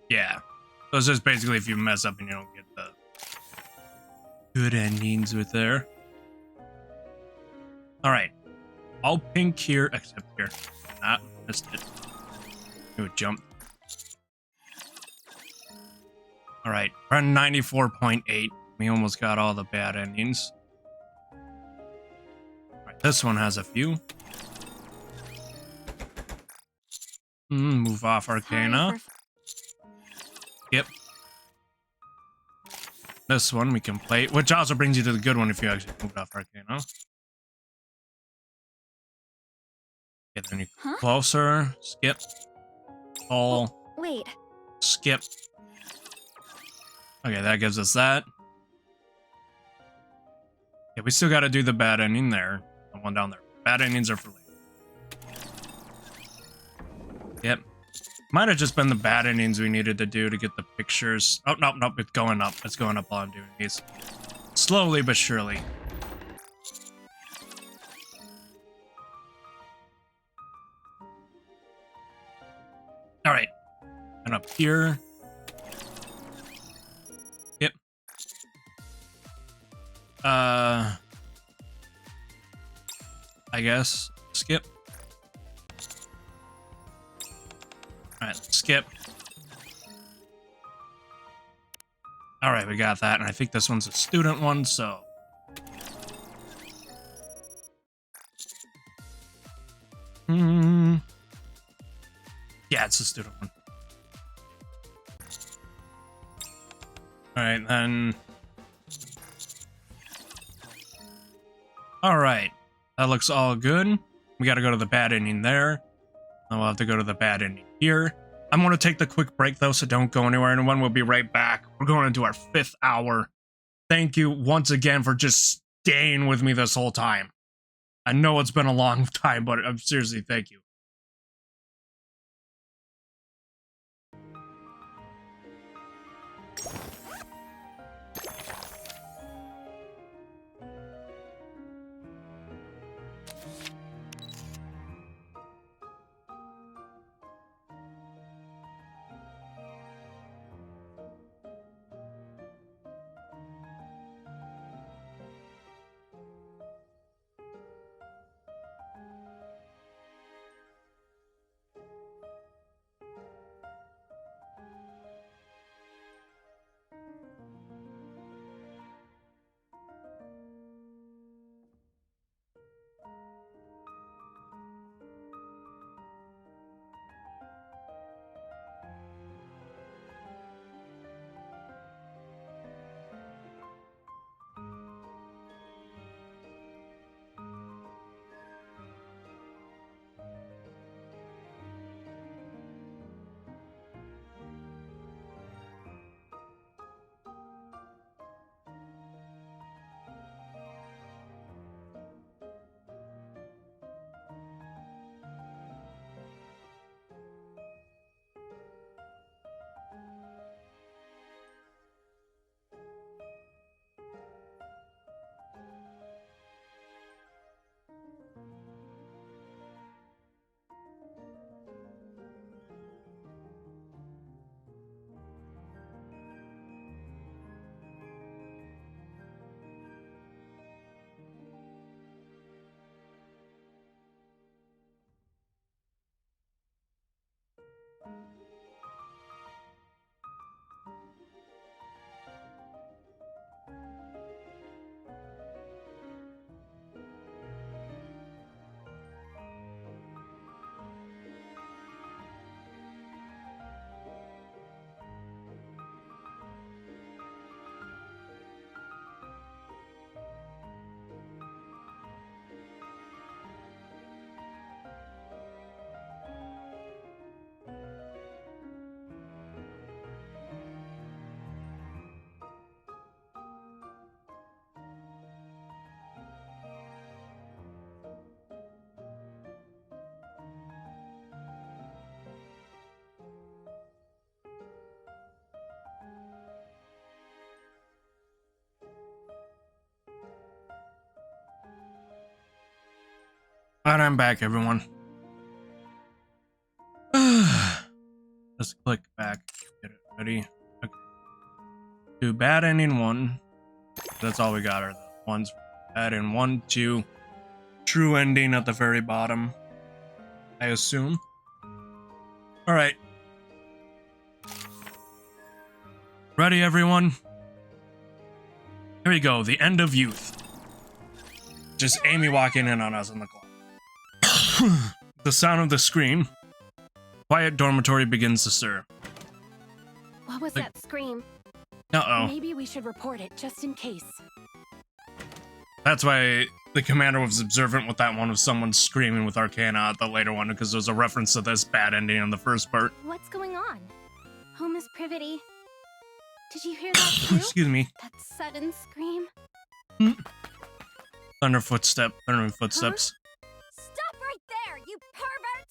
Yeah. So it's just basically if you mess up and you don't get the good endings with there. Alright. All pink here, except here. Ah, missed it. It would jump. Alright, we're at 94.8. We almost got all the bad endings. Alright, this one has a few. Move off Arcana. Yep. This one we can play, which also brings you to the good one if you actually moved off Arcana. Get any closer. Skip. All. Wait. Skip. Okay, that gives us that. Yeah, we still got to do the bad ending there. The one down there. Bad endings are for later. Yep. Might have just been the bad endings we needed to do to get the pictures. Oh, nope, nope, it's going up. It's going up while I'm doing these. Slowly but surely. Alright. And up here. Yep. I guess. Skip. Alright, skip. Alright, we got that, and I think this one's a student one, so. Yeah, it's a student one. Alright, then. Alright. That looks all good. We gotta go to the bad ending there. Then we'll have to go to the bad ending here. I'm gonna take the quick break though, so don't go anywhere, and when we'll be right back. We're going into our 5th hour. Thank you once again for just staying with me this whole time. I know it's been a long time, but I'm seriously, thank you. And I'm back, everyone. Let's click back. Get it ready. Okay. Do bad ending 1. That's all we got are the ones. Bad in 1, 2. True ending at the very bottom, I assume. Alright. Ready, everyone? Here we go. The end of youth. Just Amy walking in on us in the club. The sound of the scream. Quiet dormitory begins to stir. What was that scream? Uh-oh. Maybe we should report it, just in case. That's why the commander was observant with that one of someone screaming with Arcana at the later one, because there's a reference to this bad ending in the first part. What's going on? Oh, Miss Privity. Did you hear that too? Excuse me. That sudden scream? Thundering footsteps. Stop right there, you pervert!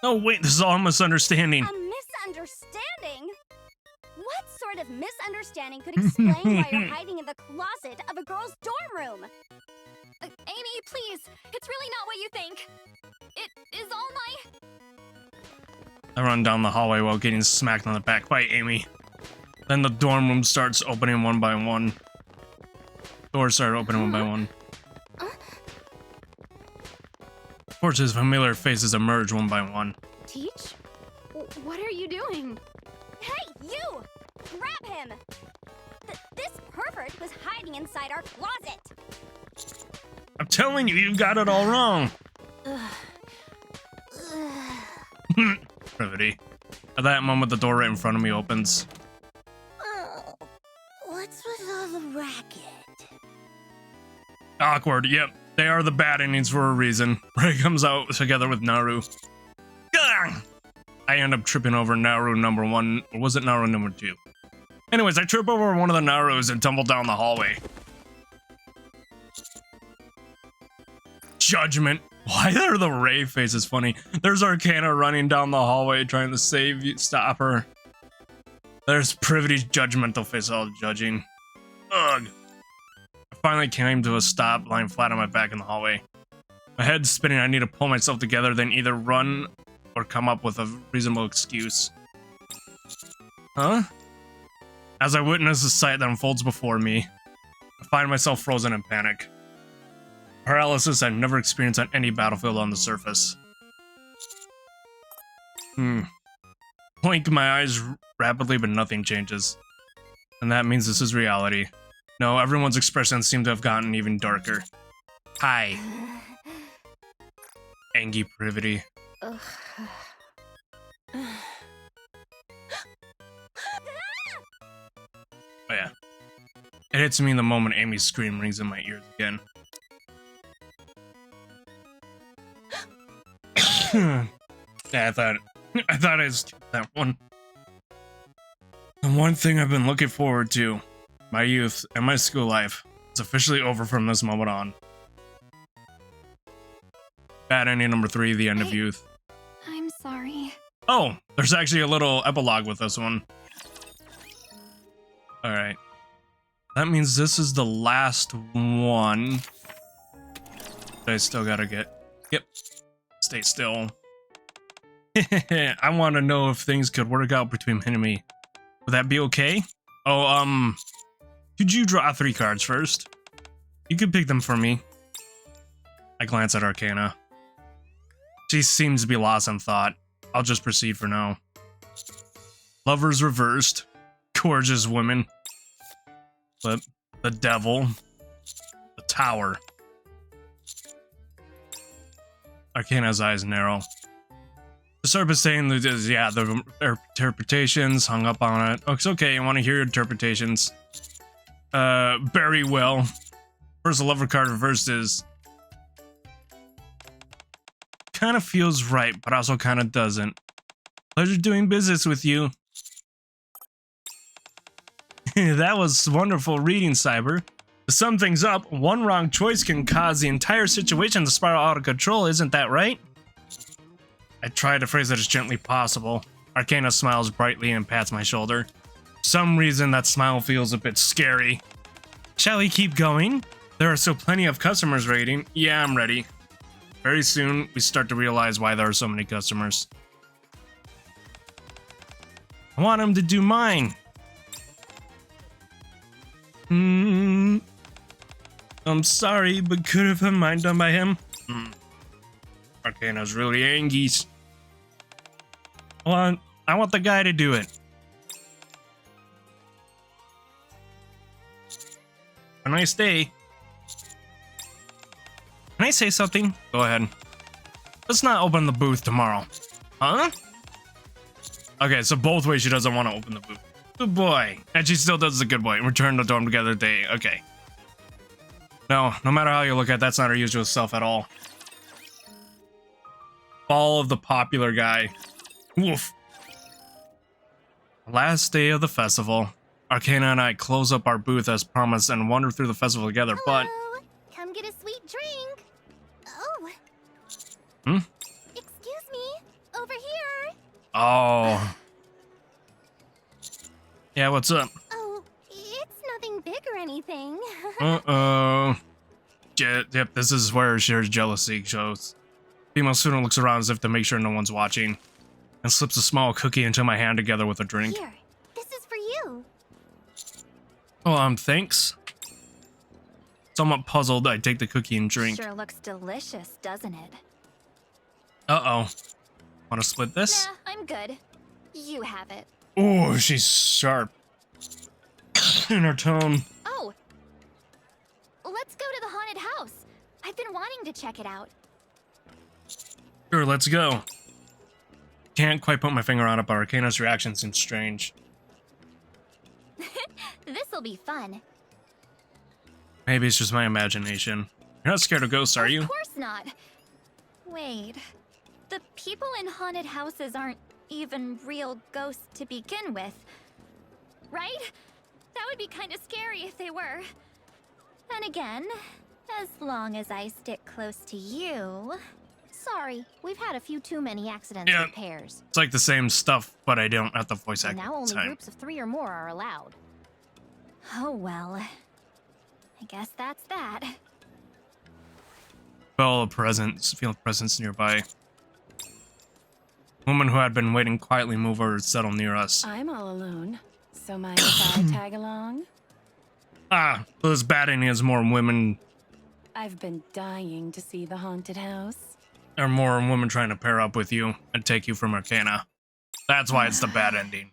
No, wait, this is all a misunderstanding. A misunderstanding? What sort of misunderstanding could explain why you're hiding in the closet of a girl's dorm room? Amy, please. It's really not what you think. It is all my... I run down the hallway while getting smacked on the back by Amy. Then the dorm room starts opening one by one. Doors start opening one by one. Fortunately, familiar faces emerge one by one. Teach? What are you doing? Hey, you! Grab him! This pervert was hiding inside our closet. I'm telling you, you got it all wrong. Privity. At that moment, the door right in front of me opens. Oh, what's with all the racket? Awkward, yep. They are the bad endings for a reason. Ray comes out together with Naru. Gah! I end up tripping over Naru number 1, or was it Naru number 2? Anyways, I trip over one of the Narus and tumble down the hallway. Judgment. Why are the Ray faces funny? There's Arcana running down the hallway trying to save you, stop her. There's Privity's judgmental face all judging. Ugh. I finally came to a stop, lying flat on my back in the hallway. My head's spinning, I need to pull myself together, then either run or come up with a reasonable excuse. Huh? As I witness the sight that unfolds before me, I find myself frozen in panic. Paralysis I've never experienced on any battlefield on the surface. Blink my eyes rapidly, but nothing changes. And that means this is reality. No, everyone's expressions seem to have gotten even darker. Hi. Angry Privity. Ugh. Oh yeah. It hits me in the moment Amy's scream rings in my ears again. Yeah, I thought I skipped that one. The one thing I've been looking forward to, my youth and my school life, is officially over from this moment on. Bad ending number 3, the end of youth. I'm sorry. Oh, there's actually a little epilogue with this one. Alright. That means this is the last one. I still gotta get... Yep. Stay still. I want to know if things could work out between him and me. Would that be okay? Oh, could you draw 3 cards first? You could pick them for me. I glance at Arcana. She seems to be lost in thought. I'll just proceed for now. Lovers reversed. Gorgeous women. Flip. The devil. The tower. Arcana's eyes narrow. The serpent saying, yeah, the interpretations, hung up on it. Oh, it's okay, I want to hear your interpretations. Very well. First, the lover card reversed is... kind of feels right, but also kind of doesn't. Pleasure doing business with you. That was wonderful reading, Cyber. To sum things up, one wrong choice can cause the entire situation to spiral out of control, isn't that right? I try to phrase it as gently possible. Arcana smiles brightly and pats my shoulder. For some reason, that smile feels a bit scary. Shall we keep going? There are still plenty of customers waiting. Yeah, I'm ready. Very soon, we start to realize why there are so many customers. I want him to do mine. I'm sorry, but could have had mine done by him. Arcana's really angry. I want the guy to do it. A nice day. Can I say something? Go ahead. Let's not open the booth tomorrow. Huh? Okay, so both ways she doesn't want to open the booth. Good boy. And she still does the good boy. Return to dorm together day. Okay. No matter how you look at it, that's not her usual self at all. Fall of the popular guy. Woof. Last day of the festival. Arcana and I close up our booth as promised and wander through the festival together, but... Hello. Come get a sweet drink. Oh. Excuse me. Over here. Oh. Yeah, what's up? Oh, it's nothing big or anything. Uh-oh. Yep, this is where shared jealousy shows. Female student looks around as if to make sure no one's watching, and slips a small cookie into my hand together with a drink. Here, this is for you. Oh, thanks. Somewhat puzzled, I take the cookie and drink. Sure looks delicious, doesn't it? Uh-oh. Want to split this? Nah, I'm good. You have it. Oh, she's sharp. In her tone. Oh! Let's go to the haunted house. I've been wanting to check it out. Sure, let's go. Can't quite put my finger on it, but Arcana's reaction seems strange. This'll be fun. Maybe it's just my imagination. You're not scared of ghosts, are you? Of course not. Wait. The people in haunted houses aren't even real ghosts to begin with. Right? That would be kind of scary if they were. Then again, as long as I stick close to you... Sorry, we've had a few too many accidents Yeah. with pairs. It's like the same stuff, but I don't have the voice And acting now at the only time. groups of 3 or more are allowed. Oh well. I guess that's that. Feel a presence nearby. Woman who had been waiting quietly moved over to settle near us. I'm all alone, so mind if I tag along? Ah, those batting is more women, I've been dying to see the haunted house. or more women trying to pair up with you and take you from Arcana. That's why it's the bad ending.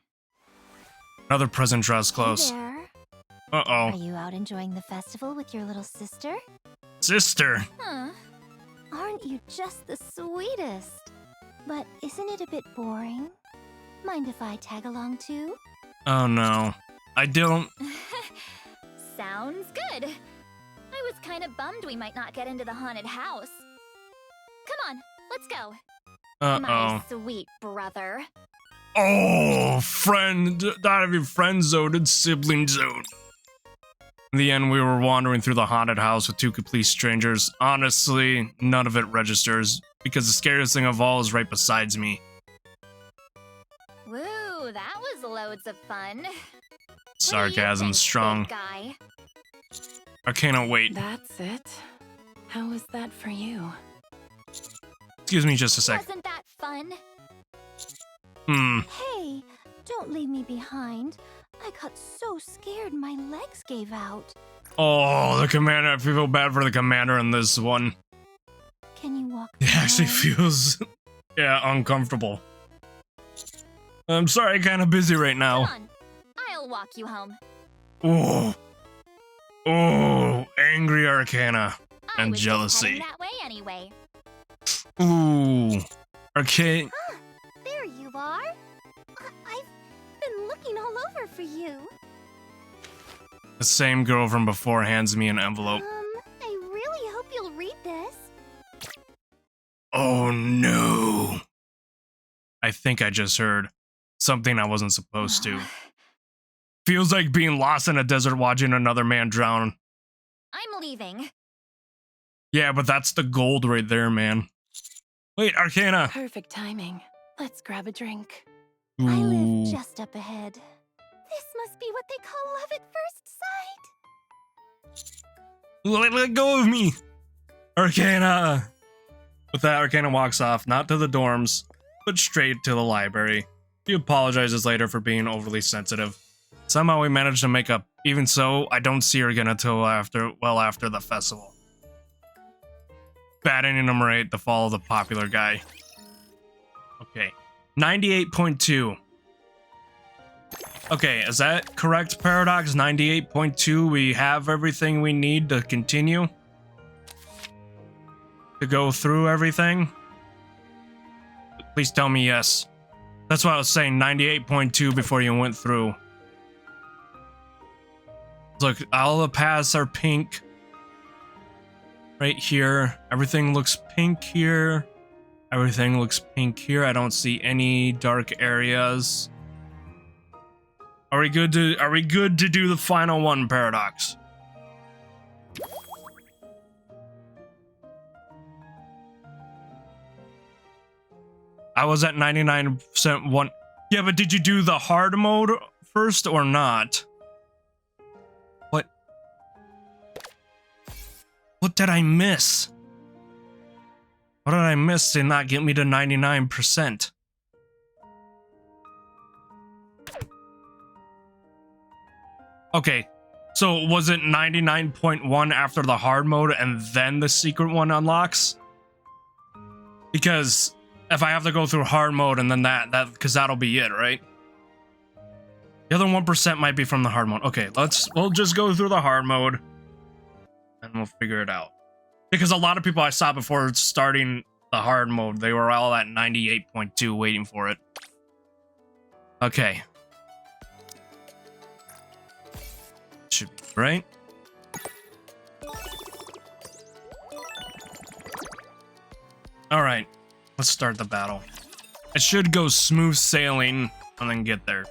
Another present draws close. Hey there. Uh-oh. Are you out enjoying the festival with your little sister? Sister. Huh. Aren't you just the sweetest? But isn't it a bit boring? Mind if I tag along too? Oh no. I don't... Sounds good. I was kind of bummed we might not get into the haunted house. Come on, let's go. Uh-oh. My sweet brother. Oh, friend. Not of your friend zone, it's sibling zone. In the end, we were wandering through the haunted house with 2 complete strangers. Honestly, none of it registers, because the scariest thing of all is right besides me. Woo, that was loads of fun. Sarcasm What do you think, strong. big guy? I cannot wait. That's it. How was that for you? Excuse me just a sec. Wasn't that fun? Hey, don't leave me behind. I got so scared my legs gave out. Oh, the commander. I feel bad for the commander in this one. Can you walk It actually down? feels, yeah, uncomfortable. I'm sorry, kind of busy right Come now. on. I'll walk you home. Oh, oh, angry Arcana I and was just jealousy. heading that way anyway. Ooh, Arcane. There you are. I've been looking all over for you. The same girl from before hands me an envelope. I really hope you'll read this. Oh no. I think I just heard something I wasn't supposed to. Feels like being lost in a desert watching another man drown. I'm leaving. Yeah, but that's the gold right there, man. Wait, Arcana. Perfect timing. Let's grab a drink. I Ooh. live just up ahead. This must be what they call love at first sight. Let go of me, Arcana. With that, Arcana walks off, not to the dorms, but straight to the library. He apologizes later for being overly sensitive. Somehow we managed to make up. Even so, I don't see her again until after the festival. Batting number 8, the fall of the popular guy. Okay, 98.2. Okay, is that correct, Paradox? 98.2, we have everything we need to continue? To go through everything? Please tell me yes. That's what I was saying, 98.2 before you went through. Look, all the paths are pink. Right here. Everything looks pink here. Everything looks pink here. I don't see any dark areas. Are we good to do the final one, Paradox? I was at 99% one. Yeah, but did you do the hard mode first or not? What did I miss? What did I miss to not get me to 99%? Okay, so was it 99.1 after the hard mode and then the secret one unlocks? Because if I have to go through hard mode and then because that'll be it, right? The other 1% might be from the hard mode. Okay, we'll just go through the hard mode. And we'll figure it out. Because a lot of people I saw before starting the hard mode, they were all at 98.2 waiting for it. Okay. Should be right. Alright. Let's start the battle. It should go smooth sailing and then get there.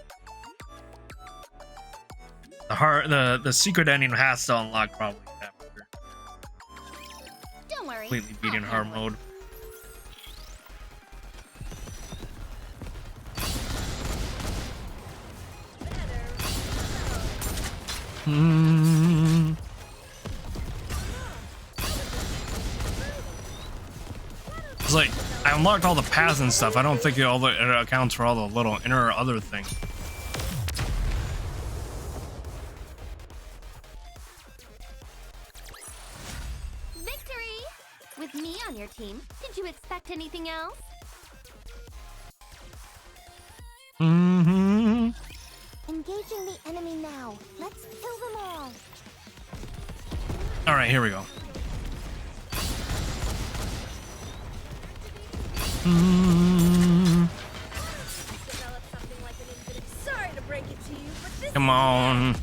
The secret ending has to unlock probably. Don't worry. Completely beating hard mode. It's like I unlocked all the paths and stuff. I don't think it accounts for all the little inner other things. With me on your team, did you expect anything else? Engaging the enemy now. Let's kill them all. Alright, here we go. Sorry to break it to you, but this Come on.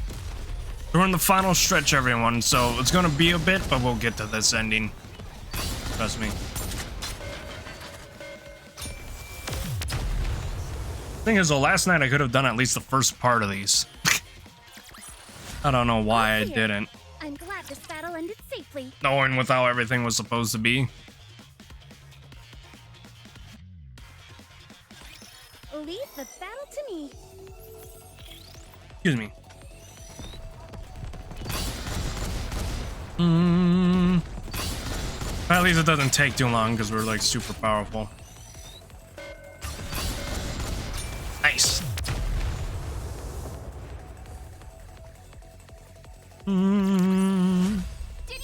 We're in the final stretch, everyone, so it's gonna be a bit, but we'll get to this ending. Trust me. Thing is, though, last night I could have done at least the first part of these. I don't know why I didn't. I'm glad this battle ended safely. Knowing with how everything was supposed to be. Leave the battle to me. Excuse me. At least it doesn't take too long because we're like super powerful. Nice. Did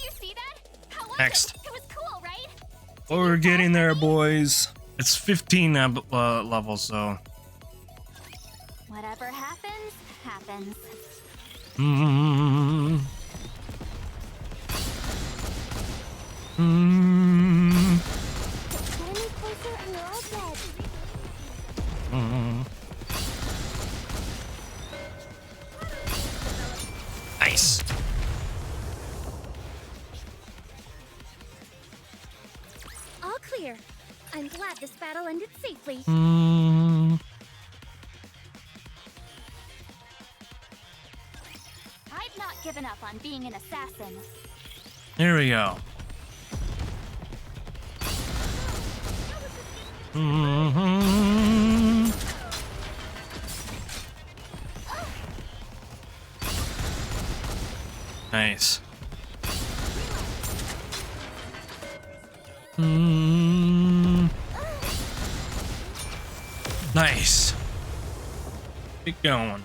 you see that? How was Next. it? It was cool, right? Oh, we're getting there, boys. It's 15 levels, so happens. Mm. Mm. Get any closer and you're all dead. Mm. Nice. All clear. I'm glad this battle ended safely. Mm. I've not given up on being an assassin. Here we go. Mm-hmm. Nice. Mm. Nice. Keep going.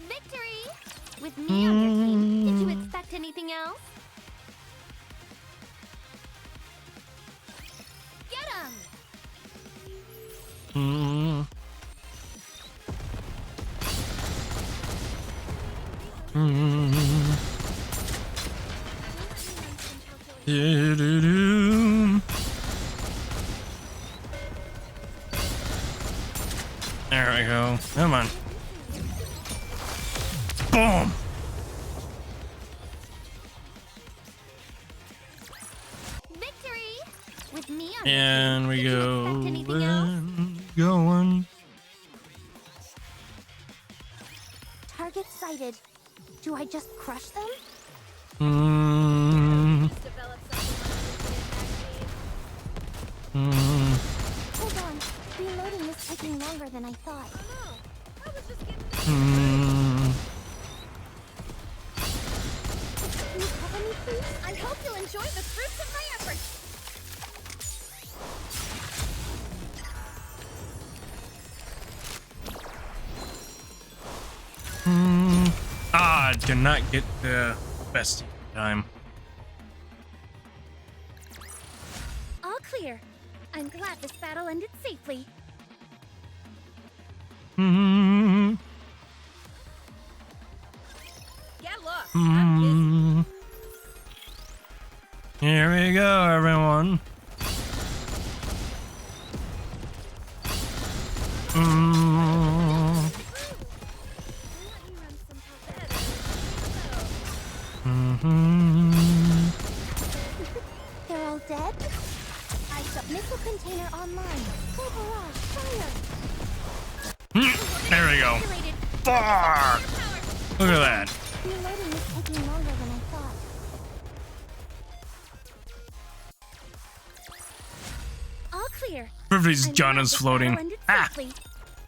Victory! With me on your team, did you expect anything else? Get him! Mm. Mm. Do-do-do. There we go. Come on. Boom. Victory! With me on And your we team, did you go. expect anything else? Going. Target sighted. Do I just crush them? Mm. Mm. Hold on. Reloading is taking longer than I thought. Mm. Can you cover me, please? I hope you'll enjoy the fruits of my efforts. Mm. Ah, did not get the best time. All clear. I'm glad this battle ended safely. Mm. Get lost. Mm. Here we go, everyone. Mm. Mm-hmm. They're all dead? I shot missile container online. Full barrage, fire! There we go. Fuck! Look at that. Reloading is taking longer than I thought. All clear. Perfect. I'm John glad is this floating. battle ended Ah, safely.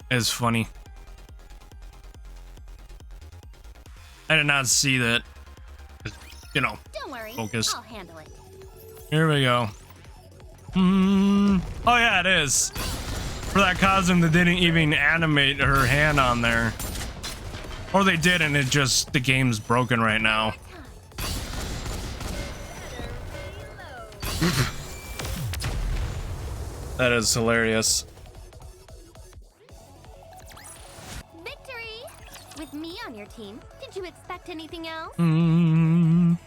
it's funny. I did not see that. You know, Don't worry. focus. I'll handle it. Here we go. Mm. Oh yeah, it is. For that costume that didn't even animate her hand on there. Or they did and it just, the game's broken right now. That is hilarious. Victory! With me on your team, did you expect anything else? Mm.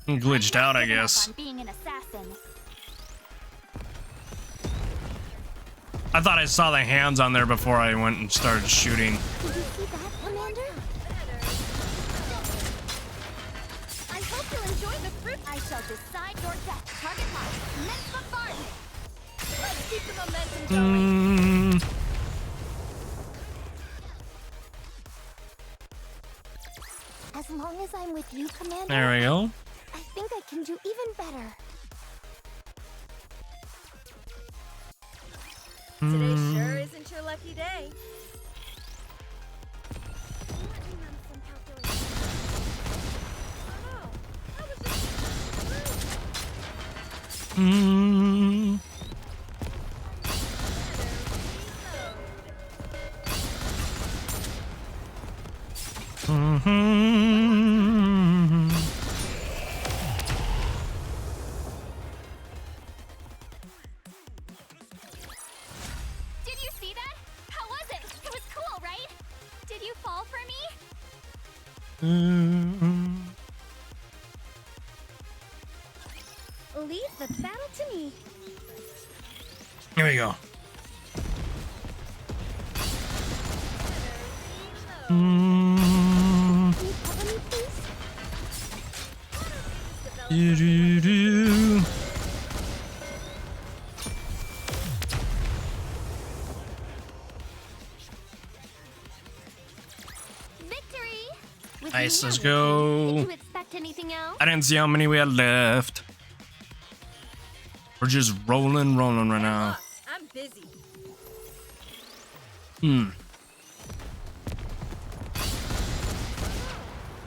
Glitched out, I Given up guess. on being an assassin. I thought I saw the hands on there before I went and started shooting. Did you see that, Commander? I hope you'll enjoy the fruit. I shall decide your death. Target locked. Let's bombardment. Let's keep the momentum going. Mm. As long as I'm with you, Commander, There we go. I think I can do even better. Today sure isn't your lucky day. Mm. Mm-hmm. fall for me? Leave the battle to me. Here we go. Can you cover me, please? Do-do-do. Victory! With Nice, me let's now, go. Did you expect anything else? I didn't see how many we had left. We're just rolling right now. Boss, I'm busy.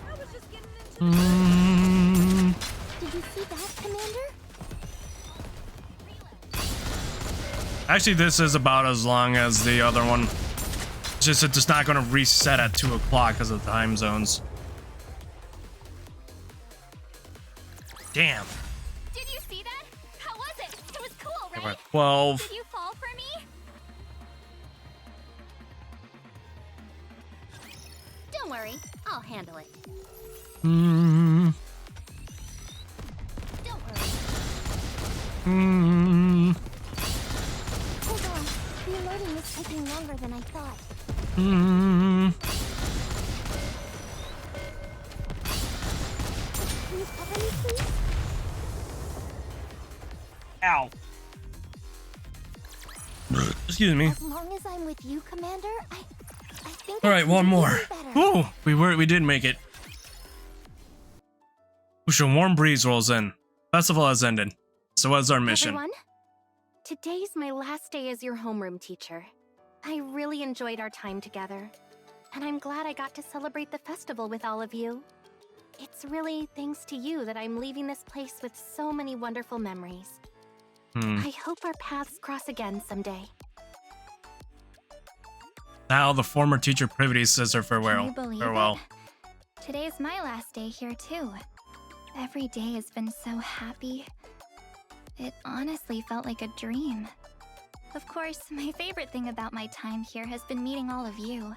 I was just getting into Did you see that, Commander? Actually, this is about as long as the other one. It's just it's not going to reset at 2 o'clock because of the time zones. Damn. Did you see that? How was it? It was cool, We're right? at 12. Did you fall for me? Don't worry, I'll handle it. Mm, Don't worry. mm, Hold on. Reloading is taking longer than I thought. mm. Can you cover me, please? Ow. Excuse me. As long as I'm with you, Commander, I think. All I right, can one do more. even better. Ooh, we did make it. Ooh, a warm breeze rolls in. Festival has ended. So what's our mission? Everyone, today's my last day as your homeroom teacher. I really enjoyed our time together, and I'm glad I got to celebrate the festival with all of you. It's really thanks to you that I'm leaving this place with so many wonderful memories. I hope our paths cross again someday. Now the former teacher Privity says her Can farewell. you believe Farewell. it? Today's my last day here too. Every day has been so happy. It honestly felt like a dream. Of course, my favorite thing about my time here has been meeting all of you.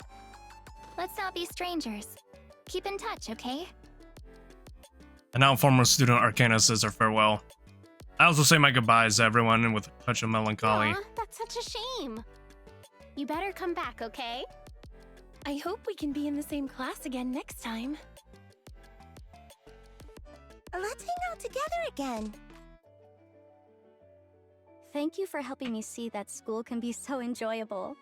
Let's not be strangers. Keep in touch, okay? And now former student Arcana says her farewell. I also say my goodbyes to everyone with a touch of melancholy. Aw, that's such a shame. You better come back, okay? I hope we can be in the same class again next time. Let's hang out together again. Thank you for helping me see that school can be so enjoyable.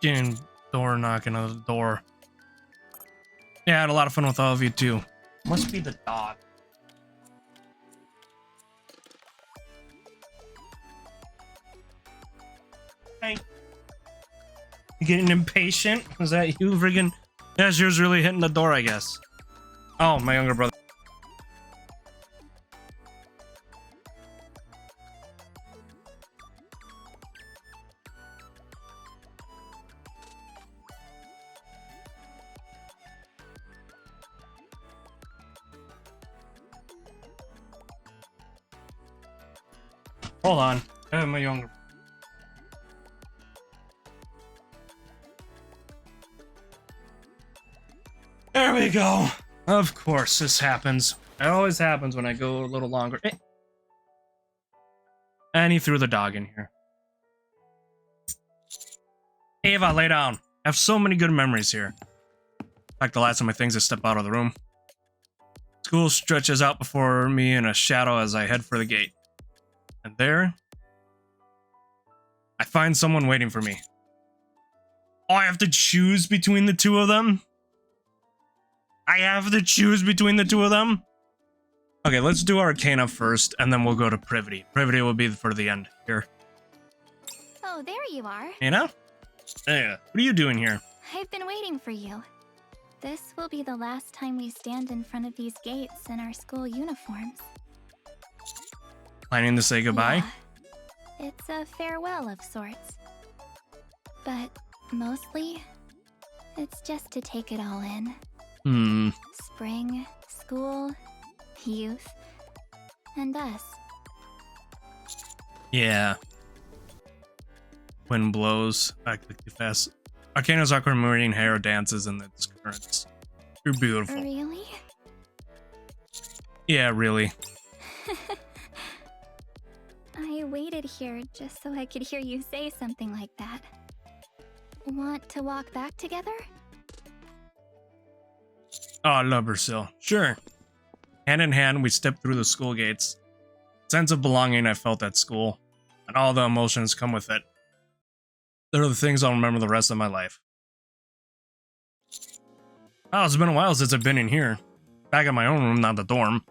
Getting door knocking on the door. Yeah, I had a lot of fun with all of you too. Must be the dog. Hey. You getting impatient? Is that you friggin'? Yeah, she was really hitting the door, I guess. Oh, my younger brother. Hold on. My younger. There we go. Of course, this happens. It always happens when I go a little longer. And he threw the dog in here. Ava, lay down. I have so many good memories here. In fact, the last of my things is step out of the room. School stretches out before me in a shadow as I head for the gate. And there, I find someone waiting for me. Oh, I have to choose between the two of them? I have to choose between the two of them? Okay, let's do Arcana first, and then we'll go to Privity. Privity will be for the end here. Oh, there you are. Anna? Hey, what are you doing here? I've been waiting for you. This will be the last time we stand in front of these gates in our school uniforms. Planning to say goodbye? Yeah, it's a farewell of sorts. But mostly, it's just to take it all in. Spring, school, youth, and us. Yeah. wind blows. I click too fast. Arcana's aquamarine hair dances in its currents. You're beautiful. Really? Yeah, really. I waited here just so I could hear you say something like that. Want to walk back together? Oh, I love Brazil. Sure. Hand in hand, we stepped through the school gates. Sense of belonging I felt at school, and all the emotions come with it. They're the things I'll remember the rest of my life. Oh, it's been a while since I've been in here. Back in my own room, not the dorm.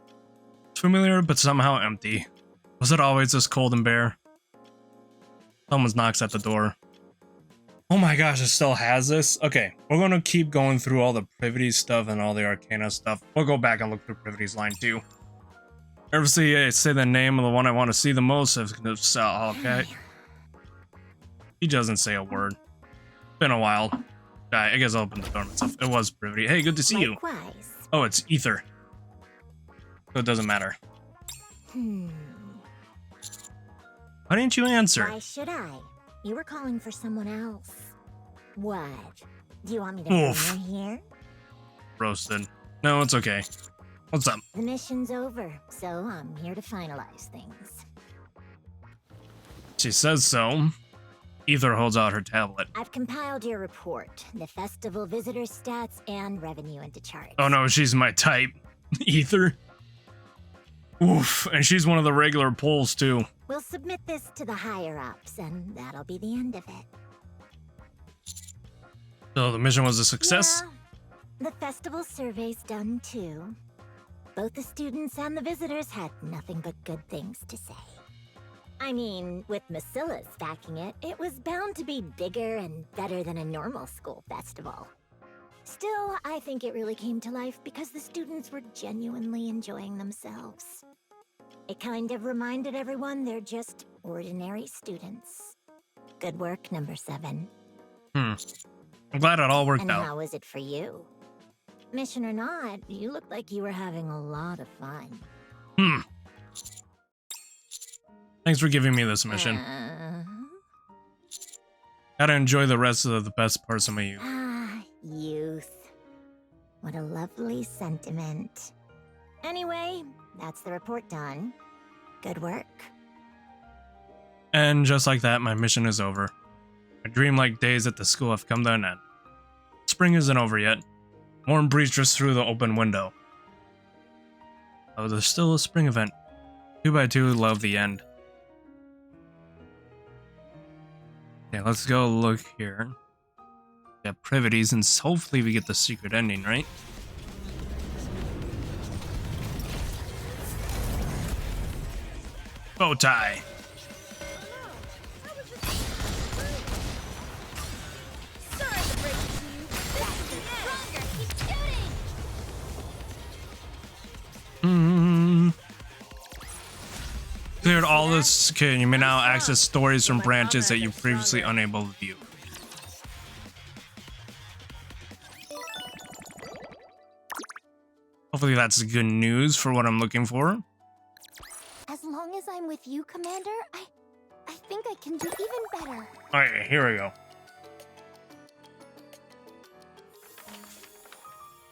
It's familiar, but somehow empty. Was it always this cold and bare? Someone knocks at the door. Oh my gosh, it still has this? Okay, we're gonna keep going through all the Privity stuff and all the Arcana stuff. We'll go back and look through Privity's line too. Ever say the name of the one I want to see the most? Okay. He doesn't say a word. Been a while. I guess I'll open the door myself. It was Privity. Hey, good to see you. Oh, it's Ether. So it doesn't matter. Why didn't you answer? Why should I? You were calling for someone else. What? Do you want me to Oof. bring you here? Roasted. No, it's okay. What's up? The mission's over, so I'm here to finalize things. She says so. Ether holds out her tablet. I've compiled your report, the festival visitor stats, and revenue into charts. Oh no, she's my type. Ether. Oof, and she's one of the regular polls too. We'll submit this to the higher-ups, and that'll be the end of it. So the mission was a success? Yeah, the festival survey's done too. Both the students and the visitors had nothing but good things to say. I mean, with Macilla's backing it, it was bound to be bigger and better than a normal school festival. Still, I think it really came to life because the students were genuinely enjoying themselves. It kind of reminded everyone they're just ordinary students. Good work, number 7. I'm glad it all worked and out. How was it for you? Mission or not, you looked like you were having a lot of fun. Thanks for giving me this mission. Gotta enjoy the rest of the best parts of my youth. Youth. What a lovely sentiment. Anyway, that's the report done. Good work. And just like that, my mission is over. My dreamlike days at the school have come to an end. Spring isn't over yet. Warm breeze just through the open window. Oh, there's still a spring event. 2x2 love the end. Okay, let's go look here. Yeah, privities, and hopefully we get the secret ending, right? Bow tie. Cleared all this. Okay, you may now access stories from branches that you previously unable to view. Hopefully that's good news for what I'm looking for. As long as I'm with you, Commander, I think I can do even better. Alright, here we go.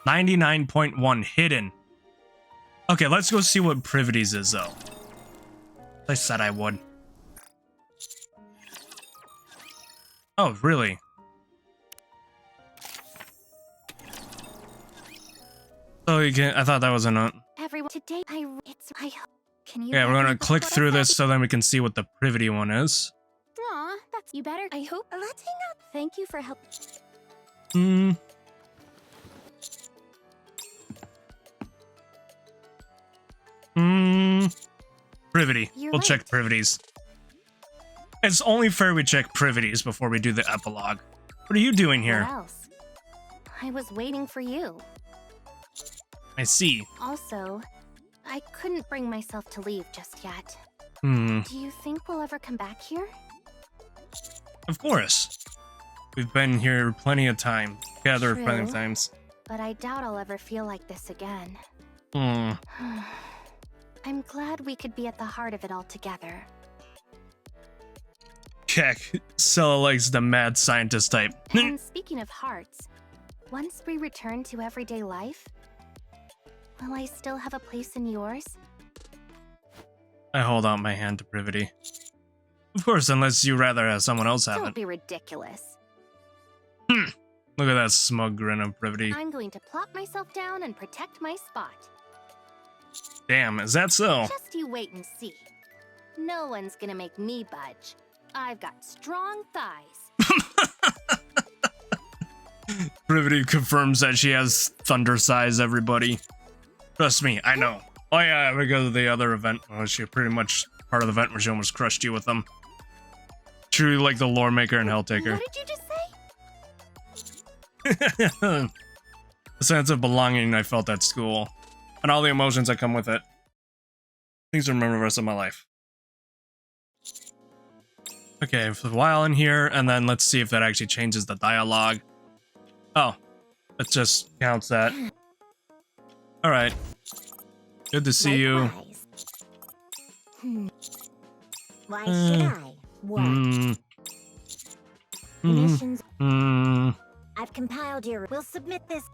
99.1 hidden. Okay, let's go see what Privities is though. I said I would. Oh, really? Oh, you can. I thought that was a note. Everyone, today can you? Yeah, we're gonna click through this so then we can see what the Privity one is. Aw, that's you better. I hope. Let's hang out. Thank you for helping. Privity. We'll check Privities. It's only fair we check Privities before we do the epilogue. What are you doing here? What else? I was waiting for you. I see. Also, I couldn't bring myself to leave just yet. Do you think we'll ever come back here? Of course. We've been here plenty of time. Together plenty of True. times. But I doubt I'll ever feel like this again. I'm glad we could be at the heart of it all together. Keck. Scylla likes the mad scientist type. And speaking of hearts, once we return to everyday life, will I still have a place in yours? I hold out my hand to Privity. Of course, unless you rather have someone else have Don't it. be ridiculous. Look at that smug grin of Privity. I'm going to plop myself down and protect my spot. Damn, is that so? Just you wait and see. No one's gonna make me budge. I've got strong thighs. Privity confirms that she has thunder size, everybody. Trust me, I know. Oh yeah, because of the other event. Well, she pretty much part of the event where she almost crushed you with them. Truly like the lore maker and hell taker. What did you just say? The sense of belonging I felt at school. And all the emotions that come with it. Things to remember the rest of my life. Okay, for a while in here, and then let's see if that actually changes the dialogue. Oh, it just counts that. Alright. Good to see you. Why should I? What? Missions. I've compiled your. We'll submit this.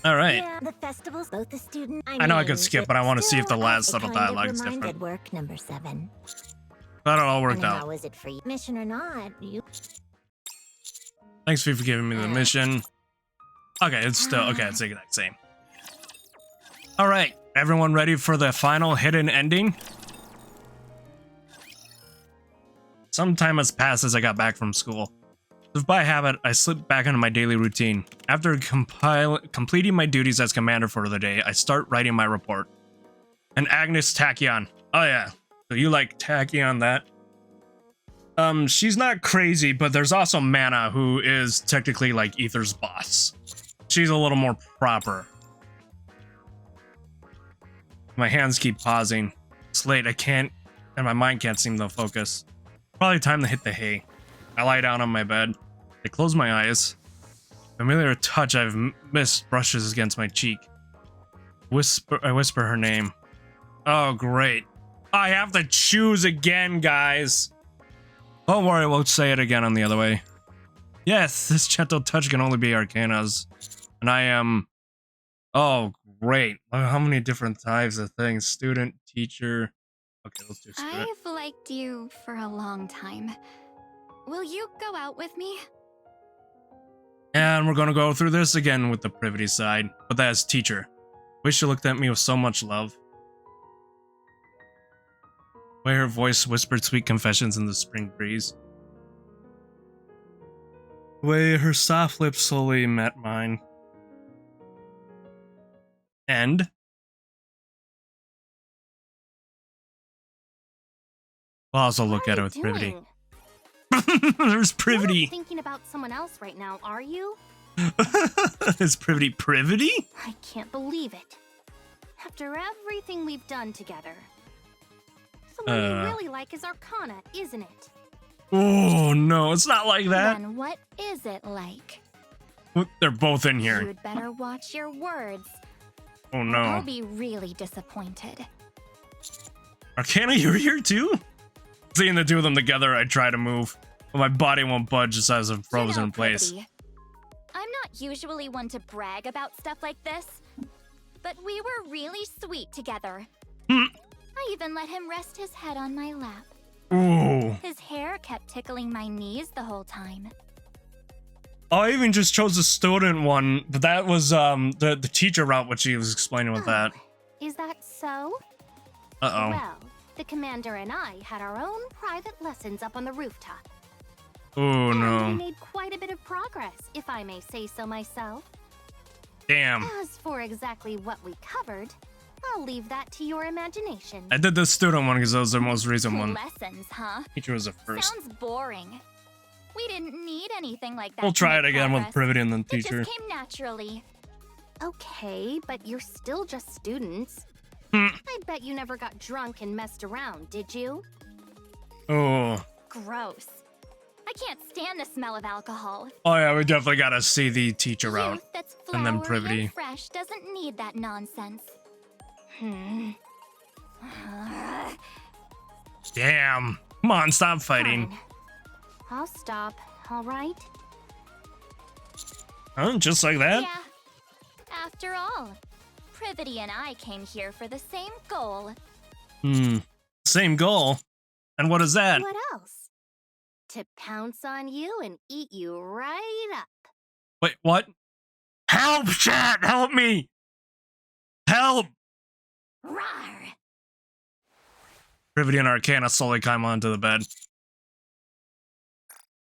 Alright. Yeah, the festivals, both the student. I know I could skip, but I want to see if the last little dialogue is different. different. Work number 7. That all worked And out. how is it for you? Mission or not? You. Thanks for giving me the mission. Okay, it's still okay. It's the exact same. All right, everyone ready for the final hidden ending? Some time has passed as I got back from school. If by habit, I slipped back into my daily routine. After completing my duties as commander for the day, I start writing my report. And Agnes Tachyon. Oh yeah, so you like Tachyon that? She's not crazy, but there's also Mana, who is technically like Ether's boss. She's a little more proper. My hands keep pausing. It's late, I can't, and my mind can't seem to focus. Probably time to hit the hay. I lie down on my bed. I close my eyes. Familiar touch I've missed brushes against my cheek. I whisper her name. Oh, great. I have to choose again, guys. Don't worry, I won't say it again on the other way. Yes, this gentle touch can only be Arcana's. And I am... Oh, great. How many different types of things? Student, teacher... Okay, let's do student. I've liked you for a long time. Will you go out with me? And we're gonna go through this again with the Privity side. But that's teacher. Wish you looked at me with so much love. The way her voice whispered sweet confessions in the spring breeze. The way her soft lips slowly met mine. And we'll also look at it with Privity. There's Privity. You're not thinking about someone else right now, are you? Is Privity Privity? I can't believe it. After everything we've done together. Someone you really like is Arcana, isn't it? Oh no, it's not like that. Then what is it like? They're both in here. You'd better watch your words. Oh no. I'll be really disappointed. Arcana, you're here too? Seeing the two of them together, I try to move, but my body won't budge as I'm frozen in place. Privity, I'm not usually one to brag about stuff like this, but we were really sweet together. I even let him rest his head on my lap. Ooh. His hair kept tickling my knees the whole time. I even just chose the student one, but that was the teacher route, what she was explaining with that. Is that so? Uh-oh. Well, the commander and I had our own private lessons up on the rooftop. Oh And we no. made quite a bit of progress, if I may say so myself. Damn. As for exactly what we covered, I'll leave that to your imagination. I did the student one because that was the most recent one. Lessons, huh? Teacher was the first. Sounds boring. We didn't need anything like that. We'll to try make it again with progress. Privity and then It teacher. just came naturally. Okay, but you're still just students. Hmm. I bet you never got drunk and messed around, did you? Oh. Gross. I can't stand the smell of alcohol. Oh yeah, we definitely gotta see the teacher route. Youth that's And then flowery Privity. and fresh doesn't need that nonsense. Damn. Come on, stop fighting. Fine. I'll stop, alright? Huh? Just like that? Yeah. After all, Privity and I came here for the same goal. Same goal. And what is that? What else? To pounce on you and eat you right up. Wait, what? Help, chat! Help me! Help! Rawr! Privity and Arcana slowly climb onto the bed.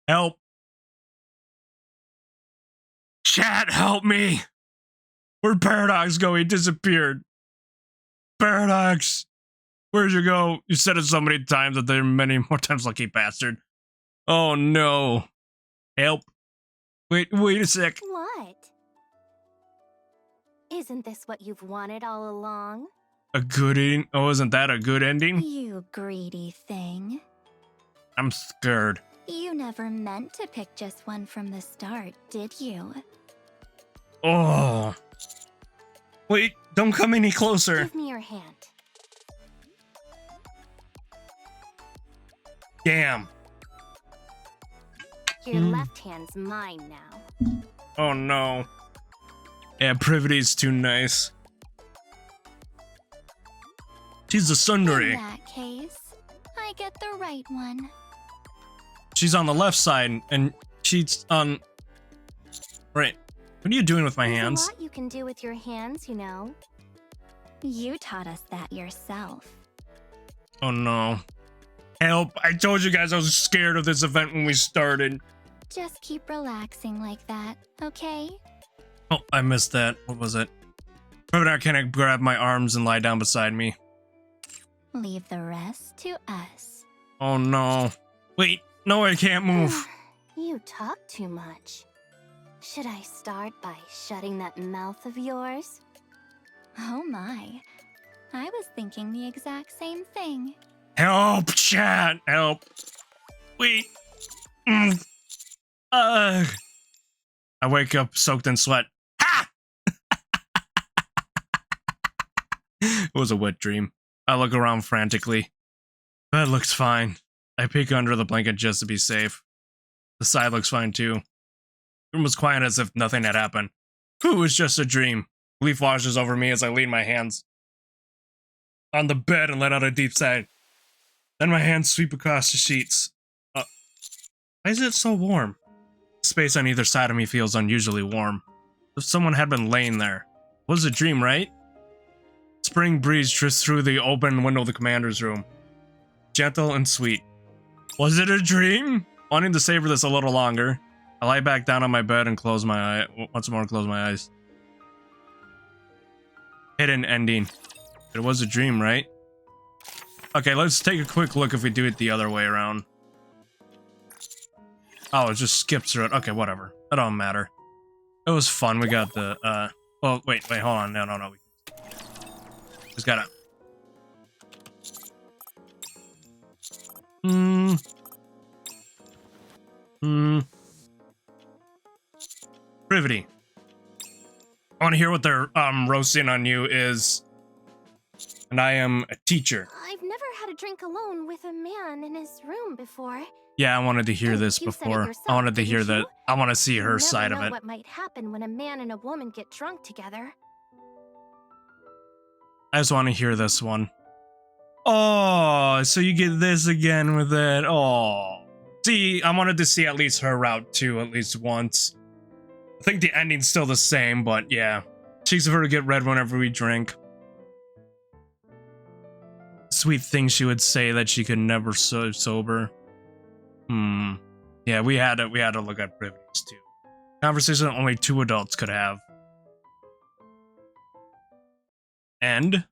Help! Chat, help me! Where'd Paradox go? He disappeared. Paradox! Where'd you go? You said it so many times that there are many more times, lucky bastard. Oh no. Help. Wait a sec. What? Isn't this what you've wanted all along? A good ending? Oh, isn't that a good ending? You greedy thing. I'm scared. You never meant to pick just one from the start, did you? Oh. Wait, don't come any closer. Give me your hand. Damn. Your left hand's mine now. Oh no. Yeah, Privity's too nice. She's a In tsundere. that case, I get the right one. She's on the left side, and she's on... Right. What are you doing with my There's hands? a lot you can do with your hands, you know. You taught us that yourself. Oh no. Help. I told you guys I was scared of this event when we started. Just keep relaxing like that, okay? Oh, I missed that. What was it? Private Arcana grabbed my arms and lie down beside me. Leave the rest to us. Oh no. Wait. No, I can't move. You talk too much. Should I start by shutting that mouth of yours? Oh my. I was thinking the exact same thing. Help, chat. Help. Wait. I wake up soaked in sweat. Ha! It was a wet dream. I look around frantically. Bed looks fine. I peek under the blanket just to be safe. The side looks fine too. The room was quiet as if nothing had happened. It was just a dream. Relief washes over me as I lean my hands on the bed and let out a deep sigh. Then my hands sweep across the sheets. Why is it so warm? The space on either side of me feels unusually warm. If someone had been laying there. It was a dream, right? Spring breeze drifts through the open window of the commander's room. Gentle and sweet. Was it a dream? Wanting to savor this a little longer, I lie back down on my bed and close my eye. Once more, close my eyes. Hidden ending. It was a dream, right? Okay, let's take a quick look if we do it the other way around. Oh, it just skips through it. Okay, whatever. It don't matter. It was fun. We got the, well, wait, hold on. No. We just gotta... Privity. I want to hear what they're, roasting on you is... And I am a teacher. I've never had a drink alone with a man in his room before. Yeah, I wanted to hear this You said it before. yourself, I wanted to hear didn't that. you? I want to see her You never side of know it. what might happen when a man and a woman get drunk together. I just want to hear this one. Oh, so you get this again with it. Oh. See, I wanted to see at least her route too, at least once. I think the ending's still the same, but yeah. Cheeks of her to get red whenever we drink. Sweet things she would say that she could never sober. Yeah, we had to look at privileges too. Conversation only two adults could have. And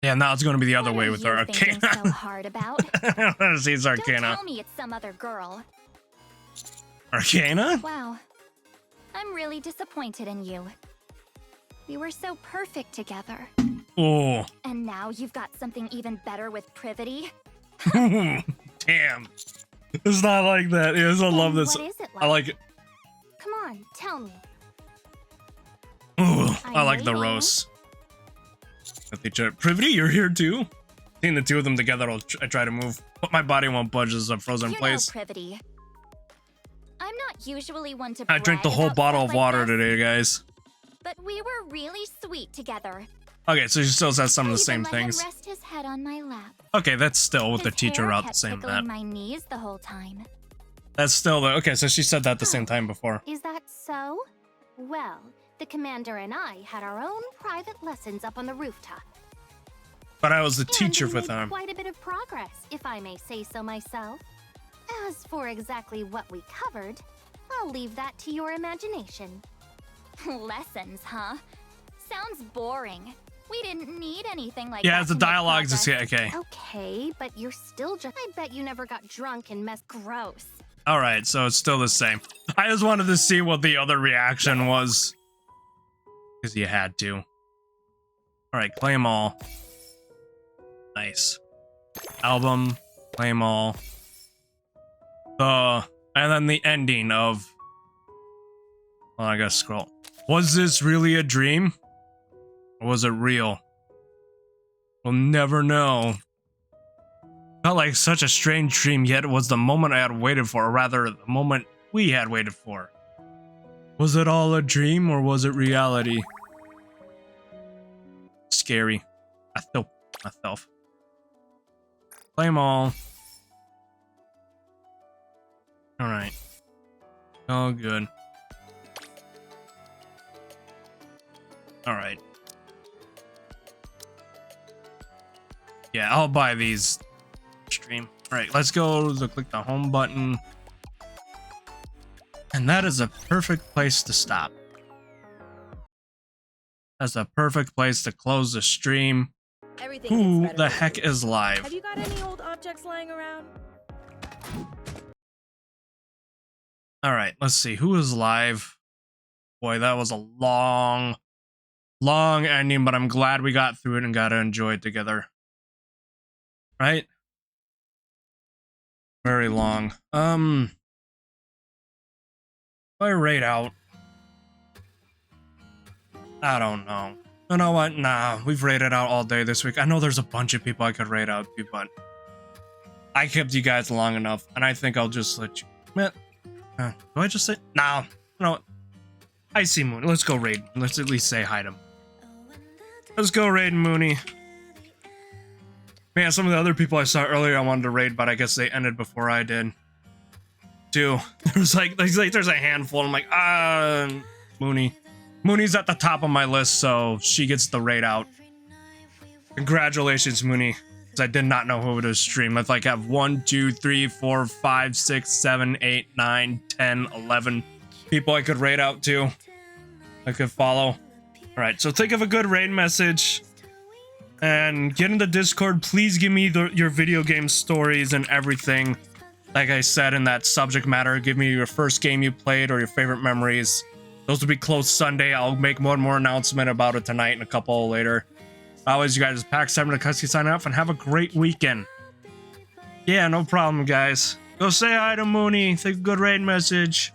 yeah, now it's going to be the other way with our Arcana. So hard about? I want to see it's Don't Arcana. tell me it's some other girl. Arcana? Wow. I'm really disappointed in you. We were so perfect together. Oh. And now you've got something even better with Privity? Damn. It's not like that. Yeah, I love this. What is it like? I like it. Come on, tell me. Ooh, I I'm like the waiting. roast. Privity, you're here too? Seeing the two of them together, I try to move, but my body won't budge as I'm frozen in You place. know, Privity. I'm not usually one to I drank the brag whole about bottle stuff of like water this, today, guys. but we were really sweet together. Okay, so she still says some of I the same even let him things. rest his head on my lap. Okay, that's still with the His teacher hair route kept saying tickling that. my knees the whole time. That's still the okay. So she said that the same time before. Is that so? Well, the commander and I had our own private lessons up on the rooftop. But I was the And teacher we with made him. quite a bit of progress, if I may say so myself. As for exactly what we covered, I'll leave that to your imagination. Lessons, huh? Sounds boring. We didn't need anything like Yeah, that the to make dialogues is progress. okay. Okay, but you're still just. I bet you never got drunk and messed. Gross. All right, so it's still the same. I just wanted to see what the other reaction was, because you had to. All right, claim all. Nice. Album, claim all. And then the ending of. Well, I gotta scroll. Was this really a dream? Or was it real? We'll never know. Felt like such a strange dream, yet it was the moment I had waited for, or rather, the moment we had waited for. Was it all a dream, or was it reality? Scary. I feel myself. Claim all. Alright. Oh, good. Alright. Yeah, I'll buy these stream. Alright, let's go to click the home button. And that is a perfect place to stop. That's a perfect place to close the stream. Everything Who gets better the with heck age. is live? Have you got any old objects lying around? Alright, let's see. Who is live? Boy, that was a long ending, but I'm glad we got through it and got to enjoy it together. Right? Very long. Do I rate out? I don't know. You know what? Nah, we've rated out all day this week. I know there's a bunch of people I could rate out to, but I kept you guys long enough, and I think I'll just let you. Man, do I just say? No. No. I see Moon. Let's go raid. Let's at least say hi to him. Let's go raid Mooney. Man, some of the other people I saw earlier I wanted to raid, but I guess they ended before I did. Too. There's a handful. I'm like, Mooney. Mooney's at the top of my list, so she gets the raid out. Congratulations, Mooney. Because I did not know who would stream. I'd like have 1, 2, 3, 4, 5, 6, 7, 8, 9, 10, 11 people I could raid out to. I could follow. Alright, so think of a good raid message. And get in the Discord. Please give me your video game stories and everything. Like I said in that subject matter, give me your first game you played or your favorite memories. Those will be closed Sunday. I'll make one more announcement about it tonight and a couple later. Always, you guys, Pack7 to Cusky sign off and have a great weekend. Yeah, no problem, guys. Go say hi to Mooney. Think a good raid message.